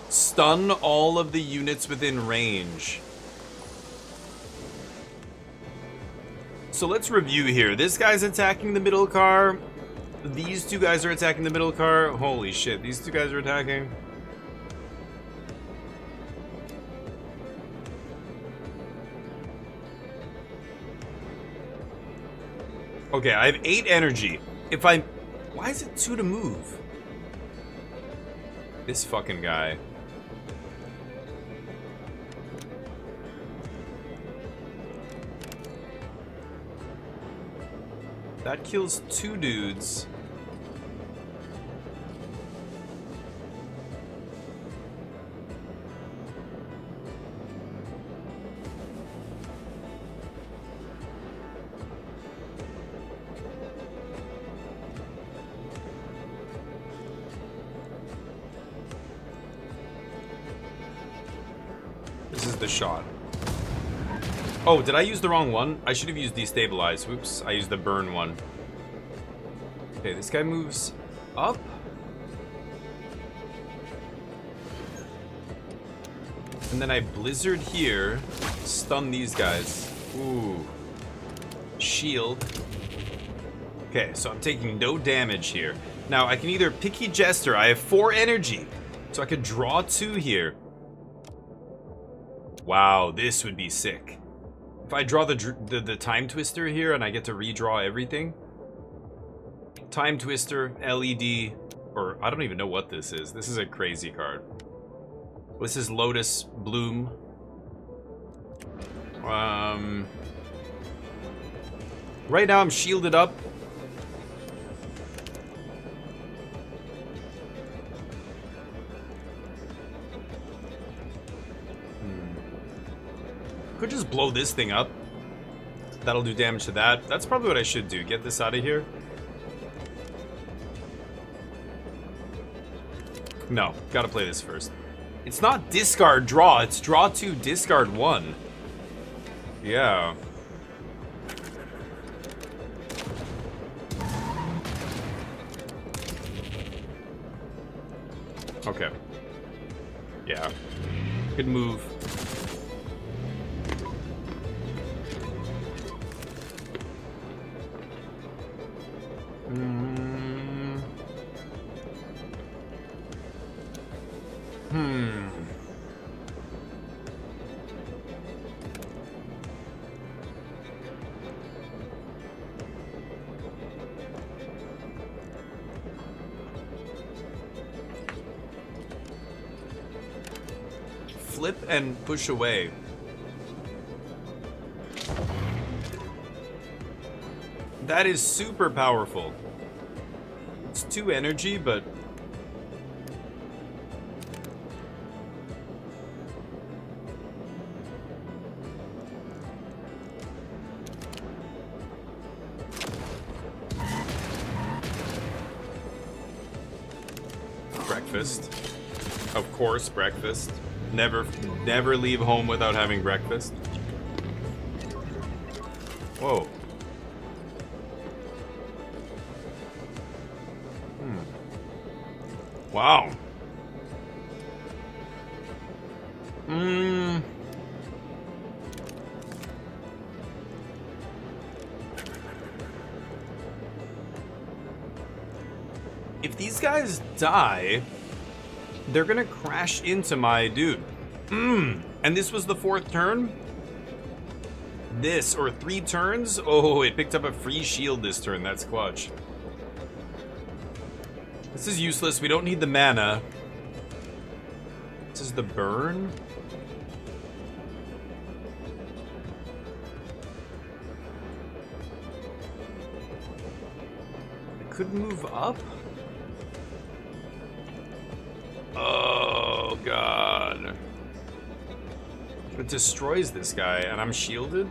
Stun all of the units within range. So let's review here. This guy's attacking the middle car. These two guys are attacking the middle car. Holy shit, these two guys are attacking. Okay, I have 8 energy. If I... Why is it 2 to move? This fucking guy. That kills 2 dudes. This is the shot. Oh, did I use the wrong one? I should have used destabilize. Whoops, I used the burn one. Okay, this guy moves up. And then I blizzard here, stun these guys. Ooh. Shield. Okay, so I'm taking no damage here. Now, I can either Picky Jester. I have 4 energy, so I could draw 2 here. Wow, this would be sick. If I draw the Time Twister here and I get to redraw everything. Time Twister, LED, or I don't even know what this is. This is a crazy card. This is Lotus Bloom. Right now I'm shielded up. Could just blow this thing up. That'll do damage to that. That's probably what I should do. Get this out of here. No, gotta play this first. It's not discard draw, it's draw 2, discard 1. Yeah. Okay. Yeah. Good move. Flip and push away. That is super powerful. It's 2 energy, but breakfast. Of course, breakfast. Never leave home without having breakfast. Whoa. Wow. If these guys die, they're gonna crash into my dude. And this was the 4th turn? This, or 3 turns? Oh, it picked up a free shield this turn. That's clutch. This is useless. We don't need the mana. This is the burn. I could move up. Oh, God. It destroys this guy, and I'm shielded?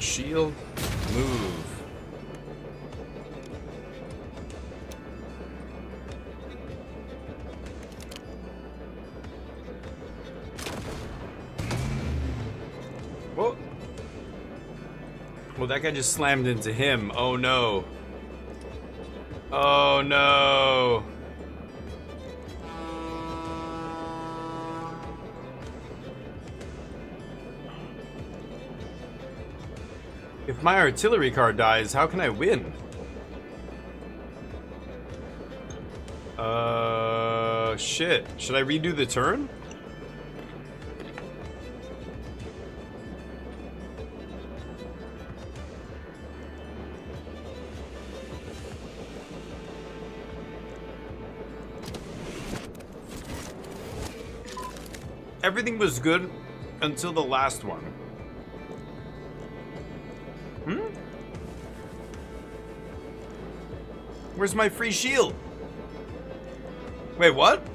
shield, move. Whoa. Well, that guy just slammed into him. Oh no. Oh no. If my artillery car dies, how can I win? Shit. Should I redo the turn? Everything was good until the last one. Where's my free shield? Wait, what?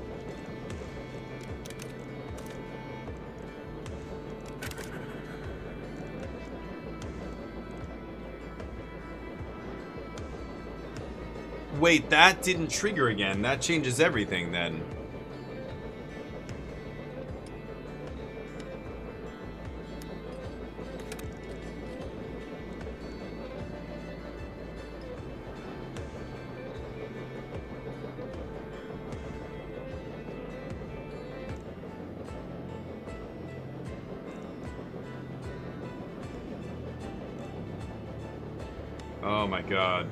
Wait, that didn't trigger again. That changes everything then. Oh my god.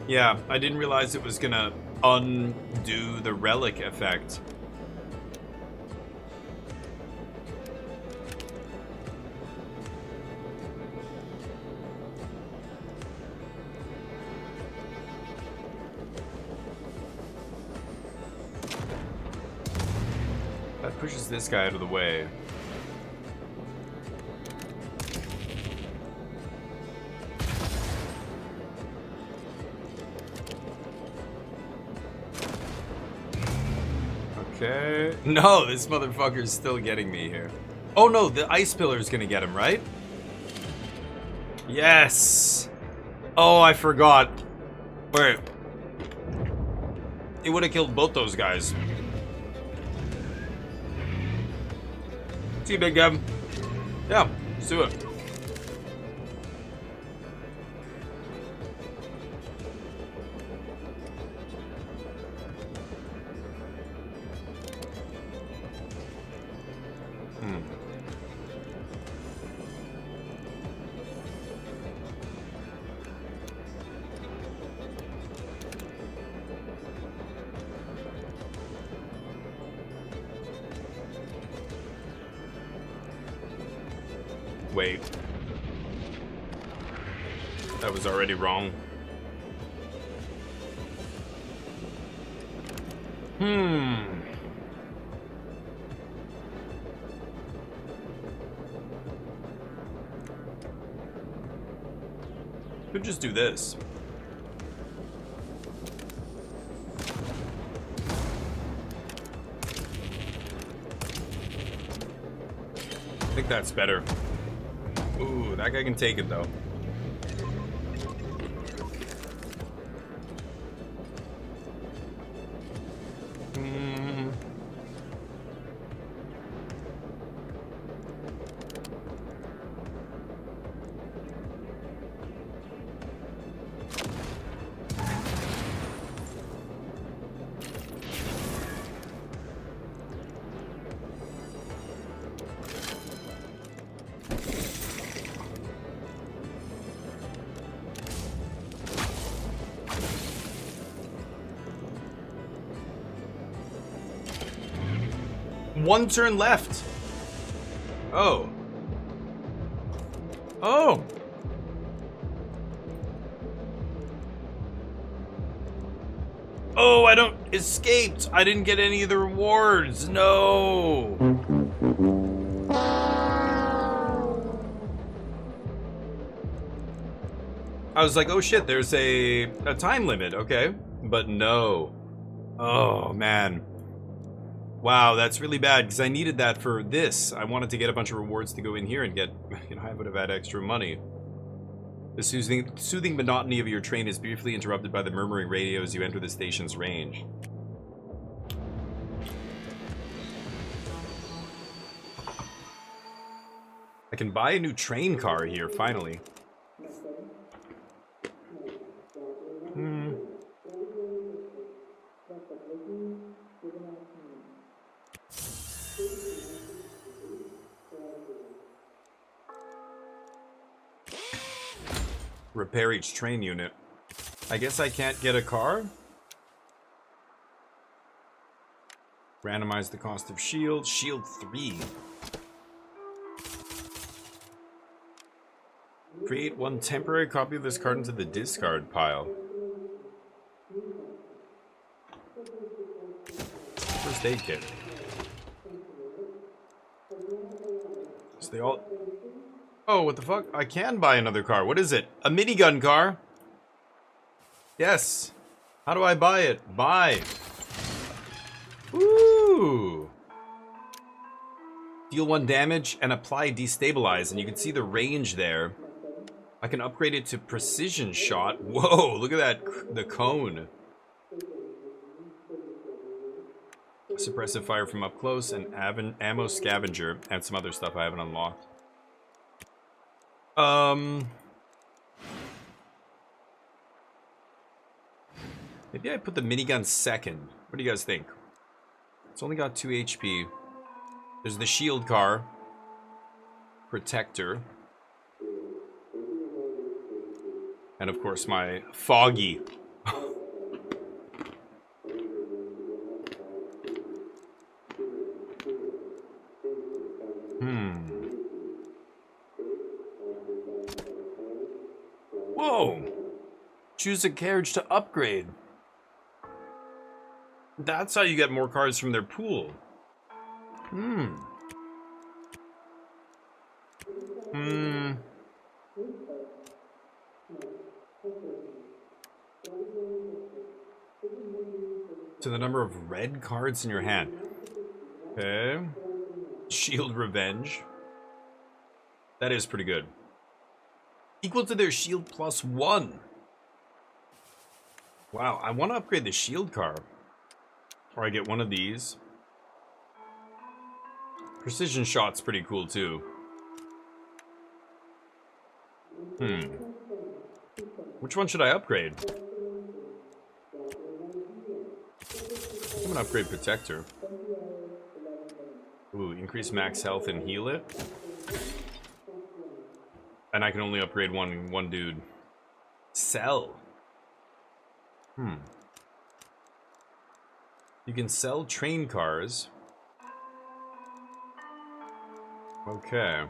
Yeah, I didn't realize it was gonna undo the relic effect. That pushes this guy out of the way. Okay. No, this motherfucker's still getting me here. Oh no, the ice pillar's gonna get him, right? Yes! Oh, I forgot. Wait. It would have killed both those guys. See you, Big Gab. Yeah, let's do it. Wait. That was already wrong. Could just do this. I think that's better. Ooh, that guy can take it though. One turn left. Oh. Oh. Oh, I don't escaped. I didn't get any of the rewards. No. I was like, oh shit, there's a time limit. Okay. But no. Oh, man. Wow, that's really bad, because I needed that for this. I wanted to get a bunch of rewards to go in here and get, you know, I would have had extra money. The soothing monotony of your train is briefly interrupted by the murmuring radio as you enter the station's range. I can buy a new train car here, finally. Repair each train unit. I guess I can't get a car? Randomize the cost of shield. Shield 3. Create one temporary copy of this card into the discard pile. First aid kit. So they all... Oh, what the fuck? I can buy another car. What is it? A minigun car? Yes. How do I buy it? Buy. Ooh. Deal 1 damage and apply destabilize. And you can see the range there. I can upgrade it to precision shot. Whoa, look at that. The cone. Suppressive fire from up close and ammo scavenger and some other stuff I haven't unlocked. Maybe I put the minigun second. What do you guys think? It's only got 2 HP. There's the shield car. Protector. And of course my Foggy. Whoa! Choose a carriage to upgrade. That's how you get more cards from their pool. To the number of red cards in your hand. Okay. Shield Revenge. That is pretty good. Equal to their shield +1. Wow, I want to upgrade the shield car. Or I get one of these. Precision shot's pretty cool too. Which one should I upgrade? I'm gonna upgrade Protector. Ooh, increase max health and heal it. And I can only upgrade one dude. Sell. You can sell train cars. Okay.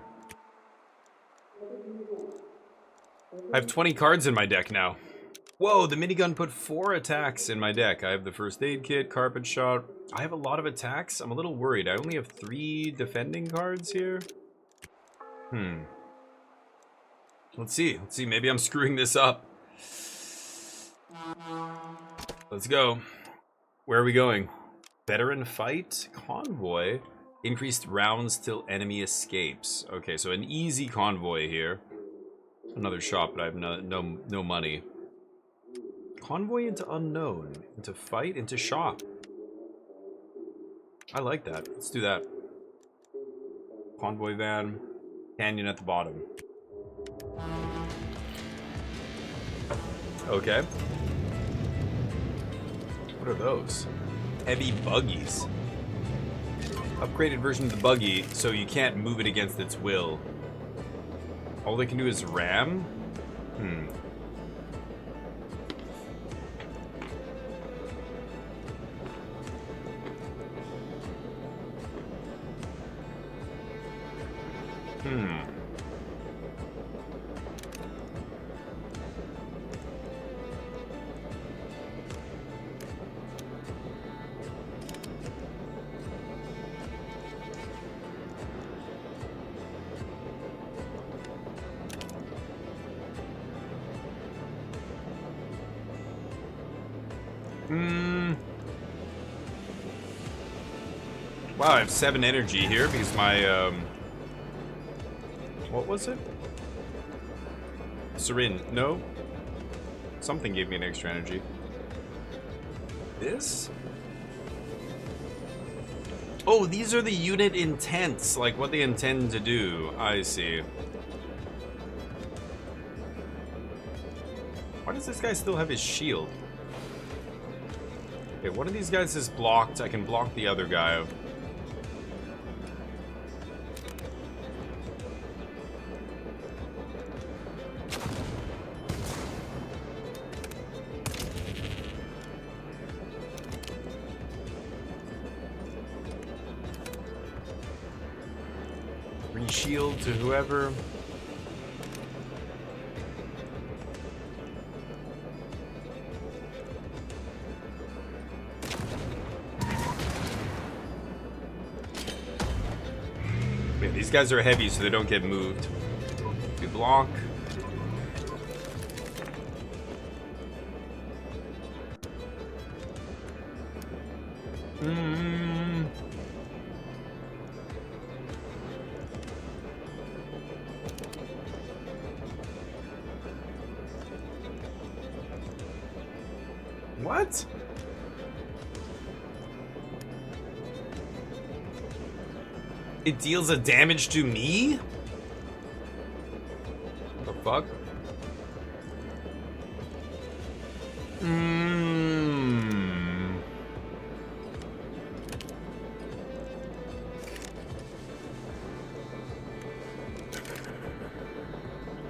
I have 20 cards in my deck now. Whoa, the minigun put 4 attacks in my deck. I have the first aid kit, carpet shot. I have a lot of attacks. I'm a little worried. I only have 3 defending cards here. Let's see. Let's see. Maybe I'm screwing this up. Let's go. Where are we going? Veteran fight? Convoy? Increased rounds till enemy escapes. Okay, so an easy convoy here. Another shop, but I have no money. Convoy into unknown. Into fight, into shop. I like that. Let's do that. Convoy van. Canyon at the bottom. Okay. What are those? Heavy buggies. Upgraded version of the buggy, so you can't move it against its will. All they can do is ram? Wow, I have 7 energy here because my, what was it? Syringe. No. Something gave me an extra energy. This? Oh, these are the unit intents, like what they intend to do. I see. Why does this guy still have his shield? Okay, one of these guys is blocked. I can block the other guy. Shield to whoever. Yeah, these guys are heavy, so they don't get moved. We block. What? It deals a damage to me? What the fuck?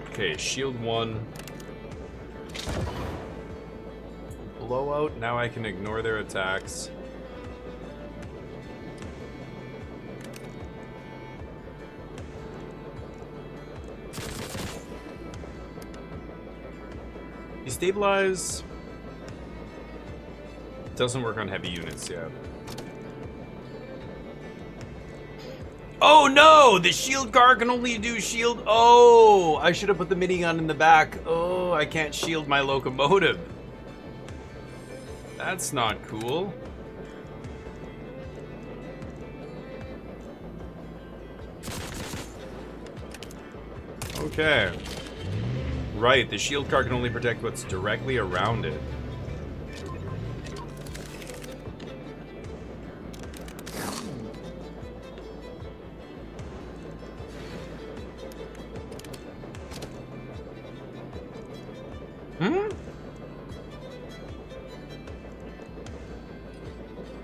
Okay, shield 1. Blowout, now I can ignore their attacks. Destabilize. Doesn't work on heavy units yet. Oh no! The shield car can only do shield. Oh! I should have put the minigun in the back. Oh, I can't shield my locomotive. That's not cool. Okay. Right, the shield car can only protect what's directly around it.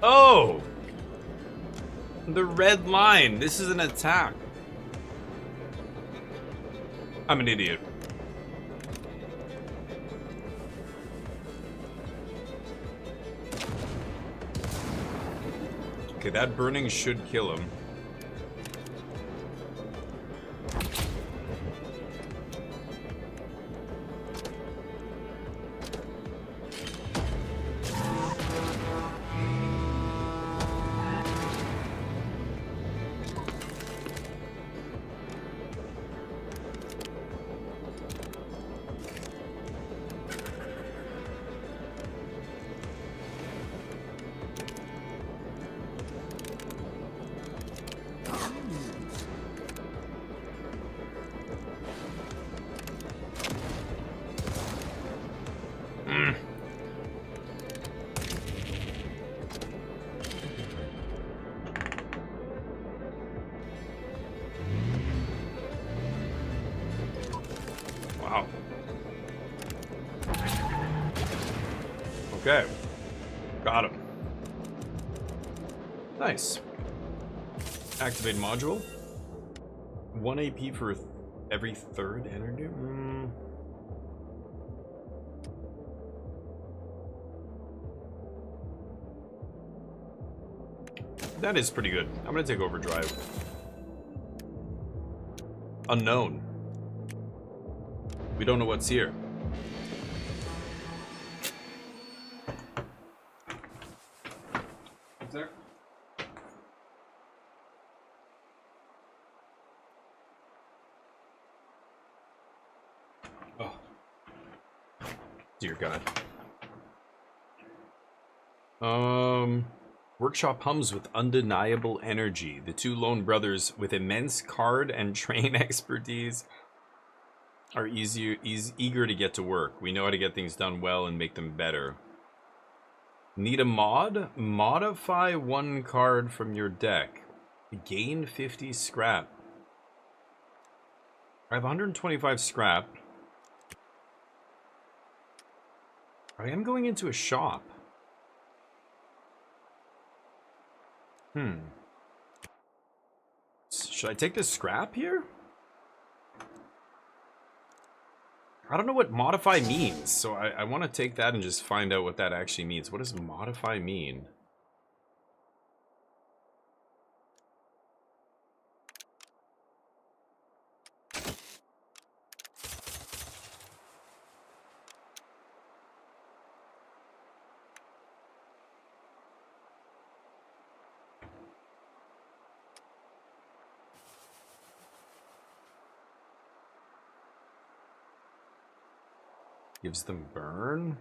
Oh! The red line. This is an attack. I'm an idiot. Okay, that burning should kill him. Wow. Okay. Got him. Nice. Activate module. 1 AP for every third energy? That is pretty good. I'm gonna take overdrive. Unknown. We don't know what's here. What's there? Oh. Dear God. Workshop hums with undeniable energy. The two lone brothers with immense card and train expertise are eager to get to work. We know how to get things done well and make them better. Need a mod? Modify one card from your deck. Gain 50 scrap. I have 125 scrap. I am going into a shop. Should I take this scrap here? I don't know what modify means, so I want to take that and just find out what that actually means. What does modify mean? Gives them burn.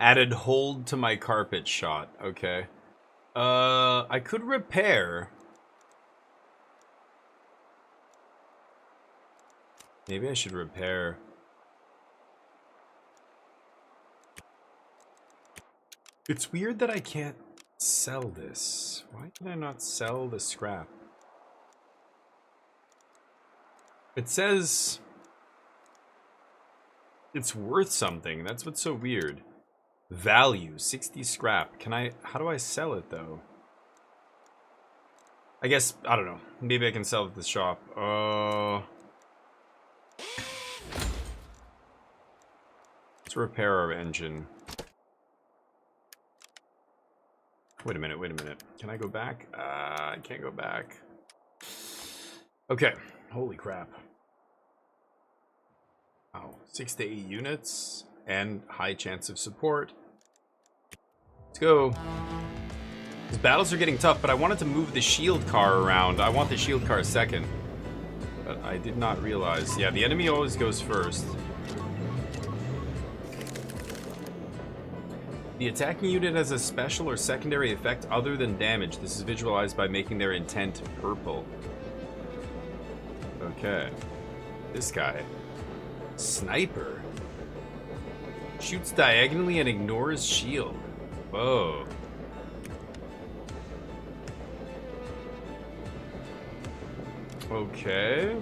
Added hold to my carpet shot. Okay. I could repair. Maybe I should repair. It's weird that I can't sell this. Why can I not sell the scrap? It says it's worth something. That's what's so weird. Value, 60 scrap. Can I, how do I sell it though? I guess, I don't know. Maybe I can sell it at the shop. Let's repair our engine. Wait a minute, wait a minute. Can I go back? I can't go back. Okay, holy crap. Wow, 6 to 8 units and high chance of support. Let's go. These battles are getting tough, but I wanted to move the shield car around. I want the shield car second. But I did not realize. Yeah, the enemy always goes first. The attacking unit has a special or secondary effect other than damage. This is visualized by making their intent purple. Okay. This guy. Sniper. Shoots diagonally and ignores shield. Whoa. Okay.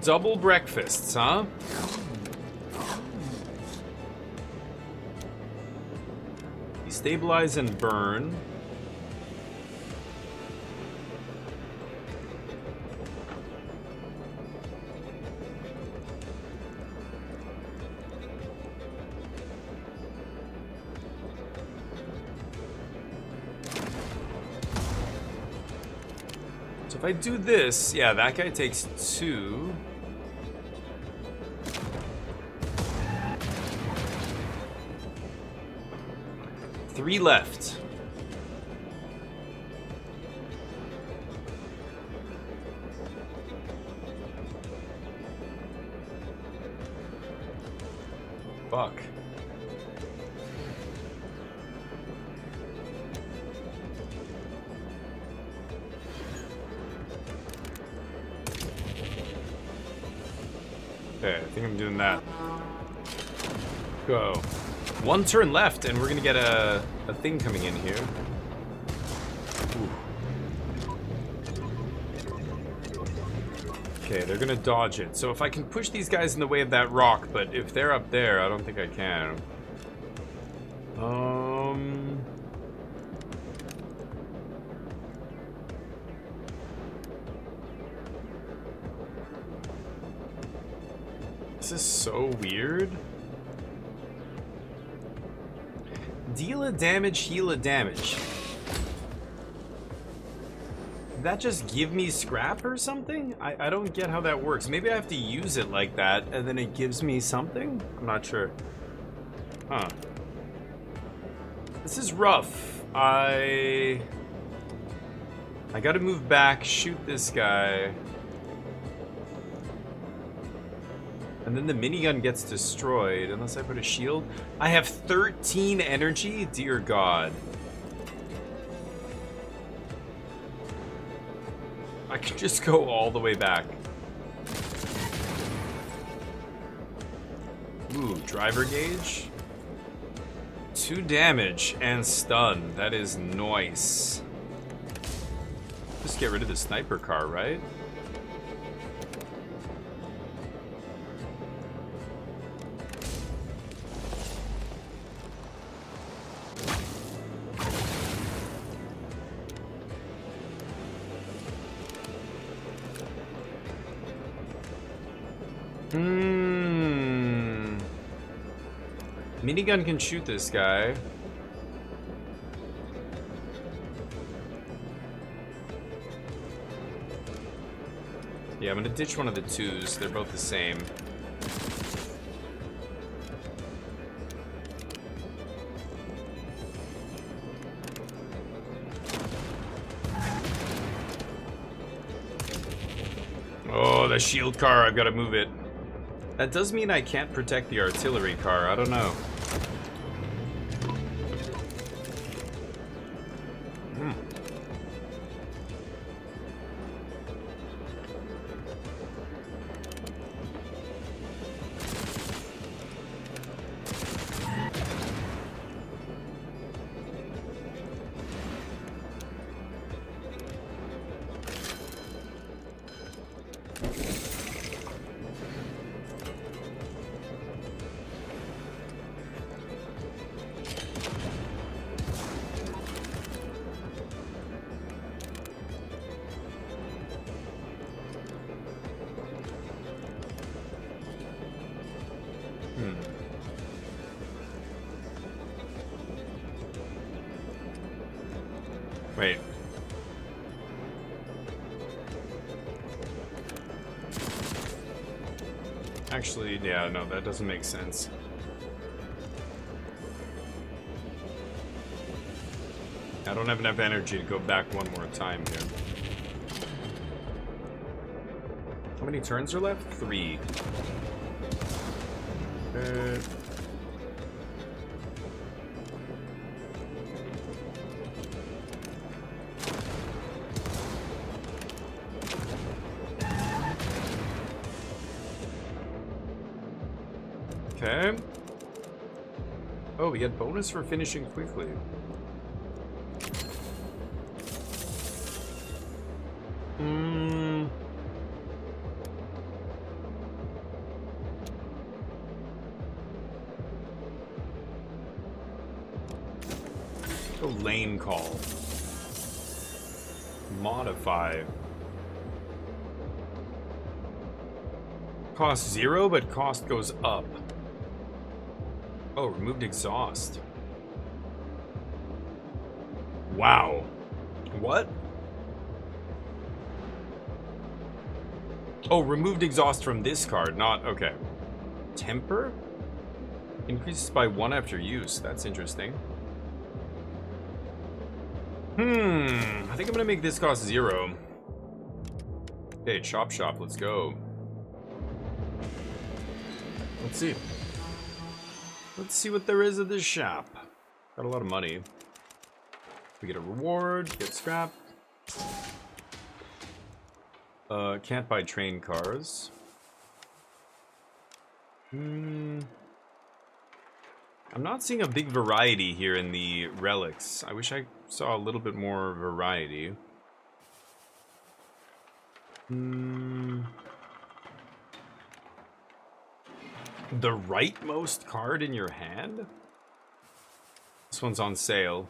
Double breakfasts, huh? Destabilize and burn. So if I do this, yeah, that guy takes 2. Three left. Fuck. Okay, I think I'm doing that. Go. 1 turn left, and we're gonna get a thing coming in here. Ooh. Okay, they're gonna dodge it. So if I can push these guys in the way of that rock, but if they're up there, I don't think I can. This is so weird. Deal a damage, heal a damage. Did that just give me scrap or something? I don't get how that works. Maybe I have to use it like that and then it gives me something? I'm not sure. Huh. This is rough. I gotta move back, shoot this guy. And then the minigun gets destroyed unless I put a shield. I have 13 energy? Dear God. I can just go all the way back. Ooh, driver gauge. 2 damage and stun. That is nice. Just get rid of the sniper car, right? Minigun can shoot this guy. Yeah, I'm gonna ditch one of the 2s. They're both the same. Oh, the shield car, I've gotta move it. That does mean I can't protect the artillery car. I don't know. Wait. Actually, yeah, no, that doesn't make sense. I don't have enough energy to go back one more time here. How many turns are left? 3. Okay. Oh, we get bonus for finishing quickly. Oh, lane call. Modify. Cost 0, but cost goes up. Oh, removed exhaust. Wow. What? Oh, removed exhaust from this card, not... Okay. Temper? Increases by 1 after use. That's interesting. I think I'm gonna make this cost 0. Okay, shop, let's go. Let's see. Let's see what there is at this shop. Got a lot of money. We get a reward, get scrap. Can't buy train cars. I'm not seeing a big variety here in the relics. I wish I saw a little bit more variety. The rightmost card in your hand? This one's on sale.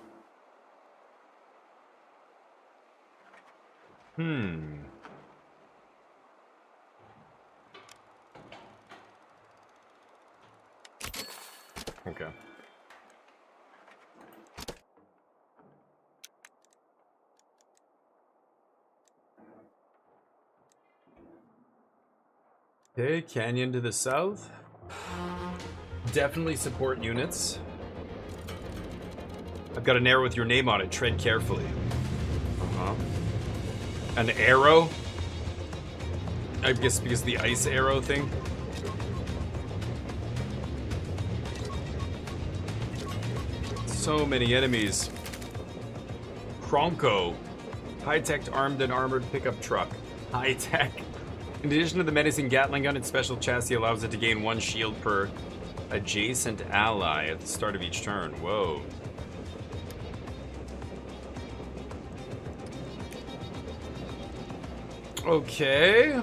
Okay. Okay, canyon to the south. Definitely support units. I've got an arrow with your name on it. Tread carefully. An arrow? I guess because the ice arrow thing. So many enemies. Kronko. High-tech armed and armored pickup truck. High-tech. In addition to the menacing Gatling gun, its special chassis allows it to gain 1 shield per adjacent ally at the start of each turn. Whoa. Okay.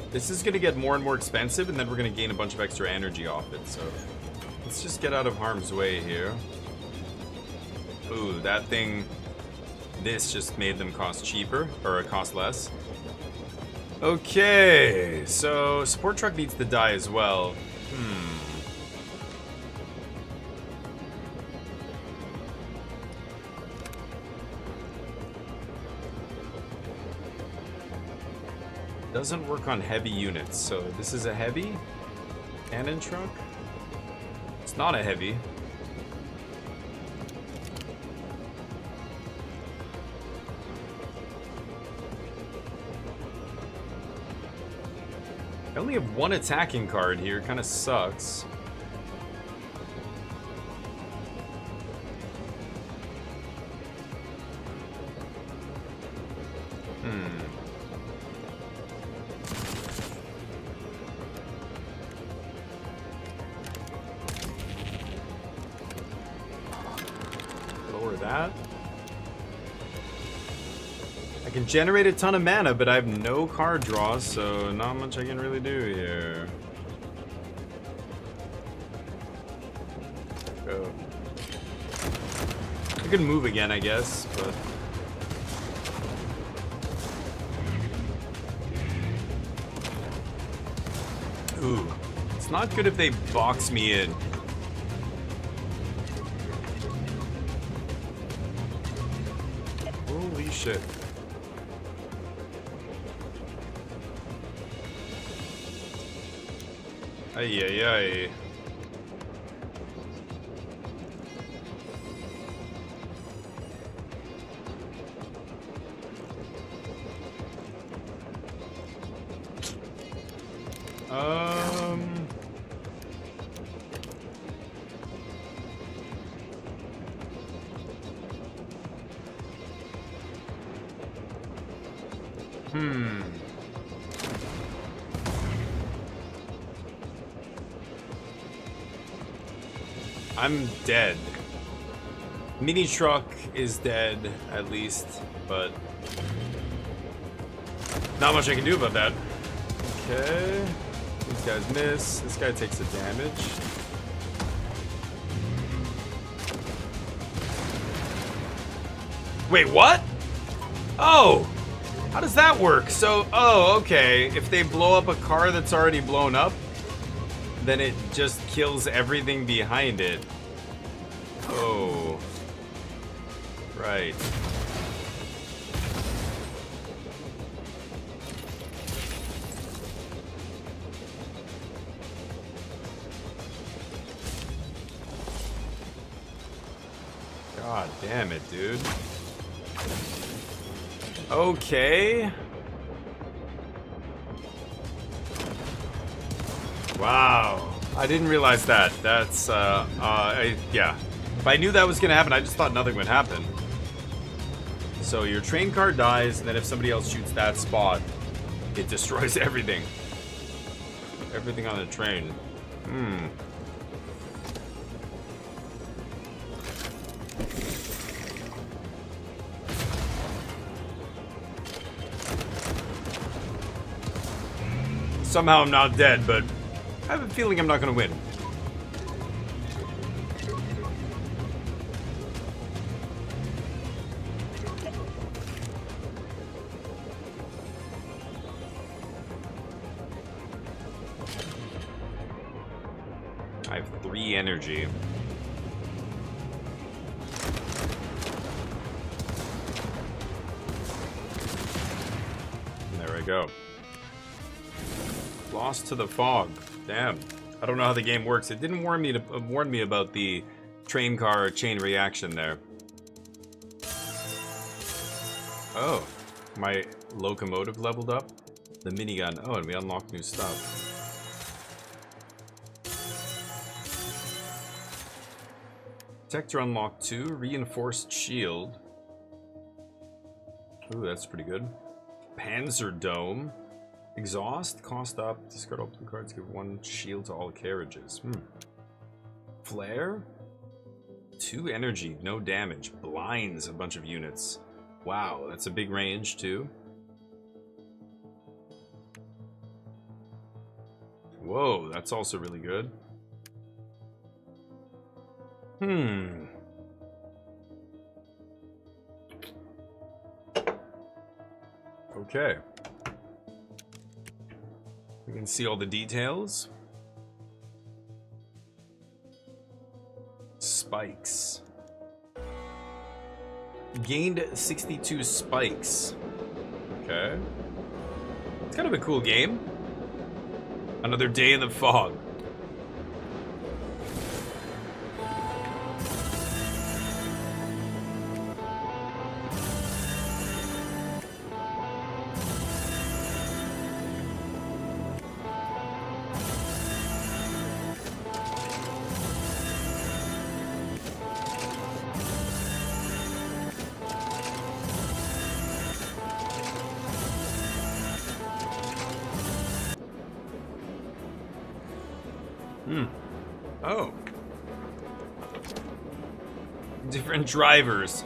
This is going to get more and more expensive, and then we're going to gain a bunch of extra energy off it, so let's just get out of harm's way here. Ooh, that thing, this just made them cost cheaper, or cost less. Okay, so support truck needs to die as well. Doesn't work on heavy units, so this is a heavy cannon truck. It's not a heavy. I only have 1 attacking card here, kind of sucks. That. I can generate a ton of mana, but I have no card draw, so not much I can really do here. Go. I could move again, I guess, but ooh, it's not good if they box me in. Holy shit. Ay, ay, ay. I'm dead. Mini truck is dead, at least, but not much I can do about that. Okay. These guys miss. This guy takes the damage. Wait, what? Oh! How does that work? So, oh, okay. If they blow up a car that's already blown up, then it just kills everything behind it. Oh. Right. God damn it, dude. Okay. Wow. I didn't realize that. That's, yeah. If I knew that was gonna happen, I just thought nothing would happen. So your train car dies, and then if somebody else shoots that spot, it destroys everything. Everything on the train. Somehow I'm not dead, but I have a feeling I'm not gonna win. I have 3 energy. There we go. Lost to the fog. Damn. I don't know how the game works. It didn't warn me about the train car chain reaction there. Oh, my locomotive leveled up. The minigun. Oh, and we unlocked new stuff. Protector unlocked 2. Reinforced shield. Ooh, that's pretty good. Panzer Dome. Exhaust. Cost up. Discard all blue cards. Give 1 shield to all carriages. Flare. 2 energy. No damage. Blinds a bunch of units. Wow, that's a big range too. Whoa, that's also really good. Okay. We can see all the details. Spikes. Gained 62 spikes. Okay. It's kind of a cool game. Another day in the fog. Oh. Different drivers.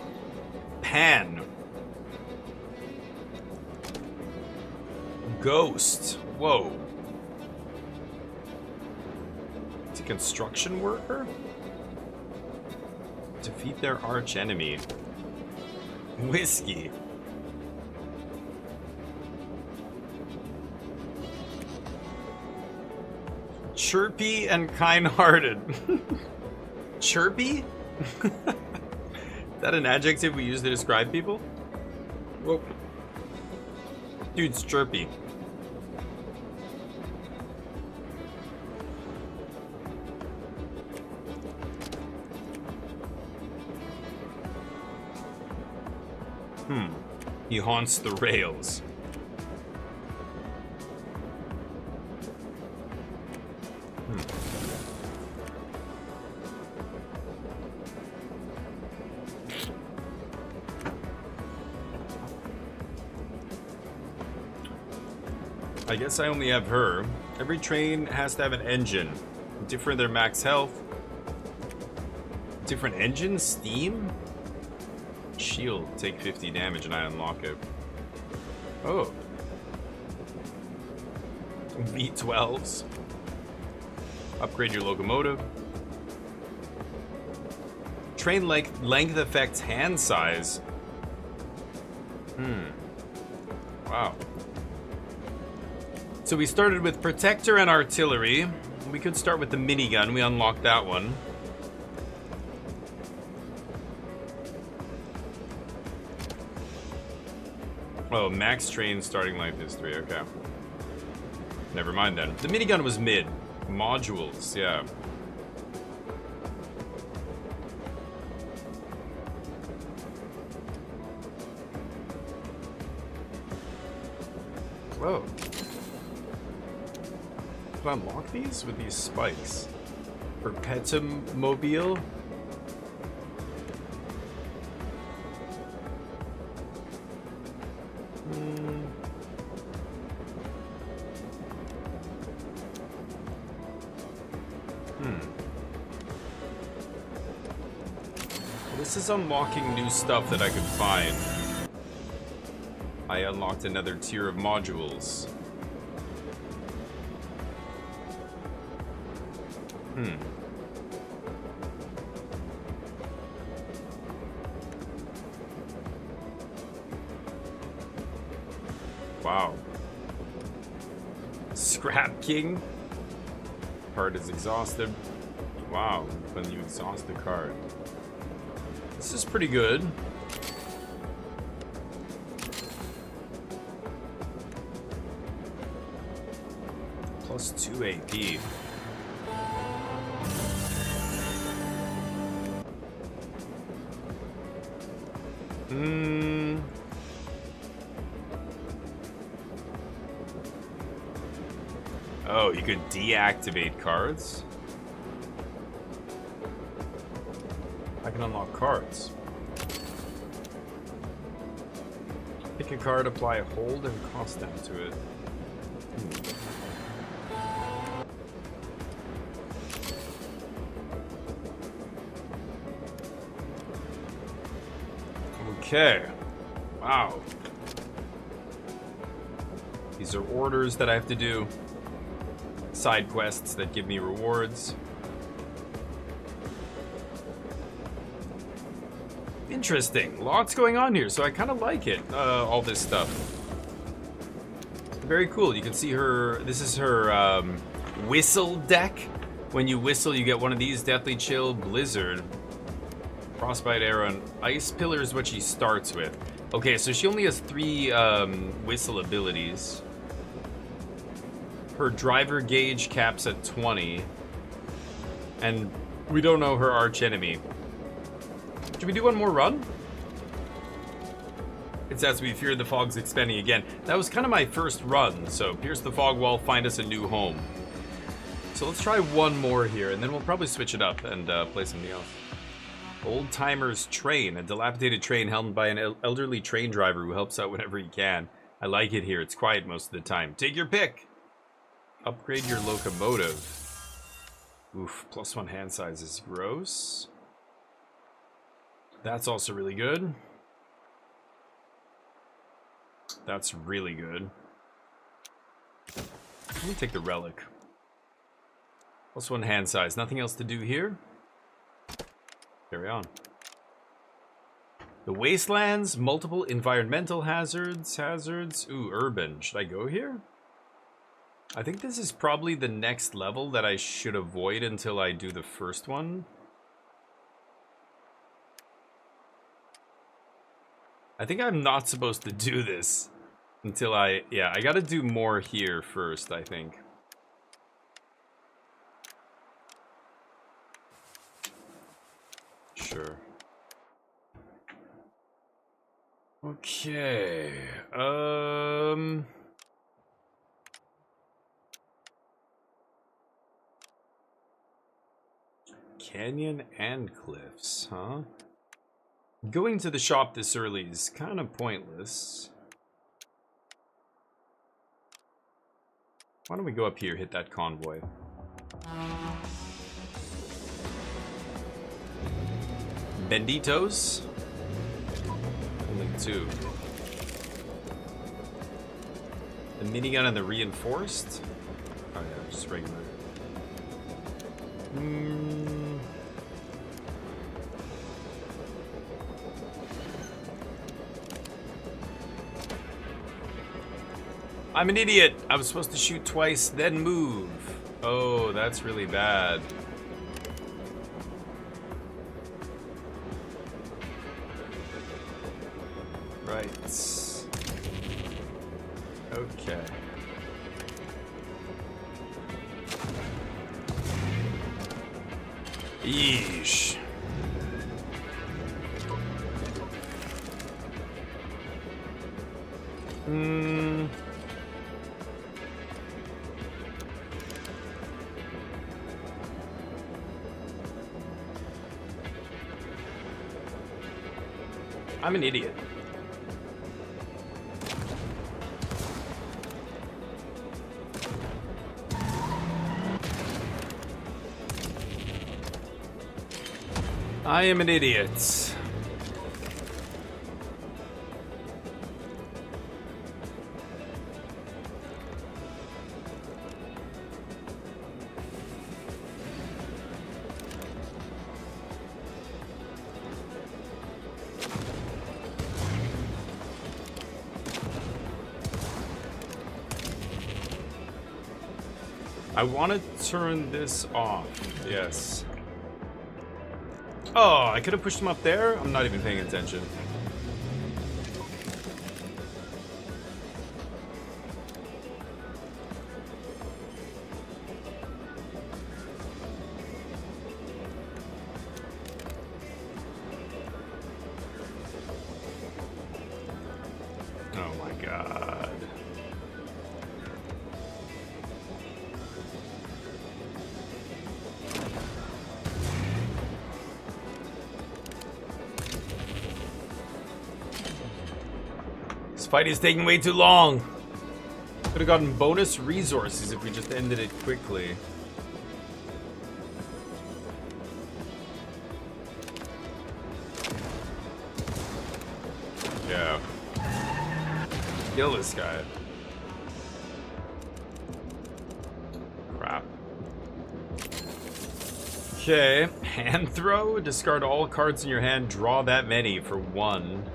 Pan. Ghost. Whoa. It's a construction worker? Defeat their arch enemy. Whiskey. Chirpy and kind-hearted. Chirpy? Is that an adjective we use to describe people? Whoa. Dude's chirpy. He haunts the rails. I guess I only have her. Every train has to have an engine. Different their max health. Different engine? Steam? Shield. Take 50 damage and I unlock it. Oh. V12s. Upgrade your locomotive. Train length affects hand size. Wow. So we started with Protector and Artillery. We could start with the minigun. We unlocked that one. Oh, max train starting life is 3. Okay. Never mind then. The minigun was mid. Modules, yeah. Whoa. Can I unlock these with these spikes? Perpetuum-mobile? This is unlocking new stuff that I could find. I unlocked another tier of modules. Wow. Scrap King. Card is exhausted. Wow, when you exhaust the card. This is pretty good. Plus 2 AP. Oh, you could deactivate cards? I can unlock cards. Pick a card, apply a hold, and cost down to it. Okay. Wow. These are orders that I have to do. Side quests that give me rewards. Interesting. Lots going on here, so I kind of like it, all this stuff. Very cool. You can see her, this is her whistle deck. When you whistle, you get one of these, Deathly Chill, Blizzard, Frostbite Arrow, and Ice Pillar is what she starts with. Okay, so she only has 3 whistle abilities. Her driver gauge caps at 20. And we don't know her arch enemy. Should we do one more run? It says we fear the fog's expanding again. That was kind of my first run, so pierce the fog wall, find us a new home. So let's try one more here, and then we'll probably switch it up and play something else. Old Timer's Train, a dilapidated train helmed by an elderly train driver who helps out whenever he can. I like it here. It's quiet most of the time. Take your pick. Upgrade your locomotive. Oof, +1 hand size is gross. That's also really good. That's really good. Let me take the relic. +1 hand size. Nothing else to do here. Carry on. The Wastelands, multiple environmental hazards. Ooh, urban. Should I go here? I think this is probably the next level that I should avoid until I do the first one. I think I'm not supposed to do this until I gotta do more here first, I think. Sure. Okay. Canyon and cliffs, huh? Going to the shop this early is kind of pointless. Why don't we go up here, hit that convoy? Benditos? Only 2. The minigun and the reinforced? Oh yeah, just regular. I'm an idiot. I was supposed to shoot twice, then move. Oh, that's really bad. Right. Okay. Yeesh. I'm an idiot. I am an idiot. I want to turn this off. Yes. Oh, I could have pushed him up there? I'm not even paying attention. fight is taking way too long. Could have gotten bonus resources if we just ended it quickly. Yeah. Kill this guy. Crap. Okay, hand throw. Discard all cards in your hand. Draw that many for 1.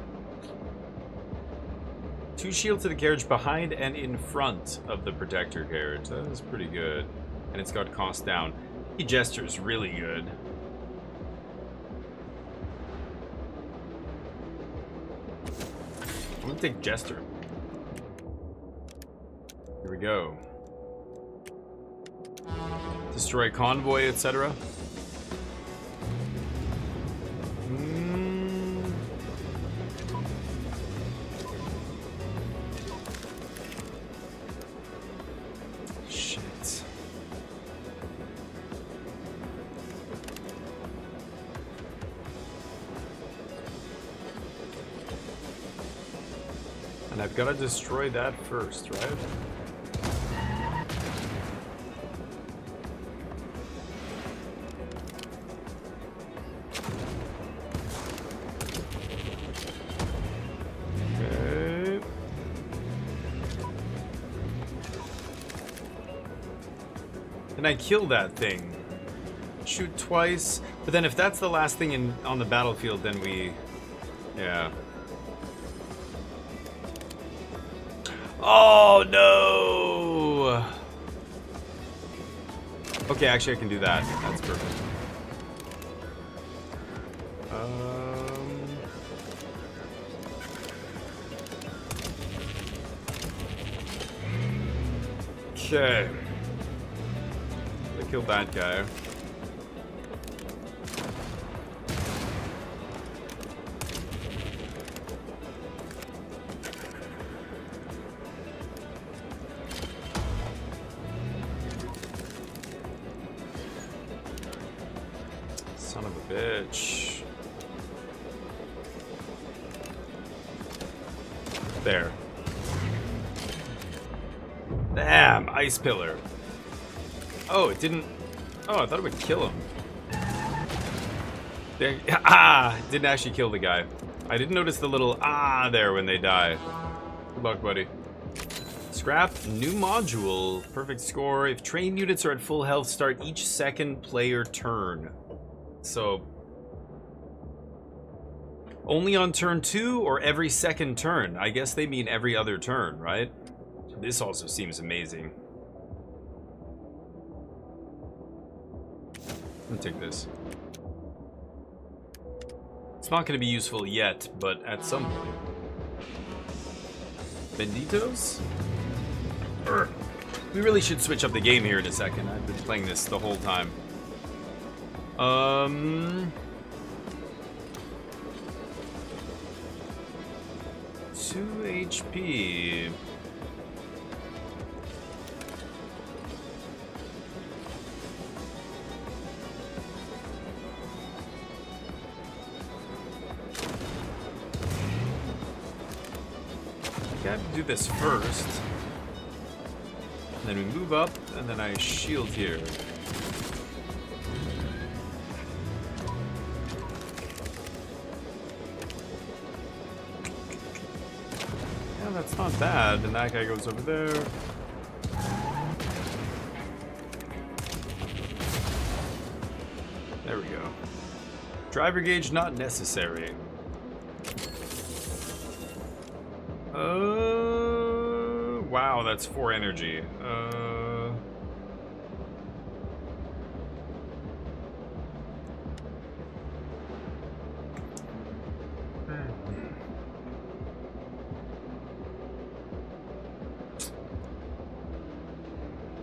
2 shield to the carriage behind and in front of the protector carriage. That is pretty good. And it's got cost down. He gestures really good. I'm gonna take Jester. Here we go. Destroy convoy, etc. Shit. And I've got to destroy that first, right? Okay. Can I kill that thing? Shoot twice, but then if that's the last thing on the battlefield, then we... Yeah. Oh, no! Okay, actually, I can do that. That's perfect. Okay. I killed that guy. Son of a bitch. There. Damn, ice pillar. Oh, it didn't... Oh, I thought it would kill him. There... Ah! Didn't actually kill the guy. I didn't notice the little ah there when they die. Good luck, buddy. Scrap, new module. Perfect score. If train units are at full health, start each second player turn. So... Only on turn 2 or every second turn? I guess they mean every other turn, right? This also seems amazing. I'm gonna take this. It's not gonna be useful yet, but at some point. Benditos? We really should switch up the game here in a second. I've been playing this the whole time. 2 HP. I have to do this first. And then we move up, and then I shield here. Yeah, that's not bad. And that guy goes over there. There we go. Driver gauge not necessary. Wow, that's 4 energy.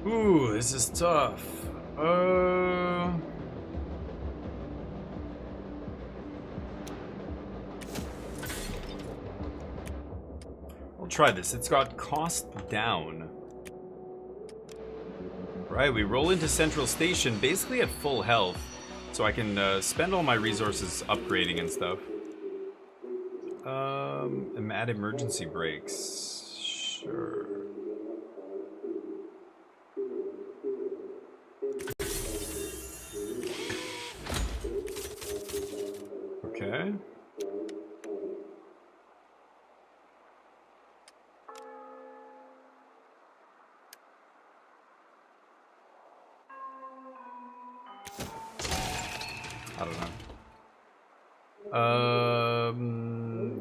Ooh, this is tough. Try this. It's got cost down. Right, we roll into Central Station basically at full health, so I can spend all my resources upgrading and stuff. Add emergency brakes. Sure. Okay. I don't know.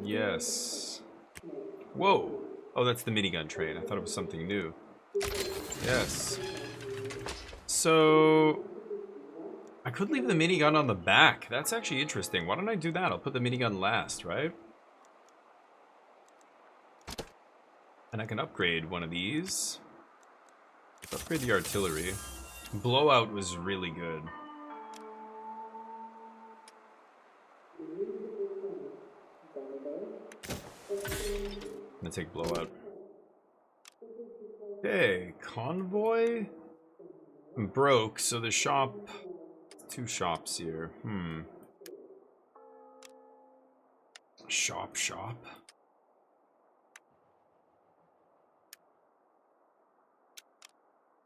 Yes. Whoa. Oh, that's the minigun train. I thought it was something new. Yes. So I could leave the minigun on the back. That's actually interesting. Why don't I do that? I'll put the minigun last, right? And I can upgrade one of these. Upgrade the artillery. Blowout was really good. I'm gonna take blowout. Okay, convoy. I'm broke, so the shop. 2 shops here. Shop.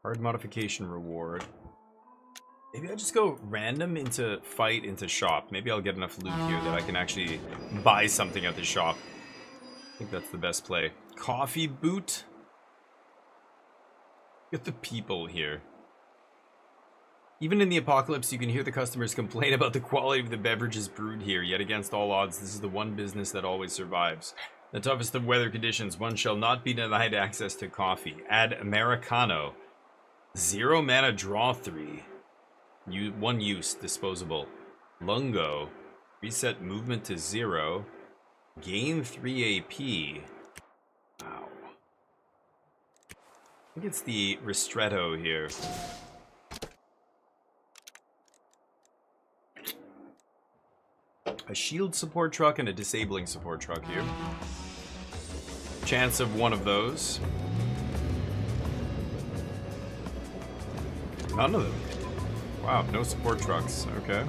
Hard modification reward. Maybe I just go random into fight into shop. Maybe I'll get enough loot here that I can actually buy something at the shop. I think that's the best play. Coffee boot. Get the people here. Even in the apocalypse, you can hear the customers complain about the quality of the beverages brewed here. Yet against all odds, this is the one business that always survives. In the toughest of weather conditions, one shall not be denied access to coffee. Add Americano. 0 mana, draw 3. 1 use, disposable. Lungo. Reset movement to 0. Gain 3 AP. Wow. I think it's the Ristretto here. A shield support truck and a disabling support truck here. Chance of one of those. None of them. Wow, no support trucks. Okay.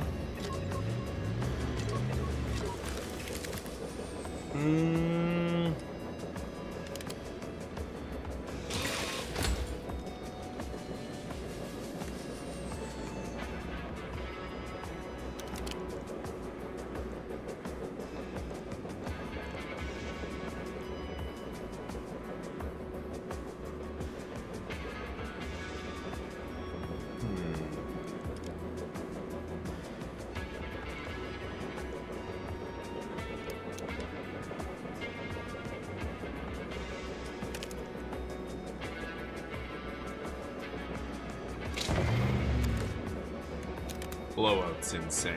Blowout's insane.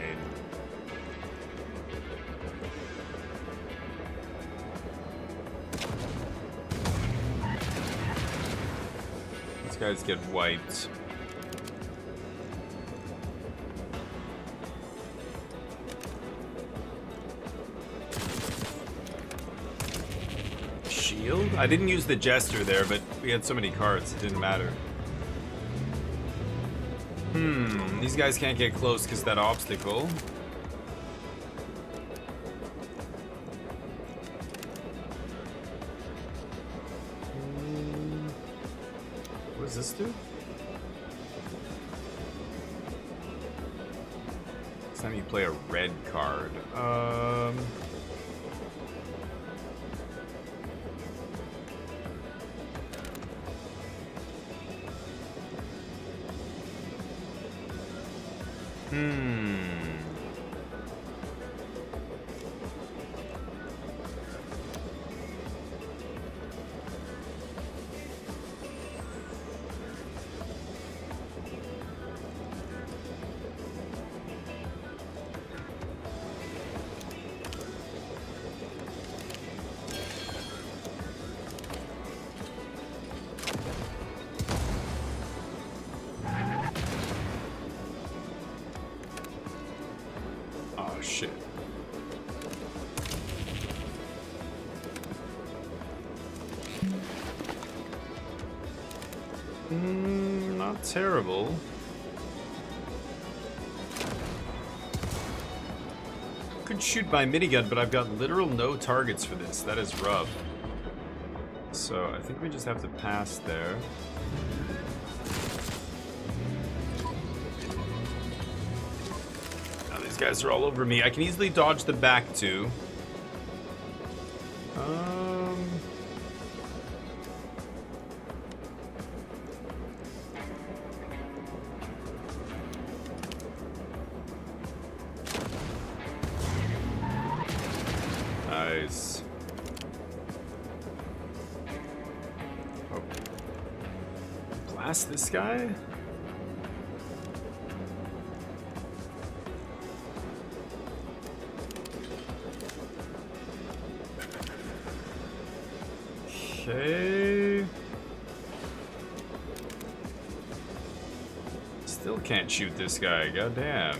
These guys get wiped. Shield? I didn't use the Jester there, but we had so many cards, it didn't matter. These guys can't get close because that obstacle. What does this do? Next time you play a red card. Shit. Not terrible. Could shoot my minigun, but I've got literal no targets for this. That is rough. So I think we just have to pass there. Now these guys are all over me. I can easily dodge the back too. Nice. Oh. Blast this guy? Okay. Still can't shoot this guy, goddamn.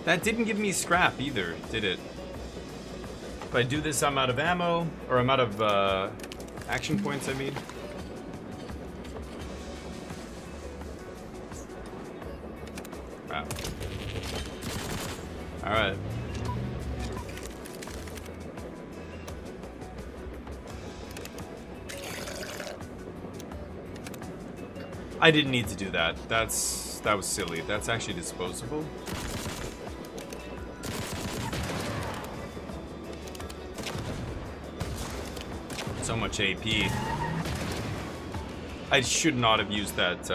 That didn't give me scrap either, did it? If I do this, I'm out of ammo, or I'm out of action points, I mean. Wow. Alright. I didn't need to do that. That was silly. That's actually disposable. So much AP. I should not have used that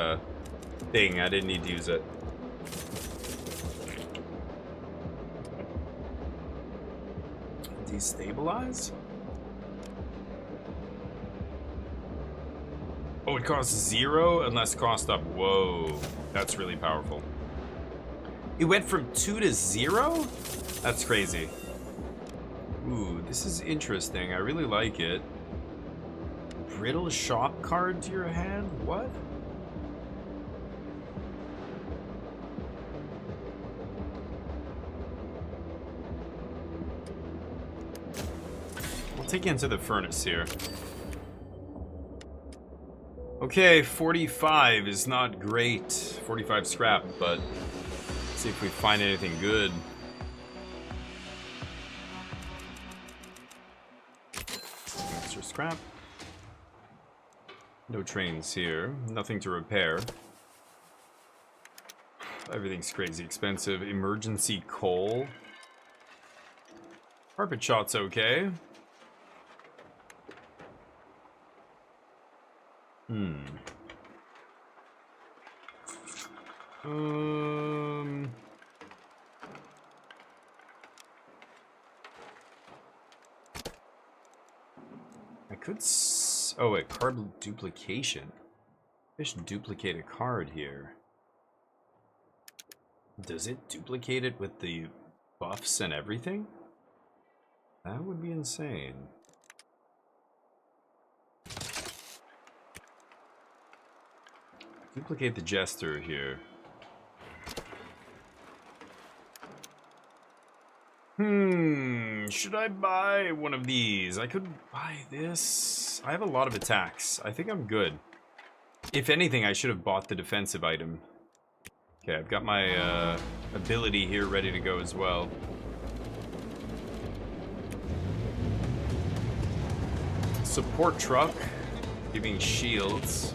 thing. I didn't need to use it. Destabilize? Oh, it costs 0 unless cost up. Whoa, that's really powerful. It went from 2 to 0? That's crazy. Ooh, this is interesting. I really like it. Brittle shop card to your hand? What? I'll take you into the furnace here. Okay, 45 is not great. 45 scrap, but let's see if we find anything good. Extra scrap. No trains here. Nothing to repair. Everything's crazy expensive. Emergency coal. Carpet shot's okay. I could oh wait, card duplication. I should duplicate a card here. Does it duplicate it with the buffs and everything? That would be insane. Duplicate the Jester here. Should I buy one of these? I could buy this. I have a lot of attacks. I think I'm good. If anything, I should have bought the defensive item. Okay, I've got my ability here ready to go as well. Support truck, giving shields.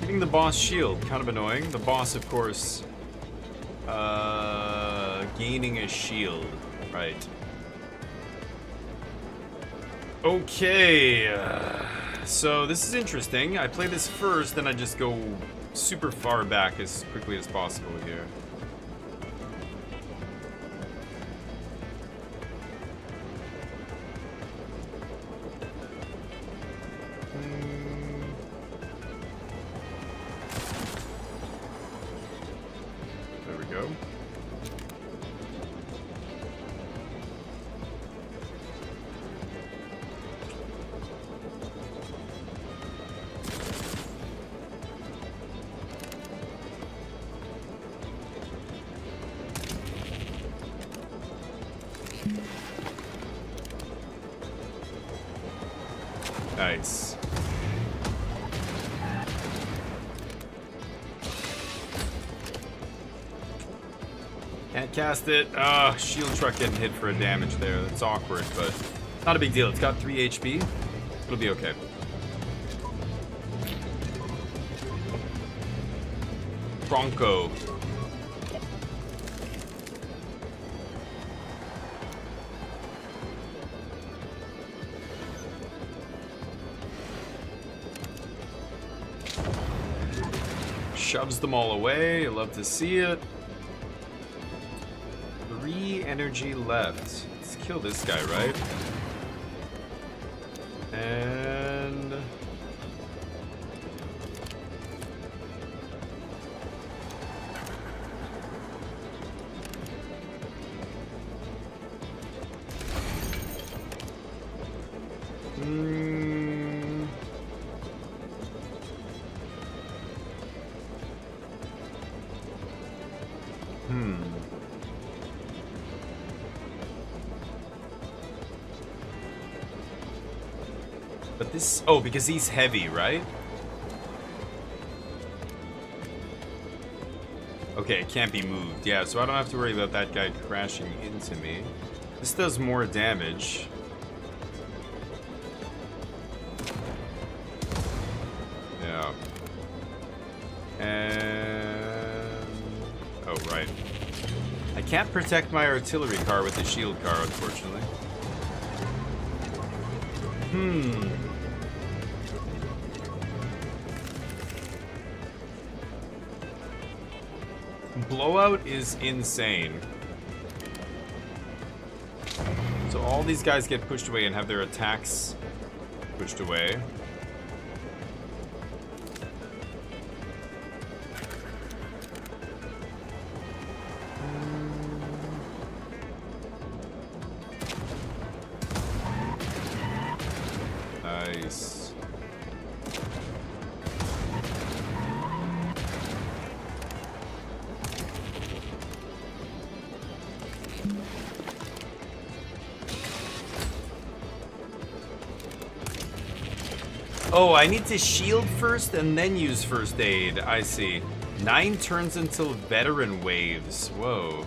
Giving the boss shield, kind of annoying. The boss, of course, gaining a shield, right. Okay, so this is interesting. I play this first, then I just go super far back as quickly as possible here. There we go. Nice. cast it. Shield truck getting hit for a damage there. That's awkward, but not a big deal. It's got 3 HP. It'll be okay. Bronco. Shoves them all away. I love to see it. 3 energy left. Let's kill this guy, right? And... But this... Oh, because he's heavy, right? Okay, it can't be moved. Yeah, so I don't have to worry about that guy crashing into me. This does more damage. Yeah. And... Oh, right. I can't protect my artillery car with the shield car, unfortunately. Blowout is insane. So all these guys get pushed away and have their attacks pushed away. Nice. Oh, I need to shield first and then use first aid. I see. 9 turns until veteran waves. Whoa.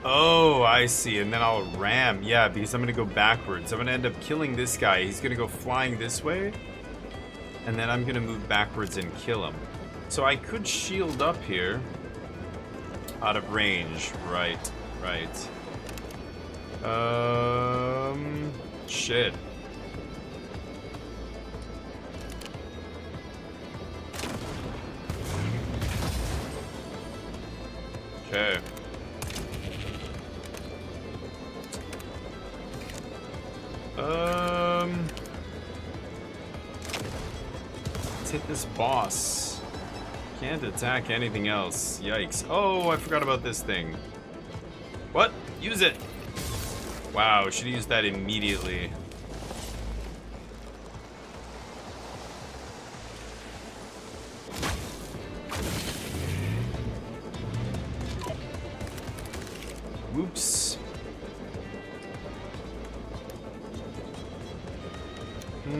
Oh, I see. And then I'll ram. Yeah, because I'm going to go backwards. I'm going to end up killing this guy. He's going to go flying this way. And then I'm going to move backwards and kill him. So I could shield up here. Out of range. Right. Right. Shit. Okay. Let's hit this boss. Can't attack anything else. Yikes. Oh, I forgot about this thing. What? Use it. Wow, should have used that immediately. Whoops. I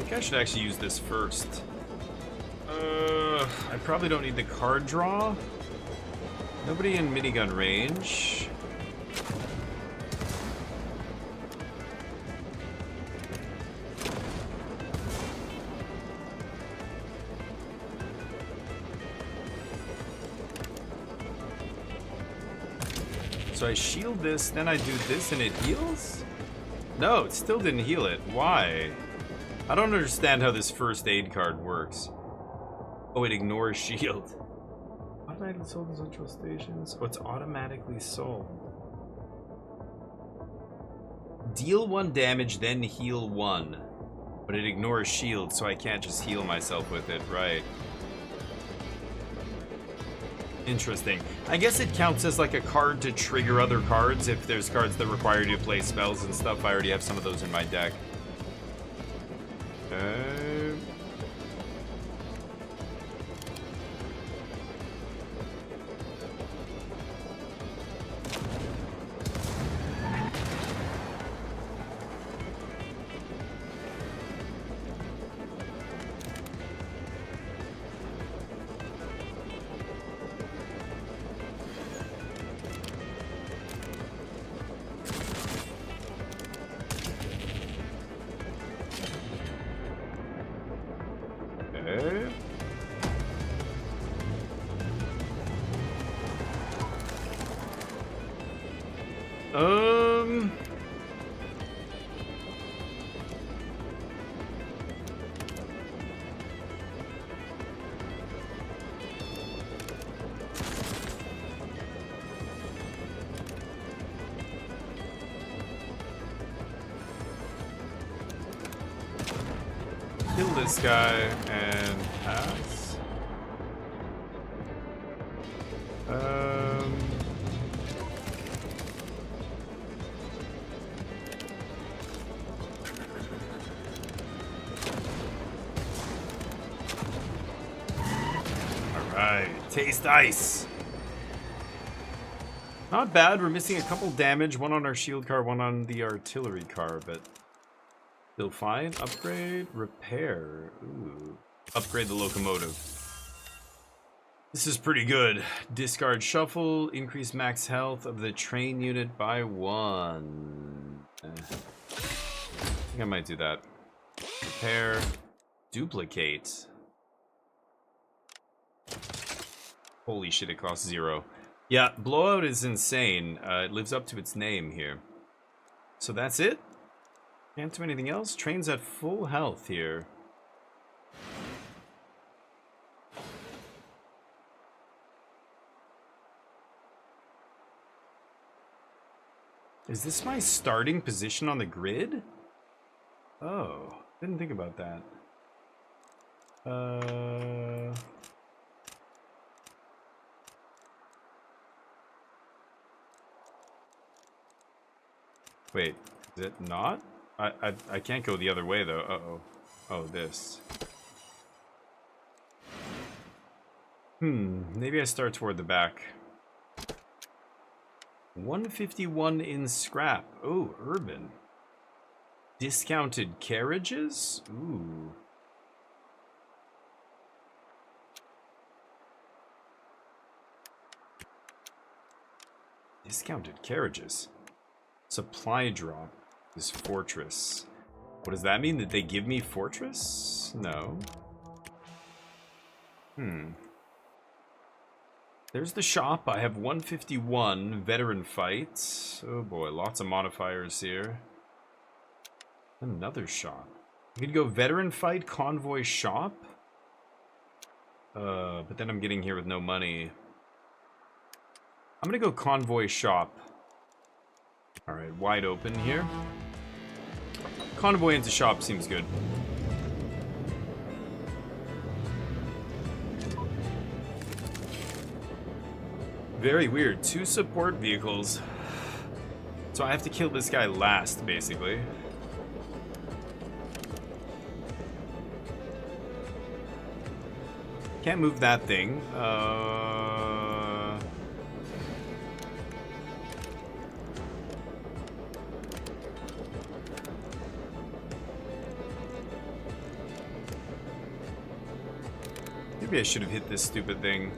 think I should actually use this first. I probably don't need the card draw. Nobody in minigun range. So I shield this, then I do this and it heals? No, it still didn't heal it. Why? I don't understand how this first aid card works. Oh, it ignores shield. Automatically sold in central stations. Oh, it's automatically sold. Deal 1 damage, then heal 1. But it ignores shield, so I can't just heal myself with it, right? Interesting. I guess it counts as like a card to trigger other cards if there's cards that require you to play spells and stuff. I already have some of those in my deck. Okay. Okay. Kill this guy and pass. Alright, taste ice. Not bad, we're missing a couple damage, one on our shield car, one on the artillery car, but still fine. Upgrade, repair. Ooh. Upgrade the locomotive. This is pretty good. Discard shuffle, increase max health of the train unit by 1. I think I might do that. Repair, duplicate. Holy shit, it costs 0. Yeah, blowout is insane. It lives up to its name here. So that's it? Can't do anything else? Train's at full health here. Is this my starting position on the grid? Oh, didn't think about that. Wait, is it not? I can't go the other way though. Uh-oh. Oh, this. Maybe I start toward the back. 151 in scrap. Oh, urban. Discounted carriages? Ooh. Discounted carriages. Supply drop is fortress. What does that mean? That they give me fortress? No. There's the shop. I have 151 veteran fights. Oh boy, lots of modifiers here. Another shop. You could go veteran fight, convoy shop. But then I'm getting here with no money. I'm gonna go convoy shop. Alright, wide open here. Convoy into shop seems good. Very weird. 2 support vehicles. So I have to kill this guy last, basically. Can't move that thing. Maybe I should have hit this stupid thing.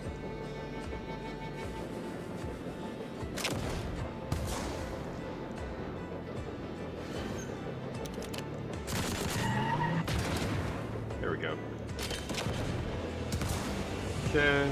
There we go. Okay.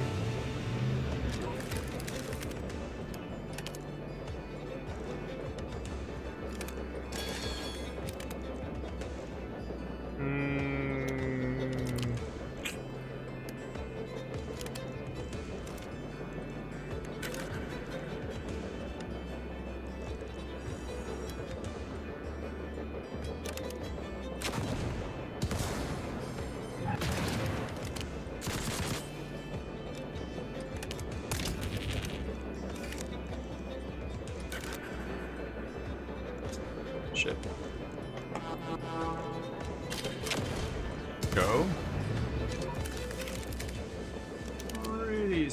Shit.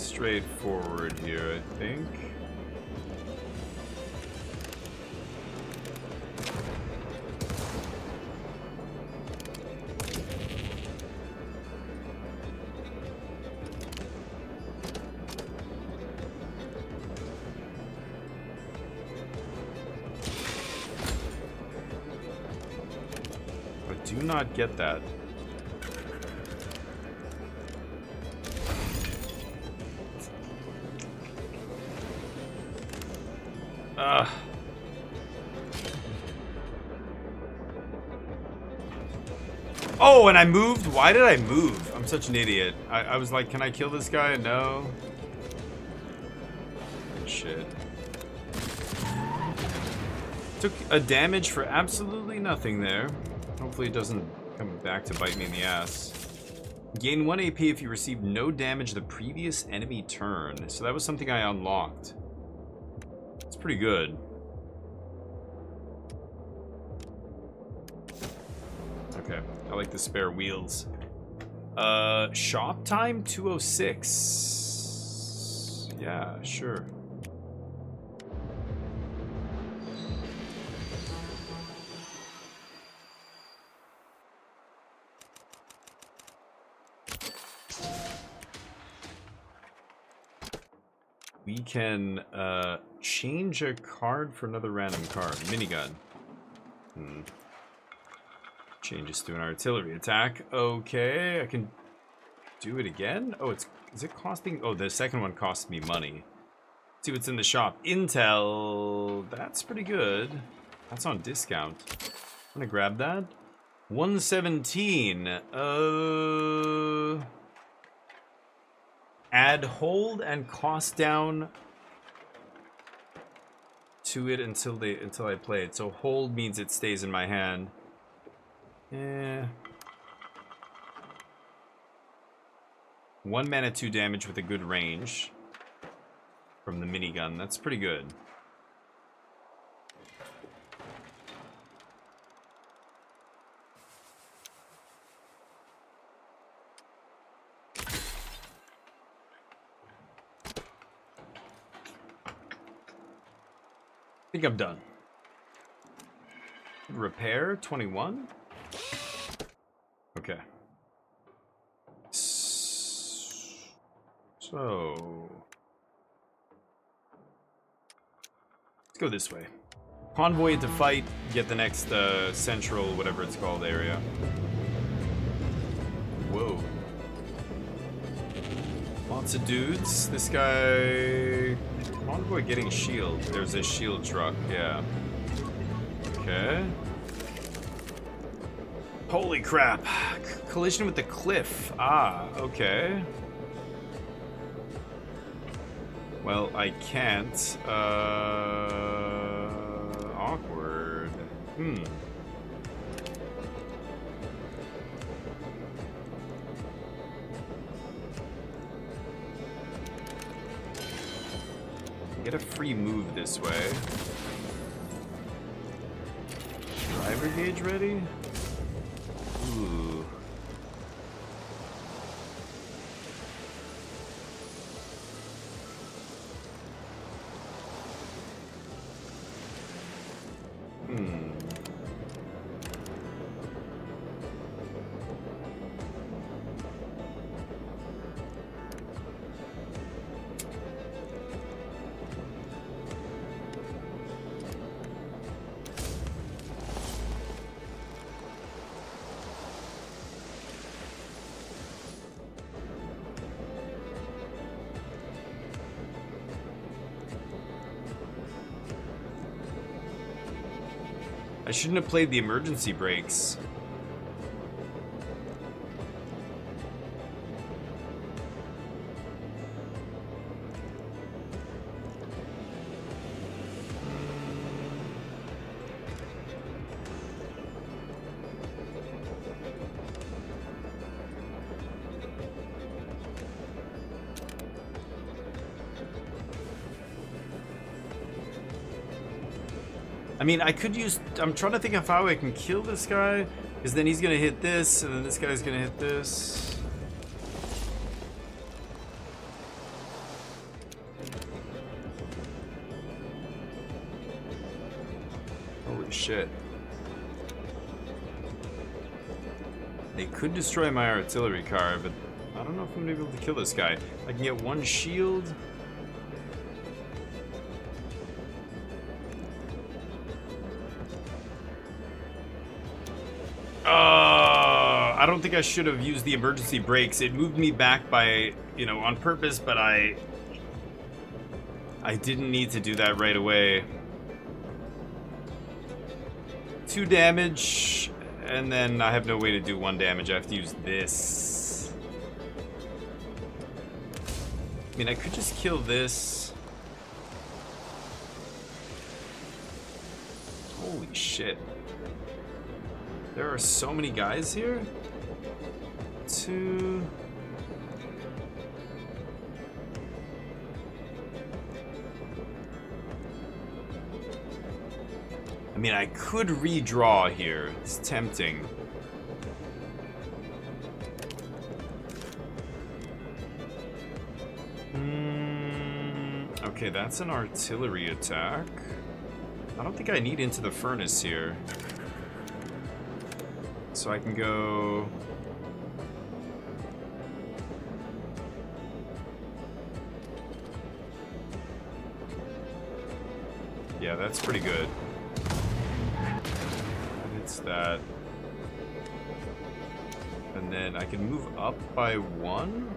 straightforward here, I think. Do not get that. Oh, and I moved? Why did I move? I'm such an idiot. I was like, can I kill this guy? No. Shit. Took a damage for absolutely nothing there. Hopefully it doesn't come back to bite me in the ass. Gain 1 AP if you received no damage the previous enemy turn. So that was something I unlocked. It's pretty good. Okay, I like the spare wheels. Shop time 206. Yeah, sure. We can change a card for another random card. Minigun. Changes to an artillery attack. Okay, I can do it again. Oh, is it costing? Oh, the second one costs me money. Let's see what's in the shop. Intel. That's pretty good. That's on discount. I'm gonna grab that. 117. Add hold and cost down to it until I play it. So hold means it stays in my hand. Yeah. 1 mana, 2 damage with a good range from the minigun. That's pretty good. I think I'm done. Repair 21. Okay. So let's go this way. Convoy to fight. Get the next central, whatever it's called, area. Whoa. Lots of dudes. This guy. Convoy getting shield. There's a shield truck, yeah. Okay. Holy crap. Collision with the cliff. Ah, okay. Well, I can't. Awkward. Get a free move this way. Driver gauge ready? Ooh. I shouldn't have played the emergency brakes. I mean, I could use... I'm trying to think of how I can kill this guy. Because then he's going to hit this, and then this guy's going to hit this. Holy shit. They could destroy my artillery car, but I don't know if I'm gonna be able to kill this guy. I can get one shield. I don't think I should have used the emergency brakes. It moved me back by, you know, on purpose, but I didn't need to do that right away. 2 damage, and then I have no way to do 1 damage. I have to use this. I mean, I could just kill this. Holy shit. There are so many guys here. 2. I mean, I could redraw here. It's tempting. Okay, that's an artillery attack. I don't think I need into the furnace here. So I can go... Yeah, that's pretty good. It's that. And then I can move up by 1.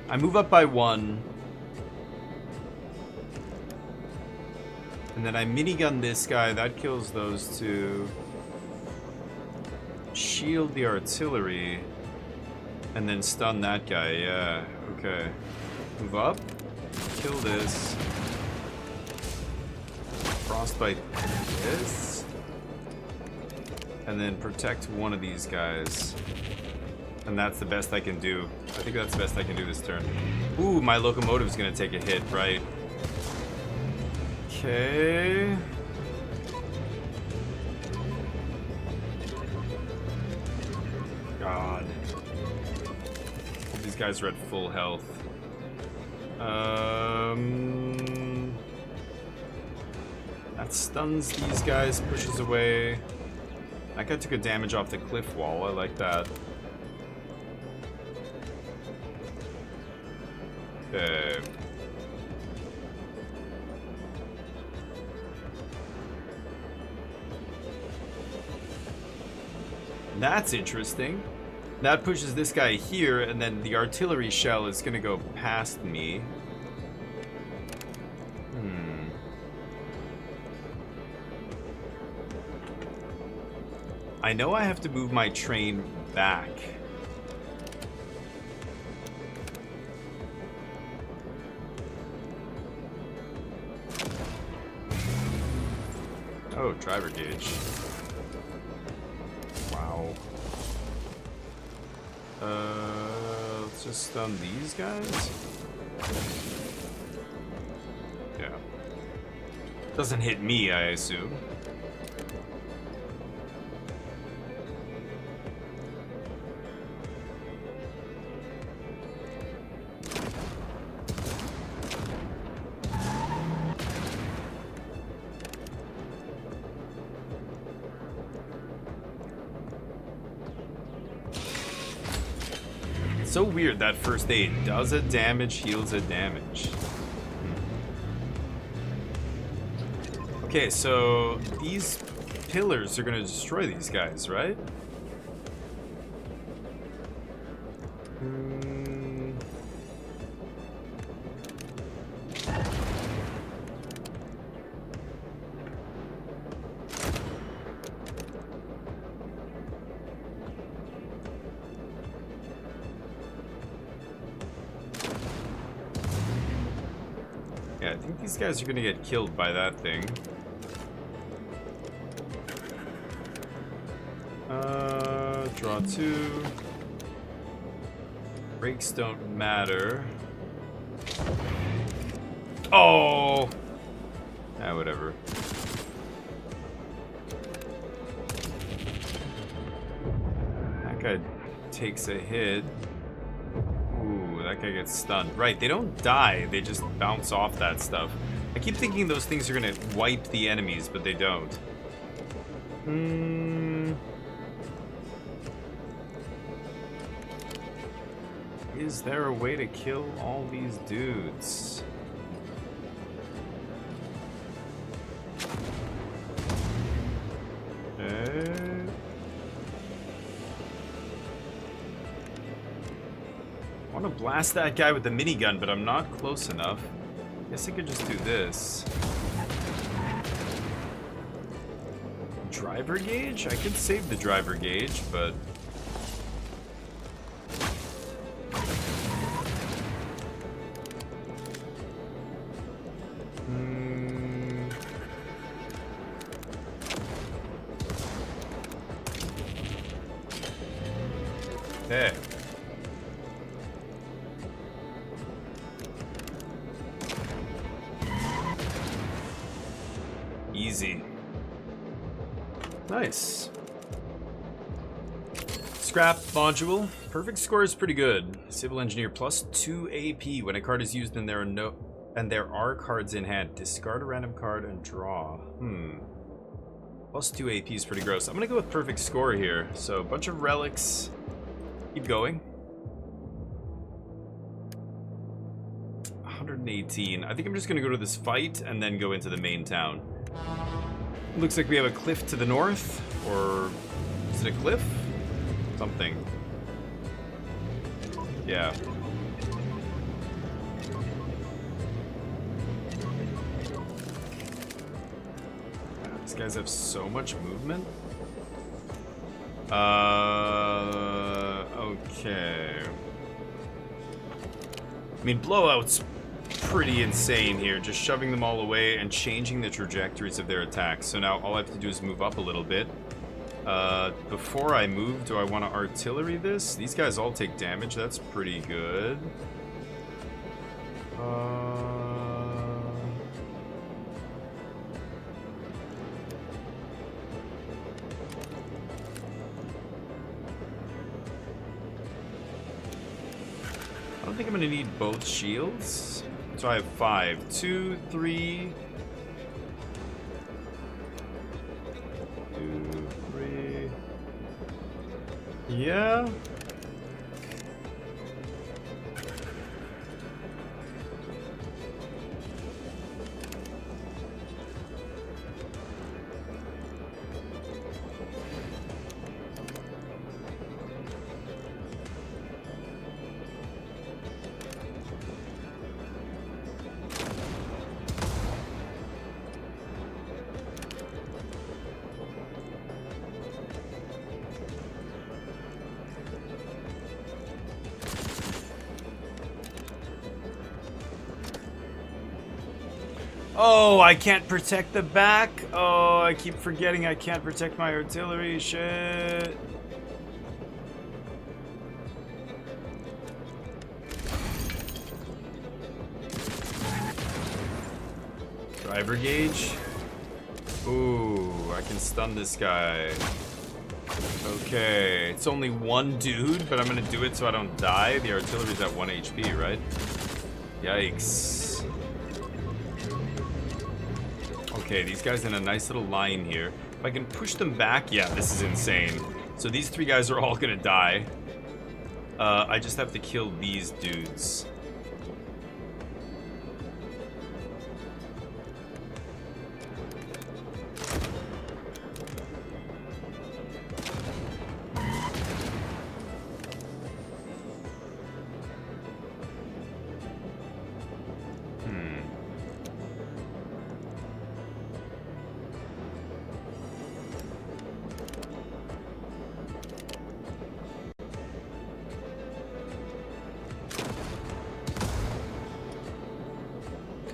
I move up by 1. And then I minigun this guy. That kills those 2. Shield the artillery. And then stun that guy. Yeah, okay. Move up. Kill this. Frostbite this. And then protect one of these guys. And that's the best I can do. I think that's the best I can do this turn. Ooh, my locomotive's gonna take a hit, right? Okay. God. These guys are at full health. That stuns these guys, pushes away. That guy took a damage off the cliff wall. I like that. Okay. That's interesting. That pushes this guy here, and then the artillery shell is gonna go past me. I know I have to move my train back. Oh, driver gauge. Wow. Let's just stun these guys. Yeah. Doesn't hit me, I assume. So weird that first aid does a damage, heals a damage. Okay, so these pillars are gonna destroy these guys, right? Yeah, I think these guys are gonna get killed by that thing. Draw 2. Brakes don't matter. Oh! Ah, whatever. That guy takes a hit. Ooh, that guy gets stunned. Right, they don't die, they just bounce off that stuff. I keep thinking those things are gonna wipe the enemies, but they don't. Is there a way to kill all these dudes? Okay. I want to blast that guy with the minigun, but I'm not close enough. Guess I could just do this. Driver gauge? I could save the driver gauge, but... Okay. Easy. Nice. Scrap module. Perfect score is pretty good. Civil engineer plus 2 AP when a card is used and there are cards in hand. Discard a random card and draw. Plus 2 AP is pretty gross. I'm gonna go with perfect score here. So a bunch of relics. Keep going. 118. I think I'm just gonna go to this fight and then go into the main town. Looks like we have a cliff to the north, or is it a cliff? Something. Yeah. These guys have so much movement. Okay. I mean, Blowout's pretty insane here, just shoving them all away and changing the trajectories of their attacks. So now all I have to do is move up a little bit. Before I move, do I want to artillery this? These guys all take damage, that's pretty good. I don't think I'm gonna need both shields. So I have 5. 2, 3. 2, 3. Yeah. Oh, I can't protect the back. Oh, I keep forgetting I can't protect my artillery. Shit. Driver gauge. Ooh, I can stun this guy. Okay, it's only one dude, but I'm gonna do it so I don't die. The artillery's at 1 HP, right? Yikes. Okay, these guys in a nice little line here. If I can push them back, yeah, this is insane. So these 3 guys are all gonna die. I just have to kill these dudes.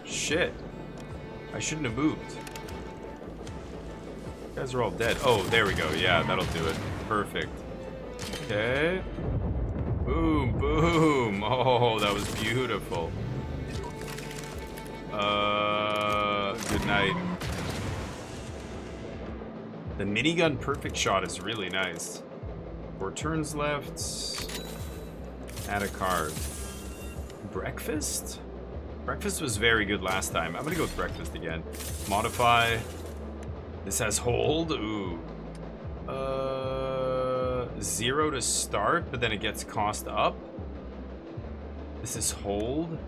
Shit. I shouldn't have moved. You guys are all dead. Oh, there we go. Yeah, that'll do it. Perfect. Okay. Boom, boom. Oh, that was beautiful. Good night. The minigun perfect shot is really nice. 4 turns left. Add a card. Breakfast? Breakfast was very good last time. I'm gonna go with breakfast again. Modify. This has hold. Ooh. 0 to start, but then it gets cost up. This is hold.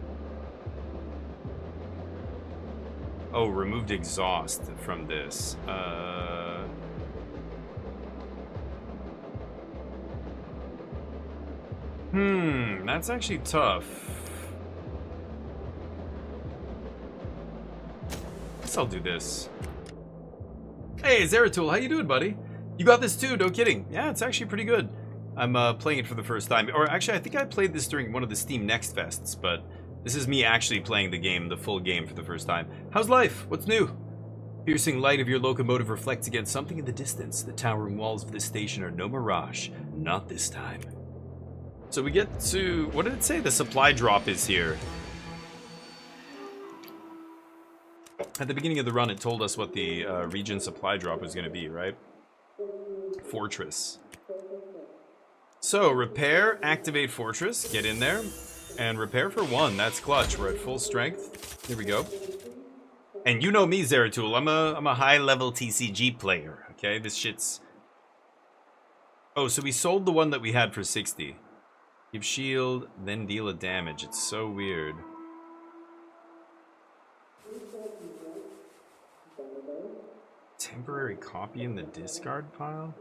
Oh, removed exhaust from this. That's actually tough. Guess I'll do this. Hey, Zeratul, how you doing, buddy? You got this too, no kidding. Yeah, it's actually pretty good. I'm playing it for the first time. Or actually, I think I played this during one of the Steam Next Fests, but this is me actually playing the game, the full game for the first time. How's life? What's new? Piercing light of your locomotive reflects against something in the distance. The towering walls of this station are no mirage. Not this time. So we get to... What did it say? The supply drop is here. At the beginning of the run, it told us what the region supply drop was going to be, right? Fortress. So, repair, activate fortress, get in there, and repair for 1. That's clutch. We're at full strength. Here we go. And you know me, Zeratul. I'm a high-level TCG player, okay? This shit's... Oh, so we sold the one that we had for 60. Give shield, then deal a damage. It's so weird. Temporary copy in the discard pile?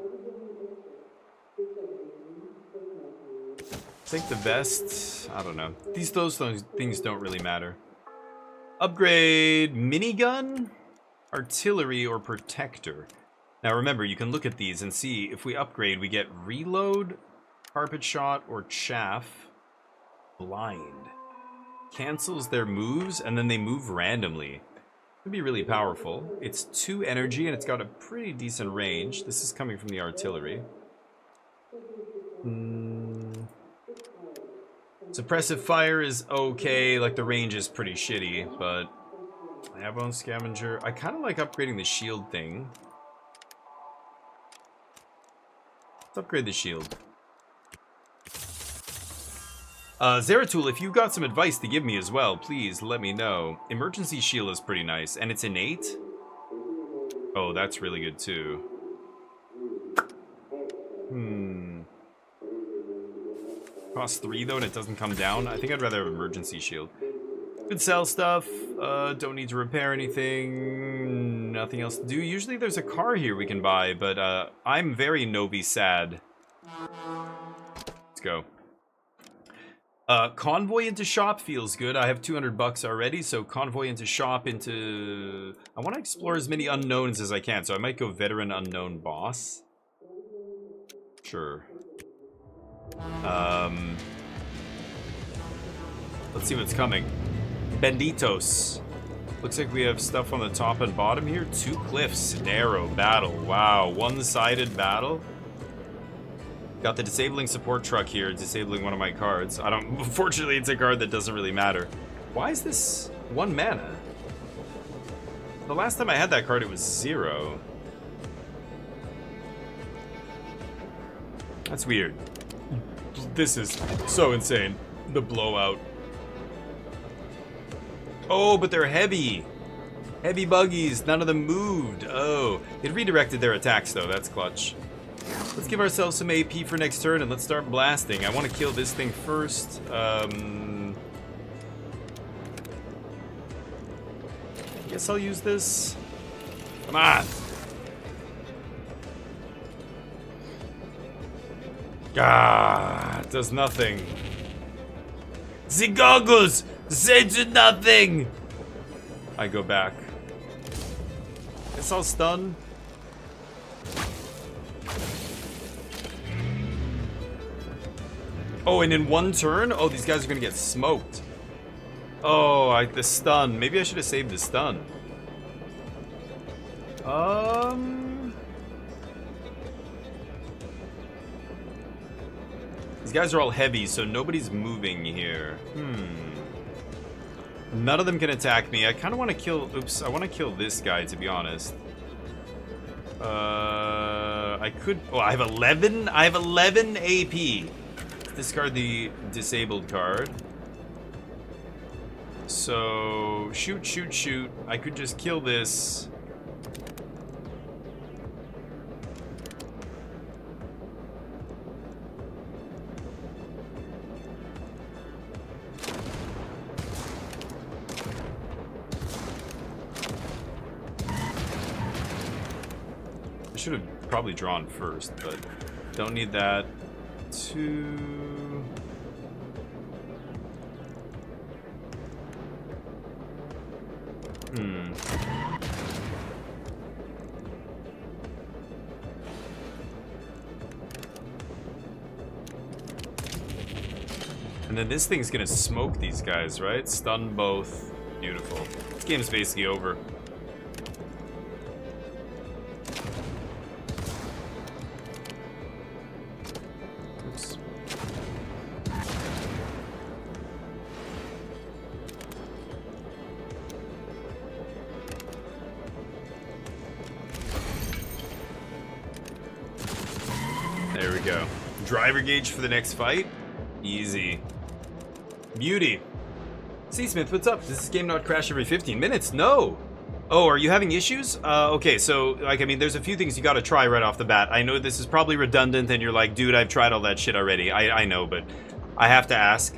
I think the best... I don't know. Those things don't really matter. Upgrade minigun, artillery, or protector. Now remember, you can look at these and see if we upgrade, we get reload, carpet shot, or chaff. Blind. Cancels their moves, and then they move randomly. Could be really powerful. It's 2 energy, and it's got a pretty decent range. This is coming from the artillery. Suppressive fire is okay, like the range is pretty shitty, but... Airborne scavenger. I kind of like upgrading the shield thing. Let's upgrade the shield. Zeratul, if you've got some advice to give me as well, please let me know. Emergency shield is pretty nice, and it's innate. Oh, that's really good too. Costs 3 though, and it doesn't come down. I think I'd rather have emergency shield. Could sell stuff. Don't need to repair anything. Nothing else to do. Usually there's a car here we can buy, but I'm very Novi sad. Let's go. Convoy into shop feels good. I have 200 bucks already, so convoy into shop into... I want to explore as many unknowns as I can, so I might go veteran unknown boss. Sure. Let's see what's coming. Benditos. Looks like we have stuff on the top and bottom here. 2 cliffs. Narrow battle. Wow. One-sided battle. Got the disabling support truck here, disabling one of my cards. Unfortunately, it's a card that doesn't really matter. Why is this 1 mana? The last time I had that card, it was 0. That's weird. This is so insane. The blowout. Oh, but they're heavy. Heavy buggies. None of them moved. Oh. It redirected their attacks, though. That's clutch. Let's give ourselves some AP for next turn, and let's start blasting. I want to kill this thing first. Guess I'll use this. Come on. Ah, it does nothing. The goggles! They do nothing! I go back. Guess I'll stun. Oh, and in 1 turn? Oh, these guys are gonna get smoked. Oh, the stun. Maybe I should have saved the stun. These guys are all heavy, so nobody's moving here. None of them can attack me. I kind of want to kill... Oops, I want to kill this guy, to be honest. I could... Oh, I have 11? I have 11 AP. Discard the disabled card. So, shoot, shoot, shoot. I could just kill this. I should have probably drawn first, but don't need that. And then this thing's gonna smoke these guys, right? Stun both. Beautiful. This game's basically over. Oops. There we go. Driver gauge for the next fight. Easy. Beauty. C-Smith, what's up? Does this game not crash every 15 minutes? No. Oh, are you having issues? Okay, so, like, I mean, there's a few things you gotta try right off the bat. I know this is probably redundant, and you're like, dude, I've tried all that shit already. I know, but I have to ask.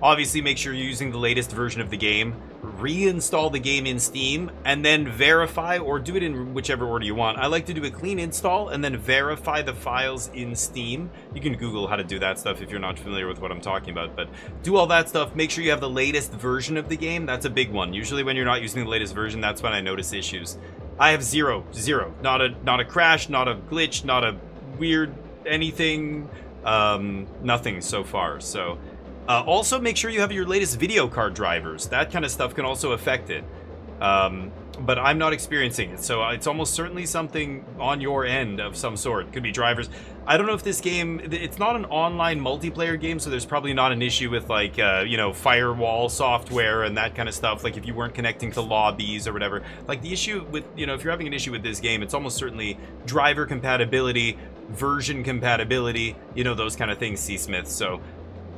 Obviously, make sure you're using the latest version of the game. Reinstall the game in Steam, and then verify, or do it in whichever order you want. I like to do a clean install, and then verify the files in Steam. You can Google how to do that stuff if you're not familiar with what I'm talking about, but do all that stuff. Make sure you have the latest version of the game. That's a big one. Usually when you're not using the latest version, that's when I notice issues. I have zero. Not a crash, not a glitch, not a weird anything, nothing so far, so... also, make sure you have your latest video card drivers. That kind of stuff can also affect it. But I'm not experiencing it, so it's almost certainly something on your end of some sort. Could be drivers. I don't know if this game... It's not an online multiplayer game, so there's probably not an issue with, like, you know, firewall software and that kind of stuff. Like, if you weren't connecting to lobbies or whatever. Like, the issue with... You know, if you're having an issue with this game, it's almost certainly driver compatibility, version compatibility, you know, those kind of things, C-Smith, so...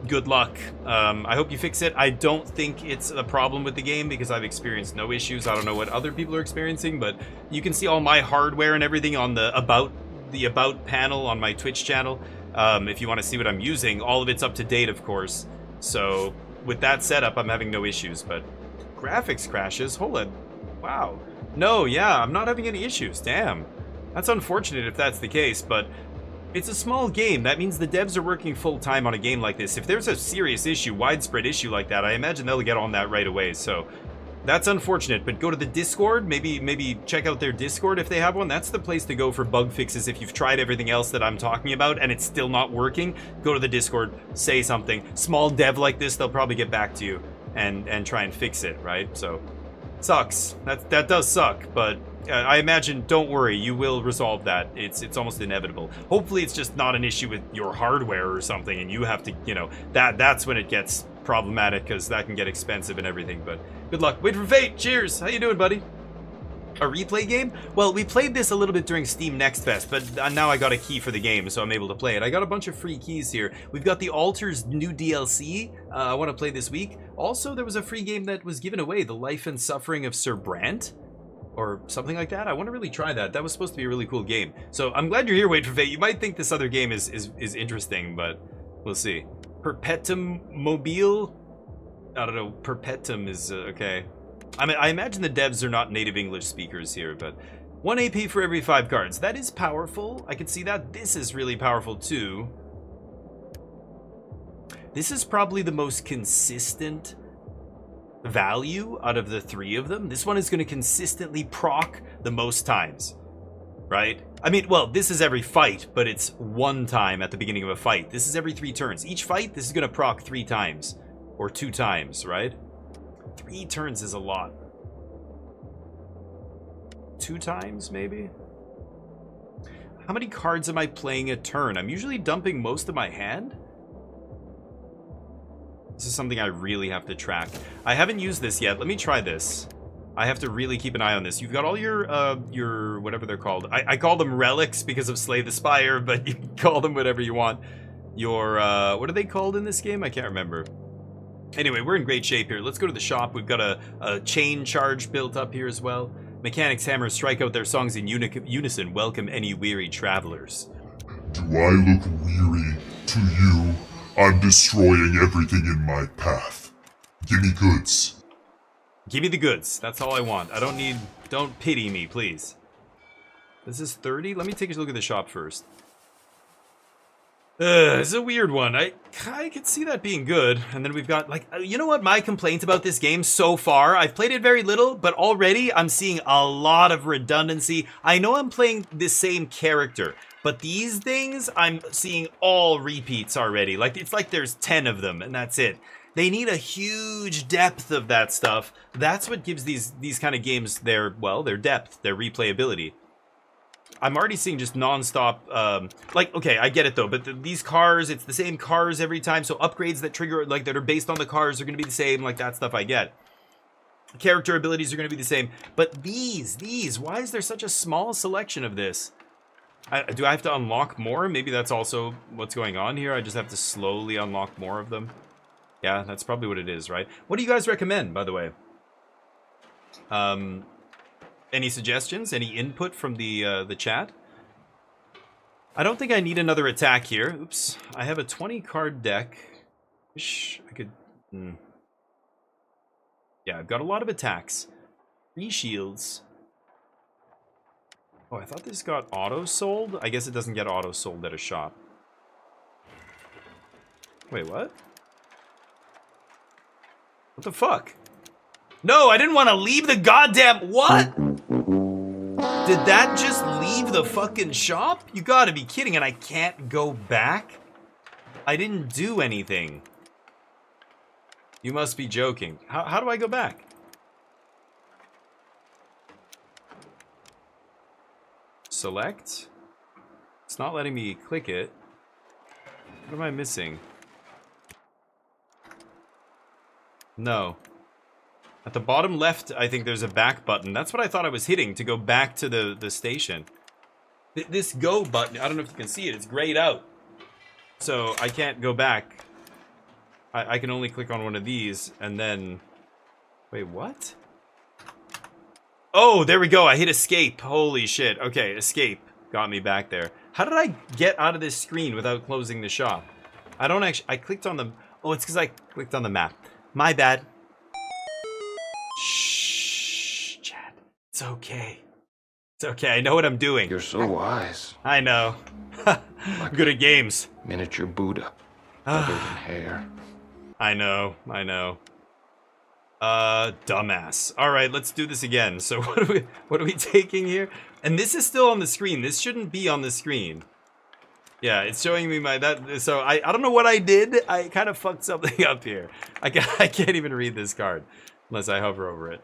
Good luck. I hope you fix it. I don't think it's a problem with the game because I've experienced no issues. I don't know what other people are experiencing, but you can see all my hardware and everything on the about panel on my Twitch channel. If you want to see what I'm using, all of it's up to date, of course. So with that setup, I'm having no issues, but graphics crashes. Hold on. Wow. No, yeah, I'm not having any issues. Damn. That's unfortunate if that's the case, but it's a small game. That means the devs are working full-time on a game like this. If there's a serious issue, widespread issue like that, I imagine they'll get on that right away. So that's unfortunate, but go to the Discord. Maybe check out their Discord if they have one. That's the place to go for bug fixes. If you've tried everything else that I'm talking about and it's still not working, go to the Discord, say something. Small dev like this, they'll probably get back to you and try and fix it, right? So sucks. That does suck, but I imagine, don't worry, you will resolve that. It's almost inevitable. Hopefully it's just not an issue with your hardware or something and you have to, you know, that's when it gets problematic because that can get expensive and everything, but good luck. Wait for fate! Cheers! How you doing, buddy? A replay game? Well, we played this a little bit during Steam Next Fest, but now I got a key for the game, so I'm able to play it. I got a bunch of free keys here. We've got the Alters new DLC I want to play this week. Also, there was a free game that was given away, The Life and Suffering of Sir Brant, or something like that. I want to really try that. That was supposed to be a really cool game. So I'm glad you're here, Wait for Fate. You might think this other game is interesting, but we'll see. Perpetuum Mobile? I don't know. Perpetuum is okay. I mean, I imagine the devs are not native English speakers here, but 1 AP for every 5 cards. That is powerful. I can see that. This is really powerful too. This is probably the most consistent value out of the 3 of them. This one is going to consistently proc the most times, right? I mean, well, this is every fight, but it's 1 time at the beginning of a fight. This is every 3 turns. Each fight, this is going to proc 3 times or 2 times, right? 3 turns is a lot. 2 times, maybe? How many cards am I playing a turn? I'm usually dumping most of my hand. This is something I really have to track. I haven't used this yet. Let me try this. I have to really keep an eye on this. You've got all your whatever they're called. I call them relics because of Slay the Spire, but you can call them whatever you want. Your, what are they called in this game? I can't remember. Anyway, we're in great shape here. Let's go to the shop. We've got a chain charge built up here as well. Mechanics hammers strike out their songs in unison. Welcome any weary travelers. Do I look weary to you? I'm destroying everything in my path. Give me goods. Give me the goods. That's all I want. I don't need... Don't pity me, please. This is 30? Let me take a look at the shop first. This is a weird one. I could see that being good. And then we've got, like, you know what my complaint about this game so far? I've played it very little, but already I'm seeing a lot of redundancy. I know I'm playing the same character, but these things, I'm seeing all repeats already. Like, it's like there's 10 of them, and that's it. They need a huge depth of that stuff. That's what gives these kind of games their depth, their replayability. I'm already seeing just non-stop, like, okay, I get it though, but these cars, it's the same cars every time, so upgrades that trigger, like, that are based on the cars are going to be the same, like, that stuff I get. Character abilities are going to be the same, but these, why is there such a small selection of this? Do I have to unlock more? Maybe that's also what's going on here. I just have to slowly unlock more of them. Yeah, that's probably what it is, right? What do you guys recommend, by the way? Any suggestions? Any input from the chat? I don't think I need another attack here. Oops. I have a 20 card deck. Wish I could... Yeah, I've got a lot of attacks. 3 shields. Oh, I thought this got auto-sold? I guess it doesn't get auto-sold at a shop. Wait, what? What the fuck? No, I didn't want to leave the goddamn... What? Did that just leave the fucking shop? You gotta be kidding, and I can't go back? I didn't do anything. You must be joking. How do I go back? Select? It's not letting me click it. What am I missing? No. At the bottom left, I think there's a back button. That's what I thought I was hitting to go back to the station. This go button, I don't know if you can see it, it's grayed out. So I can't go back. I can only click on one of these and then... Wait, what? Oh, there we go. I hit escape. Holy shit. Okay, escape got me back there. How did I get out of this screen without closing the shop? I don't actually... I clicked on the... Oh, it's because I clicked on the map. My bad. Shh, Chad. It's okay. It's okay. I know what I'm doing. You're so wise. I know. I'm good at games. Miniature Buddha. Covered in hair. I know. I know. Dumbass. All right, let's do this again. So what are we taking here? And this is still on the screen. This shouldn't be on the screen. Yeah, it's showing me so I don't know what I did. I kind of fucked something up here. I can't even read this card unless I hover over it.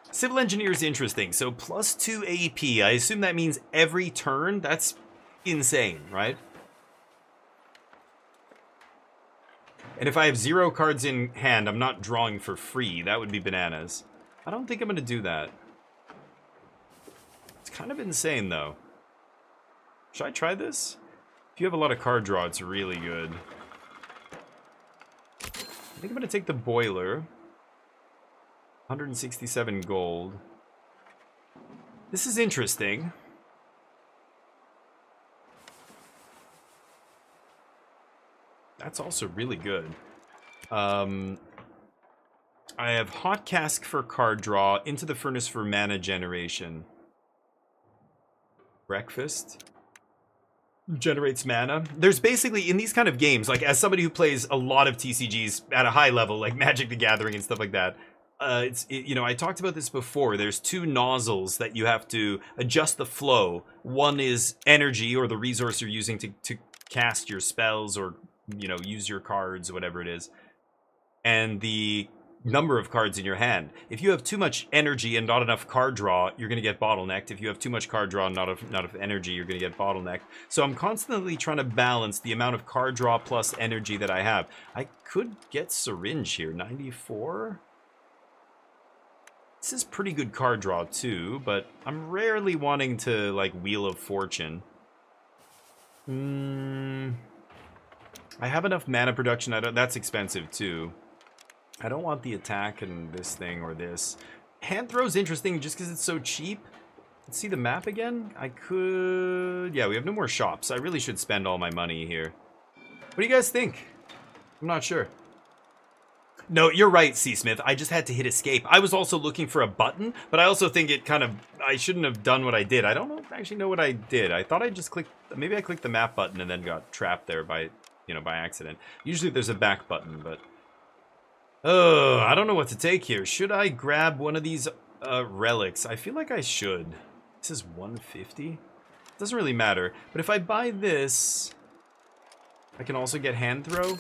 Civil Engineer is interesting. So +2 AP. I assume that means every turn. That's insane, right? And if I have 0 cards in hand, I'm not drawing for free. That would be bananas. I don't think I'm going to do that. It's kind of insane, though. Should I try this? If you have a lot of card draw, it's really good. I think I'm going to take the boiler. 167 gold. This is interesting. That's also really good. I have Hot Cask for card draw, Into the Furnace for mana generation. Breakfast generates mana. There's basically, in these kind of games, like as somebody who plays a lot of TCGs at a high level, like Magic the Gathering and stuff like that, you know, I talked about this before. There's 2 nozzles that you have to adjust the flow. One is energy, or the resource you're using to cast your spells or, you know, use your cards, whatever it is, and the number of cards in your hand. If you have too much energy and not enough card draw, you're going to get bottlenecked. If you have too much card draw and not enough energy, you're going to get bottlenecked. So I'm constantly trying to balance the amount of card draw plus energy that I have. I could get Syringe here. 94? This is pretty good card draw too, but I'm rarely wanting to, like, Wheel of Fortune. I have enough mana production. That's expensive too. I don't want the attack and this thing or this. Hand throw's interesting just because it's so cheap. Let's see the map again. I could... Yeah, we have no more shops. I really should spend all my money here. What do you guys think? I'm not sure. No, you're right, C. Smith. I just had to hit escape. I was also looking for a button, but I also think it kind of... I shouldn't have done what I did. I don't actually know what I did. I thought I just clicked... Maybe I clicked the map button and then got trapped there by, you know, by accident. Usually there's a back button, but... Oh, I don't know what to take here. Should I grab one of these relics? I feel like I should. This is 150? Doesn't really matter. But if I buy this... I can also get hand throw.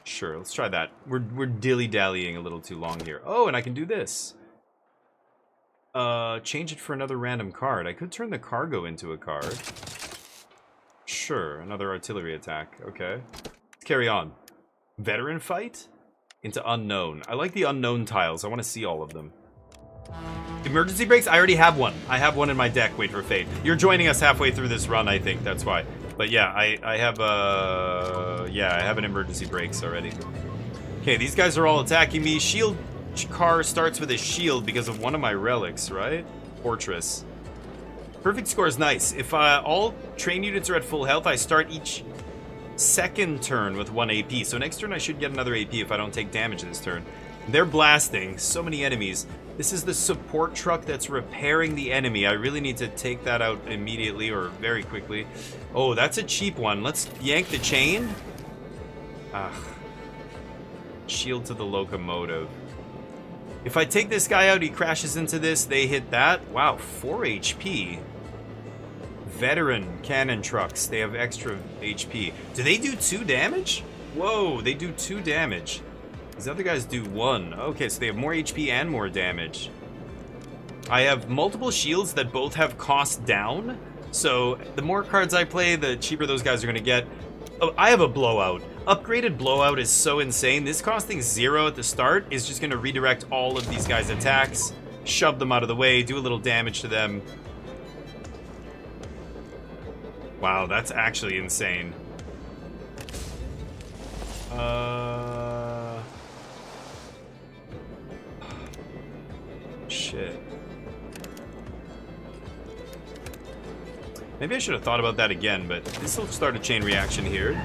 Sure, let's try that. We're dilly-dallying a little too long here. Oh, and I can do this. Change it for another random card. I could turn the cargo into a card. Sure, another artillery attack. Okay. Let's carry on. Veteran fight? Into unknown. I like the unknown tiles. I want to see all of them. Emergency brakes? I already have one. I have one in my deck. Wait for fate. You're joining us halfway through this run, I think. That's why. But yeah, I have I have an emergency brakes already. Okay, these guys are all attacking me. Shield car starts with a shield because of one of my relics, right? Fortress. Perfect score is nice. If all train units are at full health, I start each second turn with 1 AP. So next turn I should get another AP if I don't take damage this turn. They're blasting. So many enemies. This is the support truck that's repairing the enemy. I really need to take that out immediately or very quickly. Oh, that's a cheap one. Let's yank the chain. Ah. Shield to the locomotive. If I take this guy out, he crashes into this. They hit that. Wow, 4 HP. Veteran cannon trucks. They have extra HP. Do they do 2 damage? Whoa, they do 2 damage. These other guys do 1. Okay, so they have more HP and more damage. I have multiple shields that both have cost down. So the more cards I play, the cheaper those guys are going to get. Oh, I have a blowout. Upgraded blowout is so insane. This costing 0 at the start is just going to redirect all of these guys' attacks, shove them out of the way, do a little damage to them. Wow, that's actually insane. Shit. Maybe I should have thought about that again, but this will start a chain reaction here.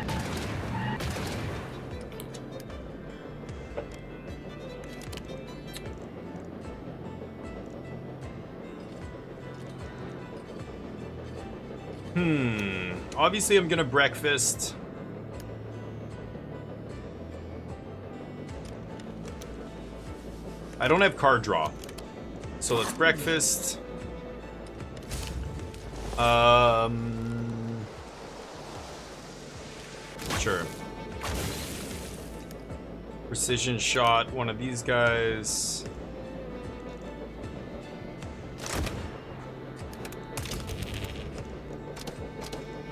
Obviously, I'm gonna breakfast. I don't have card draw. So let's breakfast. Sure. Precision shot, one of these guys.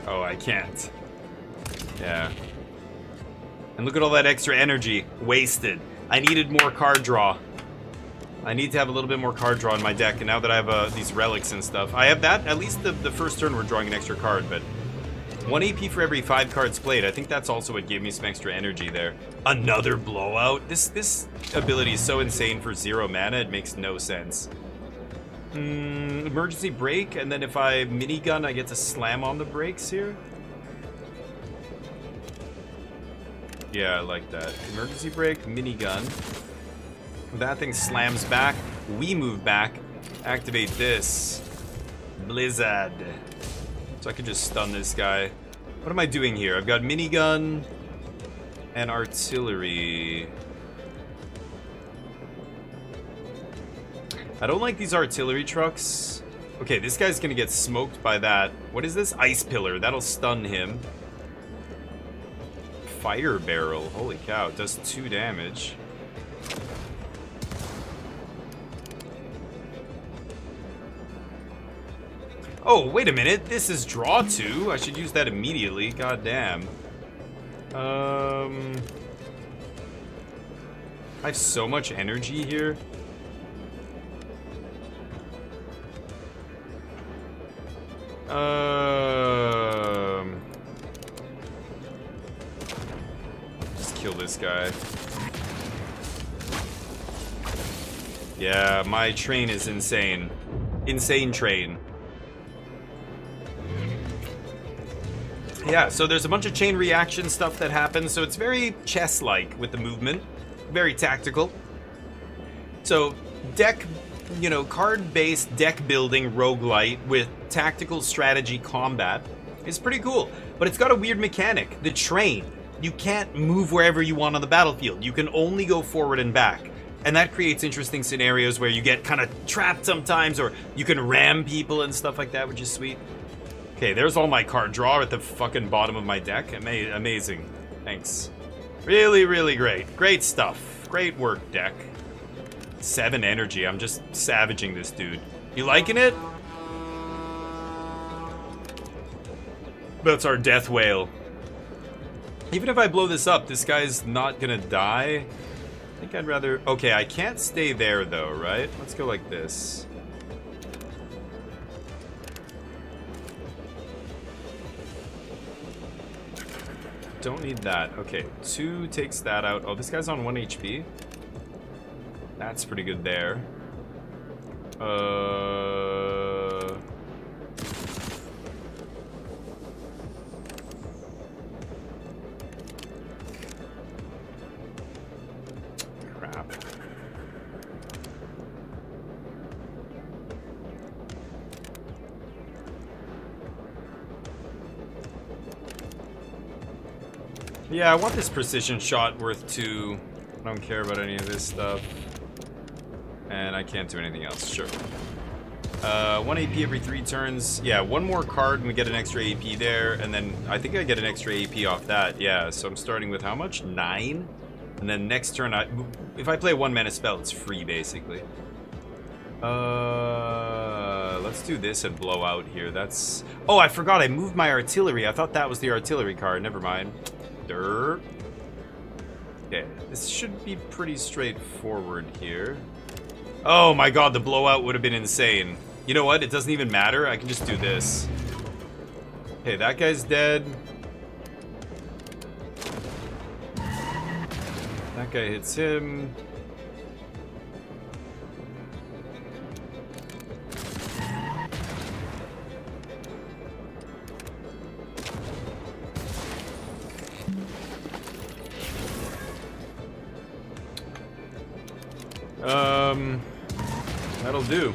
Oh, I can't. Yeah. And look at all that extra energy. Wasted. I needed more card draw. I need to have a little bit more card draw in my deck, and now that I have these relics and stuff. I have that. At least the first turn we're drawing an extra card, but 1 AP for every 5 cards played. I think that's also what gave me some extra energy there. Another blowout? This ability is so insane for 0 mana, it makes no sense. Emergency brake, and then if I minigun, I get to slam on the brakes here. Yeah, I like that. Emergency brake, minigun. That thing slams back. We move back. Activate this. Blizzard. So I could just stun this guy. What am I doing here? I've got minigun and artillery. I don't like these artillery trucks. Okay, this guy's gonna get smoked by that. What is this? Ice pillar. That'll stun him. Fire barrel. Holy cow. It does 2 damage. Oh, wait a minute. This is draw 2. I should use that immediately. God damn. I have so much energy here. Just kill this guy. Yeah, my train is insane. Insane train. Yeah, so there's a bunch of chain reaction stuff that happens, so it's very chess-like with the movement. Very tactical. So, deck, you know, card-based deck building roguelite with tactical strategy combat is pretty cool. But it's got a weird mechanic. The train. You can't move wherever you want on the battlefield. You can only go forward and back. And that creates interesting scenarios where you get kind of trapped sometimes, or you can ram people and stuff like that, which is sweet. Okay, there's all my card draw at the fucking bottom of my deck. Amazing. Thanks. Really, really great. Great stuff. Great work, deck. 7 energy. I'm just savaging this dude. You liking it? That's our death whale. Even if I blow this up, this guy's not gonna die. I think I'd rather... Okay, I can't stay there though, right? Let's go like this. Don't need that. Okay, 2 takes that out. Oh, this guy's on 1 HP. That's pretty good there. Crap. Yeah, I want this precision shot worth 2. I don't care about any of this stuff. And I can't do anything else, sure. 1 AP every 3 turns. Yeah, 1 more card and we get an extra AP there. And then I think I get an extra AP off that. Yeah, so I'm starting with how much? 9? And then next turn, if I play 1 mana spell, it's free, basically. Let's do this and blow out here. That's... Oh, I forgot I moved my artillery. I thought that was the artillery card. Never mind. Derp. Okay, this should be pretty straightforward here. Oh my god, the blowout would have been insane. You know what? It doesn't even matter. I can just do this. Okay, that guy's dead. That guy hits him. That'll do.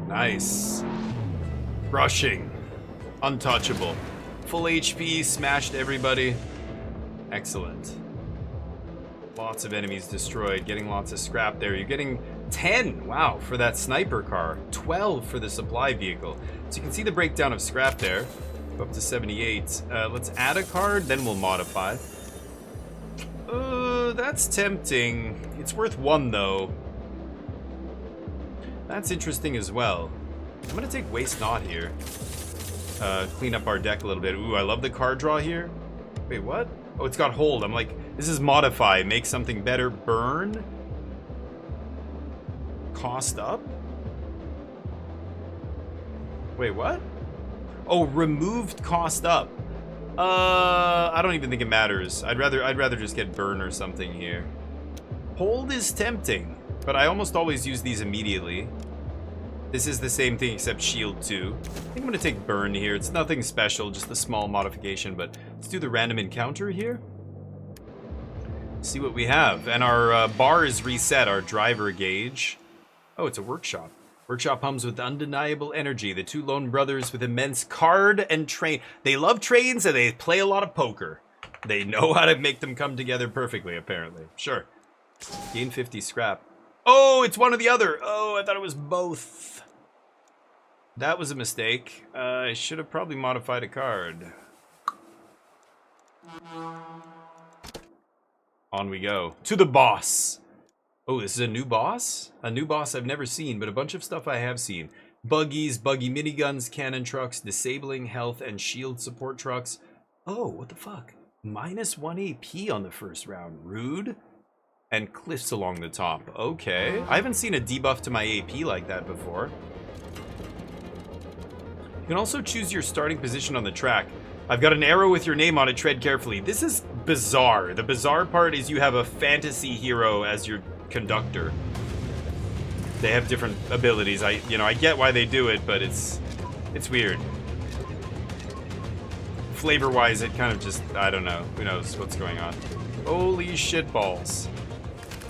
Nice. Rushing. Untouchable. Full HP, smashed everybody. Excellent. Lots of enemies destroyed, getting lots of scrap there. You're getting 10, wow, for that sniper car. 12 for the supply vehicle. So you can see the breakdown of scrap there. Go up to 78. Let's add a card, then we'll modify. That's tempting. It's worth 1 though. That's interesting as well. I'm gonna take Waste Not here. Clean up our deck a little bit. Ooh, I love the card draw here. Wait, what? Oh, it's got Hold. I'm like, this is Modify. Make something better. Burn. Cost up. Wait, what? Oh, removed cost up. I don't even think it matters. I'd rather just get Burn or something here. Hold is tempting, but I almost always use these immediately. This is the same thing except shield 2. I think I'm gonna take Burn here. It's nothing special, just a small modification, but let's do the random encounter here. See what we have. And our bar is reset, our driver gauge. Oh, it's a workshop. Workshop hums with undeniable energy. The 2 lone brothers with immense card and train. They love trains and they play a lot of poker. They know how to make them come together perfectly, apparently. Sure. Gain 50 scrap. Oh, it's one or the other. Oh, I thought it was both. That was a mistake. I should have probably modified a card. On we go. To the boss. Oh, this is a new boss? A new boss I've never seen, but a bunch of stuff I have seen. Buggies, buggy miniguns, cannon trucks, disabling health and shield support trucks. Oh, what the fuck? -1 AP on the first round. Rude. And cliffs along the top. Okay. I haven't seen a debuff to my AP like that before. You can also choose your starting position on the track. I've got an arrow with your name on it, tread carefully. This is bizarre. The bizarre part is you have a fantasy hero as your conductor. They have different abilities. I get why they do it, but it's weird. Flavor-wise, it kind of just, I don't know. Who knows what's going on. Holy shitballs.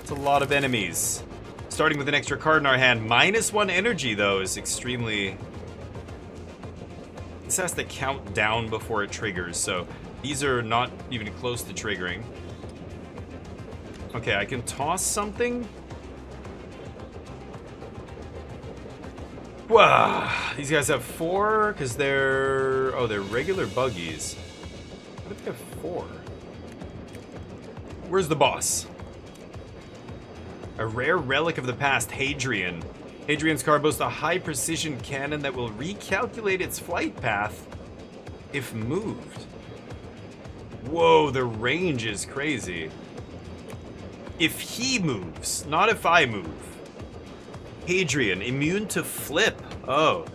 It's a lot of enemies. Starting with an extra card in our hand. -1 energy, though, is extremely... This has to count down before it triggers, so these are not even close to triggering. Okay, I can toss something. Wow, these guys have 4 because they're... Oh, they're regular buggies. What if they have 4? Where's the boss? A rare relic of the past, Hadrian. Hadrian's car boasts a high-precision cannon that will recalculate its flight path if moved. Whoa, the range is crazy. If he moves, not if I move. Hadrian, immune to flip. Oh.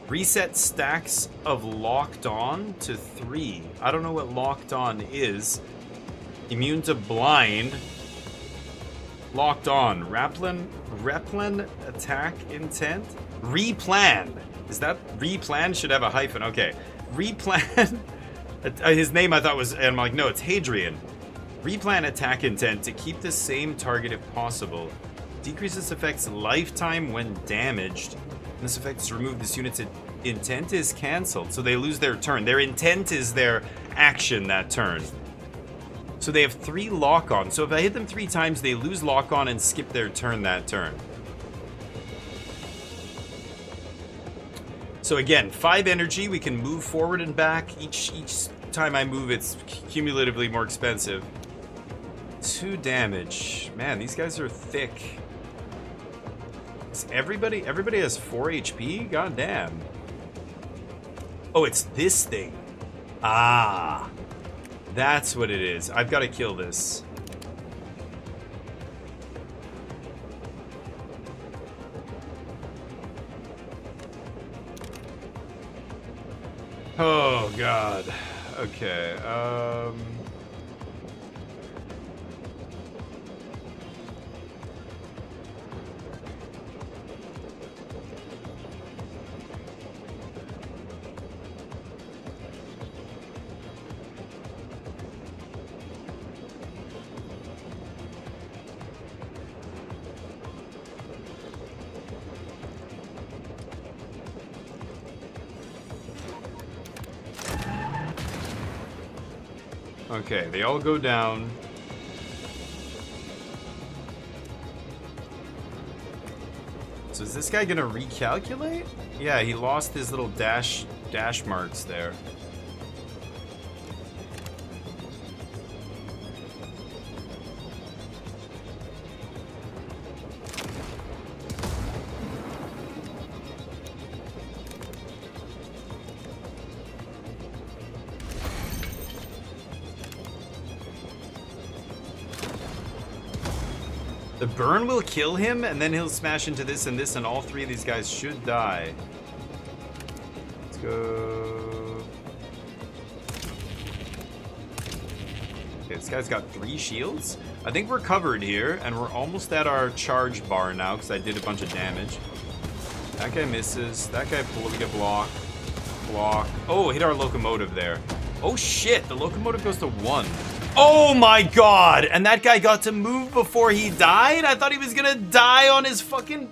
Reset stacks of locked on to 3. I don't know what locked on is. Immune to blind. Locked on. Replan attack intent? Replan. Is that replan? Should have a hyphen. Okay. Replan. His name I thought was, and I'm like, no, it's Hadrian. Replan attack intent to keep the same target if possible. Decreases effect's lifetime when damaged. This effect is removed. This unit's intent is cancelled, so they lose their turn. Their intent is their action that turn. So they have 3 lock-on. So if I hit them 3 times, they lose lock-on and skip their turn that turn. So again, 5 energy. We can move forward and back. Each time I move, it's cumulatively more expensive. 2 damage. Man, these guys are thick. Is everybody has 4 HP? God damn. Oh, it's this thing. Ah. That's what it is. I've got to kill this. Oh, God. Okay, okay, they all go down. So is this guy gonna recalculate? Yeah, he lost his little dash marks there. The burn will kill him, and then he'll smash into this, and all 3 of these guys should die. Let's go. Okay, this guy's got 3 shields. I think we're covered here, and we're almost at our charge bar now, because I did a bunch of damage. That guy misses. That guy, we get block. Block. Oh, hit our locomotive there. Oh shit, the locomotive goes to 1. Oh my god! And that guy got to move before he died? I thought he was gonna die on his fucking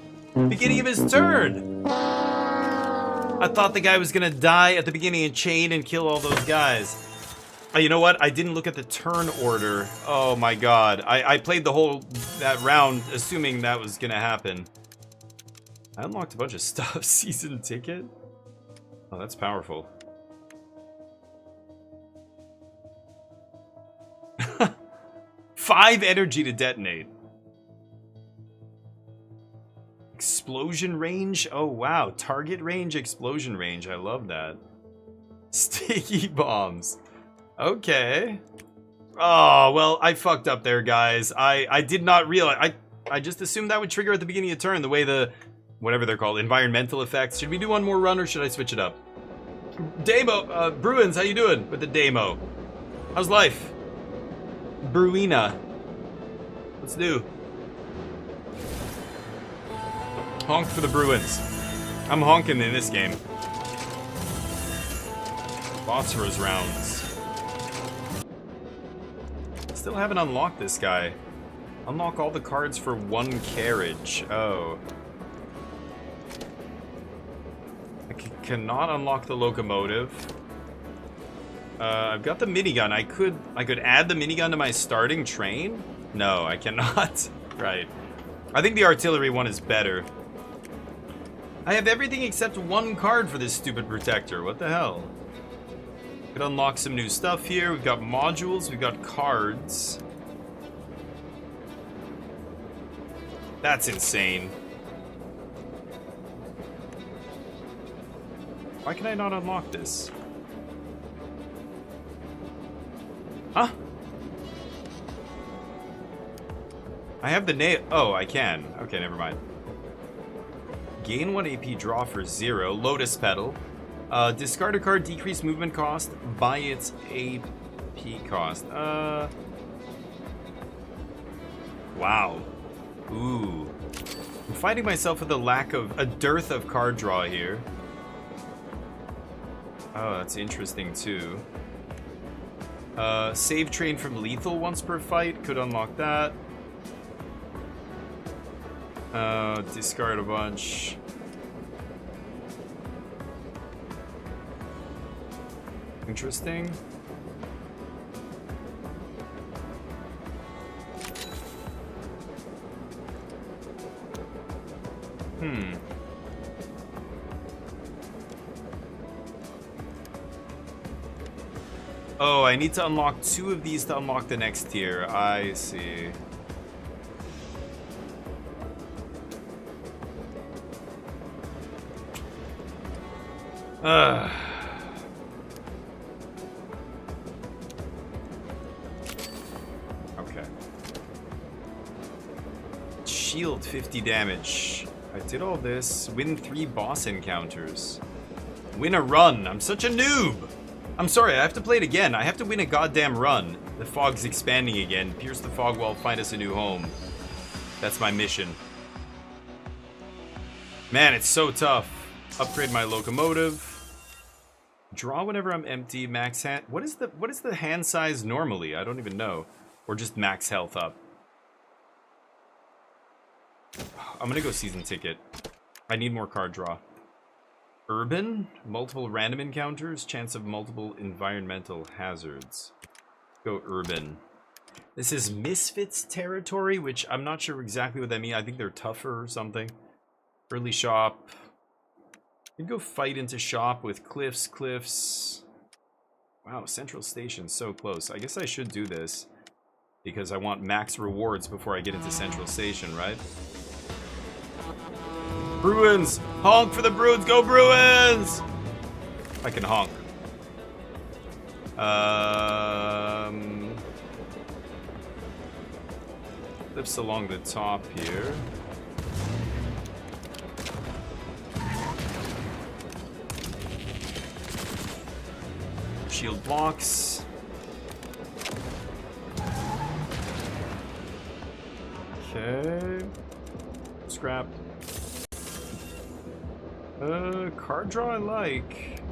beginning of his turn. I thought the guy was gonna die at the beginning and chain and kill all those guys. You know what? I didn't look at the turn order. Oh my god. I played that round assuming that was gonna happen. I unlocked a bunch of stuff. Season ticket? Oh, that's powerful. 5 energy to detonate. Explosion range? Oh wow, target range, explosion range. I love that. Sticky bombs. Okay. Oh, well, I fucked up there, guys. I did not realize. I just assumed that would trigger at the beginning of turn, the way the, whatever they're called, environmental effects. Should we do one more run or should I switch it up? Demo, Bruins, how you doing with the demo? How's life? Bruina. Let's do. Honk for the Bruins. I'm honking in this game. Phosphorus rounds. Still haven't unlocked this guy. Unlock all the cards for one carriage. Oh. I cannot unlock the locomotive. I've got the minigun. I could add the minigun to my starting train? No, I cannot. Right. I think the artillery one is better. I have everything except one card for this stupid protector. What the hell? Could unlock some new stuff here. We've got modules. We've got cards. That's insane. Why can I not unlock this? Huh? I have the nail. Oh, I can. Okay, never mind. Gain 1 AP, draw for 0. Lotus Petal. Discard a card, decrease movement cost by its AP cost. Wow. Ooh. I'm fighting myself with a dearth of card draw here. Oh, that's interesting too. Save train from lethal once per fight. Could unlock that. Discard a bunch. Interesting. Oh, I need to unlock 2 of these to unlock the next tier. I see. Okay. Shield 50 damage. I did all this. Win 3 boss encounters. Win a run. I'm such a noob. I'm sorry, I have to play it again. I have to win a goddamn run. The fog's expanding again. Pierce the fog wall, find us a new home. That's my mission. Man, it's so tough. Upgrade my locomotive. Draw whenever I'm empty. Max hand. What is the hand size normally? I don't even know. Or just max health up. I'm gonna go season ticket. I need more card draw. Urban, multiple random encounters, chance of multiple environmental hazards. Go urban. This is Misfits territory, which I'm not sure exactly what that means. I think they're tougher or something. Early shop. You can go fight into shop with cliffs. Wow, Central Station, so close. I guess I should do this because I want max rewards before I get into Central Station, right? Bruins! Honk for the Bruins! Go Bruins! I can honk. Lifts along the top here. Shield blocks. Okay. Scrap. Card draw I like.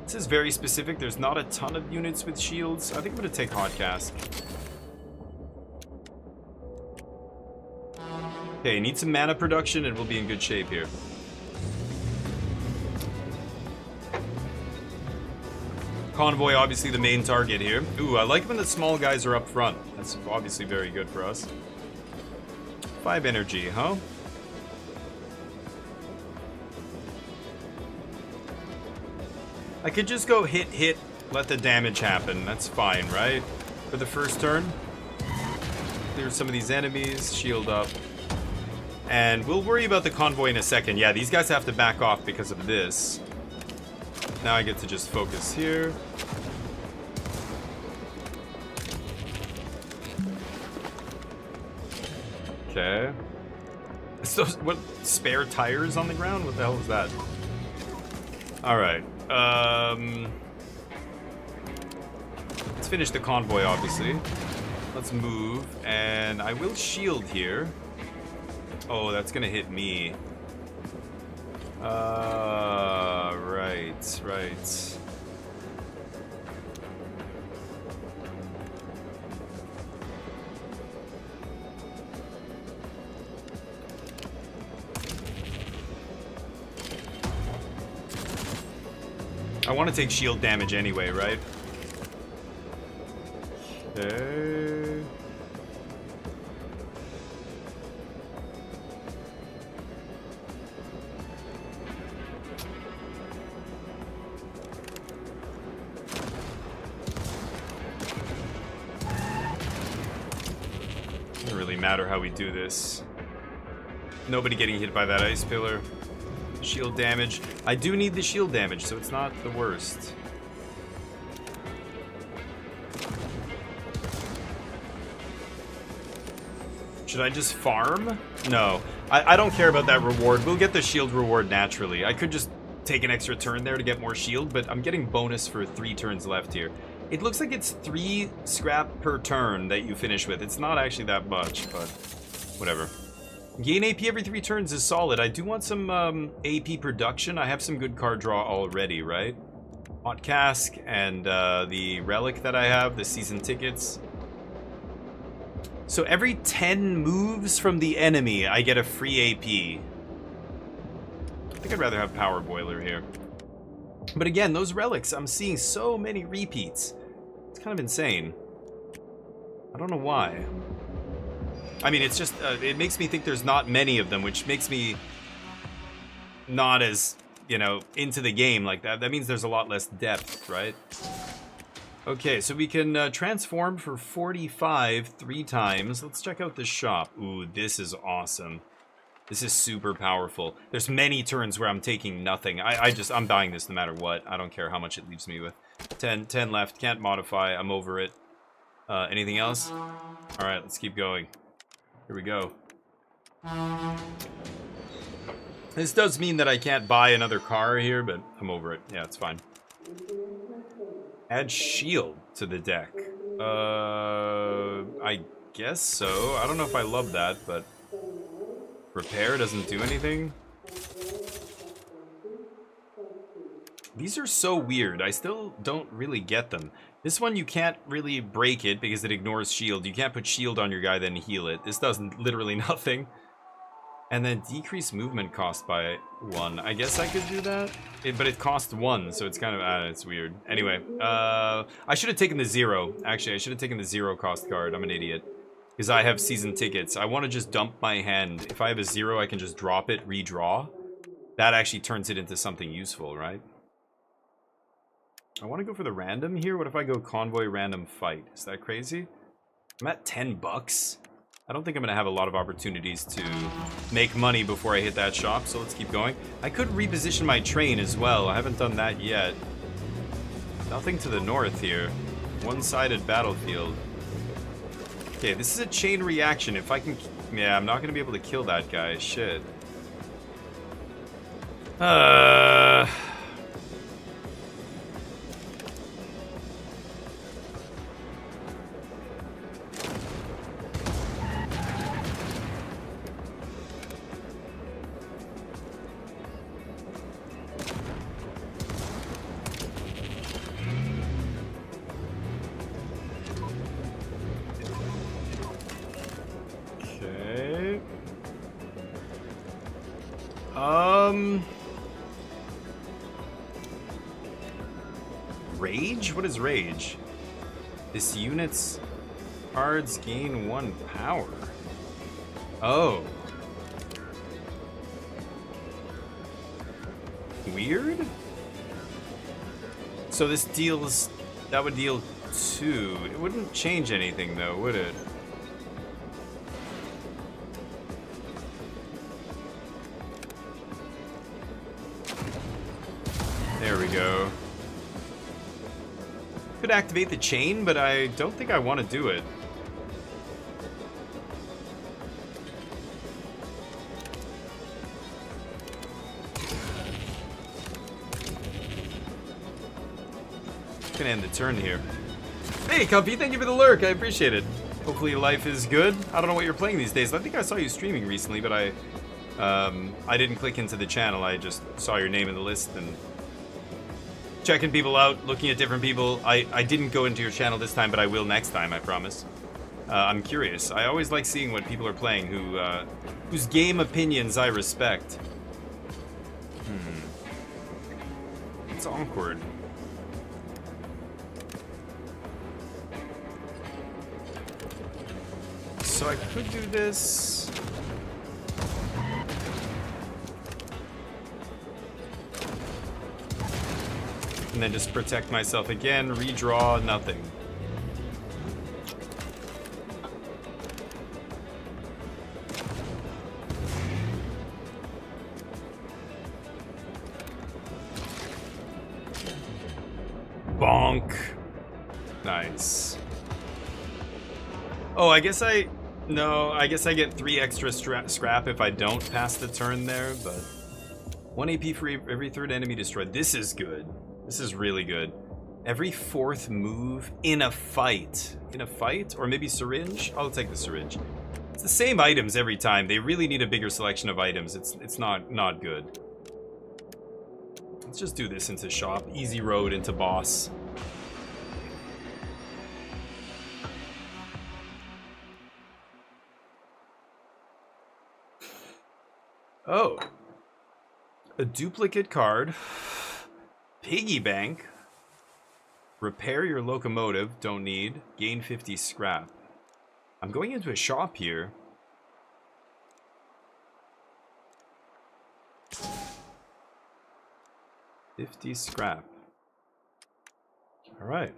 This is very specific. There's not a ton of units with shields. I think I'm gonna take Hotcast. Okay, need some mana production and we'll be in good shape here. Convoy, obviously the main target here. Ooh, I like when the small guys are up front. That's obviously very good for us. 5 energy, huh? I could just go hit, let the damage happen. That's fine, right? For the first turn. Clear some of these enemies, shield up. And we'll worry about the convoy in a second. Yeah, these guys have to back off because of this. Now I get to just focus here. Okay. So, what, spare tires on the ground? What the hell is that? Alright. Let's finish the convoy, obviously. Let's move, and I will shield here. Oh, that's gonna hit me. Right. I want to take shield damage anyway, right? Okay. Doesn't really matter how we do this. Nobody getting hit by that ice pillar. Shield damage. I do need the shield damage, so it's not the worst. Should I just farm? No. I don't care about that reward. We'll get the shield reward naturally. I could just take an extra turn there to get more shield, but I'm getting bonus for 3 turns left here. It looks like it's 3 scrap per turn that you finish with. It's not actually that much, but whatever. Gain AP every 3 turns is solid. I do want some AP production. I have some good card draw already, right? Hot Cask and the Relic that I have, the season tickets. So every 10 moves from the enemy, I get a free AP. I think I'd rather have Power Boiler here. But again, those relics, I'm seeing so many repeats. It's kind of insane. I don't know why. I mean, it's just, it makes me think there's not many of them, which makes me not as, you know, into the game like that. That means there's a lot less depth, right? Okay, so we can transform for 45 3 times. Let's check out this shop. Ooh, this is awesome. This is super powerful. There's many turns where I'm taking nothing. I'm buying this no matter what. I don't care how much it leaves me with. 10 left, can't modify, I'm over it. Anything else? Alright, let's keep going. Here we go. This does mean that I can't buy another car here, but I'm over it. Yeah, it's fine. Add shield to the deck. I guess so. I don't know if I love that, but... Repair doesn't do anything? These are so weird. I still don't really get them. This one, you can't really break it because it ignores shield. You can't put shield on your guy, then heal it. This does literally nothing. And then decrease movement cost by 1. I guess I could do that. But it costs 1, so it's kind of, it's weird. Anyway, I should have taken the 0. Actually, I should have taken the 0 cost card. I'm an idiot. Because I have season tickets. I want to just dump my hand. If I have a 0, I can just drop it, redraw. That actually turns it into something useful, right? I want to go for the random here. What if I go convoy random fight? Is that crazy? I'm at 10 bucks. I don't think I'm going to have a lot of opportunities to make money before I hit that shop, so let's keep going. I could reposition my train as well. I haven't done that yet. Nothing to the north here. One-sided battlefield. Okay, this is a chain reaction. If I can... Yeah, I'm not going to be able to kill that guy. Shit. Rage? What is rage? This unit's cards gain 1 power. Oh. Weird? So this deals... That would deal 2. It wouldn't change anything though, would it? There we go. Could activate the chain, but I don't think I want to do it. Gonna end the turn here. Hey, Comfy, thank you for the lurk. I appreciate it. Hopefully life is good. I don't know what you're playing these days. I think I saw you streaming recently, but I didn't click into the channel. I just saw your name in the list and checking people out, looking at different people. I didn't go into your channel this time, but I will next time, I promise. I'm curious. I always like seeing what people are playing whose game opinions I respect. It's awkward. So I could do this. And then just protect myself again, redraw, nothing. Bonk. Nice. Oh, I guess I get 3 extra scrap if I don't pass the turn there, but 1 AP for every 3rd enemy destroyed. This is good. This is really good. Every 4th move in a fight. In a fight? Or maybe syringe? I'll take the syringe. It's the same items every time. They really need a bigger selection of items. It's not good. Let's just do this into shop. Easy road into boss. Oh. A duplicate card. Piggy bank. Repair your locomotive. Don't need. Gain 50 scrap. I'm going into a shop here. $50 scrap. All right.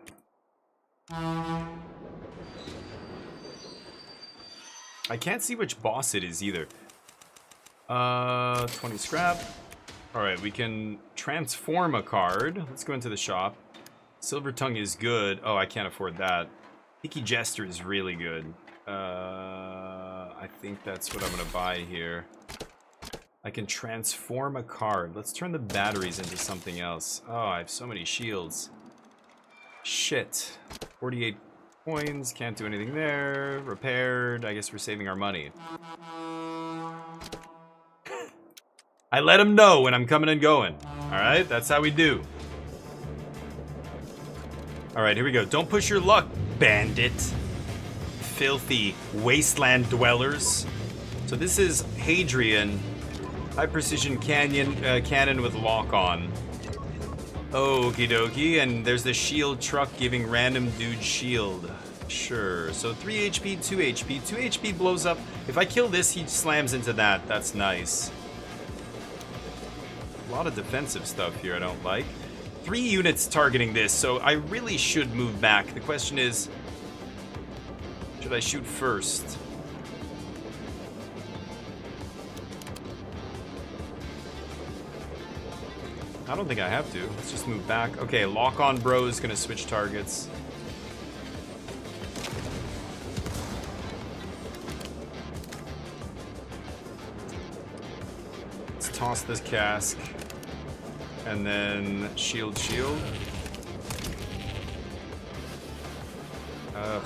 I can't see which boss it is either. 20 scrap. All right, we can transform a card. Let's go into the shop. Silver Tongue is good. Oh, I can't afford that. Picky Jester is really good. I think that's what I'm gonna buy here. I can transform a card. Let's turn the batteries into something else. Oh, I have so many shields. Shit. 48 coins. Can't do anything there. Repaired. I guess we're saving our money. I let him know when I'm coming and going. Alright, that's how we do. Alright, here we go. Don't push your luck, bandit. Filthy wasteland dwellers. So this is Hadrian. High precision cannon with lock on. Okie dokie. And there's the shield truck giving random dude shield. Sure. So 3 HP, 2 HP. 2 HP blows up. If I kill this, he slams into that. That's nice. A lot of defensive stuff here I don't like. 3 units targeting this, so I really should move back. The question is, should I shoot first? I don't think I have to. Let's just move back. Okay, lock on bro is gonna switch targets. Let's toss this cask. And then shield. Ugh.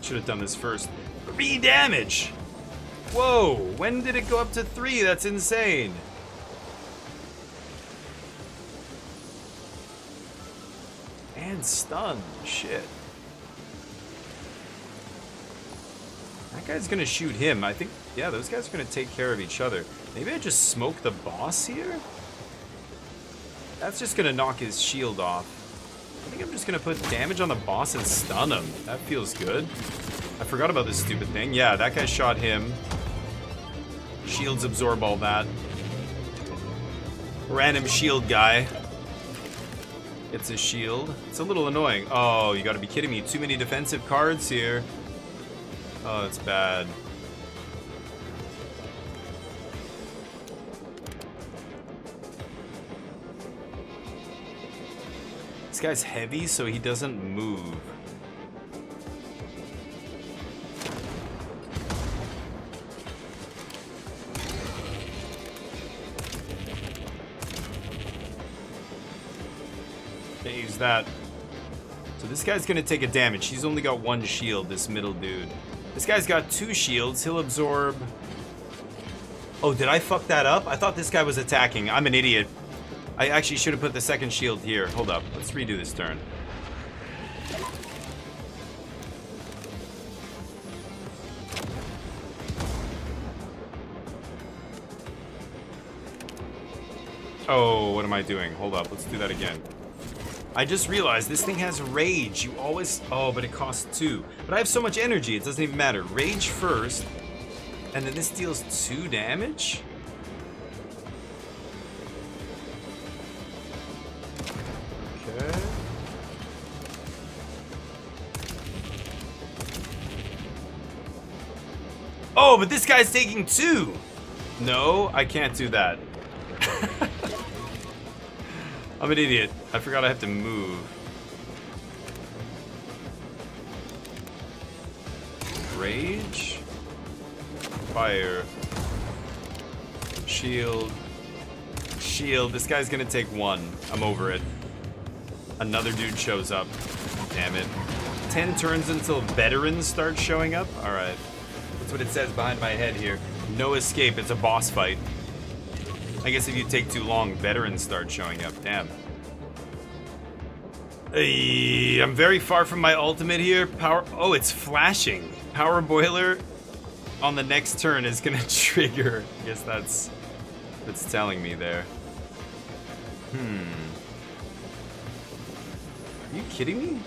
Should have done this first. 3 damage! Whoa, when did it go up to 3? That's insane. And stun, shit. That guy's gonna shoot him. I think, yeah, those guys are gonna take care of each other. Maybe I just smoke the boss here? That's just gonna knock his shield off. I think I'm just gonna put damage on the boss and stun him. That feels good. I forgot about this stupid thing. Yeah, that guy shot him. Shields absorb all that. Random shield guy gets his shield. It's a little annoying. Oh, you gotta be kidding me. Too many defensive cards here. Oh, that's bad. This guy's heavy, so he doesn't move. Can't use that. So this guy's gonna take a damage. He's only got 1 shield, this middle dude. This guy's got 2 shields. He'll absorb... Oh, did I fuck that up? I thought this guy was attacking. I'm an idiot. I actually should have put the second shield here. Hold up. Let's redo this turn. Oh, what am I doing? Hold up. Let's do that again. I just realized this thing has rage. You always... Oh, but it costs 2. But I have so much energy, it doesn't even matter. Rage first. And then this deals 2 damage? Okay. Oh, but this guy's taking 2! No, I can't do that. I'm an idiot. I forgot I have to move. Rage. Fire. Shield. Shield. This guy's gonna take 1. I'm over it. Another dude shows up. Damn it. 10 turns until veterans start showing up? Alright. That's what it says behind my head here. No escape. It's a boss fight. I guess if you take too long, veterans start showing up. Damn. I'm very far from my ultimate here. Power... Oh, it's flashing. Power boiler on the next turn is gonna trigger. I guess that's telling me there. Are you kidding me?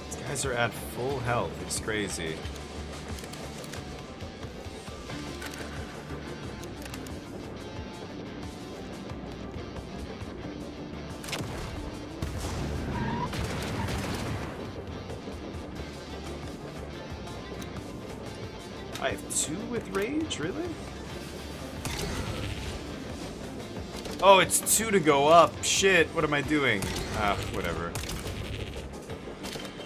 These guys are at full health. It's crazy. I have 2 with rage, really? Oh, it's 2 to go up. Shit, what am I doing? Whatever.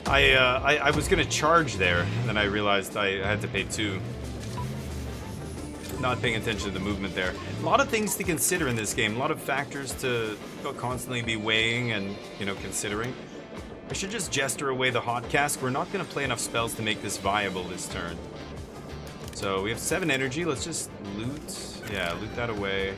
I was gonna charge there, and then I realized I had to pay 2. Not paying attention to the movement there. A lot of things to consider in this game. A lot of factors to constantly be weighing and, you know, considering. I should just gesture away the hot cask. We're not gonna play enough spells to make this viable this turn. So we have 7 energy. Let's just loot. Yeah, loot that away.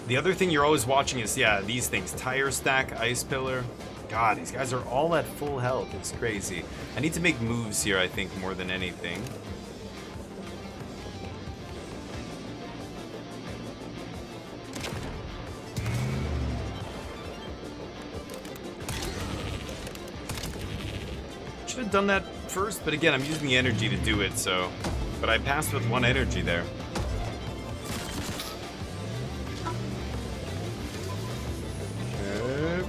The other thing you're always watching is, yeah, these things. Tire stack, ice pillar. God, these guys are all at full health. It's crazy. I need to make moves here, I think, more than anything. Should have done that first, but again, I'm using the energy to do it, so... But I passed with 1 energy there. Okay.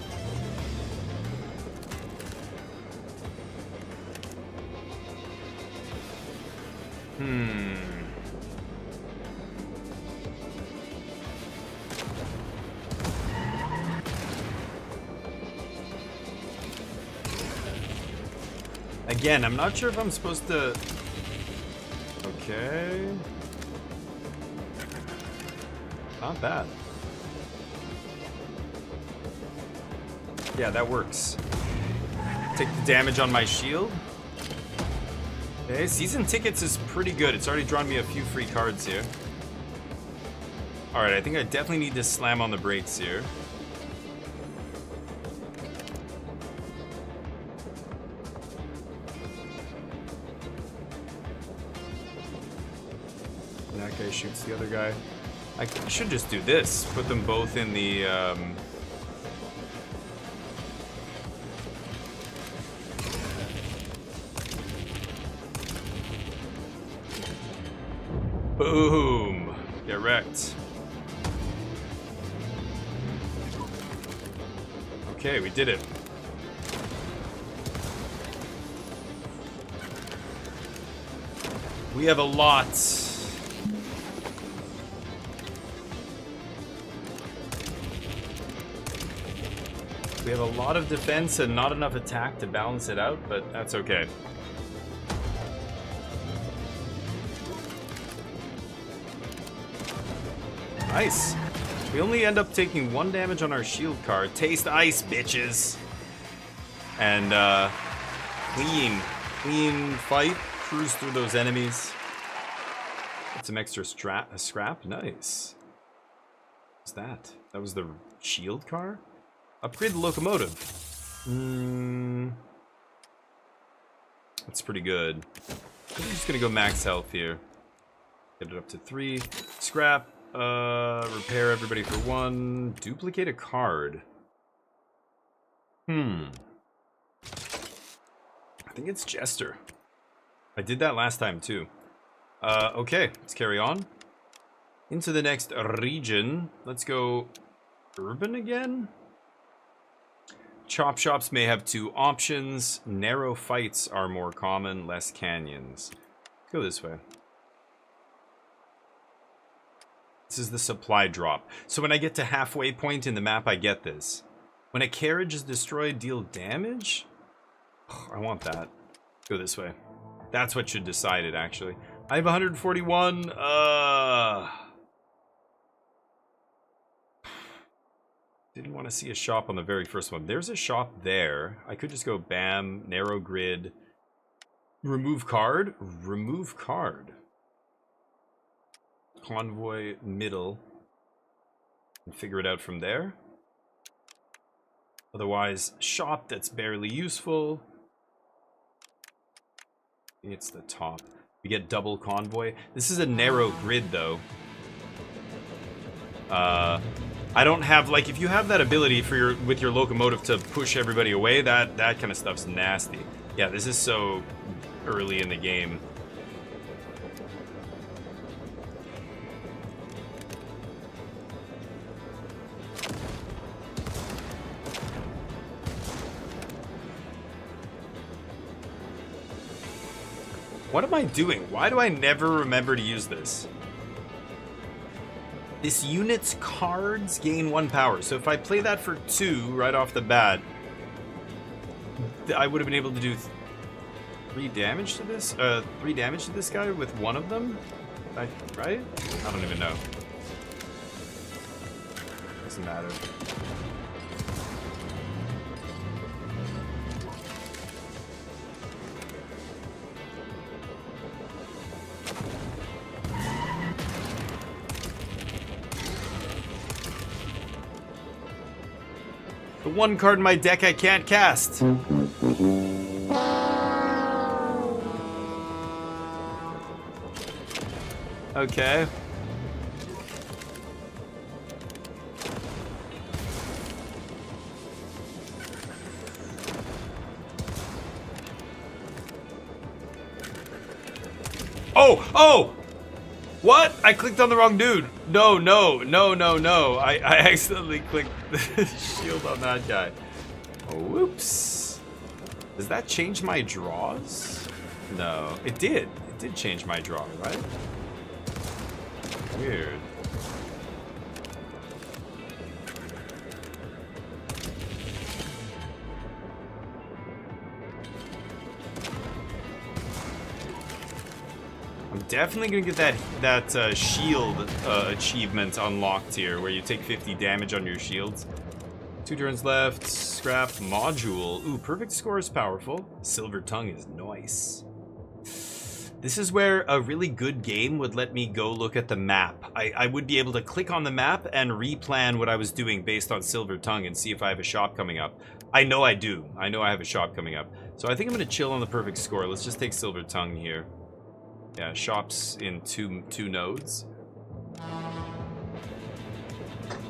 Again, I'm not sure if I'm supposed to... Okay... Not bad. Yeah, that works. Take the damage on my shield. Okay, season tickets is pretty good. It's already drawn me a few free cards here. Alright, I think I definitely need to slam on the brakes here. That guy shoots the other guy. I should just do this. Put them both in the, Boom! Get wrecked. Okay, we did it. We have a lot. We have a lot of defense and not enough attack to balance it out, but that's okay. Nice. We only end up taking 1 damage on our shield card. Taste ice, bitches. And clean fight. Cruise through those enemies. Get some extra scrap. Nice. What's that? That was the shield car? Upgrade the locomotive. That's pretty good. I'm just gonna go max health here. Get it up to 3. Scrap. Repair everybody for 1. Duplicate a card. I think it's Jester. I did that last time too. Okay, let's carry on. Into the next region. Let's go urban again. Chop shops may have 2 options. Narrow fights are more common, less canyons. Let's go this way. This is the supply drop. So when I get to halfway point in the map, I get this. When a carriage is destroyed, deal damage? Oh, I want that. Go this way. That's what should decide it, actually. I have 141. Didn't want to see a shop on the very first one. There's a shop there. I could just go bam, narrow grid. Remove card. Remove card. Convoy middle. And figure it out from there. Otherwise, shop that's barely useful. It's the top. We get double convoy. This is a narrow grid, though. I don't have, like, if you have that ability for with your locomotive to push everybody away, that kind of stuff's nasty. Yeah, this is so early in the game. What am I doing? Why do I never remember to use this? This unit's cards gain 1 power. So if I play that for 2 right off the bat, I would have been able to do 3 damage to this? 3 damage to this guy with 1 of them? Right? I don't even know. Doesn't matter. The 1 card in my deck I can't cast. Okay. Oh! What? I clicked on the wrong dude. No. I accidentally clicked the shield on that guy. Oh, whoops. Does that change my draws? No, it did. It did change my draw, right? Weird. I'm definitely gonna get that shield achievement unlocked here, where you take 50 damage on your shields. 2 turns left. Scrap module. Ooh, perfect score is powerful. Silver tongue is nice. This is where a really good game would let me go look at the map. I would be able to click on the map and replan what I was doing based on Silver Tongue and see if I have a shop coming up. I know I do. I know I have a shop coming up. So I think I'm going to chill on the perfect score. Let's just take Silver Tongue here. Yeah, shops in two nodes.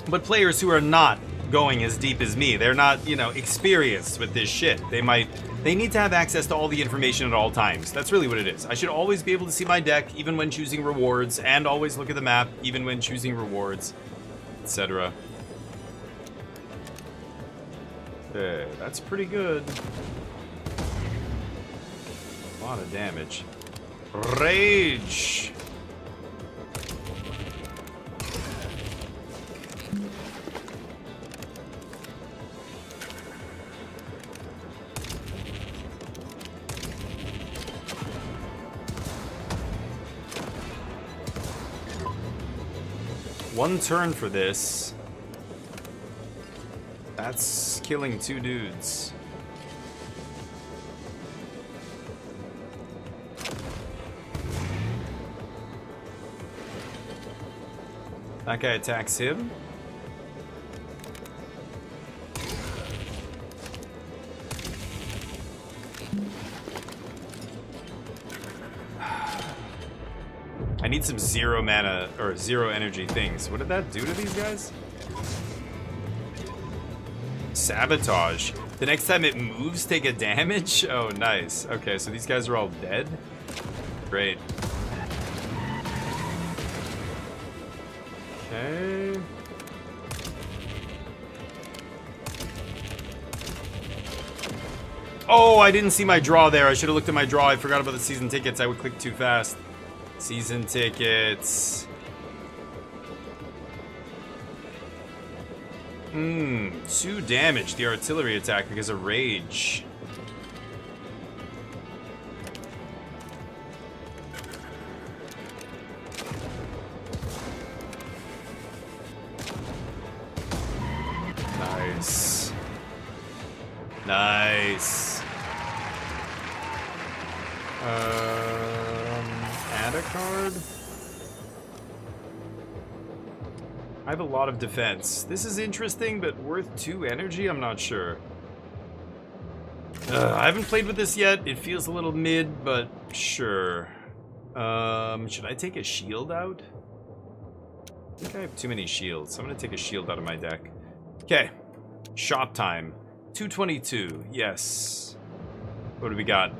But players who are not going as deep as me, they're not, you know, experienced with this shit. They need to have access to all the information at all times. That's really what it is. I should always be able to see my deck, even when choosing rewards, and always look at the map, even when choosing rewards, etc. Okay, that's pretty good. A lot of damage. Rage! One turn for this. That's killing 2 dudes. That guy attacks him. I need some 0 mana or 0 energy things. What did that do to these guys? Sabotage. The next time it moves, take a damage? Oh, nice. Okay, so these guys are all dead? Great. Okay. Oh, I didn't see my draw there. I should have looked at my draw. I forgot about the season tickets. I would click too fast. Season tickets. 2 damage. The artillery attack because of rage. Nice. Nice. Add a card. I have a lot of defense. This is interesting, but worth 2 energy? I'm not sure. I haven't played with this yet. It feels a little mid, but sure. Should I take a shield out? I think I have too many shields. I'm gonna take a shield out of my deck. Okay. Shop time. 222. Yes. What do we got?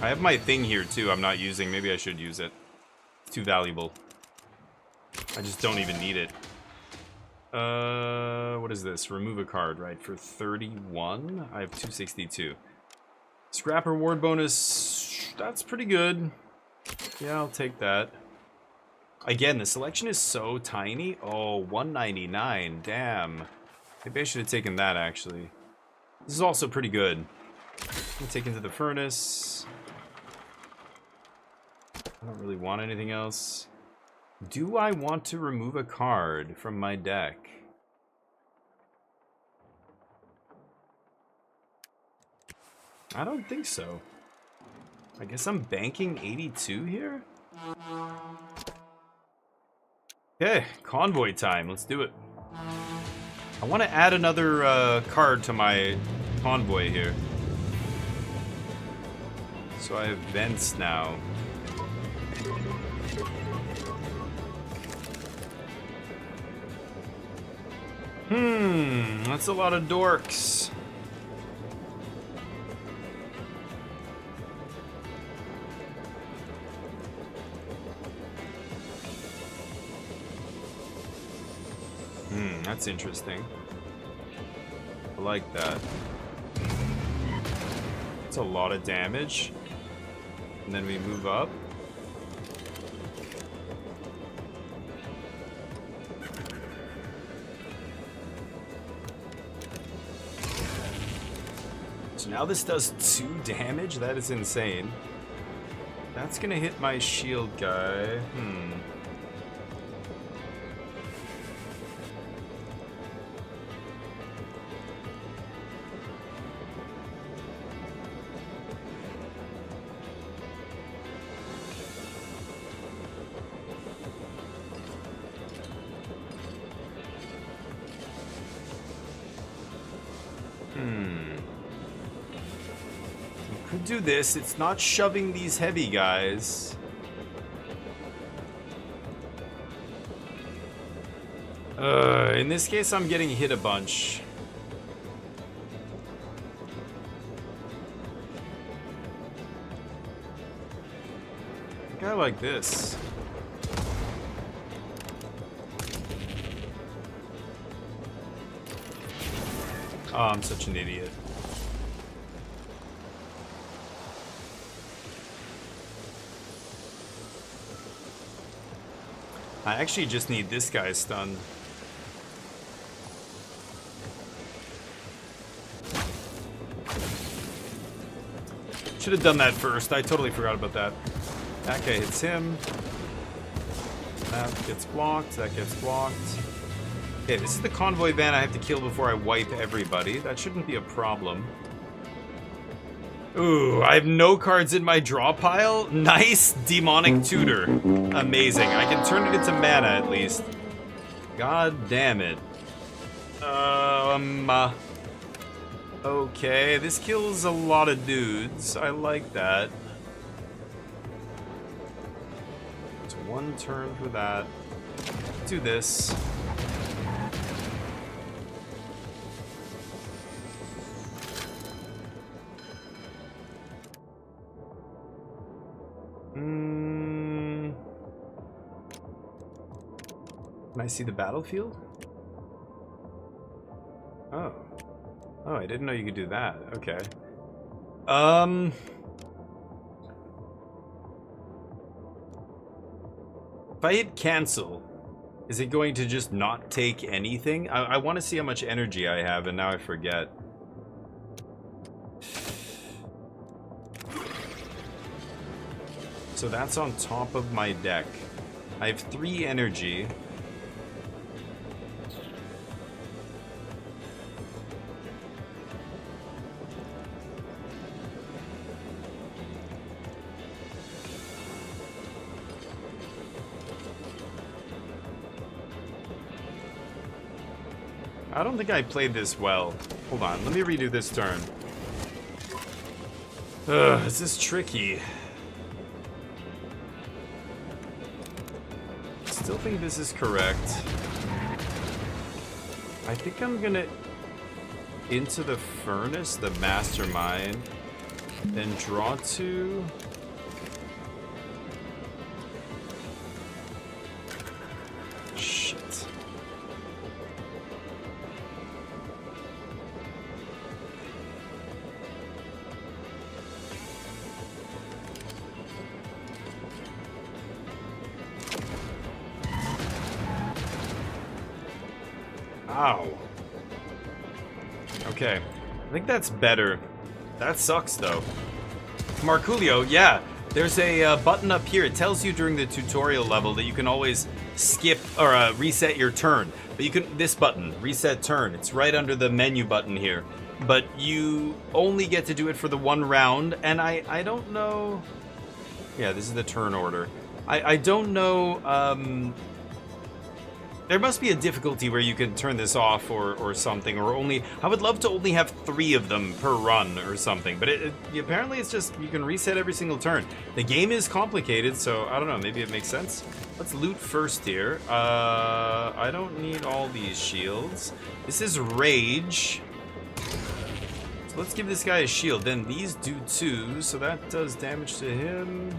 I have my thing here too I'm not using. Maybe I should use it. It's too valuable. I just don't even need it. What is this? Remove a card, right? For 31? I have 262. Scrap reward bonus. That's pretty good. Yeah, I'll take that. Again, the selection is so tiny. Oh, 199. Damn. Maybe I should have taken that, actually. This is also pretty good. I'll take into the furnace. I don't really want anything else. Do I want to remove a card from my deck? I don't think so. I guess I'm banking 82 here? Okay, convoy time. Let's do it. I want to add another card to my convoy here. So I have vents now. That's a lot of dorks. That's interesting. I like that. That's a lot of damage. And then we move up. So now this does 2 damage? That is insane. That's gonna hit my shield guy. Could do this. It's not shoving these heavy guys. In this case, I'm getting hit a bunch. I think I like this. Oh, I'm such an idiot. I actually just need this guy stunned. Should have done that first. I totally forgot about that. That guy hits him. That gets blocked, that gets blocked. Okay, this is the convoy van I have to kill before I wipe everybody. That shouldn't be a problem. Ooh, I have no cards in my draw pile. Nice demonic tutor. Amazing. I can turn it into mana at least. God damn it. Okay, this kills a lot of dudes. I like that. It's one turn for that. Do this. Can I see the battlefield? Oh. Oh, I didn't know you could do that. Okay. If I hit cancel, is it going to just not take anything? I want to see how much energy I have, and now I forget. So that's on top of my deck. I have 3 energy. I don't think I played this well. Hold on, let me redo this turn. Ugh, this is tricky. Still think this is correct. I think I'm gonna into the furnace, the mastermind, then draw 2. Shit. Ow. Okay. I think that's better. That sucks, though. Marculio, yeah. There's a button up here. It tells you during the tutorial level that you can always skip or reset your turn. But you can, this button, reset turn. It's right under the menu button here. But you only get to do it for the 1 round. And I don't know. Yeah, this is the turn order. I don't know. There must be a difficulty where you can turn this off or something, or only... I would love to only have 3 of them per run or something, but apparently it's just, you can reset every single turn. The game is complicated, so I don't know, maybe it makes sense. Let's loot first here. I don't need all these shields. This is Rage. So let's give this guy a shield. Then these do 2, so that does damage to him.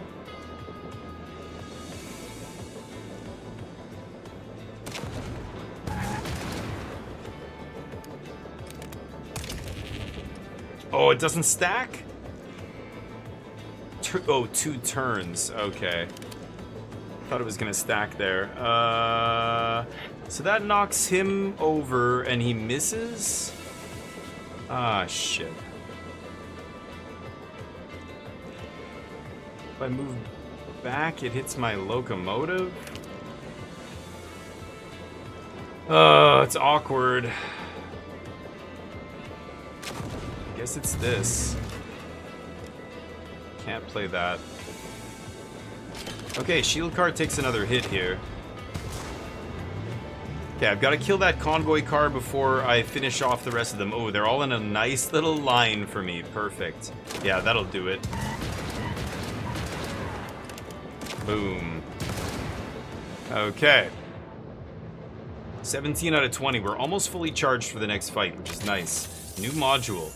Oh, it doesn't stack? Oh, 2 turns. Okay. Thought it was gonna stack there. So that knocks him over and he misses? Ah, shit. If I move back, it hits my locomotive. Oh, it's awkward. Guess it's this. Can't play that. Okay, shield card takes another hit here. Okay, I've got to kill that convoy car before I finish off the rest of them. Oh, they're all in a nice little line for me. Perfect. Yeah, that'll do it. Boom. Okay. 17 out of 20. We're almost fully charged for the next fight, which is nice. New module.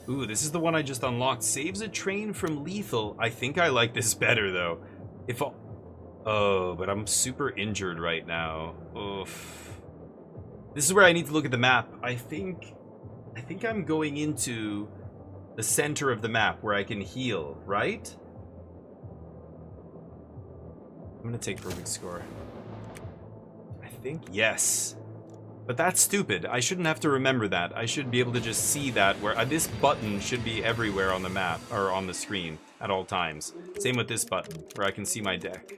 Ooh, this is the one I just unlocked. Saves a train from lethal. I think I like this better, though. Oh, but I'm super injured right now. Oof. This is where I need to look at the map. I think I'm going into the center of the map where I can heal, right? I'm gonna take perfect score. I think yes. But that's stupid. I shouldn't have to remember that. I should be able to just see that where this button should be everywhere on the map or on the screen at all times. Same with this button where I can see my deck.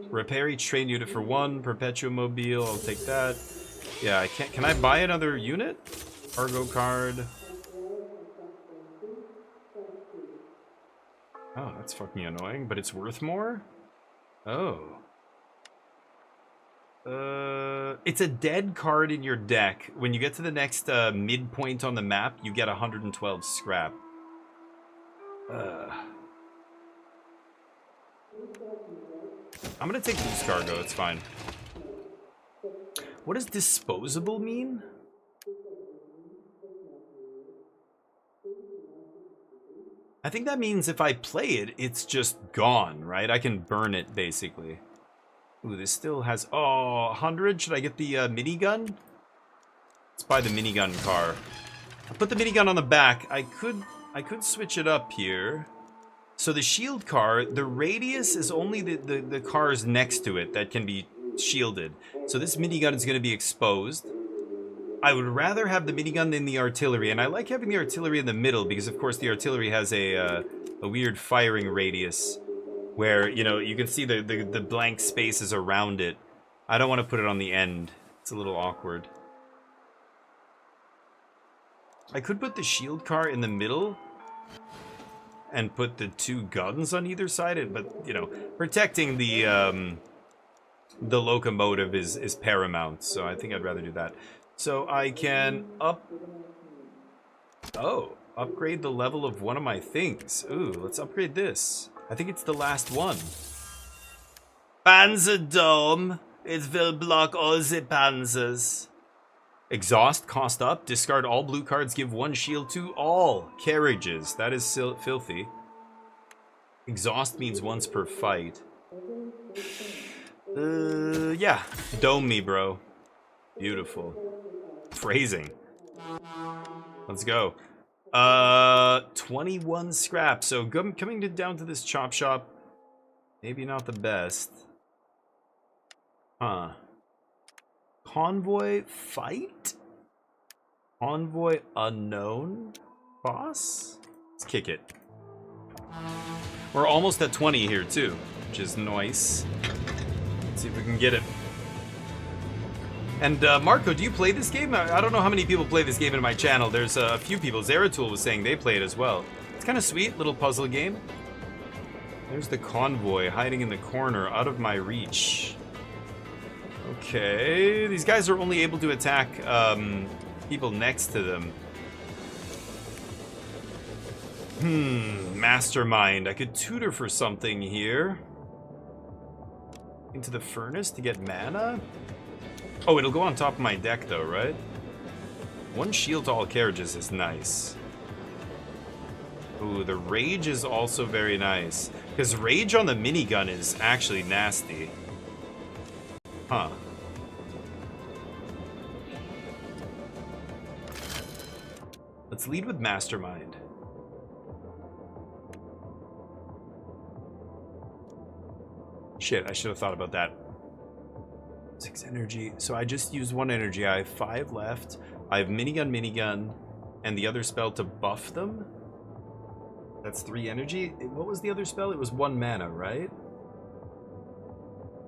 Repair each train unit for 1. Perpetual mobile, I'll take that. Yeah, I can't. Can I buy another unit? Cargo card. Oh, that's fucking annoying, but it's worth more? Oh. It's a dead card in your deck. When you get to the next midpoint on the map, you get 112 scrap. I'm gonna take loose cargo, it's fine. What does disposable mean? I think that means if I play it, it's just gone, right? I can burn it, basically. Ooh, this still has... Oh, 100? Should I get the minigun? Let's buy the minigun car. I'll put the minigun on the back. I could switch it up here. So the shield car, the radius is only the cars next to it that can be shielded. So this minigun is going to be exposed. I would rather have the minigun than the artillery, and I like having the artillery in the middle because, of course, the artillery has a weird firing radius where, you know, you can see the blank spaces around it. I don't want to put it on the end. It's a little awkward. I could put the shield car in the middle and put the 2 guns on either side, but, you know, protecting the locomotive is paramount, so I think I'd rather do that. So I can upgrade the level of one of my things. Ooh, let's upgrade this. I think it's the last one. Panzer Dome. It will block all the panzers. Exhaust, cost up. Discard all blue cards. Give 1 shield to all carriages. That is filthy. Exhaust means once per fight. Yeah. Dome me, bro. Beautiful. Phrasing. Let's go. 21 scrap. So coming down to this chop shop. Maybe not the best. Huh. Convoy fight? Convoy unknown? Boss? Let's kick it. We're almost at 20 here too, which is nice. Let's see if we can get it. And Marco, do you play this game? I don't know how many people play this game in my channel. There's a few people. Zeratul was saying they play it as well. It's kind of sweet, little puzzle game. There's the convoy hiding in the corner, out of my reach. Okay, these guys are only able to attack people next to them. Mastermind. I could tutor for something here. Into the furnace to get mana? Oh, it'll go on top of my deck though, right? 1 shield to all carriages is nice. Ooh, the rage is also very nice. Because rage on the minigun is actually nasty. Huh. Let's lead with Mastermind. Shit, I should have thought about that. 6 energy. So I just used 1 energy. I have 5 left. I have minigun, and the other spell to buff them. That's 3 energy. What was the other spell? It was 1 mana, right?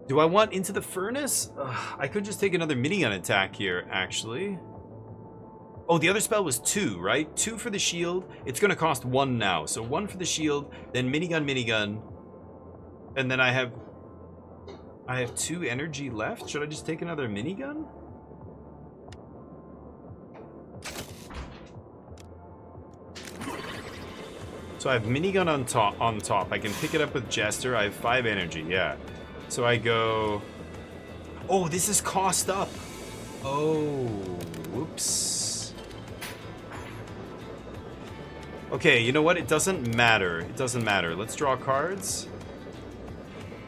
Do I want into the furnace? I could just take another minigun attack here, actually. Oh, the other spell was 2, right? 2 for the shield. It's going to cost 1 now. So 1 for the shield, then minigun. And then I have 2 energy left. Should I just take another minigun? So I have minigun on top. I can pick it up with Jester. I have 5 energy, yeah. So I go... Oh, this is cost up. Oh, whoops. Okay, you know what? It doesn't matter. It doesn't matter. Let's draw cards.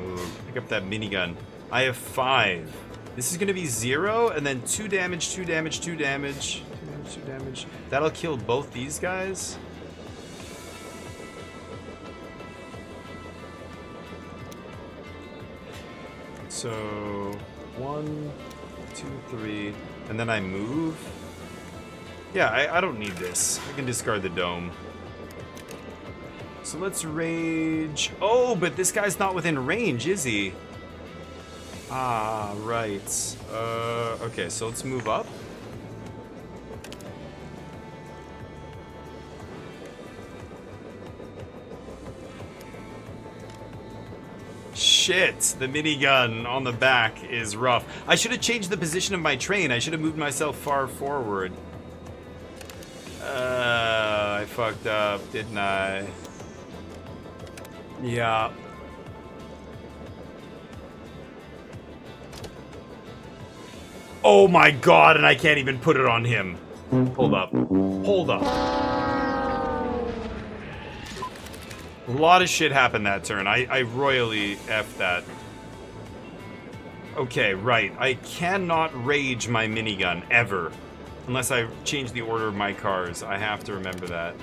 Ooh, pick up that minigun. I have 5. This is going to be 0, and then 2 damage, 2 damage, 2 damage. 2 damage, 2 damage. That'll kill both these guys. So, 1, 2, 3, and then I move. Yeah, I don't need this. I can discard the dome. So let's rage. Oh, but this guy's not within range, is he? Ah, right. Okay, so let's move up. Shit, the minigun on the back is rough. I should have changed the position of my train. I should have moved myself far forward. I fucked up, didn't I? Yeah. Oh my god, and I can't even put it on him. Hold up. Hold up. A lot of shit happened that turn. I royally F'd that. Okay, right. I cannot rage my minigun, ever. Unless I change the order of my cars. I have to remember that.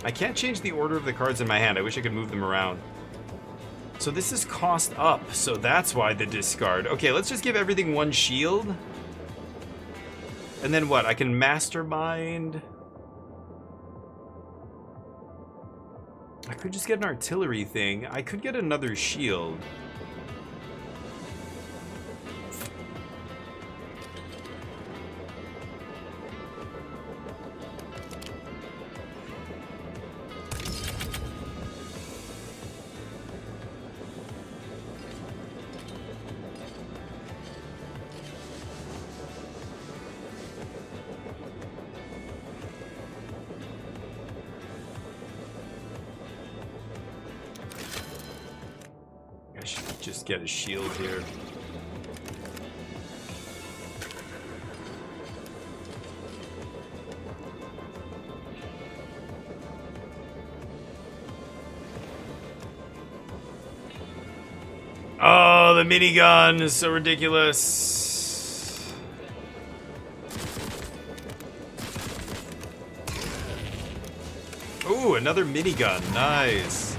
I can't change the order of the cards in my hand. I wish I could move them around. So this is cost up, so that's why the discard. Okay, let's just give everything one shield. And then what? I can mastermind. I could just get an artillery thing. I could get another shield. I should just get a shield here. Oh, the minigun is so ridiculous. Ooh, another minigun. Nice.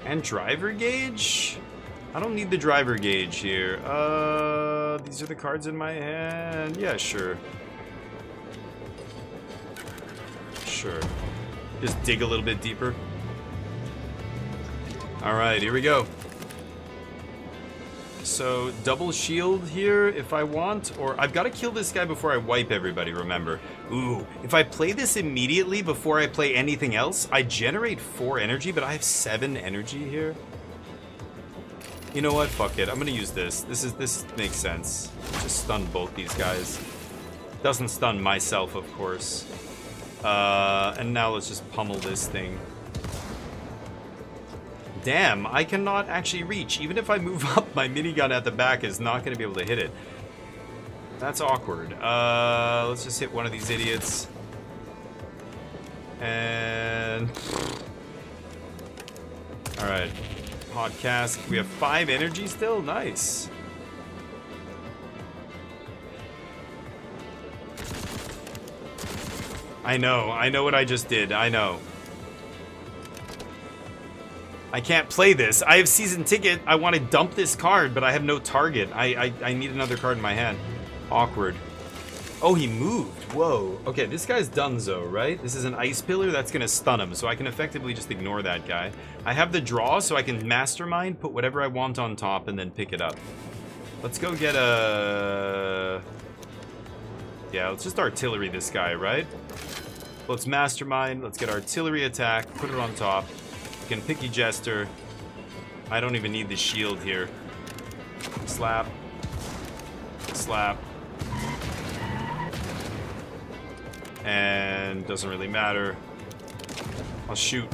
And driver gauge? I don't need the driver gauge here. These are the cards in my hand. Yeah, sure. Sure. Just dig a little bit deeper. Alright, here we go. So, double shield here if I want, or I've got to kill this guy before I wipe everybody, remember. Ooh, if I play this immediately before I play anything else, I generate 4 energy, but I have 7 energy here. You know what? Fuck it. I'm gonna use this. This makes sense. Just stun both these guys. Doesn't stun myself, of course. And now let's just pummel this thing. Damn, I cannot actually reach. Even if I move up, my minigun at the back is not gonna be able to hit it. That's awkward. Let's just hit one of these idiots. And... Alright. Hot cask. We have 5 energy still? Nice. I know what I just did. I know. I can't play this. I have season ticket. I want to dump this card, but I have no target. I need another card in my hand. Awkward. Oh, he moved. Whoa. Okay, this guy's donezo, right? This is an ice pillar that's gonna stun him, so I can effectively just ignore that guy. I have the draw, so I can mastermind, put whatever I want on top, and then pick it up. Let's go get a... Yeah, let's just artillery this guy, right? Let's mastermind, let's get artillery attack, put it on top. We can picky jester. I don't even need the shield here. Slap. Slap. And doesn't really matter. I'll shoot.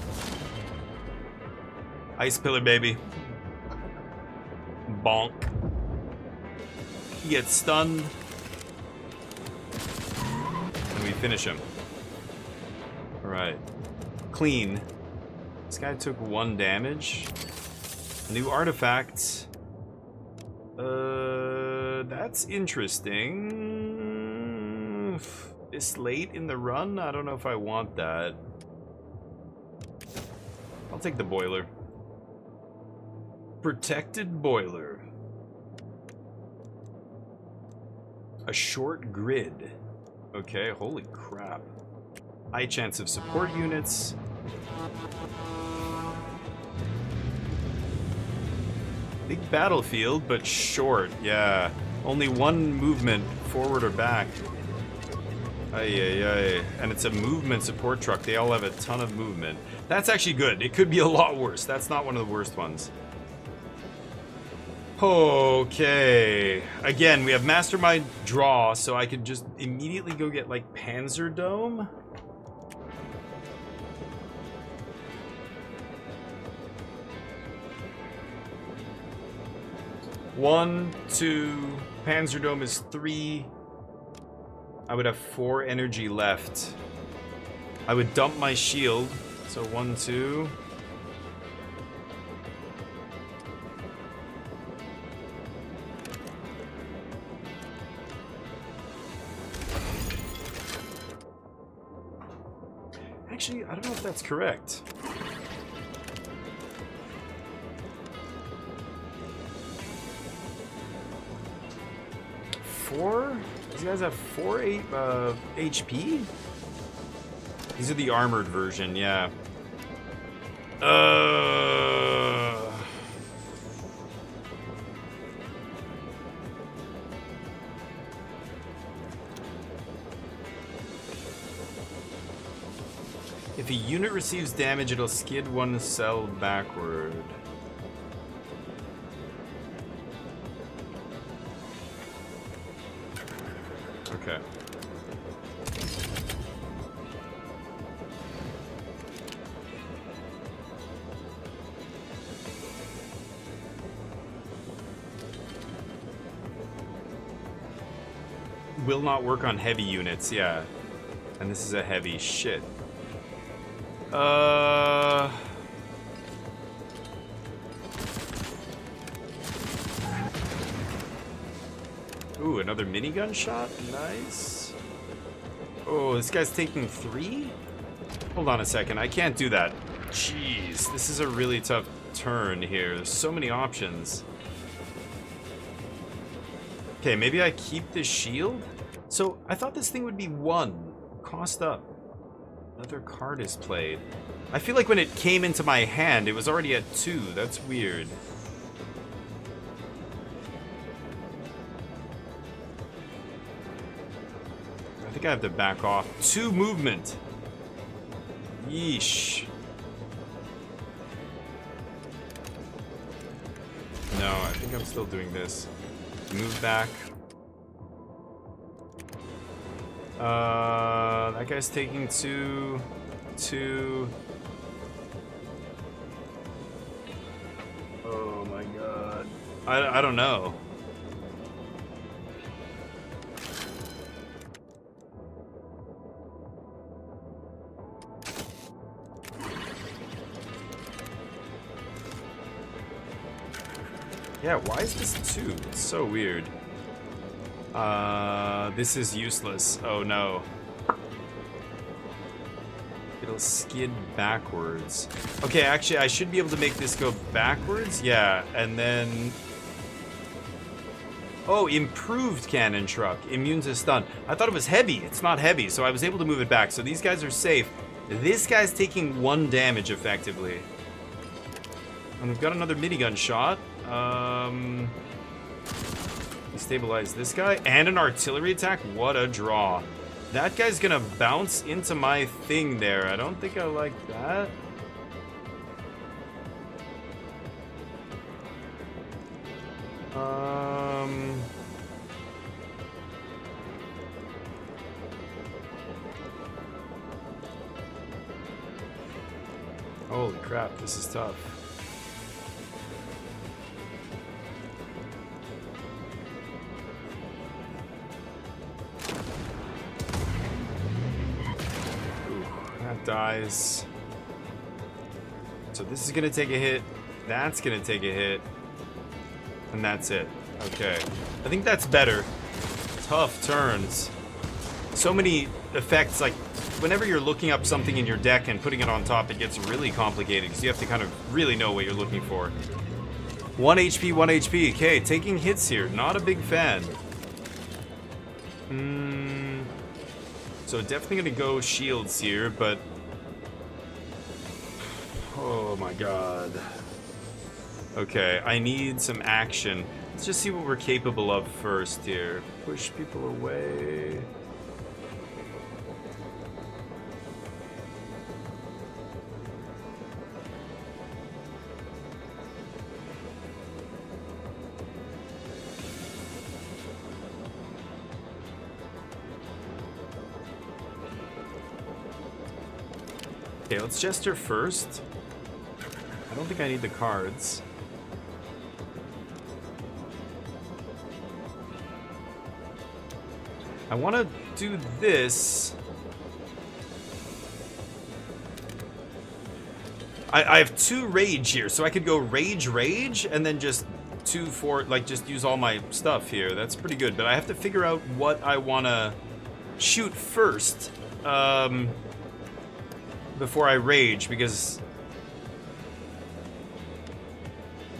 Ice pillar, baby. Bonk. He gets stunned. And we finish him. Alright. Clean. This guy took 1 damage. New artifact. That's interesting. This late in the run? I don't know if I want that. I'll take the boiler. Protected boiler. A short grid. Okay, holy crap. High chance of support units. Big battlefield, but short. Yeah. Only one movement, forward or back. Ay. And it's a movement support truck. They all have a ton of movement. That's actually good. It could be a lot worse. That's not one of the worst ones. Okay. Again, we have Mastermind draw, so I could just immediately go get, like, Panzer Dome. One, two, Panzer Dome is 3. I would have 4 energy left. I would dump my shield. So 1, 2. Actually, I don't know if that's correct. These guys have 4 HP? These are the armored version, yeah. If a unit receives damage, it'll skid 1 cell backward. Okay. Will not work on heavy units, yeah. And this is a heavy shit. Ooh, another minigun shot? Nice. Oh, this guy's taking 3? Hold on a second, I can't do that. Jeez, this is a really tough turn here. There's so many options. Okay, maybe I keep this shield? So, I thought this thing would be 1. Cost up. Another card is played. I feel like when it came into my hand, it was already at 2. That's weird. I think I have to back off. 2 movement. Yeesh. No, I think I'm still doing this. Move back. That guy's taking 2. Oh my god. I don't know. Yeah, why is this 2? It's so weird. This is useless. Oh no. It'll skid backwards. Okay, actually, I should be able to make this go backwards. Yeah, and then... Oh, improved cannon truck. Immune to stun. I thought it was heavy. It's not heavy, so I was able to move it back. So these guys are safe. This guy's taking 1 damage, effectively. And we've got another minigun shot. Stabilize this guy. And an artillery attack. What a draw. That guy's gonna bounce into my thing there. I don't think I like that. Holy crap, this is tough. Dies. So this is gonna take a hit. That's gonna take a hit. And that's it. Okay. I think that's better. Tough turns. So many effects, like whenever you're looking up something in your deck and putting it on top, it gets really complicated because you have to kind of really know what you're looking for. 1 HP, 1 HP. Okay, taking hits here. Not a big fan. So definitely gonna go shields here, but oh my god. Okay, I need some action. Let's just see what we're capable of first here. Push people away. Okay, let's gesture first. I don't think I need the cards. I want to do this. I have 2 rage here, so I could go rage, and then just 2 for, like, just use all my stuff here. That's pretty good, but I have to figure out what I want to shoot first before I rage, because...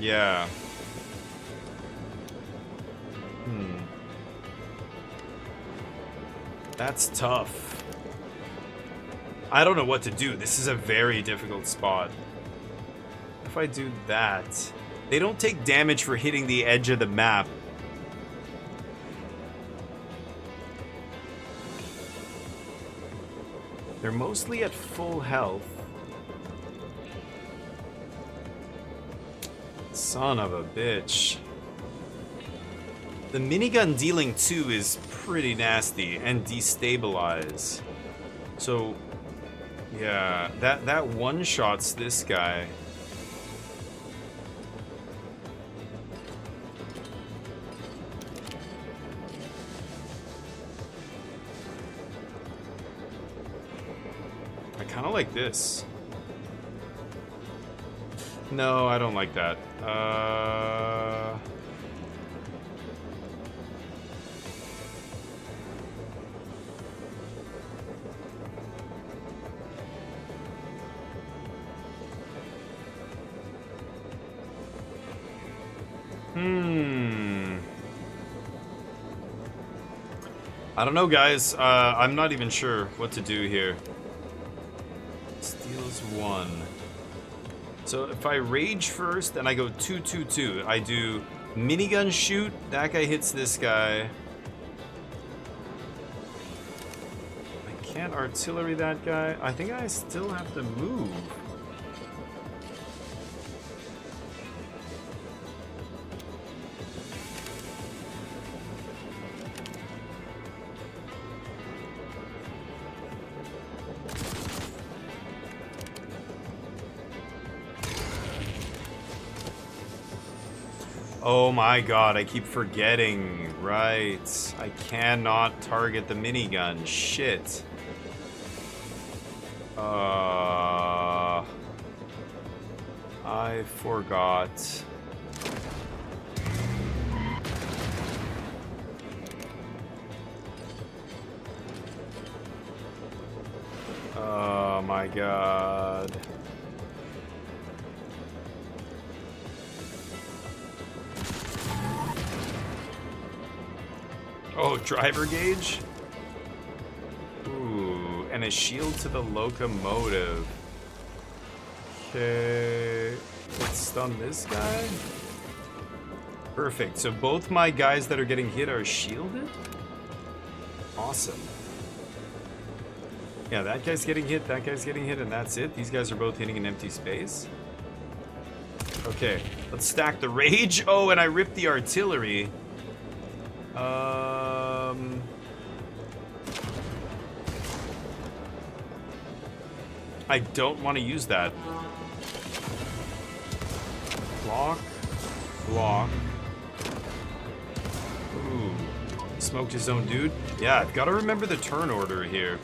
Yeah. That's tough. I don't know what to do. This is a very difficult spot. If I do that... They don't take damage for hitting the edge of the map. They're mostly at full health. Son of a bitch. The minigun dealing 2 is pretty nasty, and destabilize. So, yeah, that one-shots this guy. I kind of like this. No, I don't like that. I don't know, guys. I'm not even sure what to do here. Steals 1. So if I rage first and I go 2-2-2, I do minigun shoot. That guy hits this guy. I can't artillery that guy. I think I still have to move. Oh my god, I keep forgetting. Right. I cannot target the minigun. Shit. I forgot. Oh my god. Oh, driver gauge? Ooh, and a shield to the locomotive. Okay, let's stun this guy. Perfect, so both my guys that are getting hit are shielded? Awesome. Yeah, that guy's getting hit, that guy's getting hit, and that's it. These guys are both hitting an empty space. Okay, let's stack the rage. Oh, and I ripped the artillery. I don't want to use that. Block. Block. Ooh. Smoked his own dude. Yeah, I've got to remember the turn order here.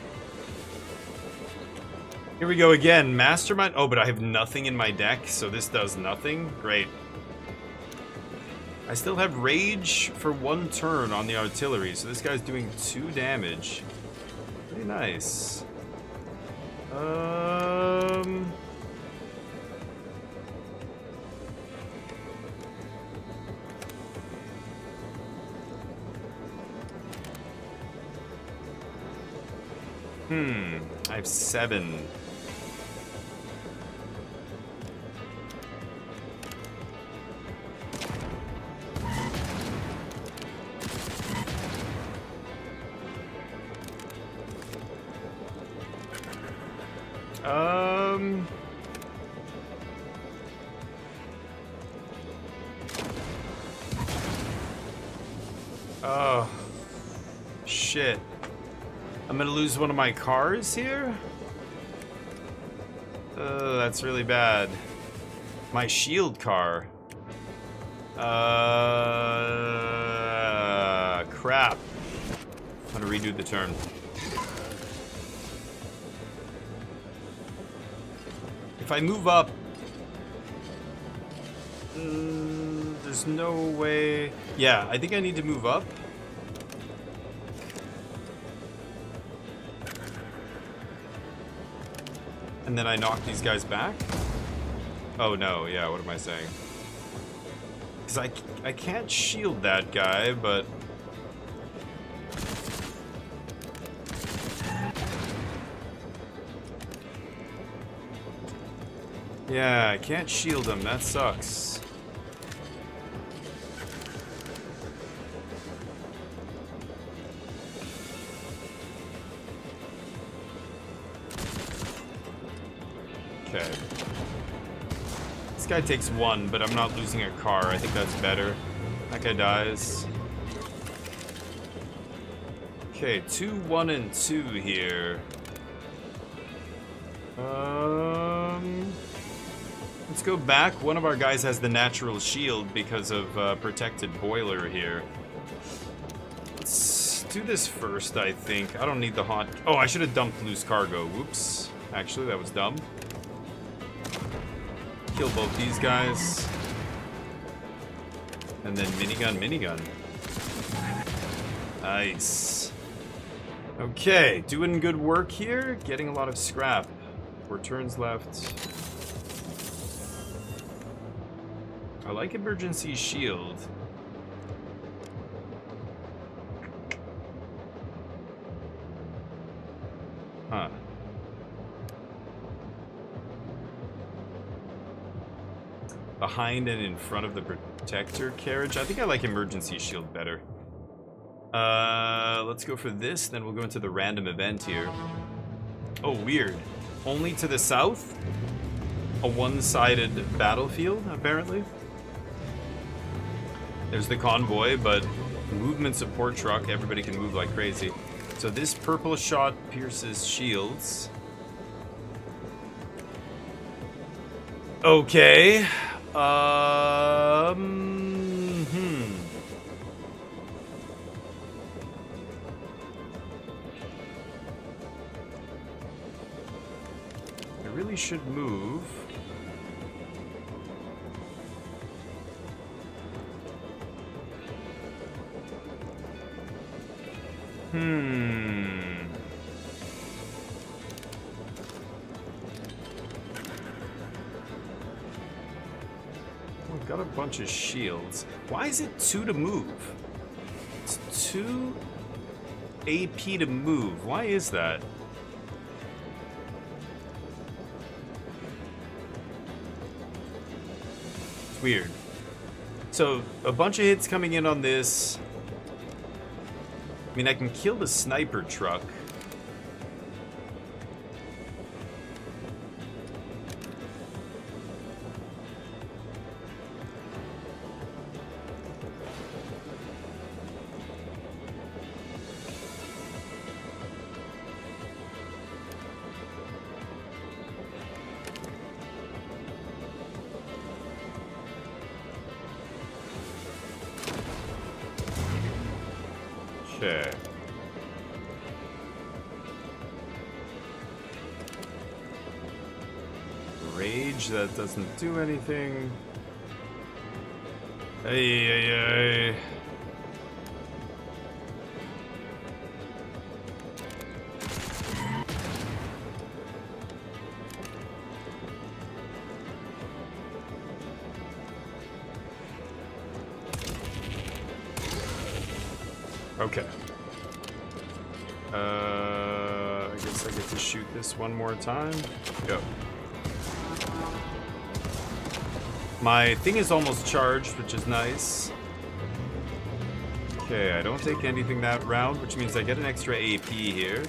Here we go again. Mastermind. Oh, but I have nothing in my deck, so this does nothing. Great. I still have rage for 1 turn on the artillery, so this guy's doing 2 damage. Pretty nice. I have 7. Oh. Shit. I'm gonna lose one of my cars here? That's really bad. My shield car. Crap. I'm gonna redo the turn. If I move up, there's no way. Yeah, I think I need to move up. And then I knock these guys back? Oh no, yeah, what am I saying? Because I can't shield that guy, but... Yeah, I can't shield him, that sucks. Okay. This guy takes one, but I'm not losing a car. I think that's better. That guy dies. Okay, 2, 1, and 2 here. Let's go back. One of our guys has the natural shield because of protected boiler here. Let's do this first, I think. I don't need the hot... Oh, I should have dumped loose cargo. Whoops. Actually, that was dumb. Kill both these guys. And then minigun. Nice. Okay, doing good work here. Getting a lot of scrap. 4 turns left. I like emergency shield. Huh. Behind and in front of the protector carriage. I think I like emergency shield better. Let's go for this, then we'll go into the random event here. Oh, weird. Only to the south? A one-sided battlefield, apparently. There's the convoy, but movement support truck, everybody can move like crazy. So this purple shot pierces shields. Okay. I really should move. We've got a bunch of shields. Why is it 2 to move? It's 2 AP to move. Why is that? It's weird. So, a bunch of hits coming in on this. I mean, I can kill the sniper truck. Okay. Rage, that doesn't do anything. Hey. Okay. I guess I get to shoot this one more time. Go. My thing is almost charged, which is nice. Okay, I don't take anything that round, which means I get an extra AP here.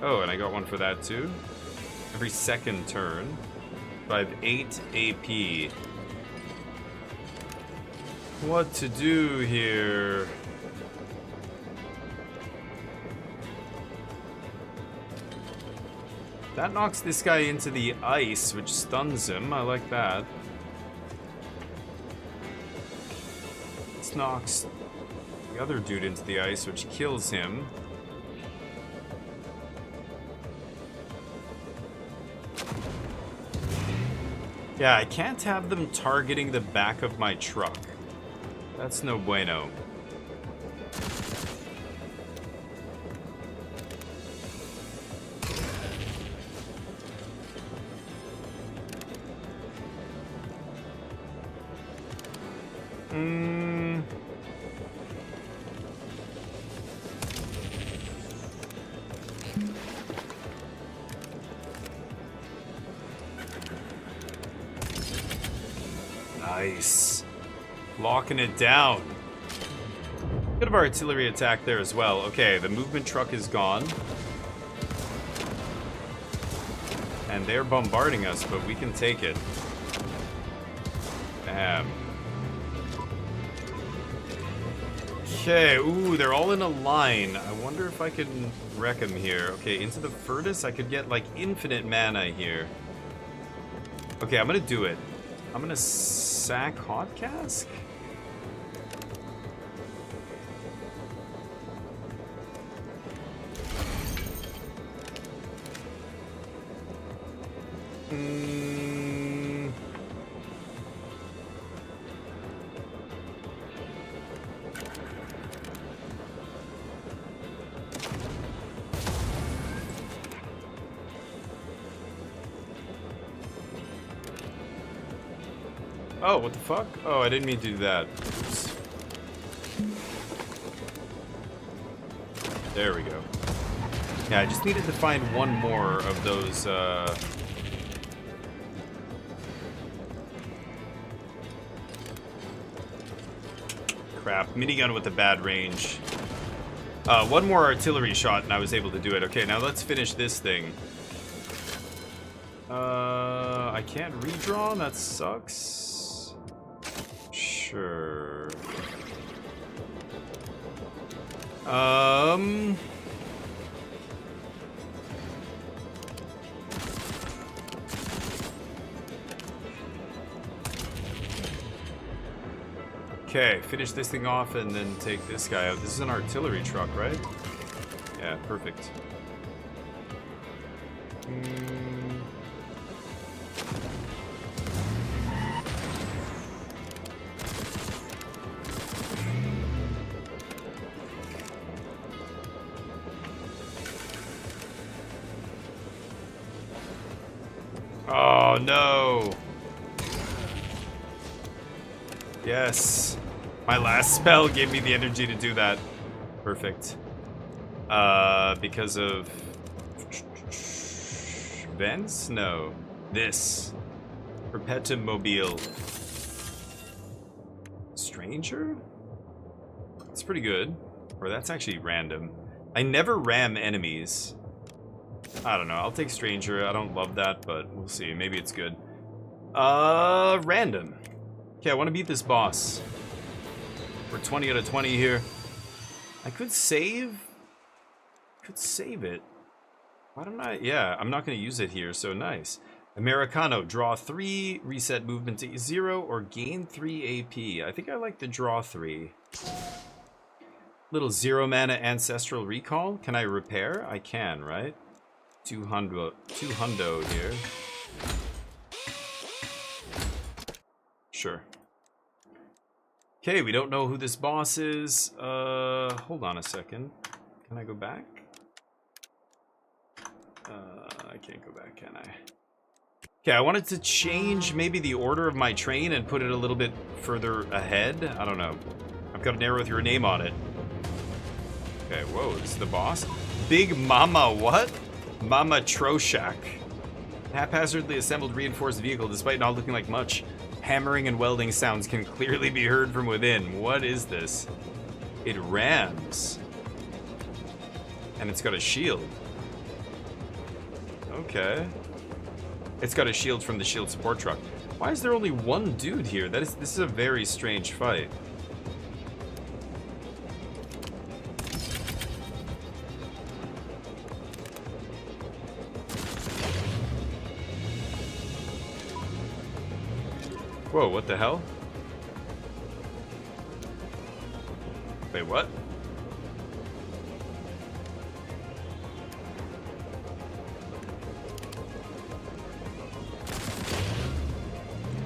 Oh, and I got one for that too. every second turn. So I have 8 AP. What to do here? That knocks this guy into the ice, which stuns him. I like that. This knocks the other dude into the ice, which kills him. Yeah, I can't have them targeting the back of my truck. That's no bueno. Nice. Locking it down. Bit of artillery attack there as well. Okay, the movement truck is gone. And they're bombarding us, but we can take it. Bam. Okay, ooh, they're all in a line. I wonder if I can wreck them here. Okay, into the furnace, I could get like infinite mana here. Okay, I'm gonna do it. I'm gonna sack Hot Cask? Oh, what the fuck? Oh, I didn't mean to do that. Oops. There we go. Yeah, I just needed to find one more of those, crap. Minigun with a bad range. One more artillery shot and I was able to do it. Okay, now let's finish this thing. I can't redraw? That sucks. Sure. Okay, finish this thing off and then take this guy out. This is an artillery truck, right? Yeah, perfect. Oh no! Yes. My last spell gave me the energy to do that. Perfect. Because of... Vents? No. This. Perpetuum mobile. Stranger? That's pretty good. Or that's actually random. I never ram enemies. I don't know. I'll take Stranger. I don't love that, but we'll see. Maybe it's good. Random. Okay, I want to beat this boss. We're 20 out of 20 here. I could save. Could save it. Why don't I? Yeah, I'm not going to use it here, so nice. Americano, draw 3, reset movement to 0, or gain 3 AP. I think I like the draw 3. Little 0 mana ancestral recall. Can I repair? I can, right? 200 here. Sure. Okay, we don't know who this boss is. Hold on a second. Can I go back? I can't go back, can I? Okay, I wanted to change maybe the order of my train and put it a little bit further ahead. I don't know. I've got an arrow with your name on it. Okay, whoa, this is the boss? Big Mama what? Mama Troshak. Haphazardly assembled reinforced vehicle despite not looking like much. Hammering and welding sounds can clearly be heard from within. What is this? It rams. And it's got a shield. Okay. It's got a shield from the shield support truck. Why is there only one dude here? This is a very strange fight. Whoa, what the hell? Wait, what?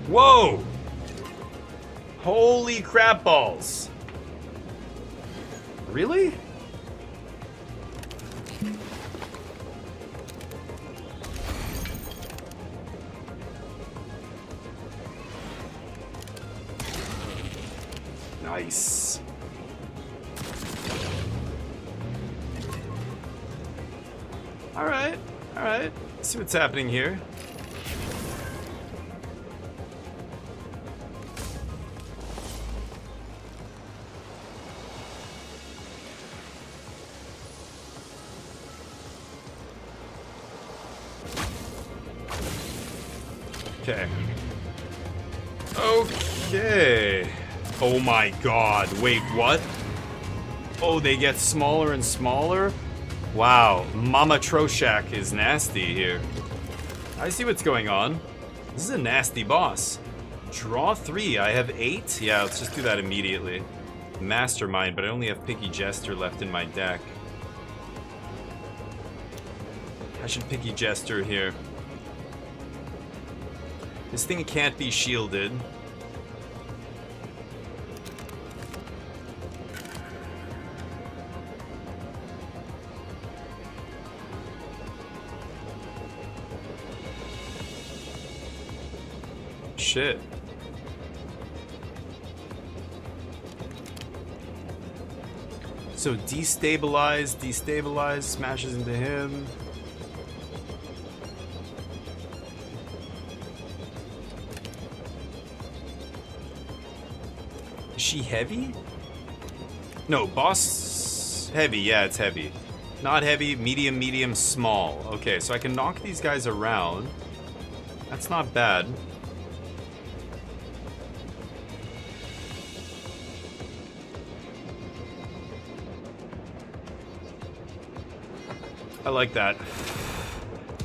Whoa! Holy crap balls. Really? Nice. Alright, alright. Let's see what's happening here. Okay. Okay. Oh my god. Wait, what? Oh, they get smaller and smaller? Wow. Mama Troshak is nasty here. I see what's going on. This is a nasty boss. Draw 3. I have 8? Yeah, let's just do that immediately. Mastermind, but I only have Picky Jester left in my deck. I should Picky Jester here. This thing can't be shielded. Shit. So destabilize, smashes into him. Is she heavy? No, boss heavy. Yeah, it's heavy. Not heavy, medium, medium, small. Okay, so I can knock these guys around. That's not bad. I like that.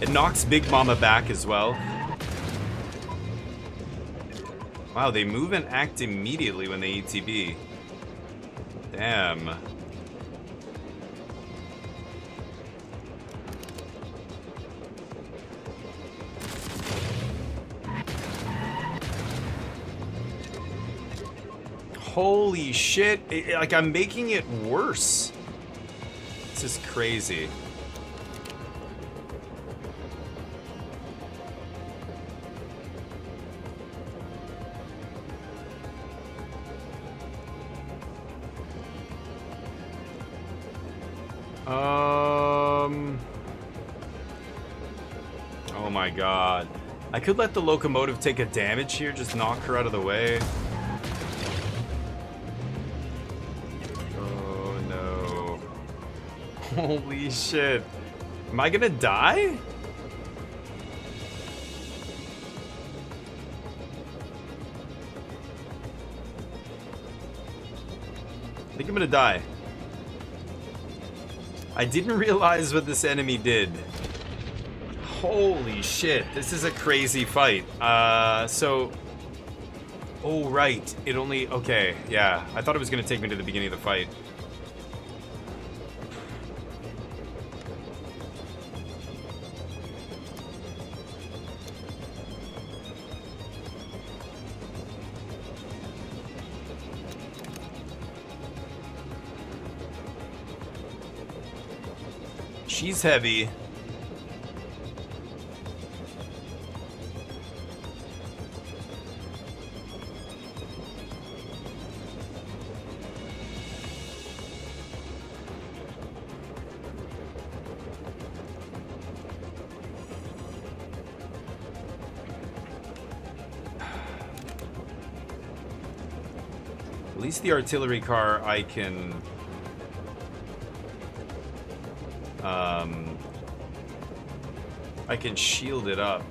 It knocks Big Mama back as well. Wow, they move and act immediately when they ETB. Damn. Holy shit. Like, I'm making it worse. This is crazy. Oh my god. I could let the locomotive take a damage here, just knock her out of the way. Oh no. Holy shit. Am I gonna die? I think I'm gonna die. I didn't realize what this enemy did. Holy shit, this is a crazy fight. So... Oh, right. It only... Okay, yeah. I thought it was going to take me to the beginning of the fight. She's heavy. At least the artillery car I can... I can shield it up.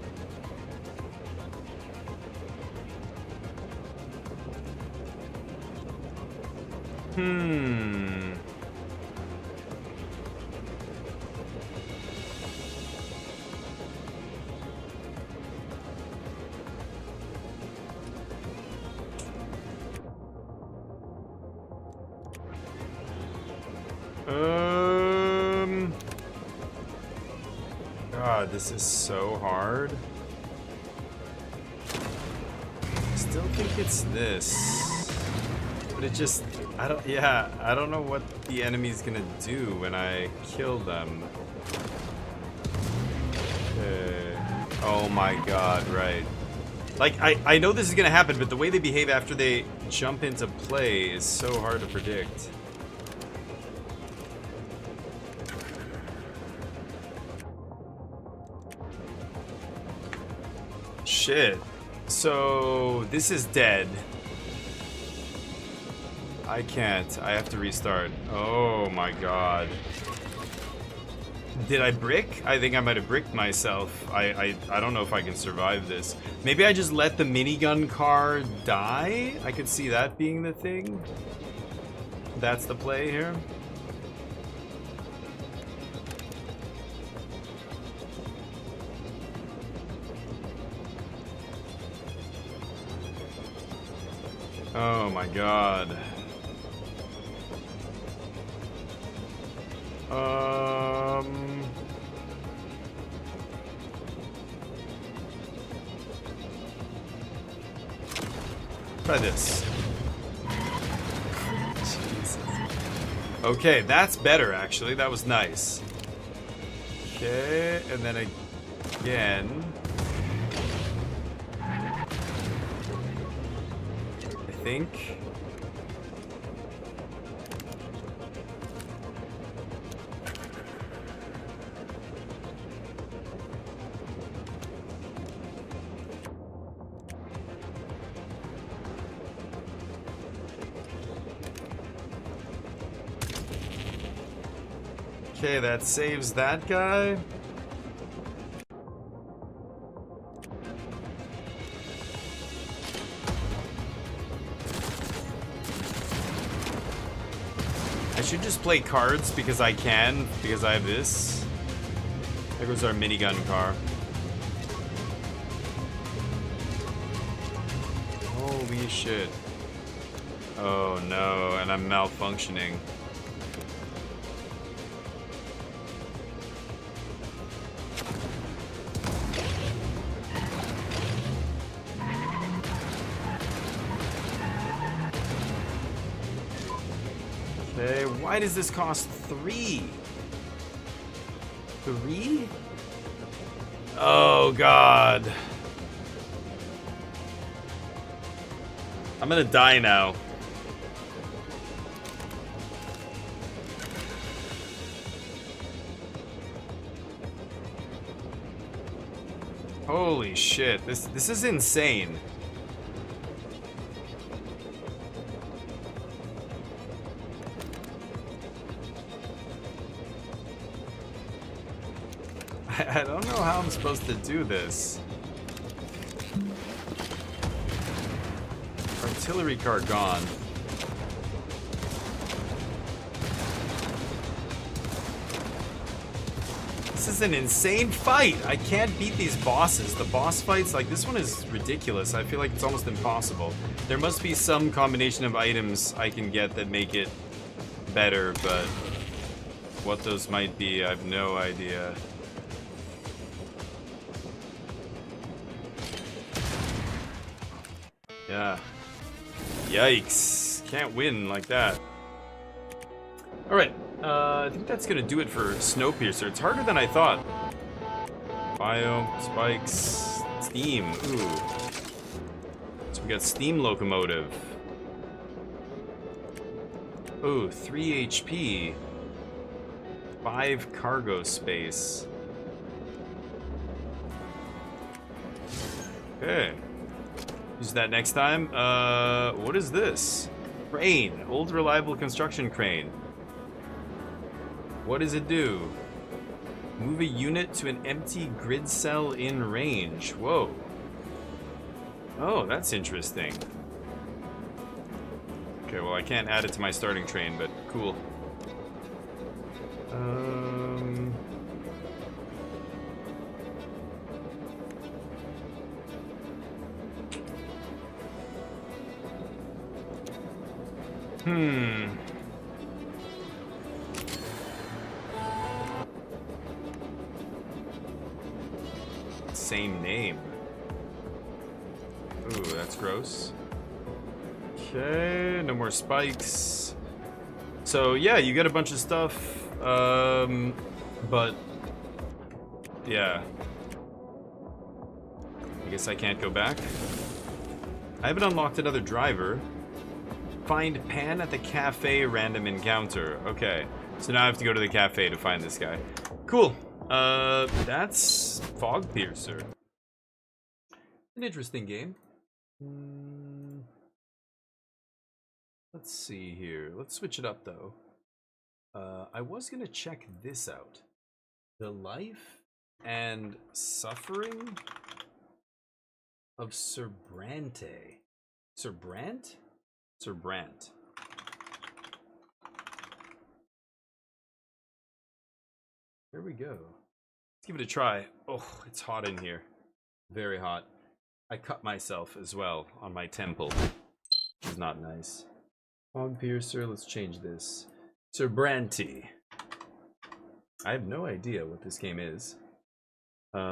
God, this is so hard. I still think it's this. But it just, I don't know what the enemy's gonna do when I kill them. Okay. Oh my god, right. Like, I know this is gonna happen, but the way they behave after they jump into play is so hard to predict. Shit. So, this is dead. I can't. I have to restart. Oh my god. Did I brick? I think I might have bricked myself. I don't know if I can survive this. Maybe I just let the minigun car die? I could see that being the thing. That's the play here. Oh my god. Try this. Jesus. Okay, that's better actually. That was nice. Okay, and then again. I think. Okay, that saves that guy. I should just play cards because I can, because I have this. There goes our minigun car. Holy shit. Oh no, and I'm malfunctioning. Okay, why does this cost 3? 3? Oh god. I'm gonna die now. Holy shit, this is insane. I don't know how I'm supposed to do this. Artillery car gone. This is an insane fight. I can't beat these bosses. The boss fights, like this one is ridiculous. I feel like it's almost impossible. There must be some combination of items I can get that make it better, but what those might be, I have no idea. Yeah. Yikes. Can't win like that. Alright. I think that's gonna do it for Snowpiercer. It's harder than I thought. Bio, spikes, steam. Ooh. So we got steam locomotive. Ooh, 3 HP. 5 cargo space. Okay. Use that next time. What is this? Crane. Old reliable construction crane. What does it do? Move a unit to an empty grid cell in range. Whoa. Oh, that's interesting. Okay, well I can't add it to my starting train, but cool. Same name. Ooh, that's gross. Okay, no more spikes. So yeah, you get a bunch of stuff, but yeah. I guess I can't go back. I haven't unlocked another driver. Find Pan at the cafe, random encounter. Okay, so now I have to go to the cafe to find this guy. Cool. That's Fogpiercer. An interesting game. Let's see here. Let's switch it up though. I was gonna check this out. The life and suffering of Surbrante. Surbrant? Surbrant. There we go. Let's give it a try. Oh, it's hot in here. Very hot. I cut myself as well on my temple, which is not nice. Fogpiercer, let's change this. Surbrante. I have no idea what this game is. Let's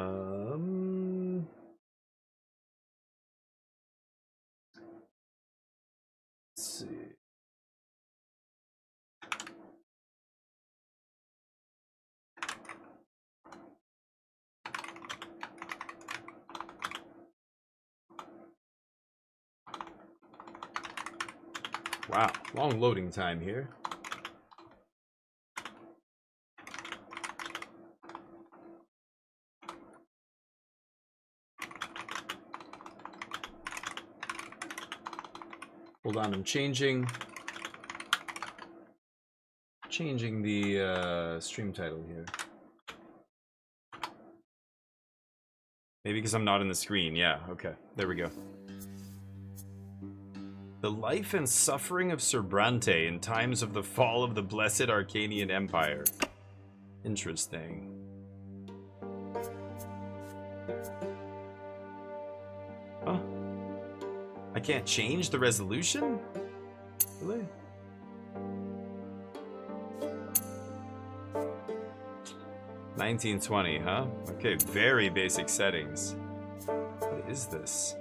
see. Wow, long loading time here. Hold on, I'm changing the stream title here. Maybe because I'm not in the screen. Yeah, okay. There we go. The life and suffering of Surbrante in times of the fall of the blessed Arcanian Empire. Interesting. Huh? I can't change the resolution? Really? $1920, huh? Okay, very basic settings. What is this?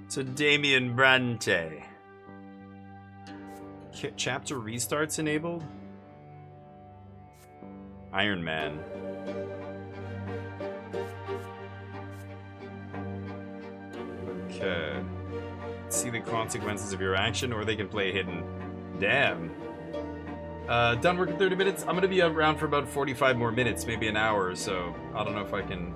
So Damien Brante. Chapter restarts enabled? Iron Man. Okay. See the consequences of your action, or they can play hidden. Damn. Done work in 30 minutes. I'm gonna be around for about 45 more minutes, maybe an hour or so. I don't know if I can.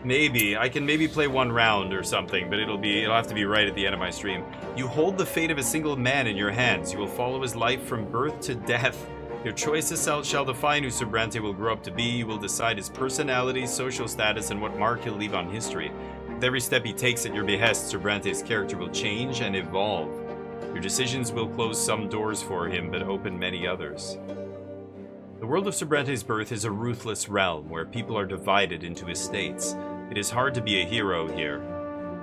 Maybe I can play one round or something, but it'll have to be right at the end of my stream. You hold the fate of a single man in your hands. You will follow his life from birth to death. Your choices shall define who Surbrante will grow up to be. You will decide his personality, social status, and what mark he'll leave on history. With every step he takes at your behest, Surbrante's character will change and evolve. Your decisions will close some doors for him, but open many others. The world of Surbrante's birth is a ruthless realm where people are divided into estates. It is hard to be a hero here.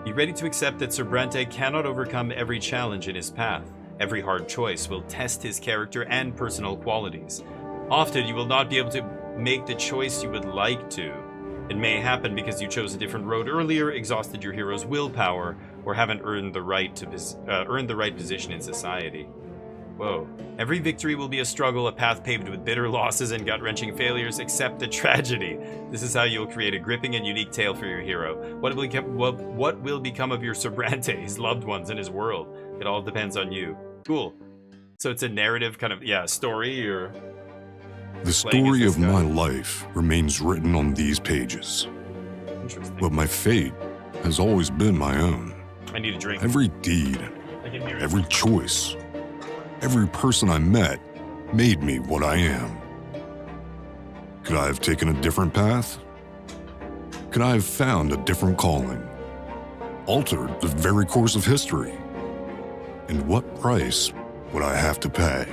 Be ready to accept that Surbrante cannot overcome every challenge in his path. Every hard choice will test his character and personal qualities. Often you will not be able to make the choice you would like to. It may happen because you chose a different road earlier, exhausted your hero's willpower, or haven't earned the right position in society. Whoa. Every victory will be a struggle, a path paved with bitter losses and gut-wrenching failures. Accept the tragedy. This is how you'll create a gripping and unique tale for your hero. What will become of your Surbrante, his loved ones, and his world? It all depends on you. Cool. So it's a narrative kind of, story, or... The story of my life remains written on these pages. Interesting. But my fate has always been my own. I need a drink. Every deed, every choice, every person I met made me what I am. Could I have taken a different path? Could I have found a different calling? altered the very course of history? And what price would I have to pay?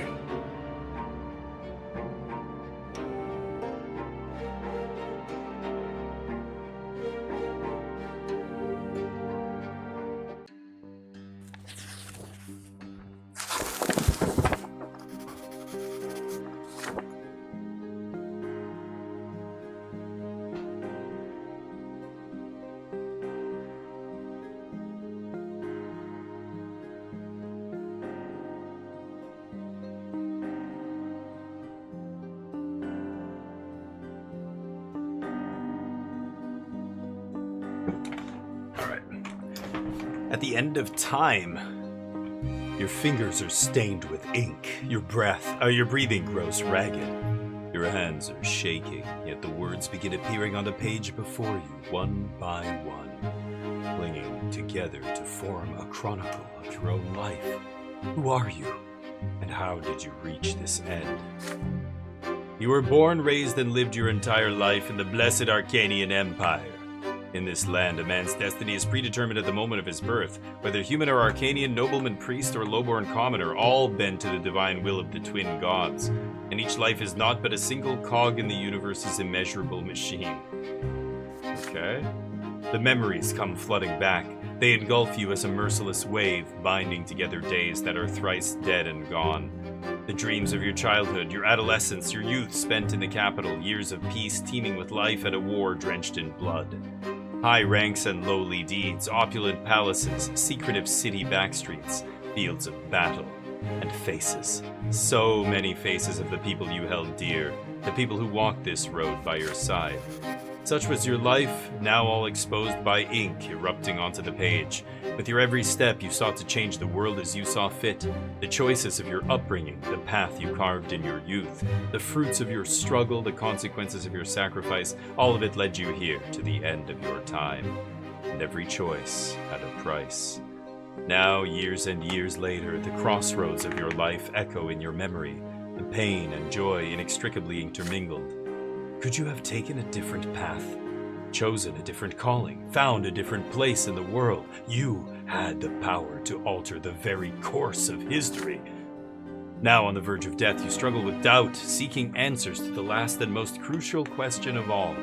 At the end of time, your fingers are stained with ink. Your breathing grows ragged. Your hands are shaking, yet the words begin appearing on the page before you, one by one, clinging together to form a chronicle of your own life. Who are you, and how did you reach this end? You were born, raised, and lived your entire life in the blessed Arcanian Empire. In this land, a man's destiny is predetermined at the moment of his birth. Whether human or Arcanian, nobleman, priest, or low-born commoner, all bend to the divine will of the twin gods. And each life is not but a single cog in the universe's immeasurable machine. Okay. The memories come flooding back. They engulf you as a merciless wave, binding together days that are thrice dead and gone. The dreams of your childhood, your adolescence, your youth spent in the capital, years of peace teeming with life and a war drenched in blood. High ranks and lowly deeds, opulent palaces, secretive city backstreets, fields of battle, and faces. So many faces of the people you held dear, the people who walked this road by your side. Such was your life, now all exposed by ink erupting onto the page. With your every step, you sought to change the world as you saw fit. The choices of your upbringing, the path you carved in your youth, the fruits of your struggle, the consequences of your sacrifice, all of it led you here to the end of your time. And every choice had a price. Now, years and years later, the crossroads of your life echo in your memory, the pain and joy inextricably intermingled. Could you have taken a different path, chosen a different calling, found a different place in the world? You had the power to alter the very course of history. Now on the verge of death, you struggle with doubt, seeking answers to the last and most crucial question of all.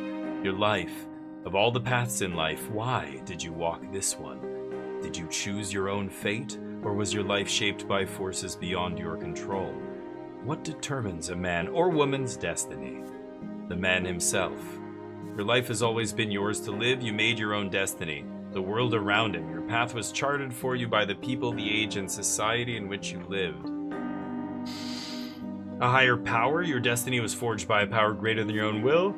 Your life. Of all the paths in life, why did you walk this one? Did you choose your own fate, or was your life shaped by forces beyond your control? What determines a man or woman's destiny? The man himself. Your life has always been yours to live. You made your own destiny. The world around him. Your path was charted for you by the people, the age, and society in which you lived. A higher power? Your destiny was forged by a power greater than your own will?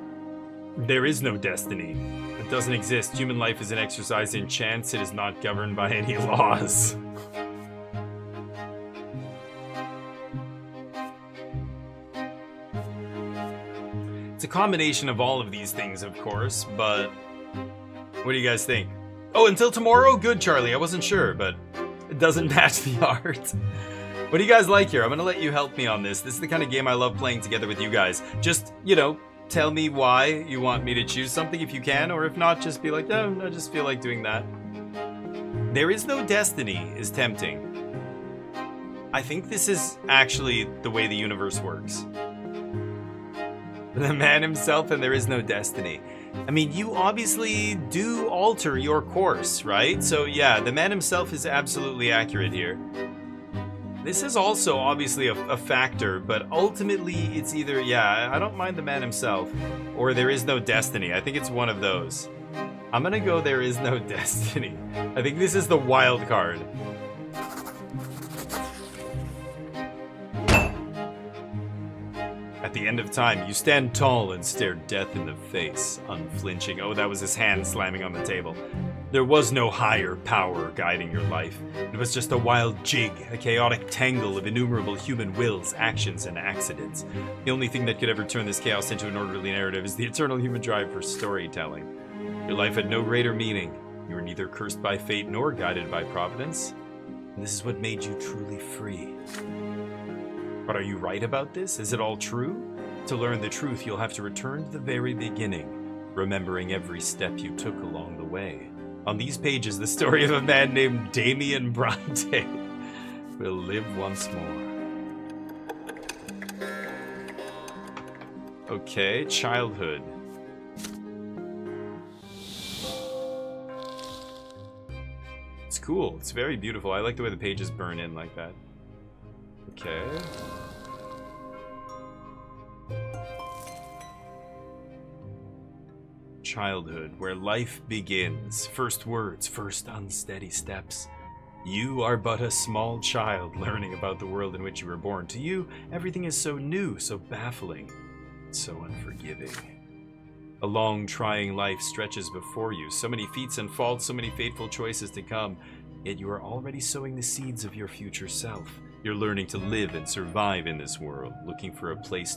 There is no destiny. It doesn't exist. Human life is an exercise in chance. It is not governed by any laws. It's a combination of all of these things, of course, but what do you guys think? Oh, until tomorrow? Good, Charlie. I wasn't sure, but it doesn't match the art. What do you guys like here? I'm going to let you help me on this. This is the kind of game I love playing together with you guys. Just, you know, tell me why you want me to choose something if you can, or if not, just be like, no, I just feel like doing that. There is no destiny is tempting. I think this is actually the way the universe works. The man himself and there is no destiny. I mean, you obviously do alter your course, right? So yeah, the man himself is absolutely accurate here. This is also obviously a factor, but ultimately it's either, yeah, I don't mind the man himself, or there is no destiny. I think it's one of those. I'm gonna go there is no destiny. I think this is the wild card. At the end of time, you stand tall and stare death in the face, unflinching. Oh, that was his hand slamming on the table. There was no higher power guiding your life. It was just a wild jig, a chaotic tangle of innumerable human wills, actions, and accidents. The only thing that could ever turn this chaos into an orderly narrative is the eternal human drive for storytelling. Your life had no greater meaning. You were neither cursed by fate nor guided by providence. And this is what made you truly free. But are you right about this? Is it all true? To learn the truth, you'll have to return to the very beginning, remembering every step you took along the way. On these pages, the story of a man named Damien Bronte will live once more. Okay, childhood. It's cool. It's very beautiful. I like the way the pages burn in like that. Okay. Childhood, where life begins. First words, first unsteady steps. You are but a small child learning about the world in which you were born. To you, everything is so new, so baffling, so unforgiving. A long, trying life stretches before you. So many feats and faults, so many fateful choices to come. Yet you are already sowing the seeds of your future self. You're learning to live and survive in this world, looking for a place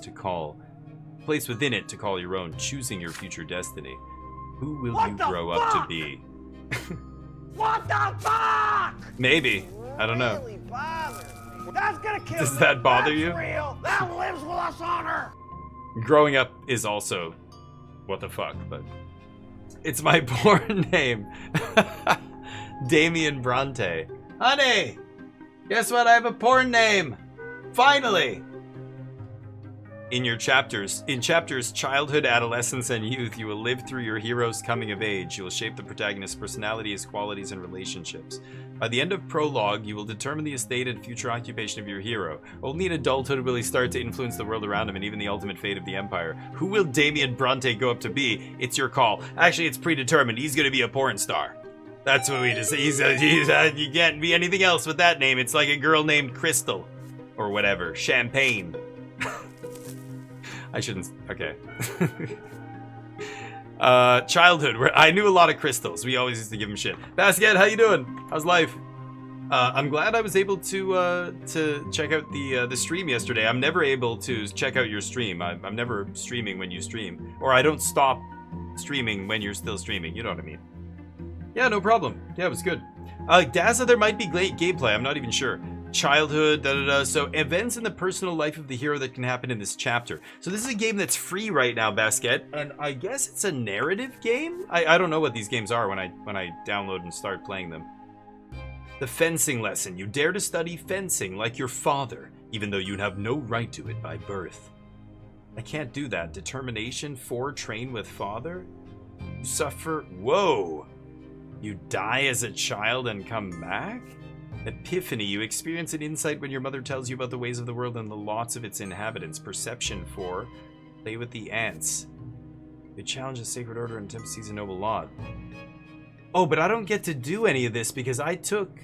within it to call your own, choosing your future destiny. Who will you grow up to be? What the fuck? Maybe. I don't know. Really bothers me. That's gonna kill Does me. that bother That's you? Real. That lives with us on Earth. Growing up is also what the fuck, but it's my porn name. Damien Bronte. Honey, guess what? I have a porn name. Finally. In chapters childhood, adolescence, and youth, you will live through your hero's coming of age. You will shape the protagonist's personality, his qualities, and relationships. By the end of prologue, you will determine the estate and future occupation of your hero. Only in adulthood will he start to influence the world around him and even the ultimate fate of the Empire. Who will Damien Bronte go up to be? It's your call. Actually, it's predetermined. He's going to be a porn star. That's what we just say. You can't be anything else with that name. It's like a girl named Crystal. Or whatever. Champagne. I shouldn't. Okay. Childhood. Where I knew a lot of crystals. We always used to give him shit. Basket, how you doing? How's life? I'm glad I was able to check out the stream yesterday. I'm never able to check out your stream. I'm never streaming when you stream, or I don't stop streaming when you're still streaming. You know what I mean? Yeah, no problem. Yeah, it was good. Daza, there might be gameplay. I'm not even sure. Childhood, So events in the personal life of the hero that can happen in this chapter. So this is a game that's free right now, Basket, and I guess it's a narrative game. I don't know what these games are when I download and start playing them. The fencing lesson. You dare to study fencing like your father, even though you have no right to it by birth. I can't do that. Determination 4, train with father. You suffer. Whoa. You die as a child and come back? Epiphany. You experience an insight when your mother tells you about the ways of the world and the lots of its inhabitants. Perception 4. Play with the ants. You challenge the sacred order and attempt to seize a noble lot. Oh, but I don't get to do any of this because I took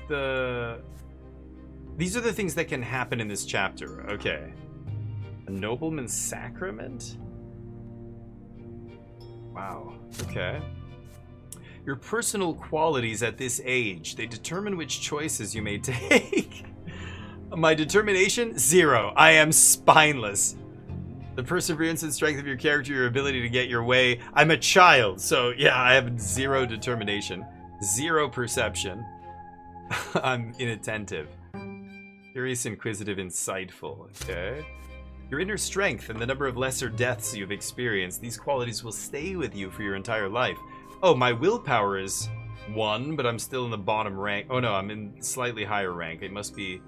the... These are the things that can happen in this chapter. Okay. A nobleman's sacrament? Wow. Okay. Your personal qualities at this age, they determine which choices you may take. My determination? 0. I am spineless. The perseverance and strength of your character, your ability to get your way. I'm a child, so yeah, I have 0 determination. 0 perception. I'm inattentive. Curious, inquisitive, insightful. Okay. Your inner strength and the number of lesser deaths you've experienced, these qualities will stay with you for your entire life. Oh, my willpower is 1, but I'm still in the bottom rank. Oh no, I'm in slightly higher rank. It must be...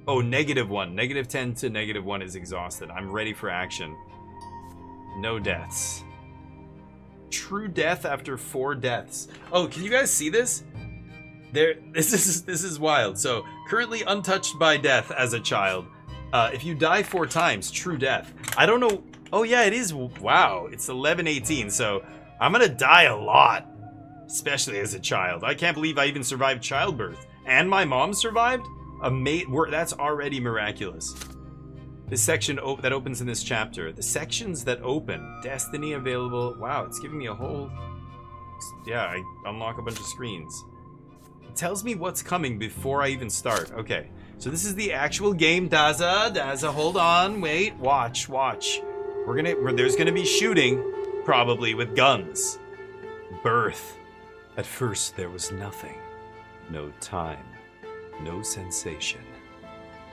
Oh, -1. -10 to -1 is exhausted. I'm ready for action. No deaths. True death after 4 deaths. Oh, can you guys see this? This is wild. So, currently untouched by death as a child. If you die 4 times, true death. I don't know... Oh yeah, it is... Wow, it's 11:18, so... I'm gonna die a lot, especially as a child. I can't believe I even survived childbirth. And my mom survived? That's already miraculous. This section that opens in this chapter. The sections that open. Destiny available. Wow, it's giving me a whole... Yeah, I unlock a bunch of screens. It tells me what's coming before I even start. Okay, so this is the actual game. Daza, hold on. Wait, watch. There's gonna be shooting. Probably with guns. Birth. At first there was nothing. No time. No sensation.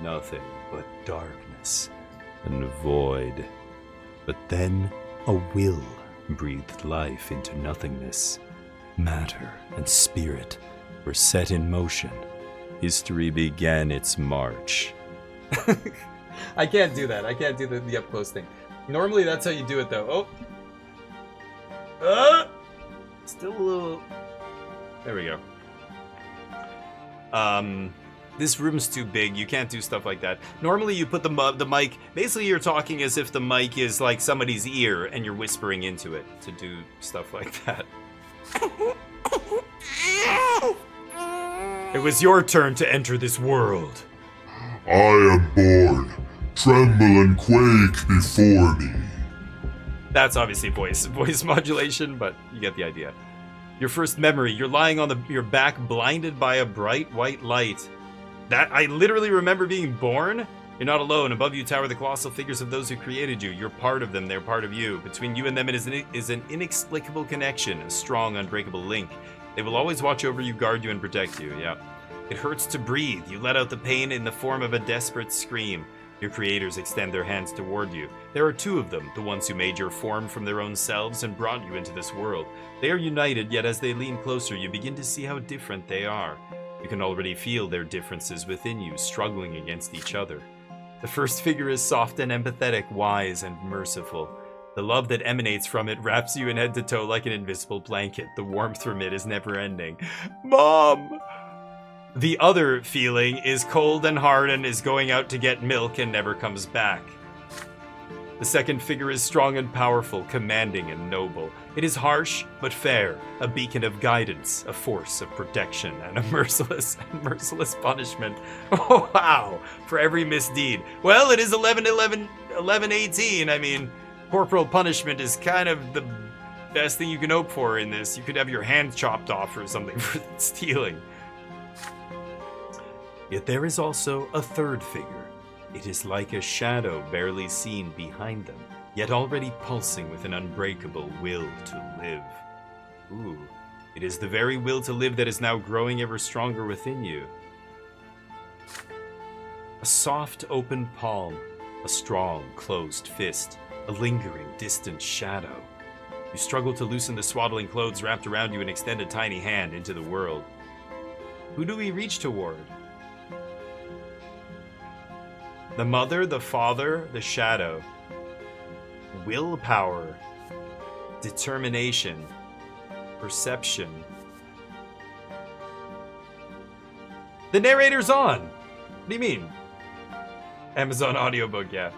Nothing but darkness and void. But then a will breathed life into nothingness. Matter and spirit were set in motion. History began its march. I can't do that. I can't do the up close thing. Normally that's how you do it though. Oh! Still a little... There we go. This room's too big. You can't do stuff like that. Normally you put the mic... Basically you're talking as if the mic is like somebody's ear and you're whispering into it to do stuff like that. It was your turn to enter this world. I am born. Tremble and quake before me. That's obviously voice modulation, but you get the idea. Your first memory, you're lying on your back blinded by a bright white light. That I literally remember being born. You're not alone. Above you tower the colossal figures of those who created you. You're part of them, they're part of you. Between you and them it is an inexplicable connection, a strong, unbreakable link. They will always watch over you, guard you, and protect you, yeah. It hurts to breathe. You let out the pain in the form of a desperate scream. Your creators extend their hands toward you. There are two of them, the ones who made your form from their own selves and brought you into this world. They are united, yet as they lean closer, you begin to see how different they are. You can already feel their differences within you, struggling against each other. The first figure is soft and empathetic, wise and merciful. The love that emanates from it wraps you in head to toe like an invisible blanket. The warmth from it is never ending. Mom! The other feeling is cold and hard and is going out to get milk and never comes back. The second figure is strong and powerful, commanding and noble. It is harsh but fair, a beacon of guidance, a force of protection, and a merciless punishment. Oh wow! For every misdeed. Well, it is 11/11/11/18. I mean, corporal punishment is kind of the best thing you can hope for in this. You could have your hand chopped off or something for stealing. Yet there is also a third figure. It is like a shadow barely seen behind them, yet already pulsing with an unbreakable will to live. Ooh, it is the very will to live that is now growing ever stronger within you. A soft, open palm, a strong, closed fist, a lingering, distant shadow. You struggle to loosen the swaddling clothes wrapped around you and extend a tiny hand into the world. Who do we reach toward? The mother, the father, the shadow. Willpower. Determination. Perception. The narrator's on! What do you mean? Amazon audiobook, yeah.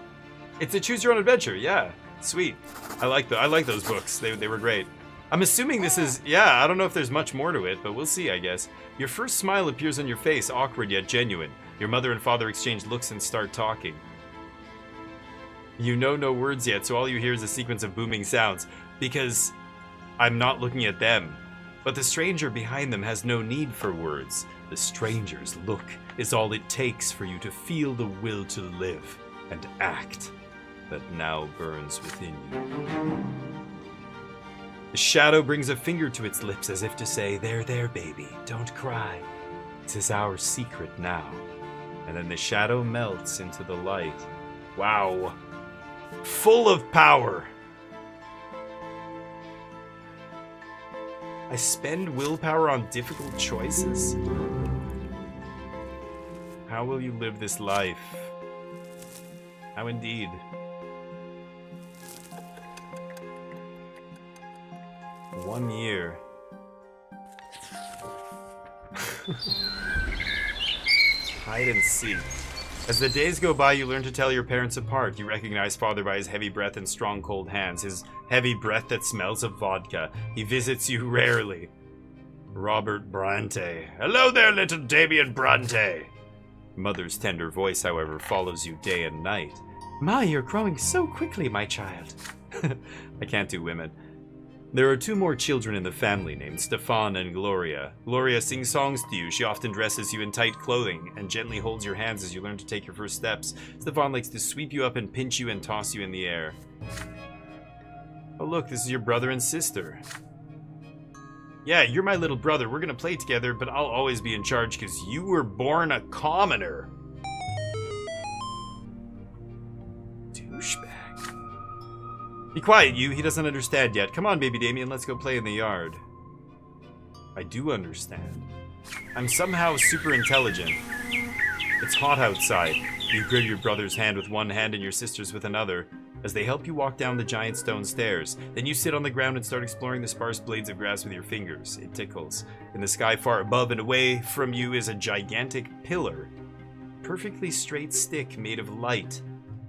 It's a choose your own adventure, yeah. Sweet. I like those books. They were great. I'm assuming this is, yeah, I don't know if there's much more to it, but we'll see, I guess. Your first smile appears on your face, awkward yet genuine. Your mother and father exchange looks and start talking. You know no words yet, so all you hear is a sequence of booming sounds, because I'm not looking at them. But the stranger behind them has no need for words. The stranger's look is all it takes for you to feel the will to live and act that now burns within you. The shadow brings a finger to its lips as if to say, there, baby, don't cry. This is our secret now. And then the shadow melts into the light. Wow. Full of power. I spend willpower on difficult choices? How will you live this life? How indeed? One year. Hide and seek. As the days go by, you learn to tell your parents apart. You recognize father by his heavy breath and strong cold hands, his heavy breath that smells of vodka. He visits you rarely. Robert Bronte. Hello there, little Damien Bronte. Mother's tender voice, however, follows you day and night. Ma, you're growing so quickly, my child. I can't do women. There are two more children in the family named Stefan and Gloria. Gloria sings songs to you. She often dresses you in tight clothing and gently holds your hands as you learn to take your first steps. Stefan likes to sweep you up and pinch you and toss you in the air. Oh look, this is your brother and sister. Yeah, you're my little brother. We're gonna play together, but I'll always be in charge because you were born a commoner. Douchebag. Be quiet, you. He doesn't understand yet. Come on, baby Damien, let's go play in the yard. I do understand. I'm somehow super intelligent. It's hot outside. You grip your brother's hand with one hand and your sister's with another, as they help you walk down the giant stone stairs. Then you sit on the ground and start exploring the sparse blades of grass with your fingers. It tickles. In the sky far above and away from you is a gigantic pillar. Perfectly straight stick made of light.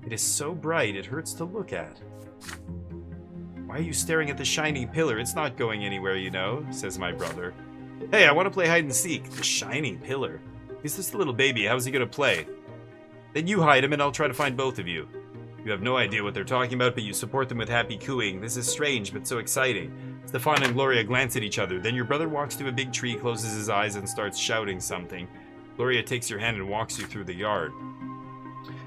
It is so bright it hurts to look at. Why are you staring at the shiny pillar? It's not going anywhere, you know, says my brother. Hey, I want to play hide and seek. The shiny pillar. He's just a little baby. How's he going to play? Then you hide him and I'll try to find both of you. You have no idea what they're talking about, but you support them with happy cooing. This is strange, but so exciting. Stefan and Gloria glance at each other. Then your brother walks to a big tree, closes his eyes, and starts shouting something. Gloria takes your hand and walks you through the yard.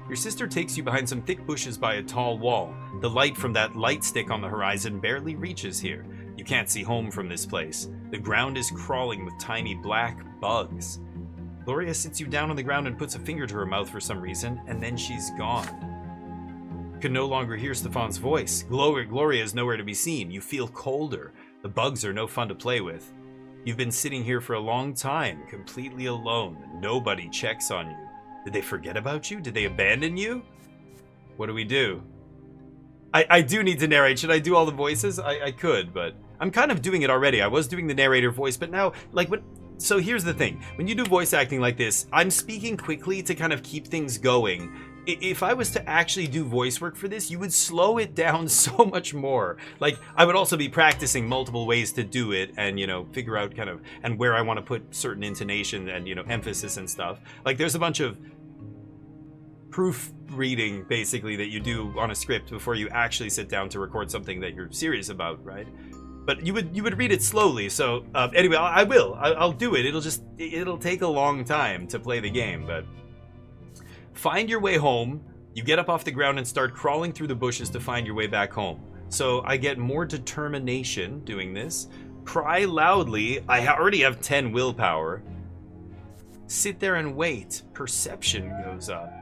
Your sister takes you behind some thick bushes by a tall wall. The light from that light stick on the horizon barely reaches here. You can't see home from this place. The ground is crawling with tiny black bugs. Gloria sits you down on the ground and puts a finger to her mouth for some reason, and then she's gone. You can no longer hear Stefan's voice. Gloria is nowhere to be seen. You feel colder. The bugs are no fun to play with. You've been sitting here for a long time, completely alone. Nobody checks on you. Did they forget about you? Did they abandon you? What do we do? I do need to narrate. Should I do all the voices? I could, but I'm kind of doing it already. I was doing the narrator voice, but now, like, what? So here's the thing. When you do voice acting like this, I'm speaking quickly to kind of keep things going. If I was to actually do voice work for this, you would slow it down so much more. Like, I would also be practicing multiple ways to do it and, you know, figure out kind of, and where I want to put certain intonation and, you know, emphasis and stuff. Like, there's a bunch of proofreading, basically, that you do on a script before you actually sit down to record something that you're serious about, right? But you would read it slowly. So anyway, I'll do it. It'll take a long time to play the game, but find your way home. You get up off the ground and start crawling through the bushes to find your way back home. So I get more determination doing this. Cry loudly. I already have 10 willpower. Sit there and wait. Perception goes up.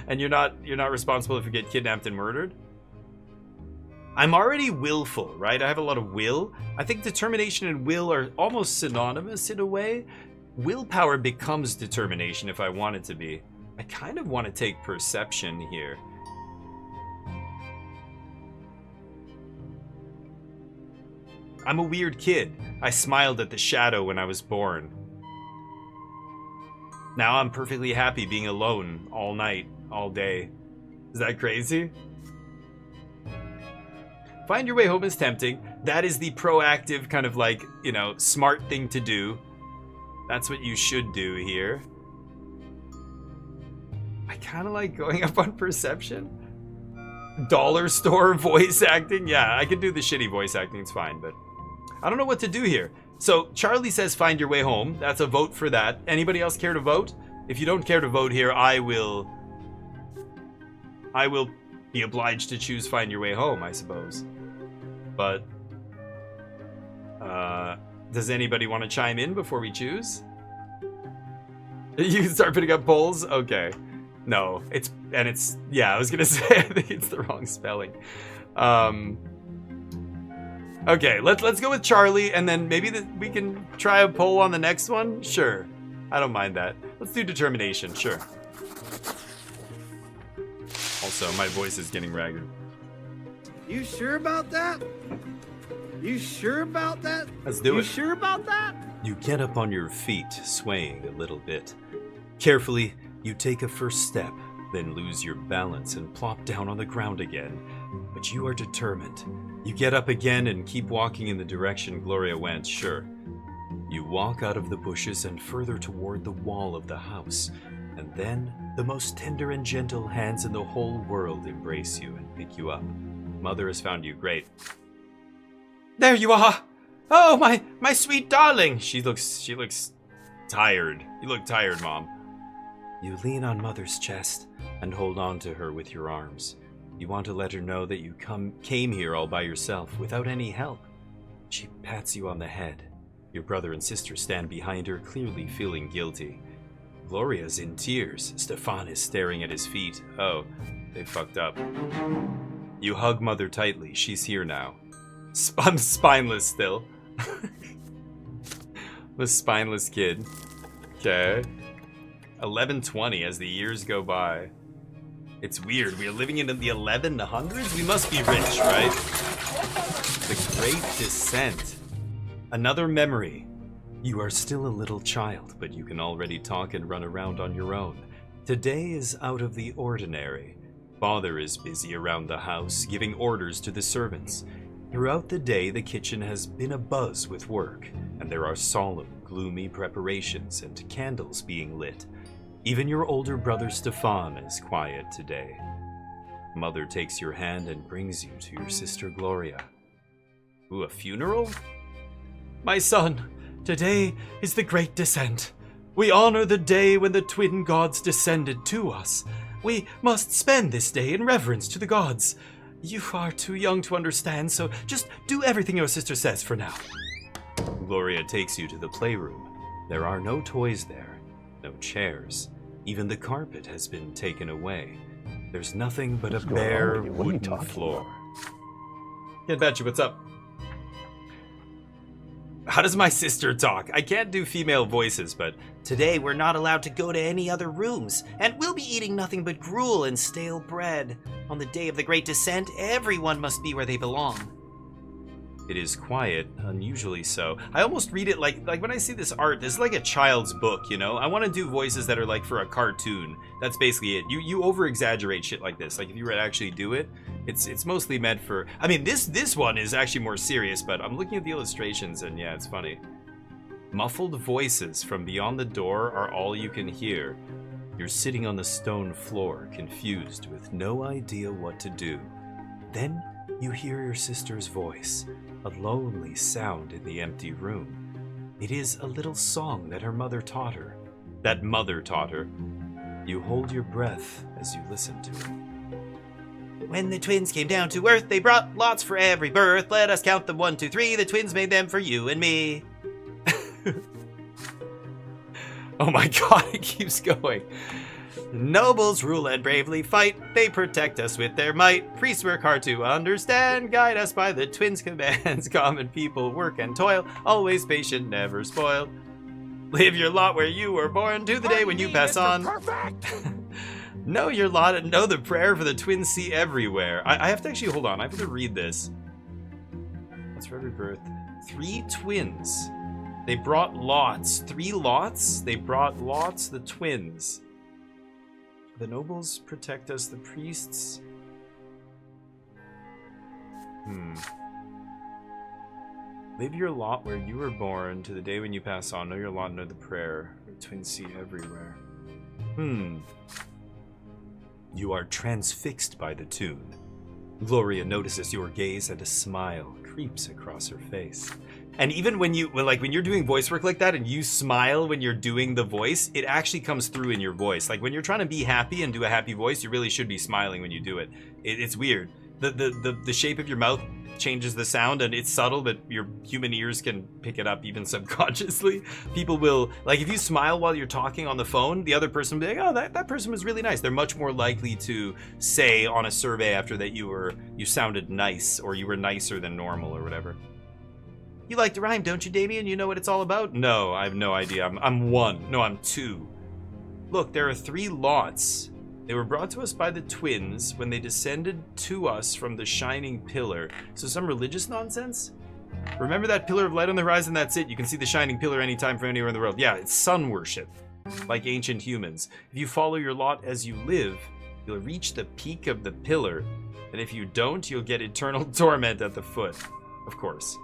And you're not responsible if you get kidnapped and murdered? I'm already willful, right? I have a lot of will. I think determination and will are almost synonymous in a way. Willpower becomes determination if I want it to be. I kind of want to take perception here. I'm a weird kid. I smiled at the shadow when I was born. Now I'm perfectly happy being alone all night, all day. Is that crazy? Find your way home is tempting. That is the proactive kind of like, you know, smart thing to do. That's what you should do here. I kind of like going up on perception. Dollar store voice acting. Yeah, I can do the shitty voice acting. It's fine, but I don't know what to do here. So Charlie says find your way home. That's a vote for that. Anybody else care to vote? If you don't care to vote here, I will be obliged to choose find your way home, I suppose. But does anybody want to chime in before we choose? You can start putting up polls? Okay. No, yeah, I was gonna say I think it's the wrong spelling. Okay, let's go with Charlie, and then maybe we can try a poll on the next one? Sure. I don't mind that. Let's do determination, sure. Also, my voice is getting ragged. You sure about that? You sure about that? Let's do it. You sure about that? You get up on your feet, swaying a little bit. Carefully, you take a first step, then lose your balance and plop down on the ground again. But you are determined. You get up again and keep walking in the direction Gloria went, sure. You walk out of the bushes and further toward the wall of the house. And then, the most tender and gentle hands in the whole world embrace you and pick you up. Mother has found you. Great. There you are! Oh, my sweet darling! She looks tired. You look tired, Mom. You lean on Mother's chest and hold on to her with your arms. You want to let her know that you came here all by yourself, without any help. She pats you on the head. Your brother and sister stand behind her, clearly feeling guilty. Gloria's in tears. Stefan is staring at his feet. Oh, they fucked up. You hug Mother tightly. She's here now. I'm spineless still. The spineless kid. Okay. 1120 as the years go by. It's weird. We are living in the 1100s? We must be rich, right? The Great Descent. Another memory. You are still a little child, but you can already talk and run around on your own. Today is out of the ordinary. Father is busy around the house, giving orders to the servants. Throughout the day, the kitchen has been abuzz with work, and there are solemn, gloomy preparations and candles being lit. Even your older brother Stefan is quiet today. Mother takes your hand and brings you to your sister Gloria. Ooh, a funeral? My son, today is the Great Descent. We honor the day when the twin gods descended to us. We must spend this day in reverence to the gods. You are too young to understand, so just do everything your sister says for now. Gloria takes you to the playroom. There are no toys there, no chairs. Even the carpet has been taken away. There's nothing but a bare wooden floor. Kid Batchy, what's up? How does my sister talk? I can't do female voices, but today we're not allowed to go to any other rooms, and we'll be eating nothing but gruel and stale bread. On the day of the Great Descent, everyone must be where they belong. It is quiet, unusually so. I almost read it like when I see this art, this is like a child's book, you know? I want to do voices that are like for a cartoon. That's basically it. You over-exaggerate shit like this. Like if you were to actually do it, it's mostly meant for... I mean, this one is actually more serious, but I'm looking at the illustrations and yeah, it's funny. Muffled voices from beyond the door are all you can hear. You're sitting on the stone floor, confused with no idea what to do. Then you hear your sister's voice, a lonely sound in the empty room. It is a little song that her mother taught her. That mother taught her. You hold your breath as you listen to it. When the twins came down to earth, they brought lots for every birth. Let us count them 1, 2, 3. The twins made them for you and me. Oh my god, it keeps going. Nobles rule and bravely fight. They protect us with their might. Priests work hard to understand. Guide us by the twins' commands. Common people work and toil. Always patient, never spoiled. Live your lot where you were born. To the day when you pass on. Perfect. Know your lot and know the prayer for the twins see everywhere. I have to actually, hold on. I have to read this. That's for every birth. 3 twins. They brought lots. 3 lots? They brought lots, the twins. The nobles protect us, the priests... Live your lot where you were born, to the day when you pass on. Know your lot, know the prayer. The twins see everywhere. You are transfixed by the tune. Gloria notices your gaze and a smile creeps across her face. And even when you're doing voice work like that and you smile when you're doing the voice, it actually comes through in your voice. Like when you're trying to be happy and do a happy voice, you really should be smiling when you do it. It's weird. The shape of your mouth changes the sound, and it's subtle, but your human ears can pick it up even subconsciously. People will, like, if you smile while you're talking on the phone, the other person will be like, oh, that person was really nice. They're much more likely to say on a survey after that you sounded nice, or you were nicer than normal, or whatever. You like to rhyme, don't you, Damien? You know what it's all about? No, I have no idea. I'm 1. No, I'm 2. Look, there are 3 lots. They were brought to us by the twins when they descended to us from the shining pillar. So some religious nonsense? Remember that pillar of light on the horizon? That's it. You can see the shining pillar anytime from anywhere in the world. Yeah, it's sun worship, like ancient humans. If you follow your lot as you live, you'll reach the peak of the pillar. And if you don't, you'll get eternal torment at the foot. Of course.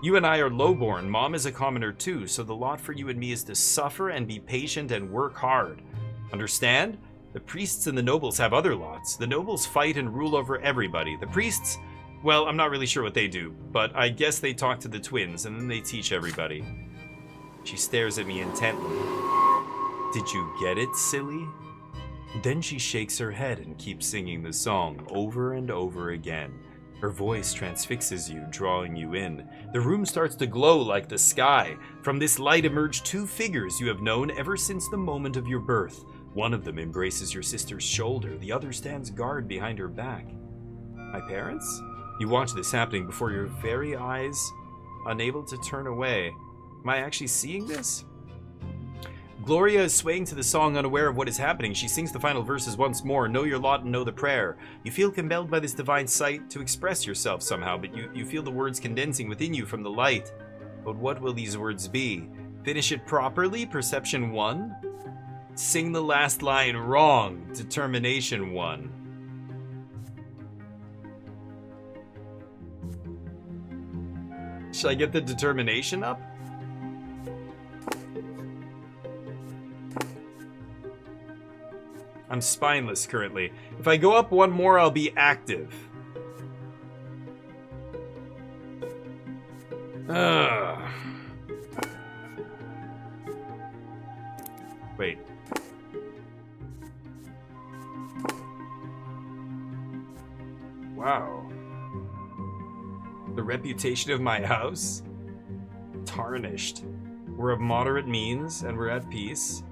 You and I are lowborn. Mom is a commoner too, so the lot for you and me is to suffer and be patient and work hard. Understand? The priests and the nobles have other lots. The nobles fight and rule over everybody. The priests, well, I'm not really sure what they do, but I guess they talk to the twins and then they teach everybody. She stares at me intently. Did you get it, silly? Then she shakes her head and keeps singing the song over and over again. Her voice transfixes you, drawing you in. The room starts to glow like the sky. From this light emerge two figures you have known ever since the moment of your birth. One of them embraces your sister's shoulder, the other stands guard behind her back. My parents? You watch this happening before your very eyes, unable to turn away. Am I actually seeing this? Gloria is swaying to the song, unaware of what is happening. She sings the final verses once more. Know your lot and know the prayer. You feel compelled by this divine sight to express yourself somehow, but you feel the words condensing within you from the light. But what will these words be? Finish it properly, perception 1. Sing the last line wrong, determination 1. Should I get the determination up? I'm spineless currently. If I go up one more, I'll be active. Wait. Wow. The reputation of my house? Tarnished. We're of moderate means, and we're at peace.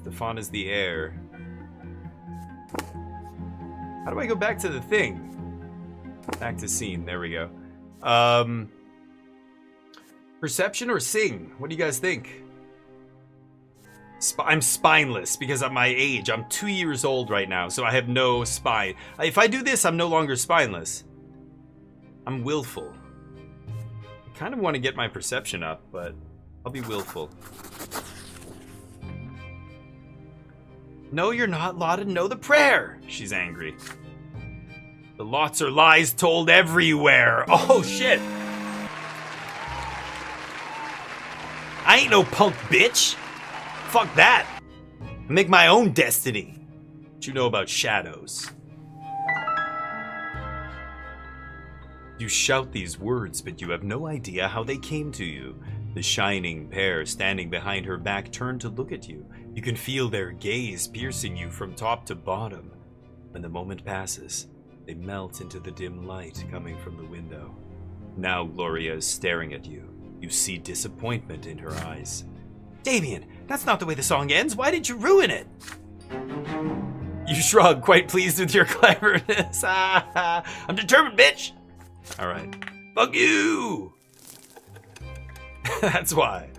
Stefan is the heir. How do I go back to the thing? Back to scene. There we go. Perception or sing? What do you guys think? I'm spineless because of my age. I'm 2 years old right now, so I have no spine. If I do this, I'm no longer spineless. I'm willful. I kind of want to get my perception up, but I'll be willful. No, you're not, Lotta. Know the prayer. She's angry. The lots are lies told everywhere. Oh, shit. I ain't no punk bitch. Fuck that. I make my own destiny. What you know about shadows? You shout these words, but you have no idea how they came to you. The shining pair standing behind her back turn to look at you. You can feel their gaze piercing you from top to bottom. When the moment passes, they melt into the dim light coming from the window. Now Gloria is staring at you. You see disappointment in her eyes. Damien, that's not the way the song ends. Why did you ruin it? You shrug, quite pleased with your cleverness. I'm determined, bitch. All right. Fuck you. That's why.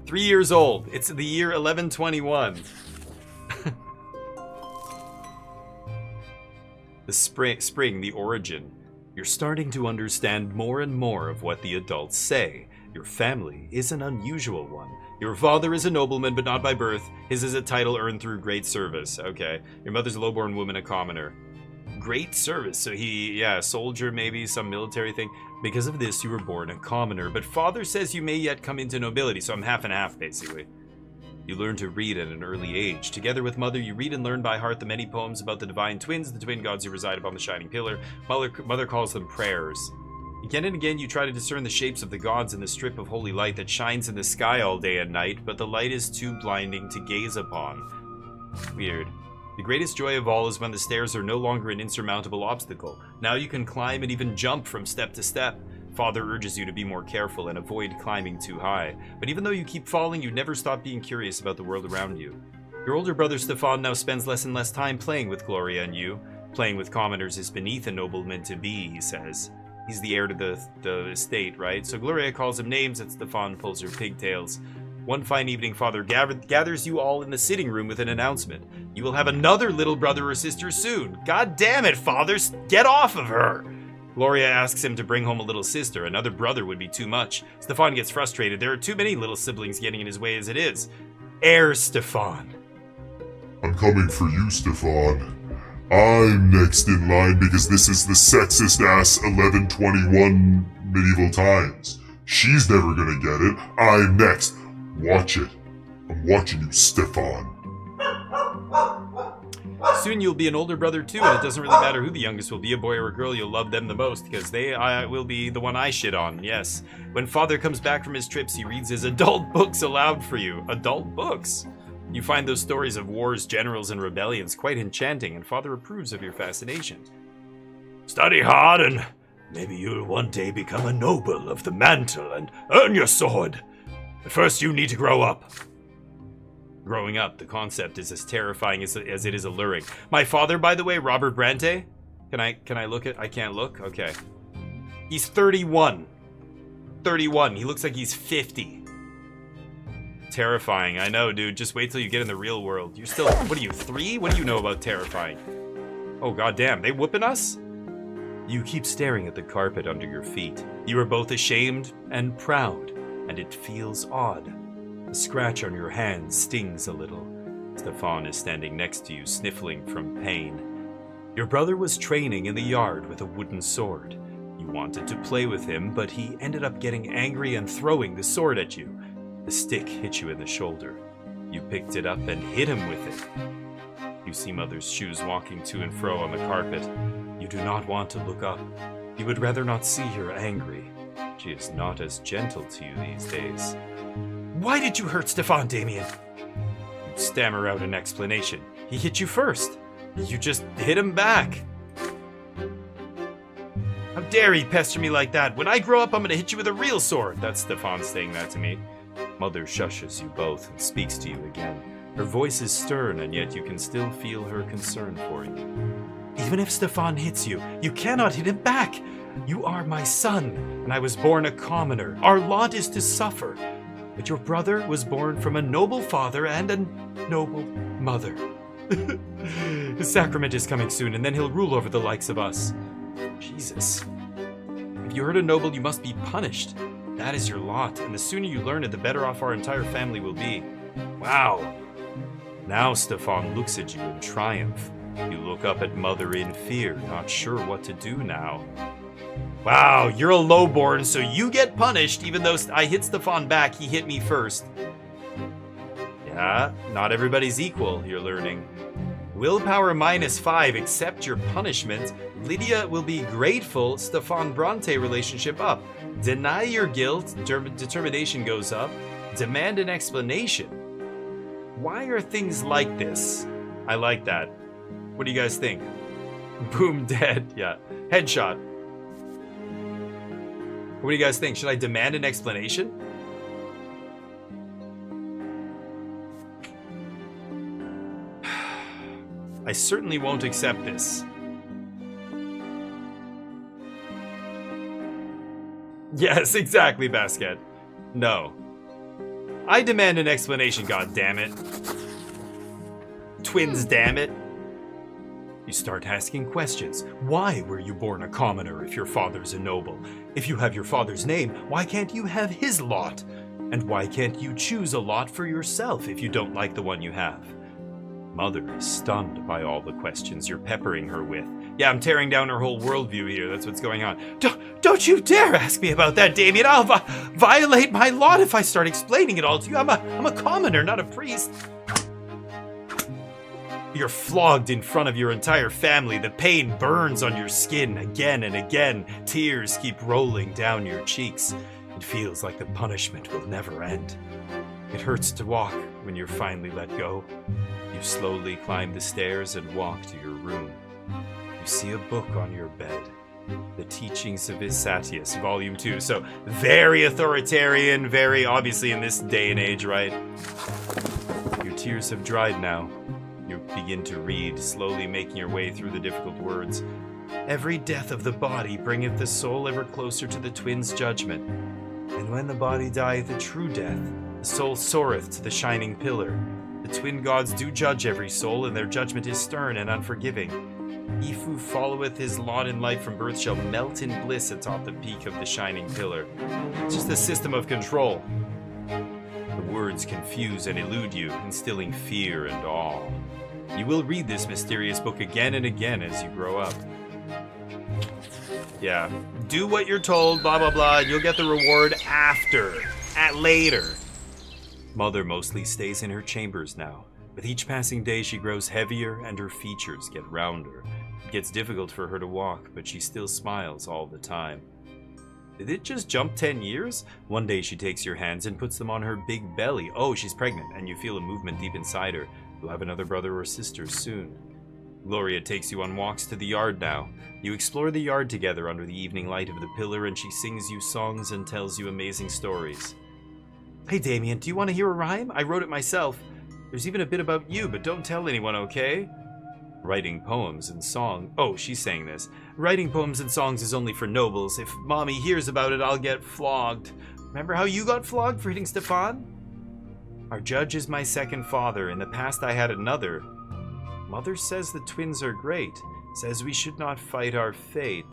3 years old. It's the year 1121. The spring, the origin. You're starting to understand more and more of what the adults say. Your family is an unusual one. Your father is a nobleman, but not by birth. His is a title earned through great service. Okay. Your mother's a low-born woman, a commoner. Great service. So he, soldier maybe, some military thing. Because of this, you were born a commoner, but father says you may yet come into nobility, so I'm half and half, basically. You learn to read at an early age. Together with mother, you read and learn by heart the many poems about the divine twins, the twin gods who reside upon the shining pillar. Mother calls them prayers. Again and again, you try to discern the shapes of the gods in the strip of holy light that shines in the sky all day and night, but the light is too blinding to gaze upon. Weird. The greatest joy of all is when the stairs are no longer an insurmountable obstacle. Now you can climb and even jump from step to step. Father urges you to be more careful and avoid climbing too high. But even though you keep falling, you never stop being curious about the world around you. Your older brother Stefan now spends less and less time playing with Gloria and you. Playing with commoners is beneath a nobleman to be, he says. He's the heir to the estate, right? So Gloria calls him names and Stefan pulls her pigtails. One fine evening, Father gathers you all in the sitting room with an announcement. You will have another little brother or sister soon. God damn it, Father, get off of her! Gloria asks him to bring home a little sister. Another brother would be too much. Stefan gets frustrated. There are too many little siblings getting in his way as it is. Heir Stefan. I'm coming for you, Stefan. I'm next in line because this is the sexist-ass 1121 medieval times. She's never gonna get it. I'm next. Watch it. I'm watching you, Stefan. Soon you'll be an older brother too, and it doesn't really matter who the youngest will be, a boy or a girl, you'll love them the most, because they will be the one I shit on, yes. When Father comes back from his trips, he reads his adult books aloud for you. Adult books? You find those stories of wars, generals, and rebellions quite enchanting, and Father approves of your fascination. Study hard and Maybe you'll one day become a noble of the mantle and earn your sword. But first you need to grow up. Growing up, the concept is as terrifying as it is alluring. My father, by the way, Robert Bronte. Can I look at? I can't look. Okay. He's 31. 31. He looks like he's 50. Terrifying. I know, dude. Just wait till you get in the real world. You're still, what are you, 3? What do you know about terrifying? Oh, goddamn. They whooping us? You keep staring at the carpet under your feet. You are both ashamed and proud, and it feels odd. The scratch on your hand stings a little. Stefan is standing next to you, sniffling from pain. Your brother was training in the yard with a wooden sword. You wanted to play with him, but he ended up getting angry and throwing the sword at you. The stick hit you in the shoulder. You picked it up and hit him with it. You see Mother's shoes walking to and fro on the carpet. You do not want to look up. You would rather not see her angry. She is not as gentle to you these days. Why did you hurt Stefan, Damien? You stammer out an explanation. He hit you first. You just hit him back. How dare he pester me like that? When I grow up, I'm gonna hit you with a real sword. That's Stefan saying that to me. Mother shushes you both and speaks to you again. Her voice is stern, and yet you can still feel her concern for you. Even if Stefan hits you, you cannot hit him back. You are my son, and I was born a commoner. Our lot is to suffer. But your brother was born from a noble father and a noble mother. The sacrament is coming soon, and then he'll rule over the likes of us. Jesus. If you hurt a noble, you must be punished. That is your lot, and the sooner you learn it, the better off our entire family will be. Wow. Now Stefan looks at you in triumph. You look up at Mother in fear, not sure what to do now. Wow, you're a lowborn, so you get punished, even though I hit Stefan back, he hit me first. Yeah, not everybody's equal, you're learning. Willpower -5, accept your punishment. Lydia will be grateful, Stefan Bronte relationship up. Deny your guilt, determination goes up. Demand an explanation. Why are things like this? I like that. What do you guys think? Boom, dead. Yeah. Headshot. What do you guys think? Should I demand an explanation? I certainly won't accept this. Yes, exactly, Basket. No. I demand an explanation, goddammit. Twins, damn it. You start asking questions. Why were you born a commoner if your father's a noble? If you have your father's name, why can't you have his lot? And why can't you choose a lot for yourself if you don't like the one you have? Mother is stunned by all the questions you're peppering her with. Yeah, I'm tearing down her whole worldview here. That's what's going on. Don't you dare ask me about that, Damien. I'll violate my lot if I start explaining it all to you. I'm a commoner, not a priest. You're flogged in front of your entire family. The pain burns on your skin again and again. Tears keep rolling down your cheeks. It feels like the punishment will never end. It hurts to walk when you're finally let go. You slowly climb the stairs and walk to your room. You see a book on your bed. The Teachings of Isatius, Volume 2. So, very authoritarian, very obviously in this day and age, right? Your tears have dried now. You begin to read, slowly making your way through the difficult words. Every death of the body bringeth the soul ever closer to the twins' judgment. And when the body dieth a true death, the soul soareth to the shining pillar. The twin gods do judge every soul, and their judgment is stern and unforgiving. He who followeth his lot in life from birth shall melt in bliss atop the peak of the shining pillar. It's just a system of control. The words confuse and elude you, instilling fear and awe. You will read this mysterious book again and again as you grow up. Yeah. Do what you're told, blah, blah, blah. You'll get the reward later. Mother mostly stays in her chambers now. With each passing day, she grows heavier and her features get rounder. It gets difficult for her to walk, but she still smiles all the time. Did it just jump 10 years? One day she takes your hands and puts them on her big belly. Oh, she's pregnant, and you feel a movement deep inside her. You'll have another brother or sister soon. Gloria takes you on walks to the yard now. You explore the yard together under the evening light of the pillar, and she sings you songs and tells you amazing stories. Hey Damien, do you want to hear a rhyme? I wrote it myself. There's even a bit about you, but don't tell anyone, okay? Writing poems and song. Oh, she's saying this. Writing poems and songs is only for nobles. If Mommy hears about it, I'll get flogged. Remember how you got flogged for hitting Stefan? Our judge is my second father. In the past I had another. Mother says the twins are great. Says we should not fight our fate.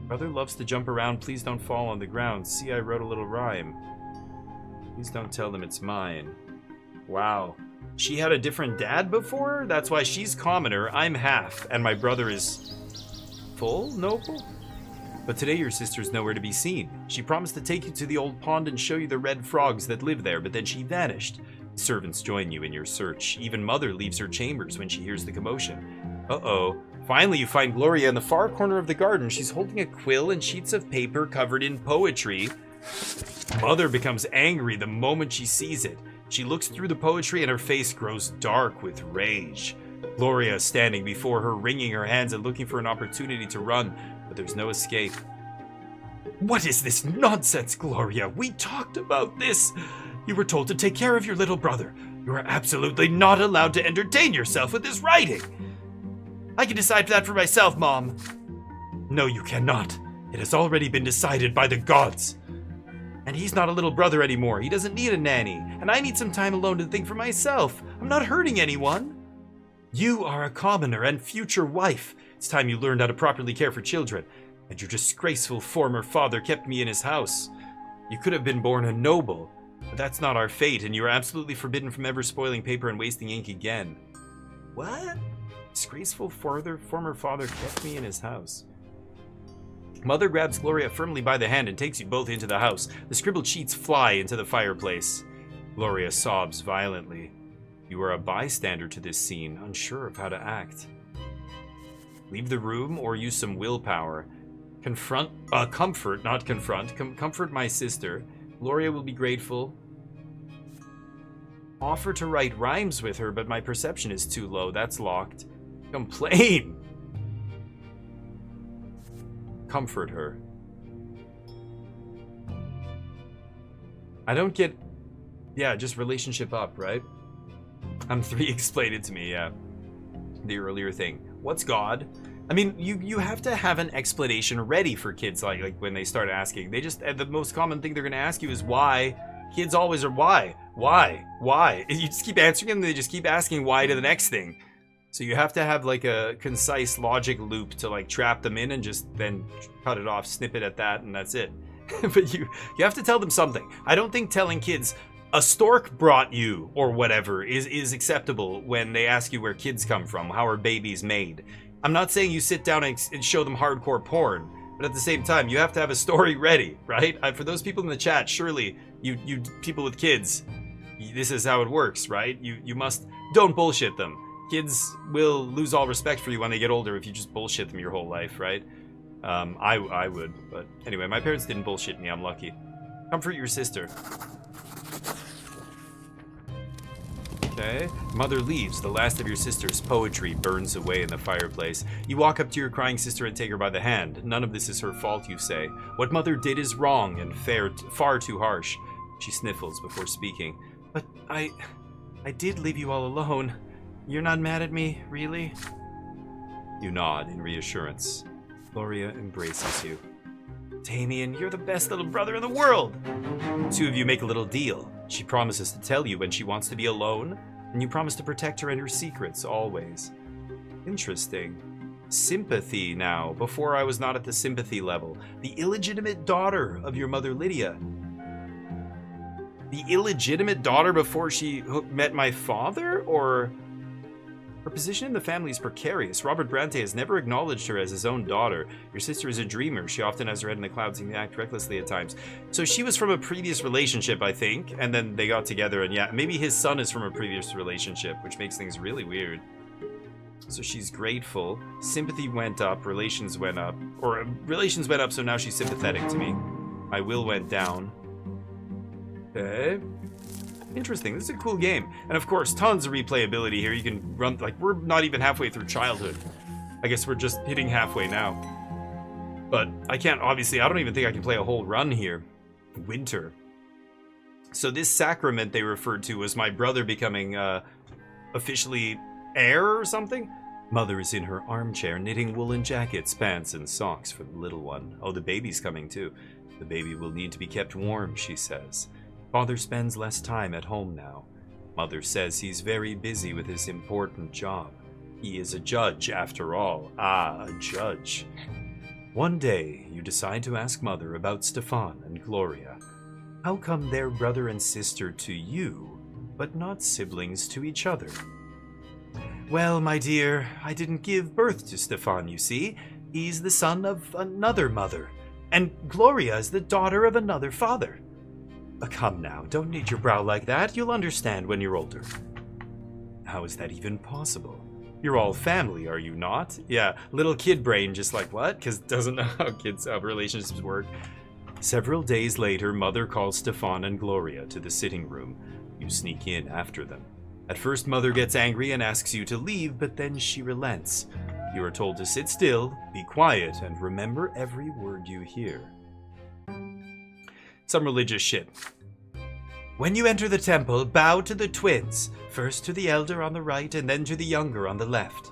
Brother loves to jump around. Please don't fall on the ground. See, I wrote a little rhyme. Please don't tell them it's mine. Wow. She had a different dad before? That's why she's commoner, I'm half, and my brother is full noble? But today your sister's nowhere to be seen. She promised to take you to the old pond and show you the red frogs that live there, but then she vanished. Servants join you in your search. Even Mother leaves her chambers when she hears the commotion. Uh-oh. Finally, you find Gloria in the far corner of the garden. She's holding a quill and sheets of paper covered in poetry. Mother becomes angry the moment she sees it. She looks through the poetry and her face grows dark with rage. Gloria is standing before her, wringing her hands and looking for an opportunity to run, but there's no escape. What is this nonsense, Gloria? We talked about this. You were told to take care of your little brother. You are absolutely not allowed to entertain yourself with this writing. I can decide that for myself, Mom. No, you cannot. It has already been decided by the gods. And he's not a little brother anymore. He doesn't need a nanny. And I need some time alone to think for myself. I'm not hurting anyone. You are a commoner and future wife. It's time you learned how to properly care for children. And your disgraceful former father kept me in his house. You could have been born a noble. But that's not our fate, and you are absolutely forbidden from ever spoiling paper and wasting ink again. What? Disgraceful former father kept me in his house. Mother grabs Gloria firmly by the hand and takes you both into the house. The scribbled sheets fly into the fireplace. Gloria sobs violently. You are a bystander to this scene, unsure of how to act. Leave the room or use some willpower. Comfort, not confront. Comfort my sister. Gloria will be grateful. Offer to write rhymes with her, but my perception is too low. That's locked. Complain! Comfort her. I don't get... Yeah, just relationship up, right? I'm 3, explain it to me, yeah. The earlier thing. What's God? I mean, you have to have an explanation ready for kids, like when they start asking. They just, the most common thing they're going to ask you is why. Kids always are why. Why? You just keep answering them, and they just keep asking why to the next thing. So you have to have like a concise logic loop to like trap them in and just then cut it off, snip it at that, and that's it. But you have to tell them something. I don't think telling kids a stork brought you or whatever is acceptable when they ask you where kids come from, how are babies made. I'm not saying you sit down and show them hardcore porn, but at the same time, you have to have a story ready, right? For those people in the chat, surely you people with kids, this is how it works, right? You must, don't bullshit them. Kids will lose all respect for you when they get older if you just bullshit them your whole life, right? I would, but anyway, my parents didn't bullshit me, I'm lucky. Comfort your sister. Okay. Mother leaves. The last of your sister's poetry burns away in the fireplace. You walk up to your crying sister and take her by the hand. None of this is her fault, you say. What Mother did is wrong and far too harsh. She sniffles before speaking. But I did leave you all alone. You're not mad at me, really? You nod in reassurance. Gloria embraces you. Damien, you're the best little brother in the world! The two of you make a little deal. She promises to tell you when she wants to be alone, and you promise to protect her and her secrets, always. Interesting. Sympathy now. Before I was not at the sympathy level. The illegitimate daughter of your mother, Lydia. The illegitimate daughter before she met my father? Or... Her position in the family is precarious. Robert Bronte has never acknowledged her as his own daughter. Your sister is a dreamer. She often has her head in the clouds and can act recklessly at times. So she was from a previous relationship, I think, and then they got together, and yeah, maybe his son is from a previous relationship, which makes things really weird. So she's grateful. Sympathy went up, relations went up. Or relations went up, so now she's sympathetic to me. My will went down. Okay. Interesting. This is a cool game. And of course, tons of replayability here. You can run, like, we're not even halfway through childhood. I guess we're just hitting halfway now. But I can't, obviously, I don't even think I can play a whole run here. Winter. So this sacrament they referred to was my brother becoming officially heir or something? Mother is in her armchair knitting woolen jackets, pants, and socks for the little one. Oh, the baby's coming too. The baby will need to be kept warm, she says. Father spends less time at home now. Mother says he's very busy with his important job. He is a judge, after all. Ah, a judge. One day, you decide to ask Mother about Stefan and Gloria. How come they're brother and sister to you, but not siblings to each other? Well, my dear, I didn't give birth to Stefan, you see. He's the son of another mother, and Gloria is the daughter of another father. Come now, don't knit your brow like that. You'll understand when you're older. How is that even possible? You're all family, are you not? Yeah, little kid brain just like, what? Because doesn't know how relationships work. Several days later, Mother calls Stefan and Gloria to the sitting room. You sneak in after them. At first, Mother gets angry and asks you to leave, but then she relents. You are told to sit still, be quiet, and remember every word you hear. Some religious shit. When you enter the temple, bow to the twins, first to the elder on the right and then to the younger on the left.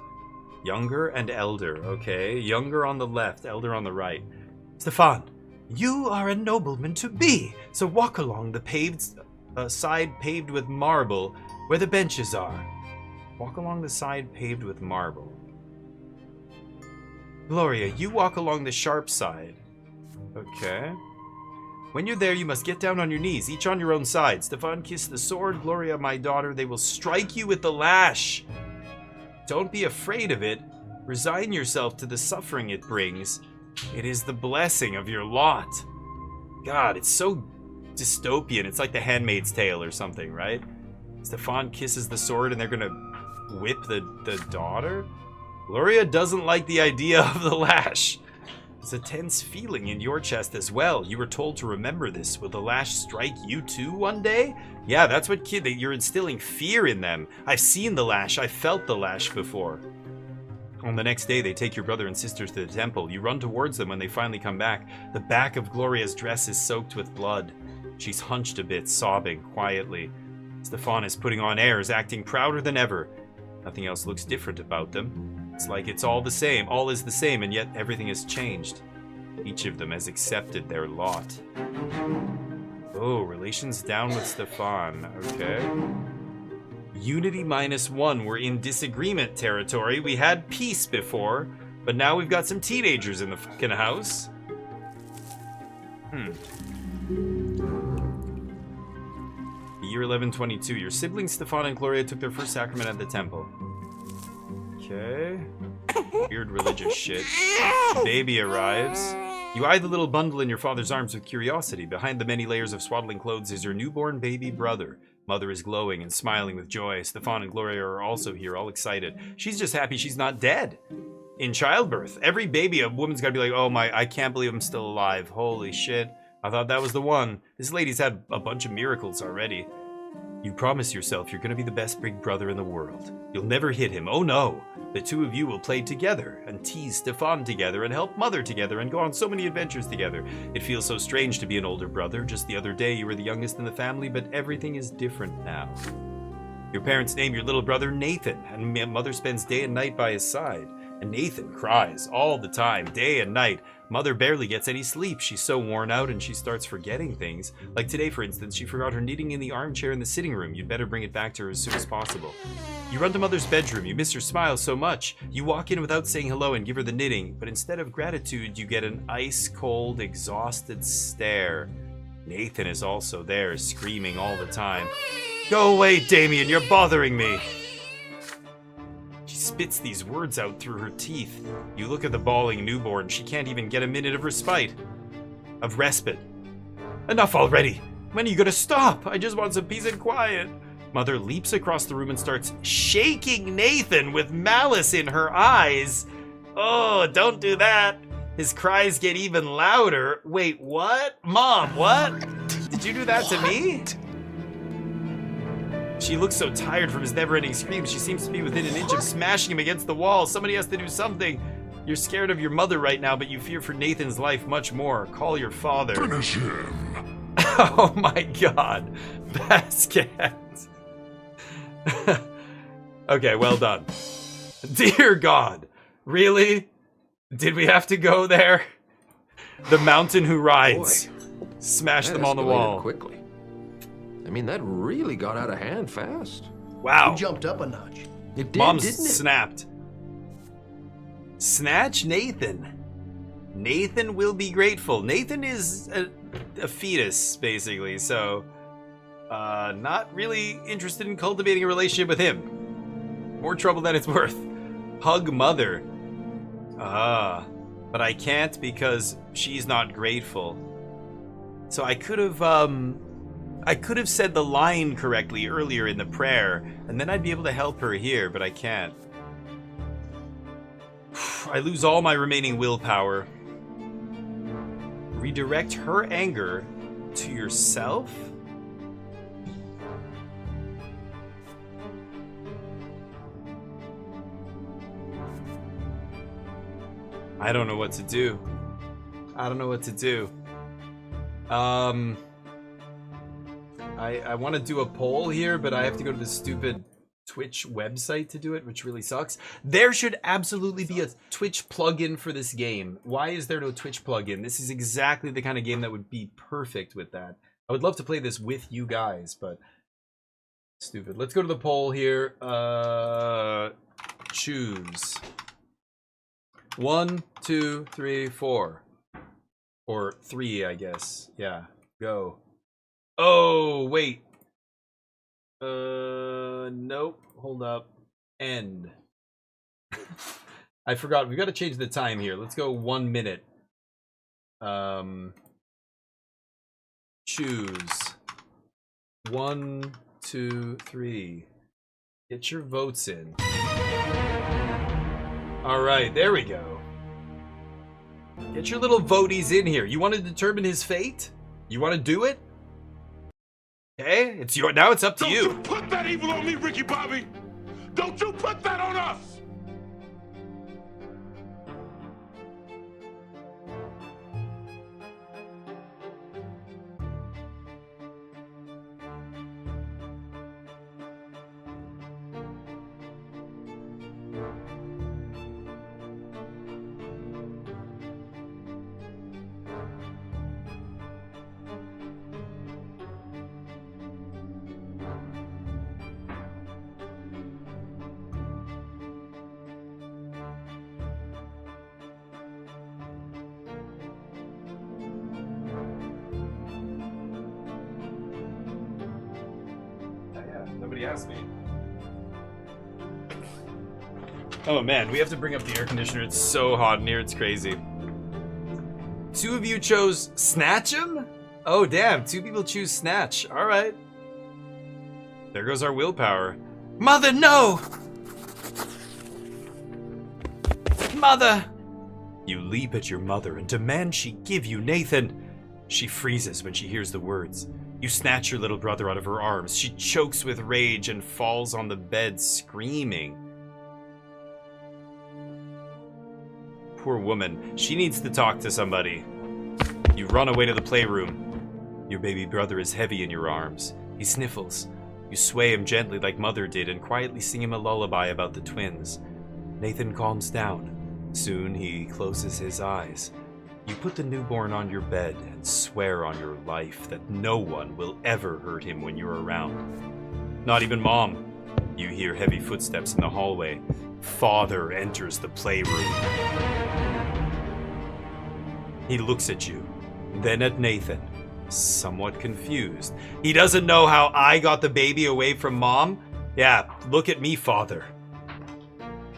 Younger and elder, okay. Younger on the left, elder on the right. Stefan, you are a nobleman to be, so walk along the paved side paved with marble where the benches are. Walk along the side paved with marble. Gloria, you walk along the sharp side. Okay. When you're there, you must get down on your knees, each on your own side. Stefan, kiss the sword. Gloria, my daughter, they will strike you with the lash. Don't be afraid of it. Resign yourself to the suffering it brings. It is the blessing of your lot. God, it's so dystopian. It's like The Handmaid's Tale or something, right? Stefan kisses the sword and they're gonna whip the daughter? Gloria doesn't like the idea of the lash. There's a tense feeling in your chest as well. You were told to remember this. Will the lash strike you too one day? Yeah, that's what you're instilling fear in them. I've seen the lash. I felt the lash before. On the next day, they take your brother and sisters to the temple. You run towards them when they finally come back. The back of Gloria's dress is soaked with blood. She's hunched a bit, sobbing quietly. Stefan is putting on airs, acting prouder than ever. Nothing else looks different about them. It's like it's all the same, all is the same, and yet everything has changed. Each of them has accepted their lot. Oh, relations down with Stefan, okay. Unity -1, we're in disagreement territory. We had peace before, but now we've got some teenagers in the fucking house. Year 1122, your siblings Stefan and Gloria took their first sacrament at the temple. Okay. Weird religious shit. Baby arrives. You eye the little bundle in your father's arms with curiosity. Behind the many layers of swaddling clothes is your newborn baby brother. Mother is glowing and smiling with joy. Stefan and Gloria are also here, all excited. She's just happy she's not dead. In childbirth, every baby, a woman's gotta be like, oh my, I can't believe I'm still alive. Holy shit. I thought that was the one. This lady's had a bunch of miracles already. You promise yourself you're gonna be the best big brother in the world. You'll never hit him. Oh no. The two of you will play together and tease Stefan together and help Mother together and go on so many adventures together. It feels so strange to be an older brother. Just the other day you were the youngest in the family, but everything is different now. Your parents name your little brother Nathan, and Mother spends day and night by his side. And Nathan cries all the time, day and night. Mother barely gets any sleep. She's so worn out and she starts forgetting things. Like today, for instance, she forgot her knitting in the armchair in the sitting room. You'd better bring it back to her as soon as possible. You run to Mother's bedroom. You miss her smile so much. You walk in without saying hello and give her the knitting, but instead of gratitude, you get an ice-cold, exhausted stare. Nathan is also there, screaming all the time. Go away, Damien, you're bothering me. She spits these words out through her teeth. You look at the bawling newborn. She can't even get a minute of respite. Of respite. Enough already! When are you gonna stop? I just want some peace and quiet. Mother leaps across the room and starts shaking Nathan with malice in her eyes. Oh, don't do that. His cries get even louder. Wait, what? Mom, what? Did you do that to me? She looks so tired from his never-ending screams. She seems to be within an inch of smashing him against the wall. Somebody has to do something. You're scared of your mother right now, but you fear for Nathan's life much more. Call your father. Finish him. Oh my god. Basket. Okay, well done. Dear God. Really? Did we have to go there? The mountain who rides. Boy, Smash that them on the escalated wall. quickly. I mean, that really got out of hand fast. Wow. You jumped up a notch. It did, Mom's didn't it? snapped. Snatch Nathan. Nathan will be grateful. Nathan is a fetus, basically, so not really interested in cultivating a relationship with him. More trouble than it's worth. Hug mother. But I can't because she's not grateful. So I could have said the line correctly earlier in the prayer, and then I'd be able to help her here, but I can't. I lose all my remaining willpower. Redirect her anger to yourself? I don't know what to do. I don't know what to do. I want to do a poll here, but I have to go to the stupid Twitch website to do it, which really sucks. There should absolutely be a Twitch plugin for this game. Why is there no Twitch plugin? This is exactly the kind of game that would be perfect with that. I would love to play this with you guys, but stupid. Let's go to the poll here. Choose. 1, 2, 3, 4. Or 3, I guess. Yeah. Go. Oh, wait. Nope. Hold up. End. I forgot. We got to change the time here. Let's go 1 minute. Choose. 1, 2, 3. Get your votes in. All right, there we go. Get your little voties in here. You want to determine his fate? You want to do it? Okay, it's your. Now it's up to you. Don't you put that evil on me, Ricky Bobby! Don't you put that on us! Nobody asked me. Oh man, we have to bring up the air conditioner. It's so hot in here, it's crazy. 2 of you chose Snatch him? Oh damn, 2 people choose Snatch. Alright. There goes our willpower. Mother, no! Mother! You leap at your mother and demand she give you Nathan. She freezes when she hears the words. You snatch your little brother out of her arms. She chokes with rage and falls on the bed, screaming. Poor woman. She needs to talk to somebody. You run away to the playroom. Your baby brother is heavy in your arms. He sniffles. You sway him gently like Mother did and quietly sing him a lullaby about the twins. Nathan calms down. Soon he closes his eyes. You put the newborn on your bed and swear on your life that no one will ever hurt him when you're around. Not even Mom. You hear heavy footsteps in the hallway. Father enters the playroom. He looks at you, then at Nathan, somewhat confused. He doesn't know how I got the baby away from Mom. Yeah, look at me, Father.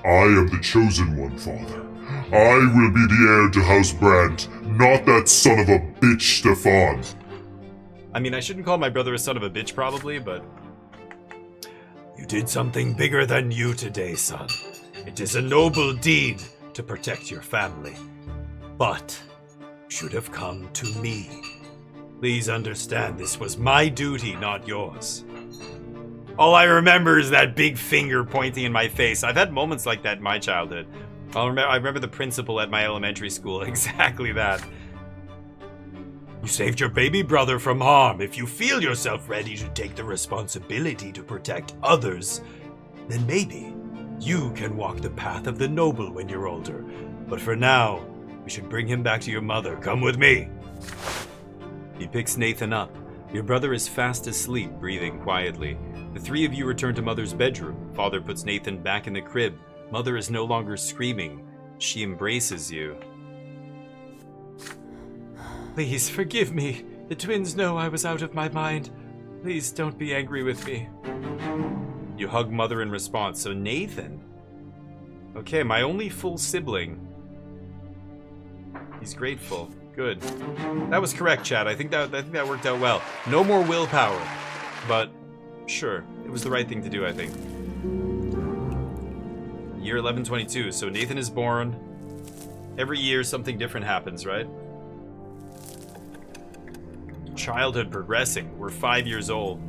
I am the chosen one, Father. I will be the heir to House Brandt, not that son of a bitch, Stefan. I mean, I shouldn't call my brother a son of a bitch, probably, but... You did something bigger than you today, son. It is a noble deed to protect your family. But should have come to me. Please understand, this was my duty, not yours. All I remember is that big finger pointing in my face. I've had moments like that in my childhood. I remember the principal at my elementary school. Exactly that. You saved your baby brother from harm. If you feel yourself ready to take the responsibility to protect others, then maybe you can walk the path of the noble when you're older. But for now, we should bring him back to your mother. Come with me. He picks Nathan up. Your brother is fast asleep, breathing quietly. The three of you return to Mother's bedroom. Father puts Nathan back in the crib. Mother is no longer screaming. She embraces you. Please forgive me. The twins know I was out of my mind. Please don't be angry with me. You hug Mother in response. So Nathan. Okay, my only full sibling. He's grateful. Good. That was correct, Chad. I think that worked out well. No more willpower. But sure, it was the right thing to do, I think. Year 1122. So Nathan is born. Every year something different happens, right? Childhood progressing. We're 5 years old.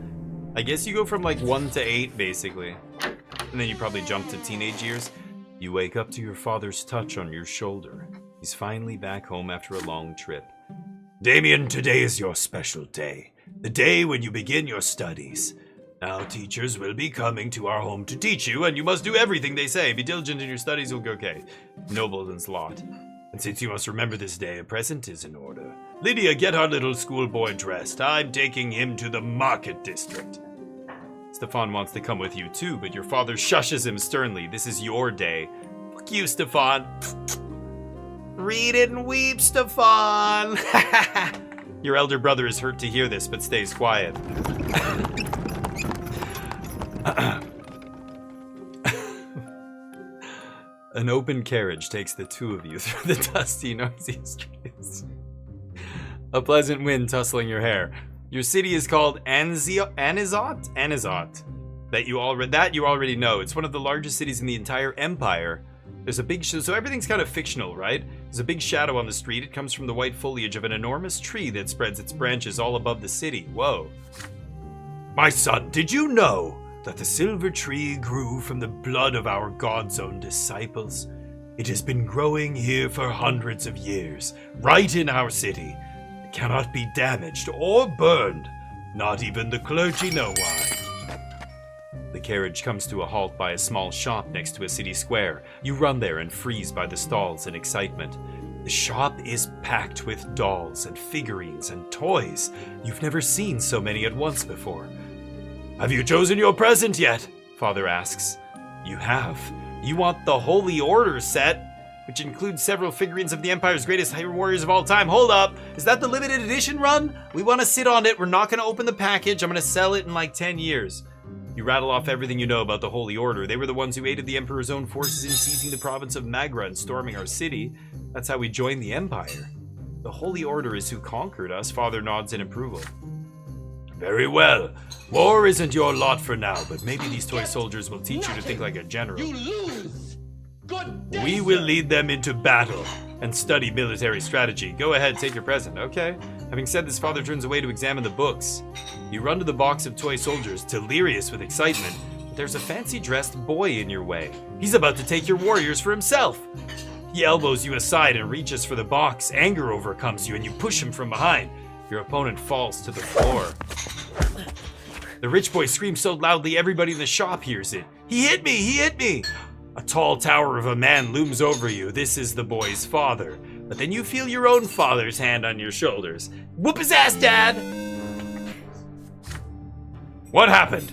I guess you go from like 1 to 8, basically. And then you probably jump to teenage years. You wake up to your father's touch on your shoulder. He's finally back home after a long trip. Damien, today is your special day. The day when you begin your studies. Now teachers will be coming to our home to teach you, and you must do everything they say. Be diligent in your studies, you'll go okay. Nobleman's lot. And since you must remember this day, a present is in order. Lydia, get our little schoolboy dressed. I'm taking him to the market district. Stefan wants to come with you too, but your father shushes him sternly. This is your day. Fuck you, Stefan. Read it and weep, Stefan. Your elder brother is hurt to hear this, but stays quiet. An open carriage takes the two of you through the dusty, noisy streets. A pleasant wind tussling your hair. Your city is called Anizot? That you already know. It's one of the largest cities in the entire empire. There's a big so everything's kind of fictional, right? There's a big shadow on the street. It comes from the white foliage of an enormous tree that spreads its branches all above the city. Whoa. My son, did you know that the silver tree grew from the blood of our God's own disciples? It has been growing here for hundreds of years, right in our city. It cannot be damaged or burned. Not even the clergy know why. The carriage comes to a halt by a small shop next to a city square. You run there and freeze by the stalls in excitement. The shop is packed with dolls and figurines and toys. You've never seen so many at once before. Have you chosen your present yet? Father asks. You have. You want the Holy Order set, which includes several figurines of the Empire's greatest hero warriors of all time. Hold up. Is that the limited edition run? We want to sit on it. We're not going to open the package. I'm going to sell it in like 10 years. You rattle off everything you know about the Holy Order. They were the ones who aided the Emperor's own forces in seizing the province of Magra and storming our city. That's how we joined the Empire. The Holy Order is who conquered us. Father nods in approval. Very well. War isn't your lot for now, but maybe these toy soldiers will teach you to think like a general. You lose. Good day, We will lead them into battle and study military strategy. Go ahead, take your present. Okay. Having said this, Father turns away to examine the books. You run to the box of toy soldiers, delirious with excitement. But there's a fancy-dressed boy in your way. He's about to take your warriors for himself. He elbows you aside and reaches for the box. Anger overcomes you and you push him from behind. Your opponent falls to the floor. The rich boy screams so loudly everybody in the shop hears it. He hit me! He hit me! A tall tower of a man looms over you. This is the boy's father. But then you feel your own father's hand on your shoulders. Whoop his ass, Dad! What happened?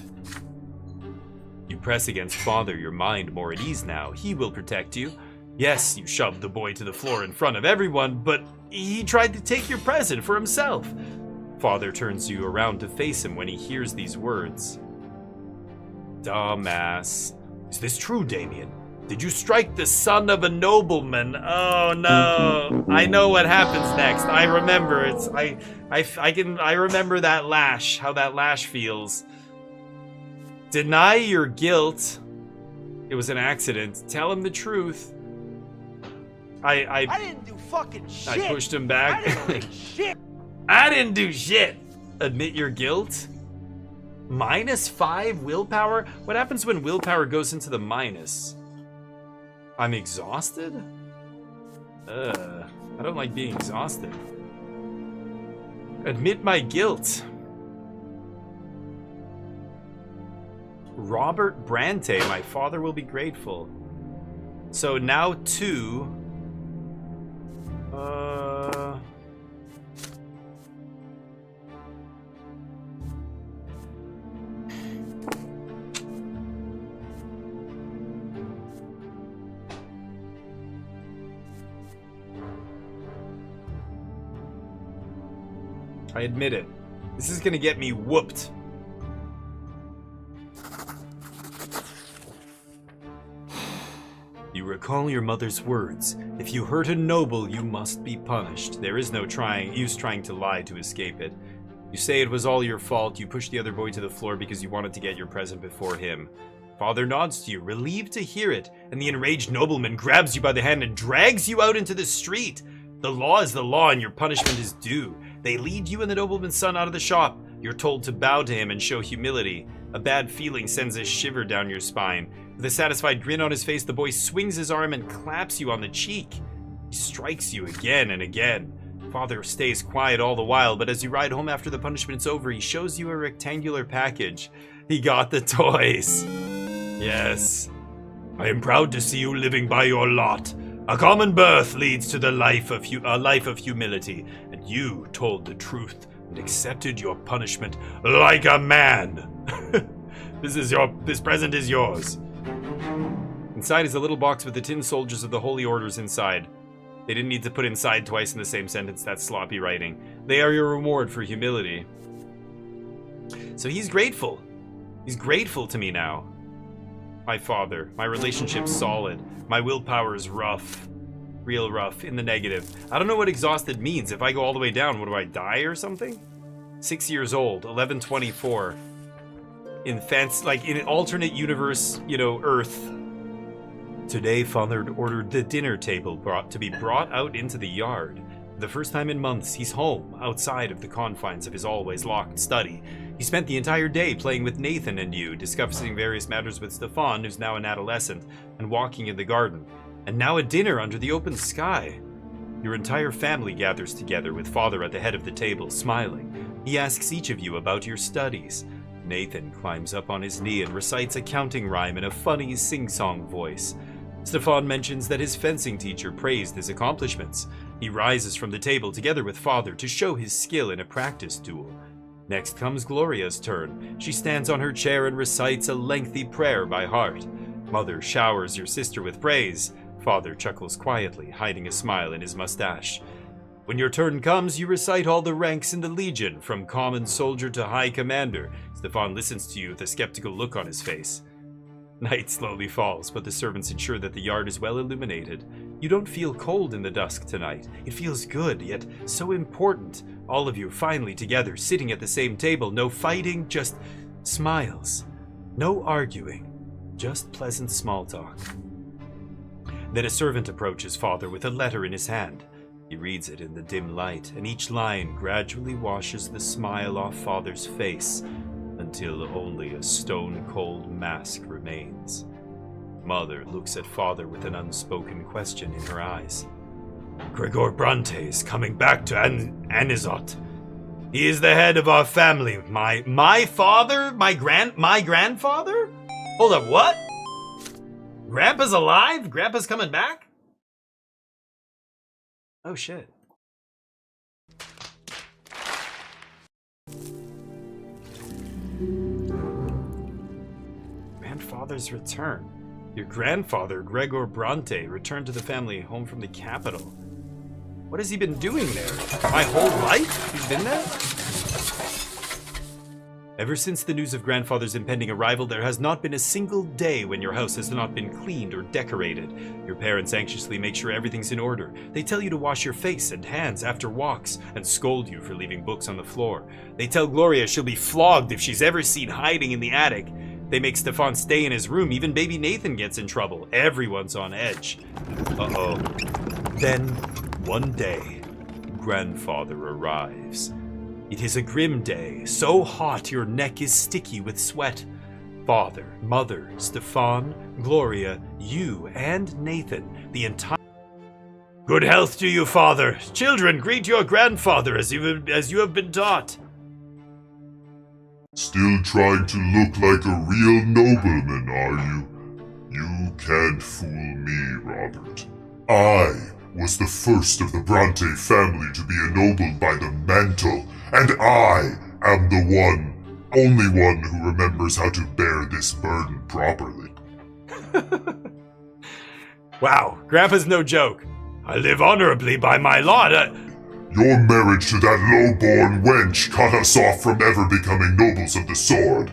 You press against Father, your mind more at ease now. He will protect you. Yes, you shoved the boy to the floor in front of everyone, but he tried to take your present for himself. Father turns you around to face him when he hears these words. Dumbass. Is this true, Damien? Did you strike the son of a nobleman? Oh no! I know what happens next. I remember. I remember that lash. How that lash feels. Deny your guilt. It was an accident. Tell him the truth. I didn't do fucking shit. I pushed him back. I didn't do shit. I didn't do shit. Admit your guilt. -5 willpower? What happens when willpower goes into the minus? I'm exhausted? I don't like being exhausted. Admit my guilt. Robert Brante, my father will be grateful. So now 2. I admit it. This is gonna get me whooped. You recall your mother's words. If you hurt a noble, you must be punished. There is no use trying to lie to escape it. You say it was all your fault. You push the other boy to the floor because you wanted to get your present before him. Father nods to you, relieved to hear it, and the enraged nobleman grabs you by the hand and drags you out into the street. The law is the law, and your punishment is due. They lead you and the nobleman's son out of the shop. You're told to bow to him and show humility. A bad feeling sends a shiver down your spine. With a satisfied grin on his face, the boy swings his arm and claps you on the cheek. He strikes you again and again. Father stays quiet all the while, but as you ride home after the punishment's over, he shows you a rectangular package. He got the toys. Yes. I am proud to see you living by your lot. A common birth leads to the life of humility, and you told the truth and accepted your punishment like a man. This present is yours. Inside is a little box with the tin soldiers of the holy orders inside. They didn't need to put inside twice in the same sentence. That's sloppy writing. They are your reward for humility. So he's grateful. He's grateful to me now. My father. My relationship's solid. My willpower is rough. Real rough. In the negative. I don't know what exhausted means. If I go all the way down, what do I die or something? 6 years old. 1124. In an alternate universe, Earth. Today, Father ordered the dinner table to be brought out into the yard. For the first time in months, he's home, outside of the confines of his always locked study. He spent the entire day playing with Nathan and you, discussing various matters with Stefan, who's now an adolescent, and walking in the garden. And now a dinner under the open sky. Your entire family gathers together with Father at the head of the table, smiling. He asks each of you about your studies. Nathan climbs up on his knee and recites a counting rhyme in a funny sing-song voice. Stefan mentions that his fencing teacher praised his accomplishments. He rises from the table together with Father to show his skill in a practice duel. Next comes Gloria's turn. She stands on her chair and recites a lengthy prayer by heart. Mother showers your sister with praise. Father chuckles quietly, hiding a smile in his mustache. When your turn comes, you recite all the ranks in the Legion, from common soldier to high commander. Stefan listens to you with a skeptical look on his face. Night slowly falls, but the servants ensure that the yard is well illuminated. You don't feel cold in the dusk tonight. It feels good, yet so important. All of you finally together, sitting at the same table. No fighting, just smiles. No arguing, just pleasant small talk. Then a servant approaches Father with a letter in his hand. He reads it in the dim light, and each line gradually washes the smile off Father's face, until only a stone-cold mask remains. Mother looks at Father with an unspoken question in her eyes. Gregor Bronte is coming back to Anizot. He is the head of our family. My father? My grandfather? Hold up, what? Grandpa's alive? Grandpa's coming back? Oh shit. Grandfather's return. Your grandfather, Gregor Bronte, returned to the family home from the capital. What has he been doing there? My whole life? He's been there? Ever since the news of grandfather's impending arrival, there has not been a single day when your house has not been cleaned or decorated. Your parents anxiously make sure everything's in order. They tell you to wash your face and hands after walks, and scold you for leaving books on the floor. They tell Gloria she'll be flogged if she's ever seen hiding in the attic. They make Stefan stay in his room. Even baby Nathan gets in trouble. Everyone's on edge. Then, one day, grandfather arrives. It is a grim day, so hot your neck is sticky with sweat. Father, Mother, Stefan, Gloria, you, and Nathan, the entire... Good health to you, Father. Children, greet your grandfather as you have been taught. Still trying to look like a real nobleman, are you? You can't fool me, Robert. I was the first of the Bronte family to be ennobled by the mantle, and I am the only one who remembers how to bear this burden properly. Wow, Grandpa's no joke. I live honorably by my lot. Your marriage to that low-born wench cut us off from ever becoming nobles of the sword.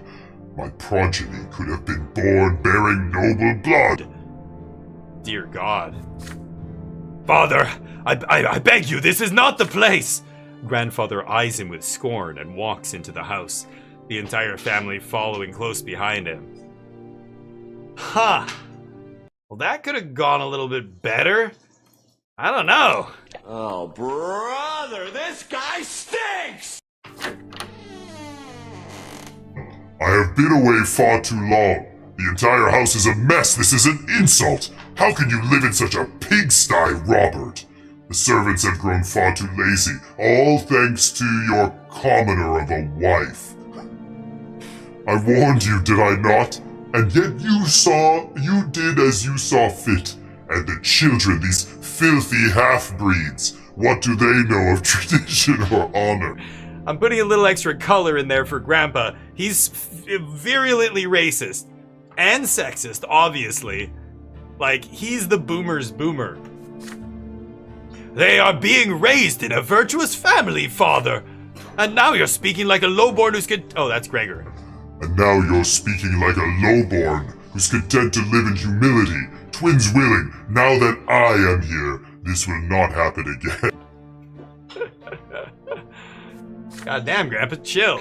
My progeny could have been born bearing noble blood. Dear God. Father, I beg you, this is not the place! Grandfather eyes him with scorn and walks into the house, the entire family following close behind him. Huh. Well, that could have gone a little bit better. I don't know. Oh, brother, this guy stinks! I have been away far too long. The entire house is a mess. This is an insult. How can you live in such a pigsty, Robert? The servants have grown far too lazy, all thanks to your commoner of a wife. I warned you, did I not? And yet you did as you saw fit. And the children, these filthy half-breeds, what do they know of tradition or honor? I'm putting a little extra color in there for Grandpa. He's virulently racist. And sexist, obviously. Like, he's the boomer's boomer. They are being raised in a virtuous family, Father. And now you're speaking like a lowborn who's Oh, that's Gregor. And now you're speaking like a lowborn who's content to live in humility. Twins willing, now that I am here, this will not happen again. God damn, Grandpa, chill.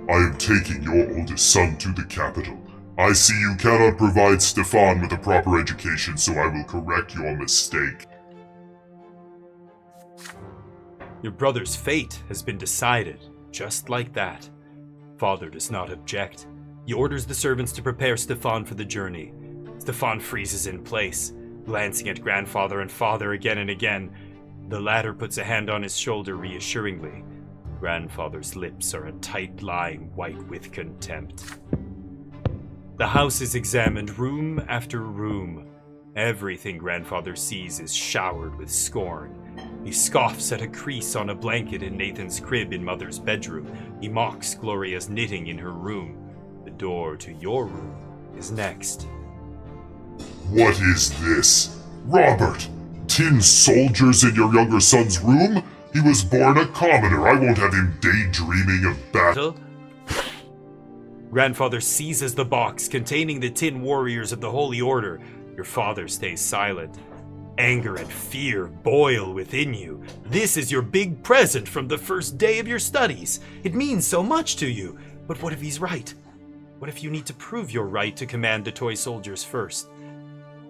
I am taking your oldest son to the capital. I see you cannot provide Stefan with a proper education, so I will correct your mistake. Your brother's fate has been decided, just like that. Father does not object. He orders the servants to prepare Stefan for the journey. Stefan freezes in place, glancing at Grandfather and Father again and again. The latter puts a hand on his shoulder reassuringly. Grandfather's lips are a tight line white with contempt. The house is examined room after room. Everything Grandfather sees is showered with scorn. He scoffs at a crease on a blanket in Nathan's crib in Mother's bedroom. He mocks Gloria's knitting in her room. The door to your room is next. What is this? Robert! Tin soldiers in your younger son's room? He was born a commoner. I won't have him daydreaming of battle. Grandfather seizes the box containing the tin warriors of the Holy Order. Your father stays silent. Anger and fear boil within you. This is your big present from the first day of your studies. It means so much to you. But what if he's right? What if you need to prove you're right to command the toy soldiers first?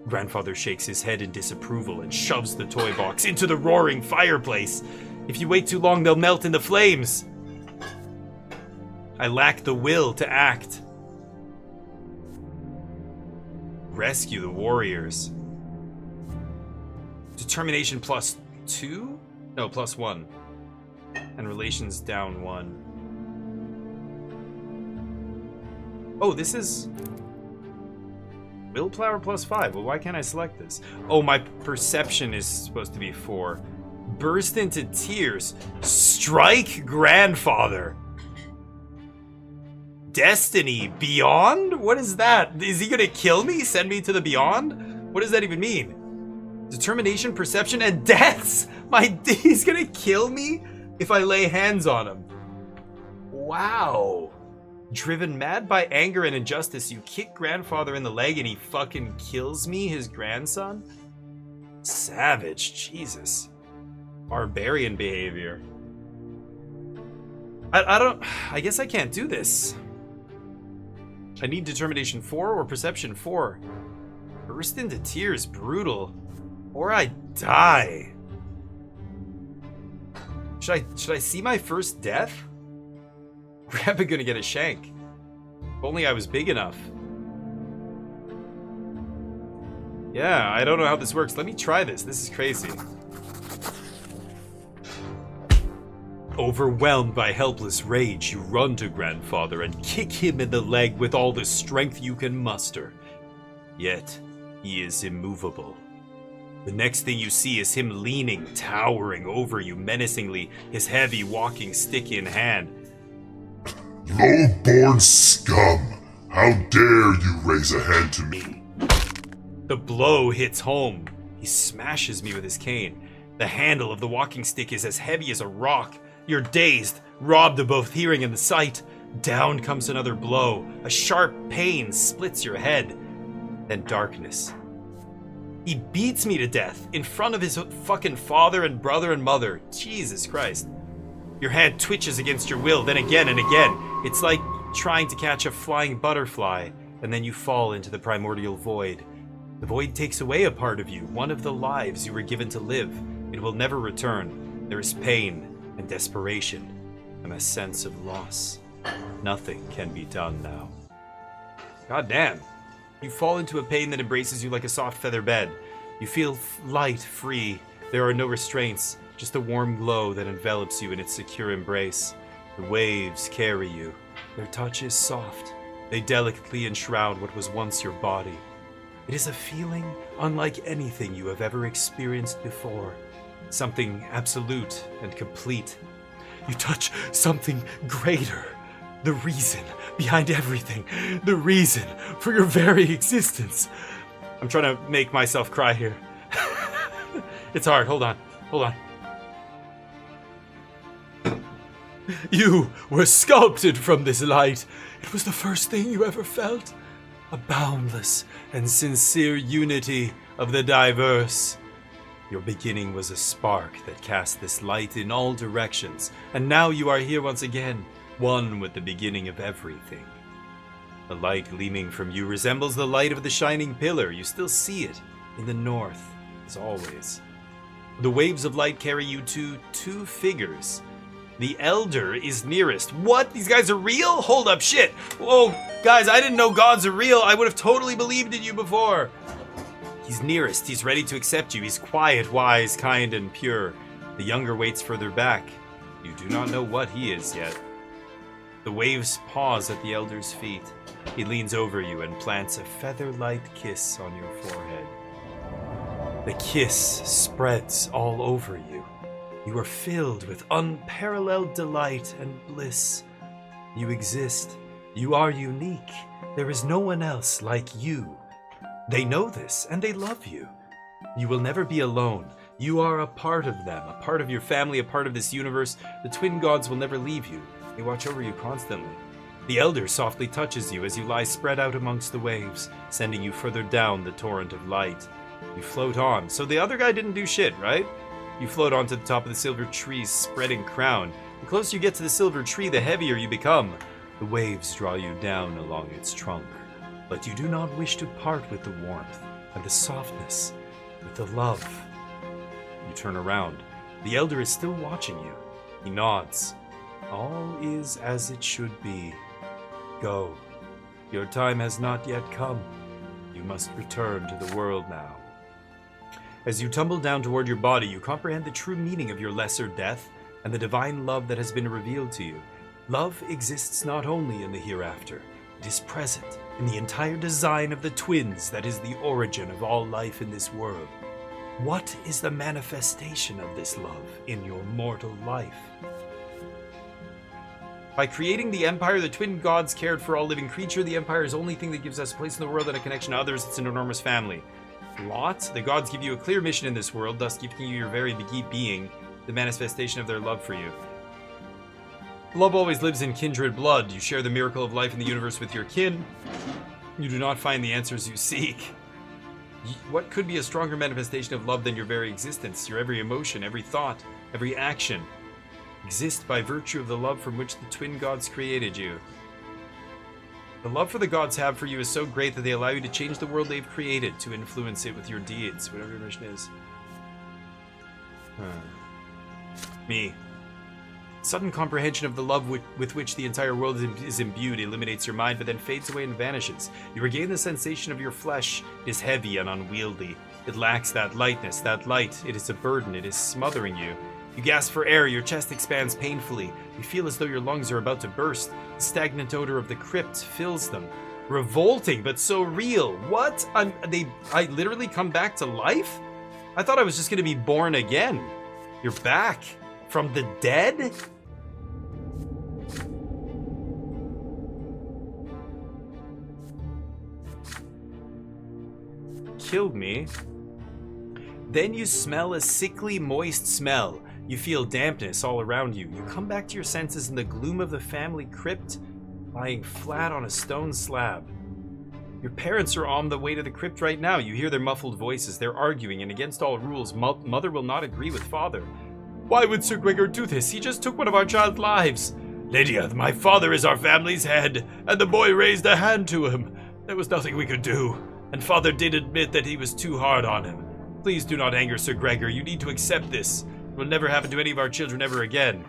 Grandfather shakes his head in disapproval and shoves the toy box into the roaring fireplace. If you wait too long, they'll melt in the flames. I lack the will to act. Rescue the warriors. Determination +2? No, +1. And relations down 1. Oh, this is... Willpower +5. Well, why can't I select this? Oh, my perception is supposed to be 4. Burst into tears. Strike Grandfather. Destiny Beyond? What is that? Is he gonna kill me? Send me to the beyond? What does that even mean? Determination, perception, and deaths. He's gonna kill me if I lay hands on him. Wow. Driven mad by anger and injustice, you kick Grandfather in the leg and he fucking kills me, his grandson? Savage, Jesus. Barbarian behavior. I guess I can't do this. I need determination 4 or perception 4. Burst into tears, brutal. Or I die. Should I see my first death? Grandpa gonna get a shank. If only I was big enough. Yeah, I don't know how this works. Let me try this. This is crazy. Overwhelmed by helpless rage, you run to Grandfather and kick him in the leg with all the strength you can muster. Yet, he is immovable. The next thing you see is him leaning, towering over you menacingly, his heavy walking stick in hand. Low-born scum! How dare you raise a hand to me? The blow hits home. He smashes me with his cane. The handle of the walking stick is as heavy as a rock. You're dazed, robbed of both hearing and the sight. Down comes another blow. A sharp pain splits your head. Then darkness. He beats me to death in front of his fucking father and brother and mother. Jesus Christ. Your head twitches against your will, then again and again. It's like trying to catch a flying butterfly, and then you fall into the primordial void. The void takes away a part of you, one of the lives you were given to live. It will never return. There is pain and desperation, and a sense of loss. Nothing can be done now. God damn. You fall into a pain that embraces you like a soft feather bed. You feel light, free. There are no restraints, just a warm glow that envelops you in its secure embrace. The waves carry you. Their touch is soft. They delicately enshroud what was once your body. It is a feeling unlike anything you have ever experienced before. Something absolute and complete. You touch something greater. The reason behind everything. The reason for your very existence. I'm trying to make myself cry here. It's hard. Hold on. Hold on. You were sculpted from this light. It was the first thing you ever felt. A boundless and sincere unity of the diverse. Your beginning was a spark that cast this light in all directions, and now you are here once again, one with the beginning of everything. The light gleaming from you resembles the light of the shining pillar. You still see it in the north, as always. The waves of light carry you to two figures. The elder is nearest. What? These guys are real? Hold up, shit. Whoa, guys, I didn't know gods are real. I would have totally believed in you before. He's nearest. He's ready to accept you. He's quiet, wise, kind, and pure. The younger waits further back. You do not know what he is yet. The waves pause at the elder's feet. He leans over you and plants a feather-light kiss on your forehead. The kiss spreads all over you. You are filled with unparalleled delight and bliss. You exist. You are unique. There is no one else like you. They know this, and they love you. You will never be alone. You are a part of them, a part of your family, a part of this universe. The twin gods will never leave you. They watch over you constantly. The elder softly touches you as you lie spread out amongst the waves, sending you further down the torrent of light. You float on. So the other guy didn't do shit, right? You float onto the top of the silver tree's spreading crown. The closer you get to the silver tree, the heavier you become. The waves draw you down along its trunk. But you do not wish to part with the warmth and the softness, with the love. You turn around. The elder is still watching you. He nods. All is as it should be. Go. Your time has not yet come. You must return to the world now. As you tumble down toward your body, you comprehend the true meaning of your lesser death and the divine love that has been revealed to you. Love exists not only in the hereafter, it is present in the entire design of the twins that is the origin of all life in this world. What is the manifestation of this love in your mortal life? By creating the Empire, the twin gods cared for all living creature. The Empire is the only thing that gives us a place in the world and a connection to others. It's an enormous family. Lot, the gods give you a clear mission in this world, thus giving you your very being, the manifestation of their love for you. Love always lives in kindred blood. You share the miracle of life in the universe with your kin. You do not find the answers you seek. What could be a stronger manifestation of love than your very existence? Your every emotion, every thought, every action exist by virtue of the love from which the twin gods created you. The love for the gods have for you is so great that they allow you to change the world they've created, to influence it with your deeds, whatever your mission is. Me. Sudden comprehension of the love with which the entire world is imbued illuminates your mind, but then fades away and vanishes. You regain the sensation of your flesh. It is heavy and unwieldy. It lacks that lightness, that light. It is a burden. It is smothering you. You gasp for air. Your chest expands painfully. You feel as though your lungs are about to burst. The stagnant odor of the crypt fills them. Revolting, but so real. What? I literally come back to life? I thought I was just going to be born again. You're back from the dead? Killed me. Then you smell a sickly, moist smell. You feel dampness all around you. You come back to your senses in the gloom of the family crypt, lying flat on a stone slab. Your parents are on the way to the crypt right now. You hear their muffled voices. They're arguing, and against all rules, Mother will not agree with Father. Why would Sir Gregor do this? He just took one of our child's lives. Lydia, my father is our family's head, and the boy raised a hand to him. There was nothing we could do, and Father did admit that he was too hard on him. Please do not anger Sir Gregor. You need to accept this. It will never happen to any of our children ever again.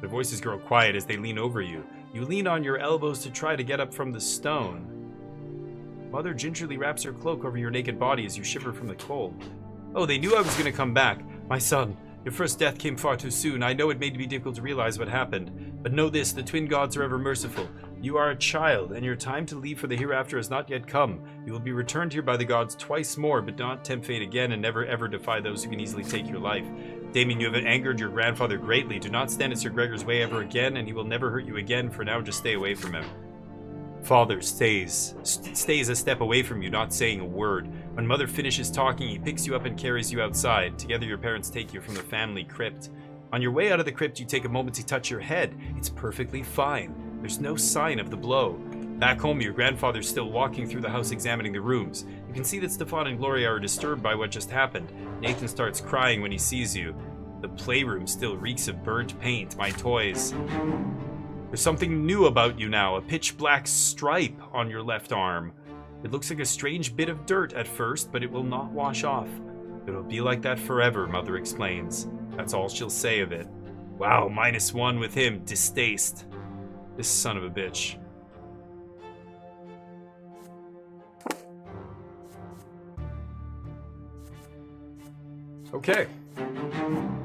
Their voices grow quiet as they lean over you. You lean on your elbows to try to get up from the stone. Mother gingerly wraps her cloak over your naked body as you shiver from the cold. Oh, they knew I was going to come back. My son, your first death came far too soon. I know it may be difficult to realize what happened. But know this, the twin gods are ever merciful. You are a child, and your time to leave for the hereafter has not yet come. You will be returned here by the gods twice more, but do not tempt fate again, and never ever defy those who can easily take your life. Damien, you have angered your grandfather greatly. Do not stand in Sir Gregor's way ever again, and he will never hurt you again. For now, just stay away from him. Father stays a step away from you, not saying a word. When Mother finishes talking, he picks you up and carries you outside. Together, your parents take you from the family crypt. On your way out of the crypt, you take a moment to touch your head. It's perfectly fine. There's no sign of the blow. Back home, your grandfather's still walking through the house examining the rooms. You can see that Stefan and Gloria are disturbed by what just happened. Nathan starts crying when he sees you. The playroom still reeks of burnt paint. My toys. There's something new about you now, a pitch black stripe on your left arm. It looks like a strange bit of dirt at first, but it will not wash off. It'll be like that forever, Mother explains. That's all she'll say of it. Wow, -1 with him, distaste. This son of a bitch. Okay.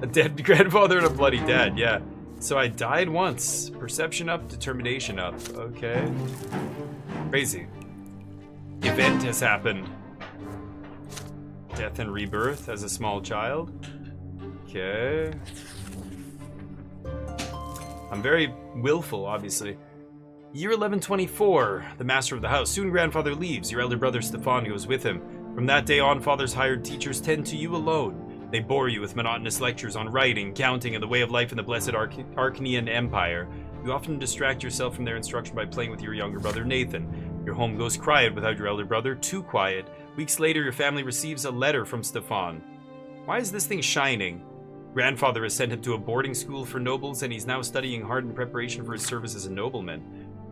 A dead grandfather and a bloody dad, yeah. So I died once. Perception up, determination up. Okay. Crazy. Event has happened. Death and rebirth as a small child. Okay. I'm very willful, obviously. Year 1124. The master of the house. Soon grandfather leaves. Your elder brother Stefan goes with him. From that day on, father's hired teachers tend to you alone. They bore you with monotonous lectures on writing, counting, and the way of life in the blessed Archnean Empire. You often distract yourself from their instruction by playing with your younger brother Nathan. Your home goes quiet without your elder brother, too quiet. Weeks later, your family receives a letter from Stefan. Why is this thing shining? Grandfather has sent him to a boarding school for nobles, and he's now studying hard in preparation for his service as a nobleman.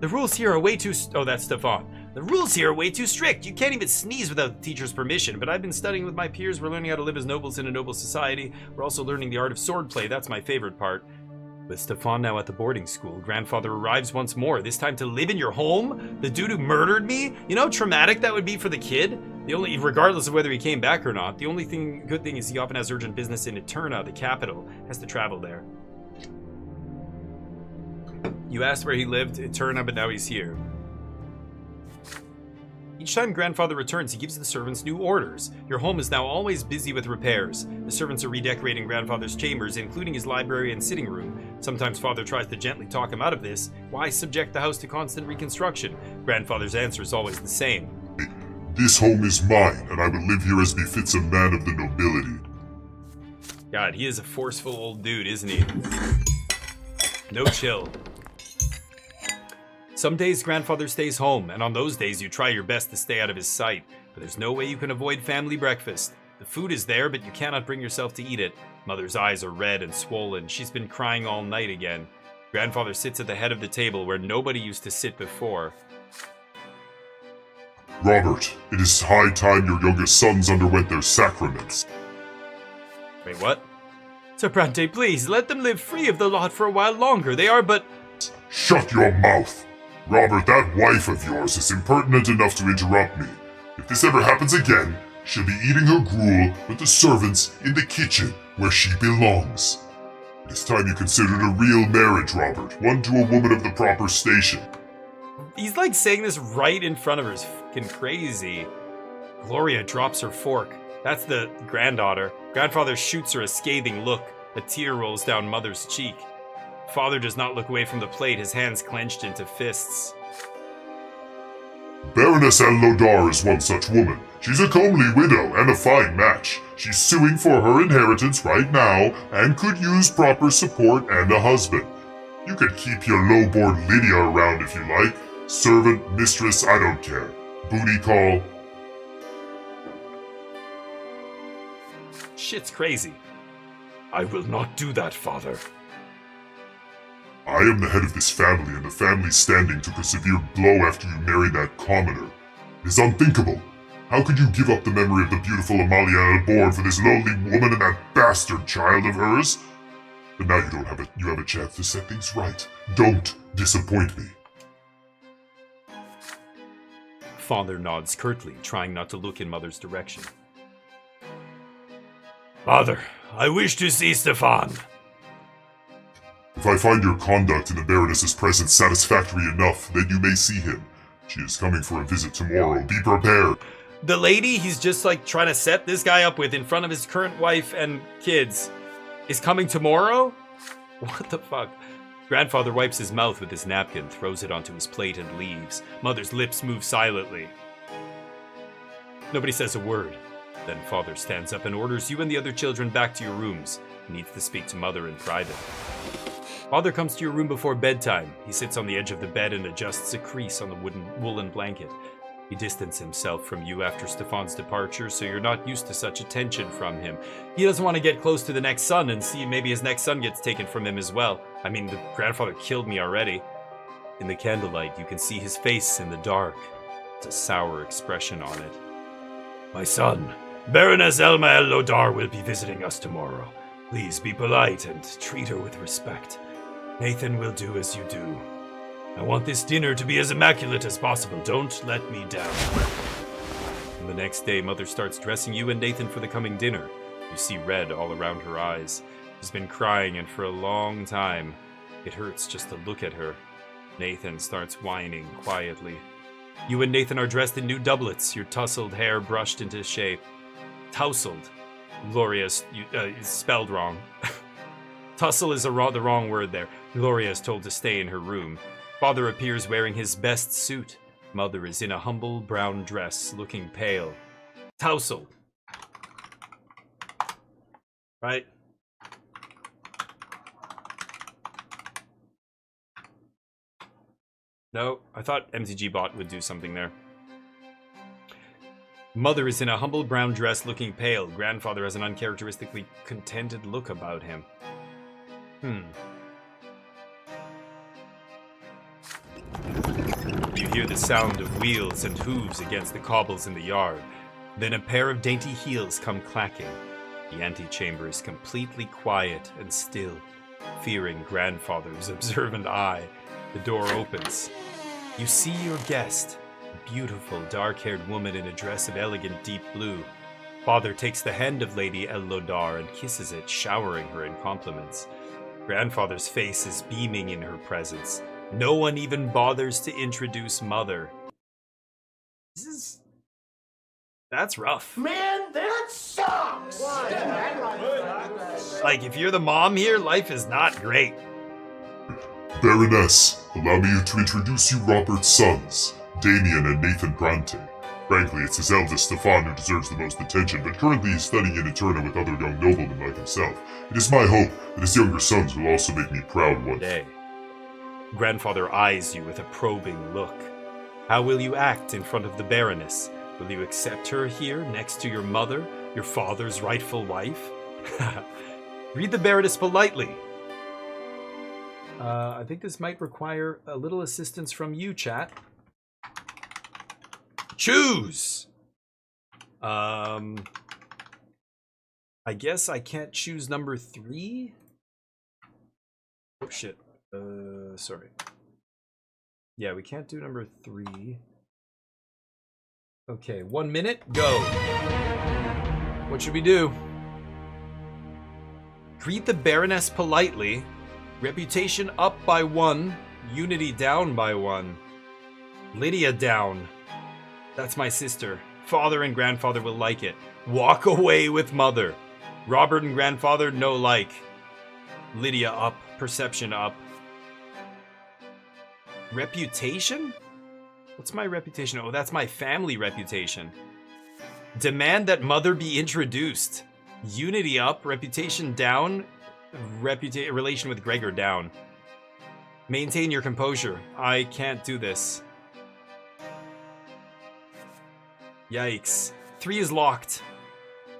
The rules here are way too... Oh, that's Stefan. The rules here are way too strict. You can't even sneeze without the teacher's permission, but I've been studying with my peers. We're learning how to live as nobles in a noble society. We're also learning the art of swordplay. That's my favorite part. With Stefan now at the boarding school, grandfather arrives once more, this time to live in your home? The dude who murdered me? You know how traumatic that would be for the kid? Regardless of whether he came back or not, the only good thing is he often has urgent business in Eterna, the capital, has to travel there. You asked where he lived, Eterna, but now he's here. Each time grandfather returns, he gives the servants new orders. Your home is now always busy with repairs. The servants are redecorating grandfather's chambers, including his library and sitting room. Sometimes father tries to gently talk him out of this. Why subject the house to constant reconstruction? Grandfather's answer is always the same. This home is mine, and I will live here as befits a man of the nobility. God, he is a forceful old dude, isn't he? No chill. Some days grandfather stays home, and on those days you try your best to stay out of his sight. But there's no way you can avoid family breakfast. The food is there, but you cannot bring yourself to eat it. Mother's eyes are red and swollen. She's been crying all night again. Grandfather sits at the head of the table where nobody used to sit before. Robert, it is high time your youngest sons underwent their sacraments. Wait, what? Sir Bronte, please, let them live free of the lot for a while longer. They are but... Shut your mouth! Robert, that wife of yours is impertinent enough to interrupt me. If this ever happens again, she'll be eating her gruel with the servants in the kitchen where she belongs. It is time you considered a real marriage, Robert. One to a woman of the proper station. He's like saying this right in front of her. It's fucking crazy. Gloria drops her fork. That's the granddaughter. Grandfather shoots her a scathing look. A tear rolls down Mother's cheek. Father does not look away from the plate, his hands clenched into fists. Baroness Lodar is one such woman. She's a comely widow and a fine match. She's suing for her inheritance right now and could use proper support and a husband. You could keep your low-born Lydia around if you like. Servant, mistress, I don't care. Booty call. Shit's crazy. I will not do that, father. I am the head of this family, and the family's standing took a severe blow after you married that commoner. It is unthinkable. How could you give up the memory of the beautiful Amalia Born for this lonely woman and that bastard child of hers? But now you have a chance to set things right. Don't disappoint me. Father nods curtly, trying not to look in Mother's direction. Father, I wish to see Stefan. If I find your conduct in the Baroness's presence satisfactory enough, then you may see him. She is coming for a visit tomorrow. Be prepared. The lady he's just like trying to set this guy up with in front of his current wife and kids is coming tomorrow? What the fuck? Grandfather wipes his mouth with his napkin, throws it onto his plate and leaves. Mother's lips move silently. Nobody says a word. Then Father stands up and orders you and the other children back to your rooms. He needs to speak to Mother in private. Father comes to your room before bedtime. He sits on the edge of the bed and adjusts a crease on the woolen blanket. He distances himself from you after Stefan's departure, so you're not used to such attention from him. He doesn't want to get close to the next son and see maybe his next son gets taken from him as well. I mean, the grandfather killed me already. In the candlelight, you can see his face in the dark. It's a sour expression on it. My son, Baroness Elma Lodar will be visiting us tomorrow. Please be polite and treat her with respect. Nathan will do as you do. I want this dinner to be as immaculate as possible. Don't let me down. And the next day, Mother starts dressing you and Nathan for the coming dinner. You see red all around her eyes. She's been crying, and for a long time, it hurts just to look at her. Nathan starts whining quietly. You and Nathan are dressed in new doublets, your tousled hair brushed into shape. Tousled. Gloria is spelled wrong. Tussle is the wrong word there. Gloria is told to stay in her room. Father appears wearing his best suit. Mother is in a humble brown dress, looking pale. Tousled. Right? No, I thought MTG Bot would do something there. Mother is in a humble brown dress, looking pale. Grandfather has an uncharacteristically contented look about him. You hear the sound of wheels and hooves against the cobbles in the yard. Then a pair of dainty heels come clacking. The antechamber is completely quiet and still. Fearing Grandfather's observant eye, the door opens. You see your guest, a beautiful, dark-haired woman in a dress of elegant deep blue. Father takes the hand of Lady Lodar and kisses it, showering her in compliments. Grandfather's face is beaming in her presence. No one even bothers to introduce Mother. That's rough. Man, that sucks! Like, if you're the mom here, life is not great. Baroness, allow me to introduce you Robert's sons, Damien and Nathan Bronte. Frankly, it's his eldest, Stefan, who deserves the most attention, but currently he's studying in Eterna with other young noblemen like himself. It is my hope that his younger sons will also make me proud one day. Grandfather eyes you with a probing look. How will you act in front of the Baroness? Will you accept her here next to your mother, your father's rightful wife? Read the Baroness politely. I think this might require a little assistance from you, chat. Choose! I guess I can't choose number 3? Oh, shit. Sorry. Yeah, we can't do number 3. Okay, 1 minute, go. What should we do? Greet the Baroness politely. Reputation up by 1. Unity down by 1. Lydia down. That's my sister. Father and grandfather will like it. Walk away with mother. Robert and grandfather, no like. Lydia up. Perception up. Reputation? What's my reputation? Oh, that's my family reputation. Demand that mother be introduced. Unity up. Reputation down. Relation with Gregor down. Maintain your composure. I can't do this. Yikes. 3 is locked.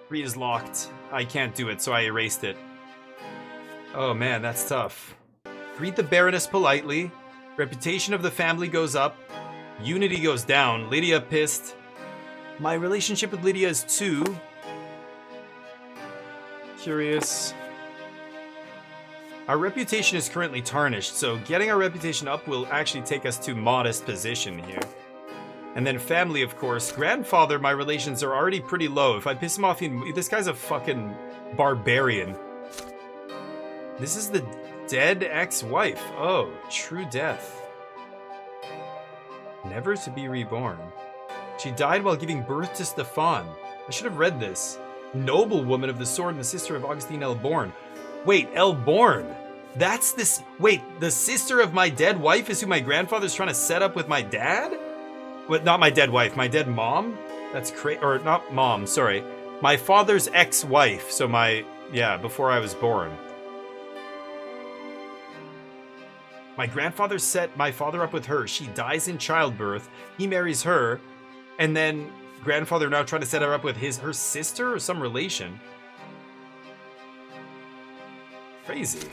3 is locked. I can't do it, so I erased it. Oh man, that's tough. Greet the Baroness politely. Reputation of the family goes up. Unity goes down. Lydia pissed. My relationship with Lydia is 2. Curious. Our reputation is currently tarnished, so getting our reputation up will actually take us to modest position here. And then family, of course. Grandfather, my relations are already pretty low. If I piss him off, this guy's a fucking barbarian. This is the dead ex-wife. Oh, true death. Never to be reborn. She died while giving birth to Stefan. I should have read this. Noble woman of the sword and the sister of Augustine Elborn. Wait, Elborn? That's this... Wait, the sister of my dead wife is who my grandfather's trying to set up with my dad? But not my dead wife, my dead mom? That's crazy. Or not mom, sorry. My father's ex-wife. So my... Yeah, before I was born. My grandfather set my father up with her. She dies in childbirth. He marries her. And then grandfather now trying to set her up with her sister or some relation. Crazy.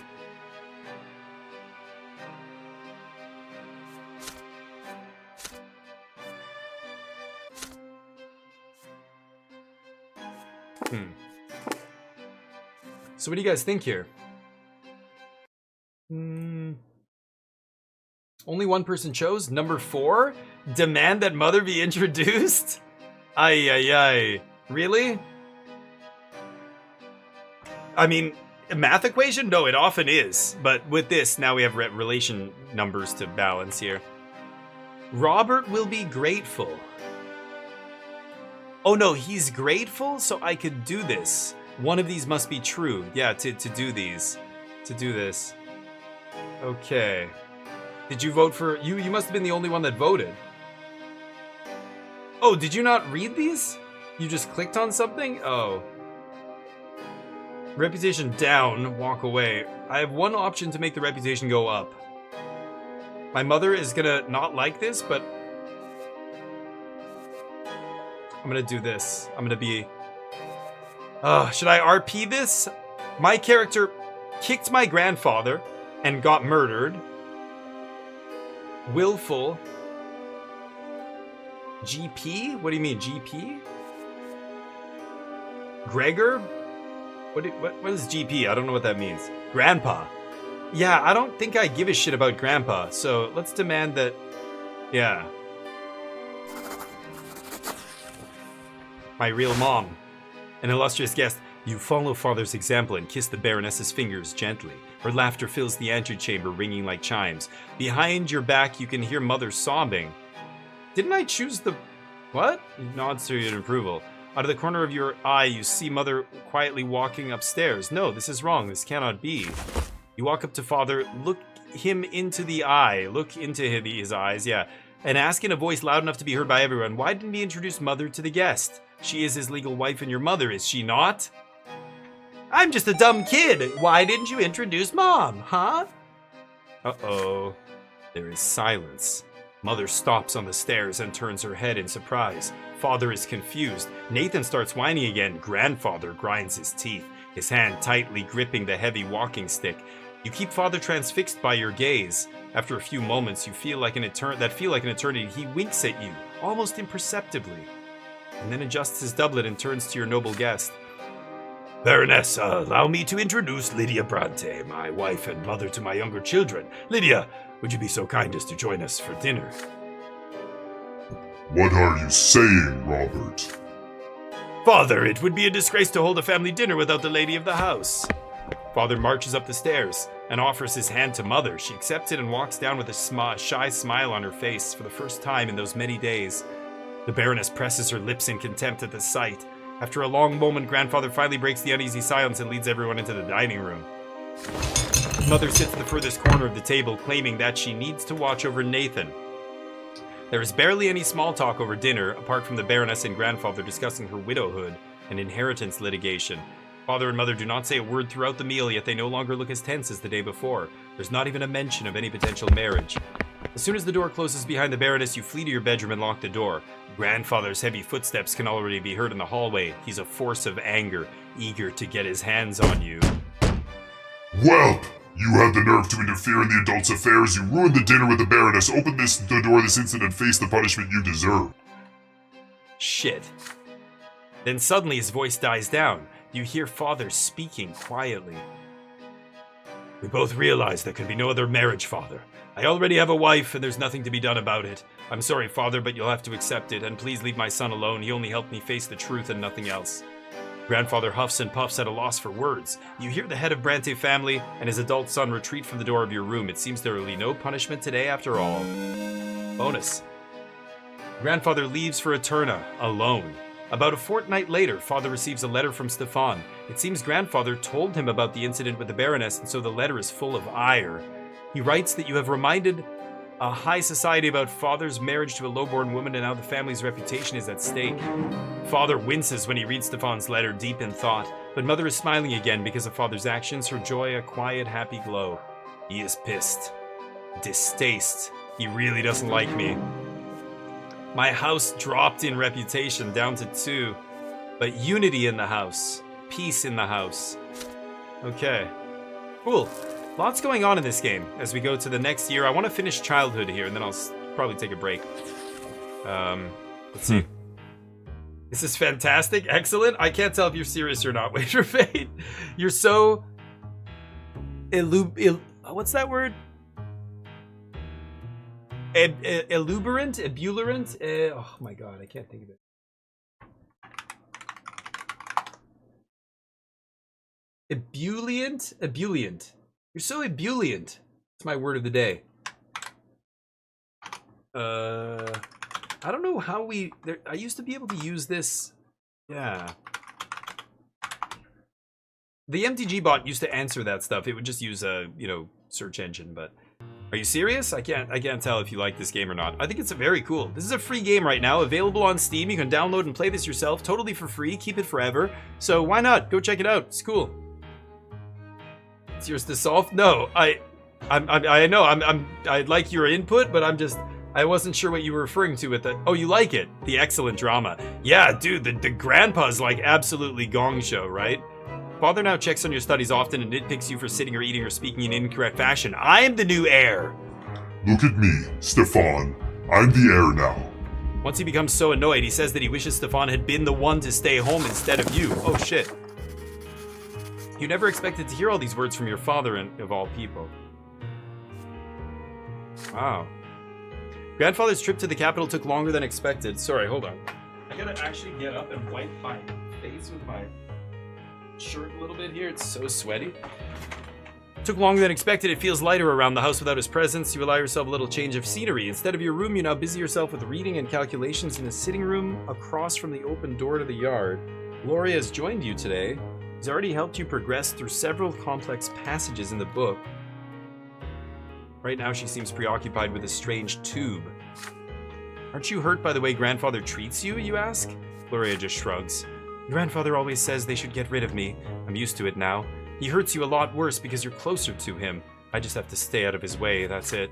So what do you guys think here? Only one person chose. Number 4? Demand that mother be introduced? Ay, ay, ay. Really? I mean, a math equation? No, it often is. But with this, now we have relation numbers to balance here. Robert will be grateful. Oh no, he's grateful? So I could do this. One of these must be true. Yeah, to do these. To do this. Okay. Did you vote for... You must have been the only one that voted. Oh, did you not read these? You just clicked on something? Oh. Reputation down, walk away. I have one option to make the reputation go up. My mother is gonna not like this, but... I'm gonna do this. I'm gonna be... should I RP this? My character kicked my grandfather and got murdered. Willful. GP? What do you mean, GP? Gregor? What is GP? I don't know what that means. Grandpa. Yeah, I don't think I give a shit about Grandpa, so let's demand that... Yeah. My real mom. An illustrious guest. You follow father's example and kiss the Baroness's fingers gently. Her laughter fills the antechamber, ringing like chimes. Behind your back, you can hear mother sobbing. Didn't I choose the... What? He nods to you in approval. Out of the corner of your eye, you see mother quietly walking upstairs. No, this is wrong. This cannot be. You walk up to father, look him into the eye. Look into his eyes, yeah. And ask in a voice loud enough to be heard by everyone. Why didn't he introduce mother to the guest? She is his legal wife and your mother, is she not? I'm just a dumb kid. Why didn't you introduce mom, huh? Uh-oh. There is silence. Mother stops on the stairs and turns her head in surprise. Father is confused. Nathan starts whining again. Grandfather grinds his teeth, his hand tightly gripping the heavy walking stick. You keep father transfixed by your gaze. After a few moments, you feel like an eternity. He winks at you, almost imperceptibly, and then adjusts his doublet and turns to your noble guest. Baroness, allow me to introduce Lydia Bronte, my wife and mother to my younger children. Lydia, would you be so kind as to join us for dinner? What are you saying, Robert? Father, it would be a disgrace to hold a family dinner without the lady of the house. Father marches up the stairs and offers his hand to Mother. She accepts it and walks down with a shy smile on her face for the first time in those many days. The Baroness presses her lips in contempt at the sight. After a long moment, Grandfather finally breaks the uneasy silence and leads everyone into the dining room. Mother sits in the furthest corner of the table, claiming that she needs to watch over Nathan. There is barely any small talk over dinner, apart from the Baroness and Grandfather discussing her widowhood and inheritance litigation. Father and Mother do not say a word throughout the meal, yet they no longer look as tense as the day before. There's not even a mention of any potential marriage. As soon as the door closes behind the Baroness, you flee to your bedroom and lock the door. Grandfather's heavy footsteps can already be heard in the hallway. He's a force of anger, eager to get his hands on you. Whelp! You had the nerve to interfere in the adults' affairs. You ruined the dinner with the Baroness. Open the door this instant and face the punishment you deserve. Shit. Then suddenly his voice dies down. You hear Father speaking quietly. We both realize there can be no other marriage, Father. I already have a wife, and there's nothing to be done about it. I'm sorry, Father, but you'll have to accept it, and please leave my son alone. He only helped me face the truth and nothing else. Grandfather huffs and puffs at a loss for words. You hear the head of Bronte family and his adult son retreat from the door of your room. It seems there will be no punishment today after all. Bonus. Grandfather leaves for Eterna, alone. About a fortnight later, Father receives a letter from Stefan. It seems Grandfather told him about the incident with the Baroness, and so the letter is full of ire. He writes that you have reminded a high society about Father's marriage to a lowborn woman, and now the family's reputation is at stake. Father winces when he reads Stefan's letter, deep in thought, but Mother is smiling again because of Father's actions, her joy a quiet, happy glow. He is pissed. Distaste. He really doesn't like me. My house dropped in reputation down to 2, but unity in the house. Peace in the house. Okay. Cool. Lots going on in this game as we go to the next year. I want to finish childhood here, and then I'll probably take a break. Let's see. This is fantastic. Excellent. I can't tell if you're serious or not. Wait your fate. You're so... what's that word? Eluberant? Ebullient? Oh my god, I can't think of it. Ebullient? Ebullient. You're so ebullient. It's my word of the day. I don't know how I used to be able to use this. Yeah. The MTG bot used to answer that stuff. It would just use a, search engine, but... Are you serious? I can't tell if you like this game or not. I think it's very cool. This is a free game right now, available on Steam. You can download and play this yourself, totally for free. Keep it forever. So why not? Go check it out. It's cool. It's yours to solve? No, I know. I like your input, but I wasn't sure what you were referring to with that. Oh, you like it? The excellent drama. Yeah, dude, the grandpa's like absolutely gong show, right? Father now checks on your studies often and nitpicks you for sitting or eating or speaking in incorrect fashion. I am the new heir. Look at me, Stefan. I'm the heir now. Once he becomes so annoyed, he says that he wishes Stefan had been the one to stay home instead of you. Oh shit. You never expected to hear all these words from your father, and of all people. Wow. Grandfather's trip to the capital took longer than expected. Sorry, hold on. I gotta actually get up and wipe my face with my shirt a little bit here. It's so sweaty. Took longer than expected. It feels lighter around the house without his presence. You allow yourself a little change of scenery. Instead of your room, you now busy yourself with reading and calculations in a sitting room across from the open door to the yard. Gloria has joined you today. He's already helped you progress through several complex passages in the book. Right now, she seems preoccupied with a strange tube. Aren't you hurt by the way Grandfather treats you, you ask? Gloria just shrugs. Grandfather always says they should get rid of me. I'm used to it now. He hurts you a lot worse because you're closer to him. I just have to stay out of his way, that's it.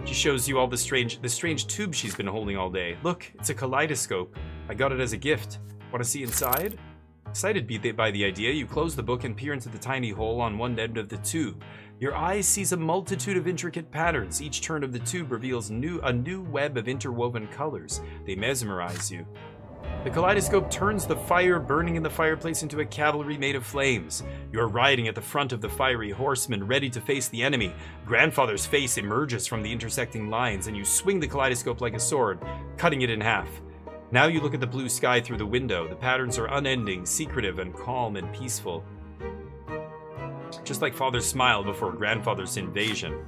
She shows you all the strange tube she's been holding all day. Look, it's a kaleidoscope. I got it as a gift. Want to see inside? Excited by the idea, you close the book and peer into the tiny hole on one end of the tube. Your eye sees a multitude of intricate patterns. Each turn of the tube reveals a new web of interwoven colors. They mesmerize you. The kaleidoscope turns the fire burning in the fireplace into a cavalry made of flames. You're riding at the front of the fiery horseman, ready to face the enemy. Grandfather's face emerges from the intersecting lines, and you swing the kaleidoscope like a sword, cutting it in half. Now you look at the blue sky through the window. The patterns are unending, secretive, and calm and peaceful. Just like Father's smile before Grandfather's invasion.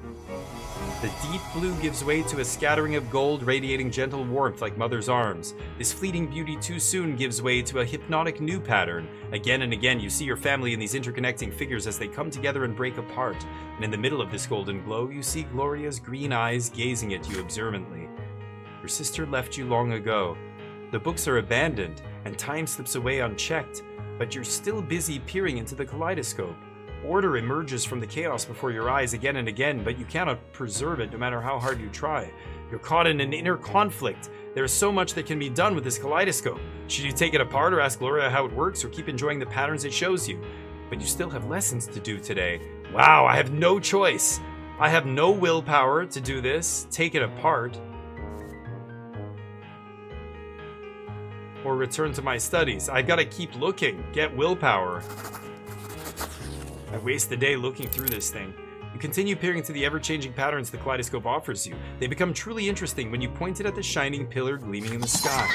The deep blue gives way to a scattering of gold radiating gentle warmth like Mother's arms. This fleeting beauty too soon gives way to a hypnotic new pattern. Again and again you see your family in these interconnecting figures as they come together and break apart. And in the middle of this golden glow you see Gloria's green eyes gazing at you observantly. Your sister left you long ago. The books are abandoned and time slips away unchecked, but you're still busy peering into the kaleidoscope. Order emerges from the chaos before your eyes again and again, but you cannot preserve it no matter how hard you try. You're caught in an inner conflict. There is so much that can be done with this kaleidoscope. Should you take it apart or ask Gloria how it works, or keep enjoying the patterns it shows you? But you still have lessons to do today. Wow, I have no choice. I have no willpower to do this. Take it apart. Or return to my studies. I gotta keep looking. Get willpower. I waste the day looking through this thing. You continue peering into the ever-changing patterns the kaleidoscope offers you. They become truly interesting when you point it at the shining pillar gleaming in the sky.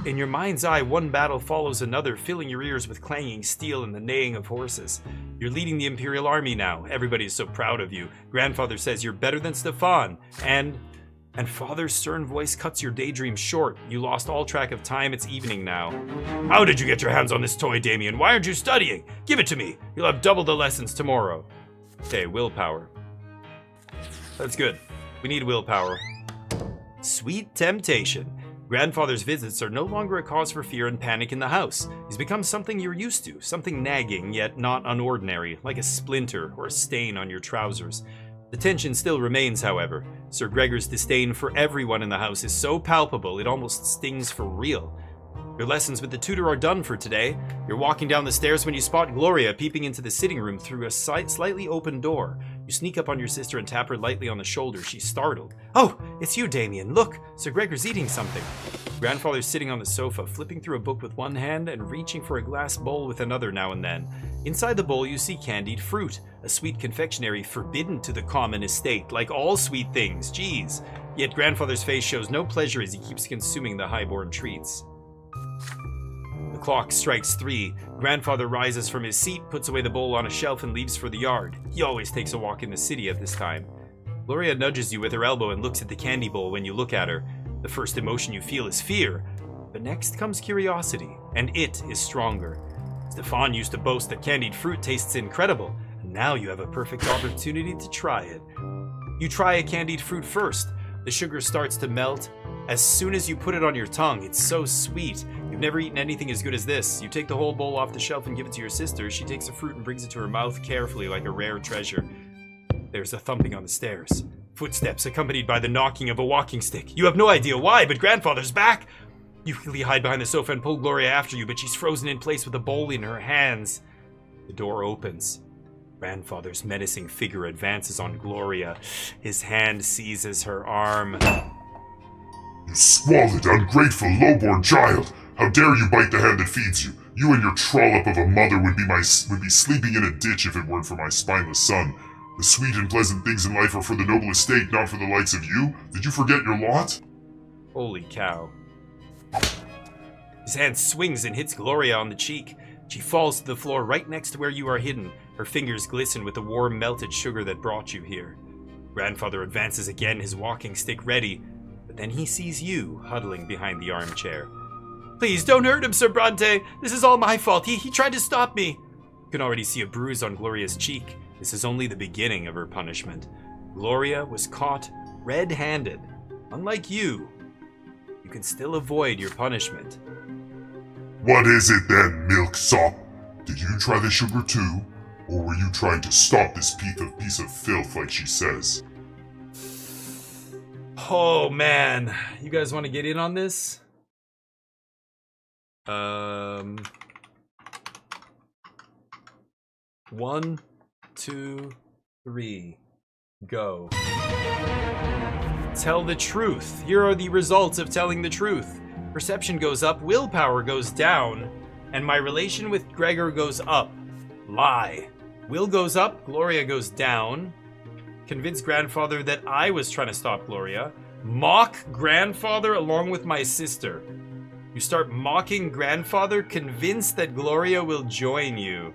In your mind's eye, one battle follows another, filling your ears with clanging steel and the neighing of horses. You're leading the Imperial Army now. Everybody is so proud of you. Grandfather says you're better than Stefan. And Father's stern voice cuts your daydream short. You lost all track of time. It's evening now. How did you get your hands on this toy, Damien? Why aren't you studying? Give it to me. You'll have double the lessons tomorrow. Okay, willpower. That's good. We need willpower. Sweet temptation. Grandfather's visits are no longer a cause for fear and panic in the house. He's become something you're used to, something nagging yet not unordinary, like a splinter or a stain on your trousers. The tension still remains, however. Sir Gregor's disdain for everyone in the house is so palpable it almost stings for real. Your lessons with the tutor are done for today. You're walking down the stairs when you spot Gloria peeping into the sitting room through a slightly open door. You sneak up on your sister and tap her lightly on the shoulder. She's startled. Oh, it's you, Damien. Look, Sir Gregor's eating something. Grandfather's sitting on the sofa, flipping through a book with one hand and reaching for a glass bowl with another now and then. Inside the bowl you see candied fruit, a sweet confectionery forbidden to the common estate, like all sweet things, geez. Yet Grandfather's face shows no pleasure as he keeps consuming the high-born treats. The clock strikes 3. Grandfather rises from his seat, puts away the bowl on a shelf, and leaves for the yard. He always takes a walk in the city at this time. Gloria nudges you with her elbow and looks at the candy bowl when you look at her. The first emotion you feel is fear, but next comes curiosity, and it is stronger. Stefan used to boast that candied fruit tastes incredible, and now you have a perfect opportunity to try it. You try a candied fruit first. The sugar starts to melt. As soon as you put it on your tongue, it's so sweet. You've never eaten anything as good as this. You take the whole bowl off the shelf and give it to your sister. She takes the fruit and brings it to her mouth carefully like a rare treasure. There's a thumping on the stairs. Footsteps accompanied by the knocking of a walking stick. You have no idea why, but Grandfather's back! You quickly hide behind the sofa and pull Gloria after you, but she's frozen in place with a bowl in her hands. The door opens. Grandfather's menacing figure advances on Gloria. His hand seizes her arm. You squalid, ungrateful, lowborn child! How dare you bite the hand that feeds you? You and your trollop of a mother would be sleeping in a ditch if it weren't for my spineless son. The sweet and pleasant things in life are for the noble estate, not for the likes of you. Did you forget your lot? Holy cow. His hand swings and hits Gloria on the cheek. She falls to the floor right next to where you are hidden. Her fingers glisten with the warm melted sugar that brought you here. Grandfather advances again, his walking stick ready, but then he sees you huddling behind the armchair. Please don't hurt him, Sir Bronte. This is all my fault. He tried to stop me. You can already see a bruise on Gloria's cheek. This is only the beginning of her punishment. Gloria was caught red-handed. Unlike you, you can still avoid your punishment. What is it then, milksop? Did you try the sugar too? Or were you trying to stop this piece of filth like she says? Oh man, you guys want to get in on this? 1, 2, 3, go. Tell the truth. Here are the results of telling the truth. Perception goes up, willpower goes down, and my relation with Gregor goes up. Lie. Will goes up, Gloria goes down. Convince grandfather that I was trying to stop Gloria. Mock grandfather along with my sister. You start mocking grandfather, convinced that Gloria will join you.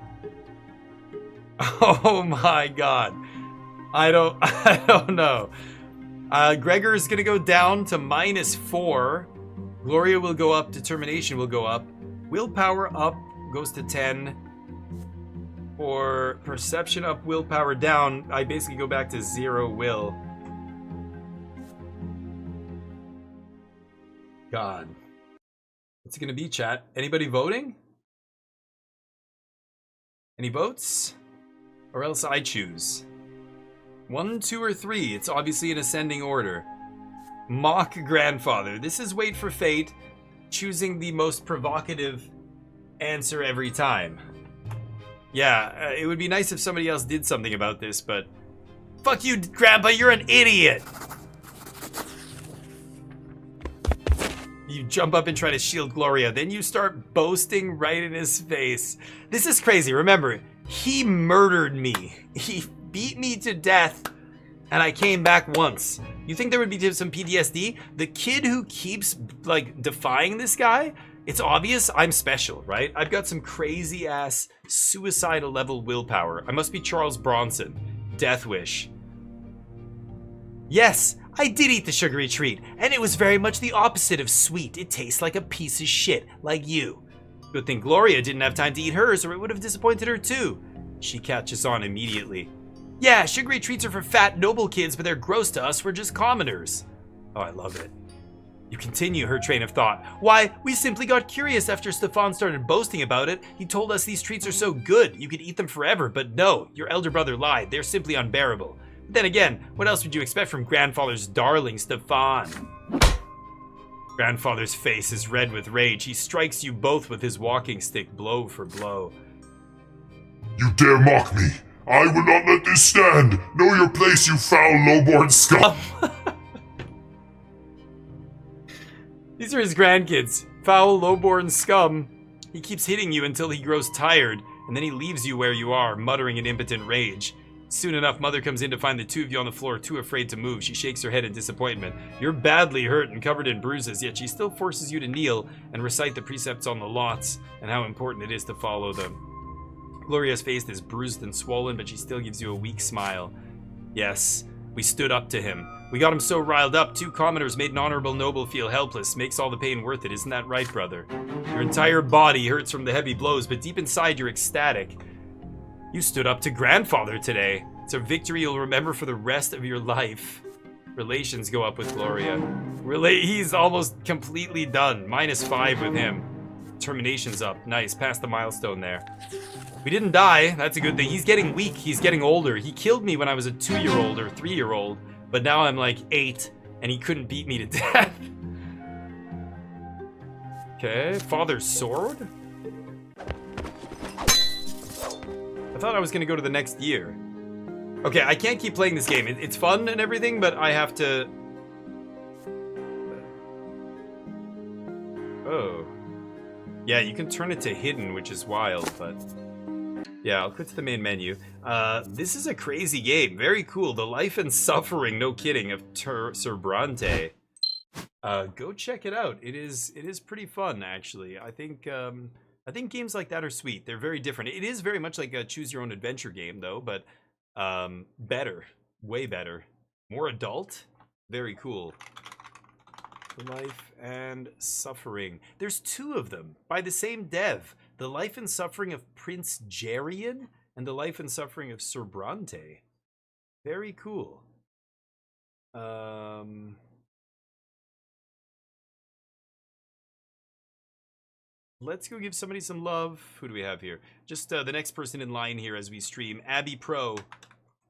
Oh my god. I don't know. Gregor is gonna go down to -4. Gloria will go up, determination will go up. Willpower up goes to 10. For perception up, willpower down, I basically go back to 0 will. God. What's it gonna be, chat? Anybody voting? Any votes? Or else I choose. 1, 2, or 3. It's obviously in ascending order. Mock grandfather. This is wait for fate, choosing the most provocative answer every time. Yeah, it would be nice if somebody else did something about this, but... Fuck you, Grandpa, you're an idiot! You jump up and try to shield Gloria, then you start boasting right in his face. This is crazy, remember, he murdered me. He beat me to death, and I came back once. You think there would be some PTSD? The kid who keeps, like, defying this guy... It's obvious I'm special, right? I've got some crazy-ass suicidal level willpower. I must be Charles Bronson. Death wish. Yes, I did eat the sugary treat, and it was very much the opposite of sweet. It tastes like a piece of shit, like you. Good thing Gloria didn't have time to eat hers, or it would have disappointed her too. She catches on immediately. Yeah, sugary treats are for fat, noble kids, but they're gross to us. We're just commoners. Oh, I love it. You continue her train of thought. Why, we simply got curious after Stefan started boasting about it. He told us these treats are so good, you could eat them forever, but no, your elder brother lied. They're simply unbearable. But then again, what else would you expect from grandfather's darling, Stefan? Grandfather's face is red with rage. He strikes you both with his walking stick, blow for blow. You dare mock me! I will not let this stand! Know your place, you foul, low-born scum! These are his grandkids. Foul, low-born scum. He keeps hitting you until he grows tired, and then he leaves you where you are, muttering in impotent rage. Soon enough, Mother comes in to find the two of you on the floor, too afraid to move. She shakes her head in disappointment. You're badly hurt and covered in bruises, yet she still forces you to kneel and recite the precepts on the lots, and how important it is to follow them. Gloria's face is bruised and swollen, but she still gives you a weak smile. Yes, we stood up to him. We got him so riled up, 2 commoners made an honorable noble feel helpless. Makes all the pain worth it, isn't that right, brother? Your entire body hurts from the heavy blows, but deep inside you're ecstatic. You stood up to grandfather today. It's a victory you'll remember for the rest of your life. Relations go up with Gloria. He's almost completely done. -5 with him. Termination's up. Nice, past the milestone there. We didn't die, that's a good thing. He's getting weak, he's getting older. He killed me when I was a 2-year-old or 3-year-old. But now I'm like 8, and he couldn't beat me to death. Okay, father's sword? I thought I was gonna go to the next year. Okay, I can't keep playing this game. It's fun and everything, but I have to... Oh. Yeah, you can turn it to hidden, which is wild, but... Yeah, I'll quit to the main menu. This is a crazy game. Very cool. The life and suffering, no kidding, of Surbrante. Go check it out. It is pretty fun, actually. I think games like that are sweet. They're very different. It is very much like a choose your own adventure game, though, but better, way better, more adult. Very cool. The life and suffering. There's 2 of them by the same dev. The Life and Suffering of Prince Jerian and The Life and Suffering of Surbrante. Very cool. Let's go give somebody some love. Who do we have here? Just the next person in line here as we stream. Abby Pro.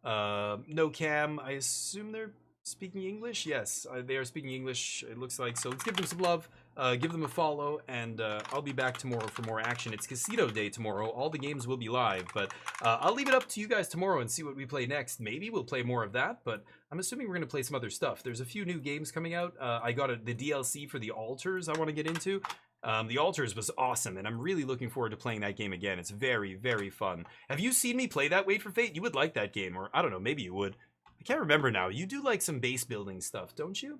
No cam. I assume they're speaking English? Yes, they are speaking English, it looks like. So let's give them some love, give them a follow, and I'll be back tomorrow for more action. It's Casino Day tomorrow. All the games will be live, but I'll leave it up to you guys tomorrow and see what we play next. Maybe we'll play more of that, but I'm assuming we're going to play some other stuff. There's a few new games coming out. I got the DLC for the Altars I want to get into. The Altars was awesome, and I'm really looking forward to playing that game again. It's very, very fun. Have you seen me play that Wait for Fate? You would like that game, or I don't know, maybe you would. I can't remember now. You do like some base building stuff, don't you?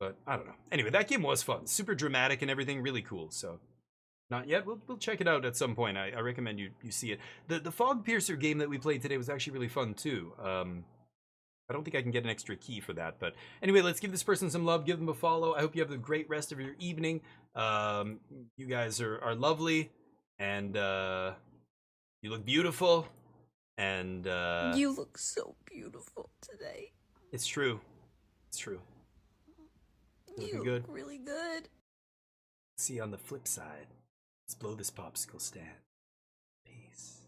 But I don't know. Anyway, that game was fun. Super dramatic and everything, really cool. So, not yet. We'll check it out at some point. I recommend you see it. The Fogpiercer game that we played today was actually really fun too. I don't think I can get an extra key for that. But anyway, let's give this person some love. Give them a follow. I hope you have a great rest of your evening. You guys are lovely. And you look beautiful. And you look so beautiful today. It's true. It's true. You look really good. See you on the flip side. Let's blow this popsicle stand. Peace.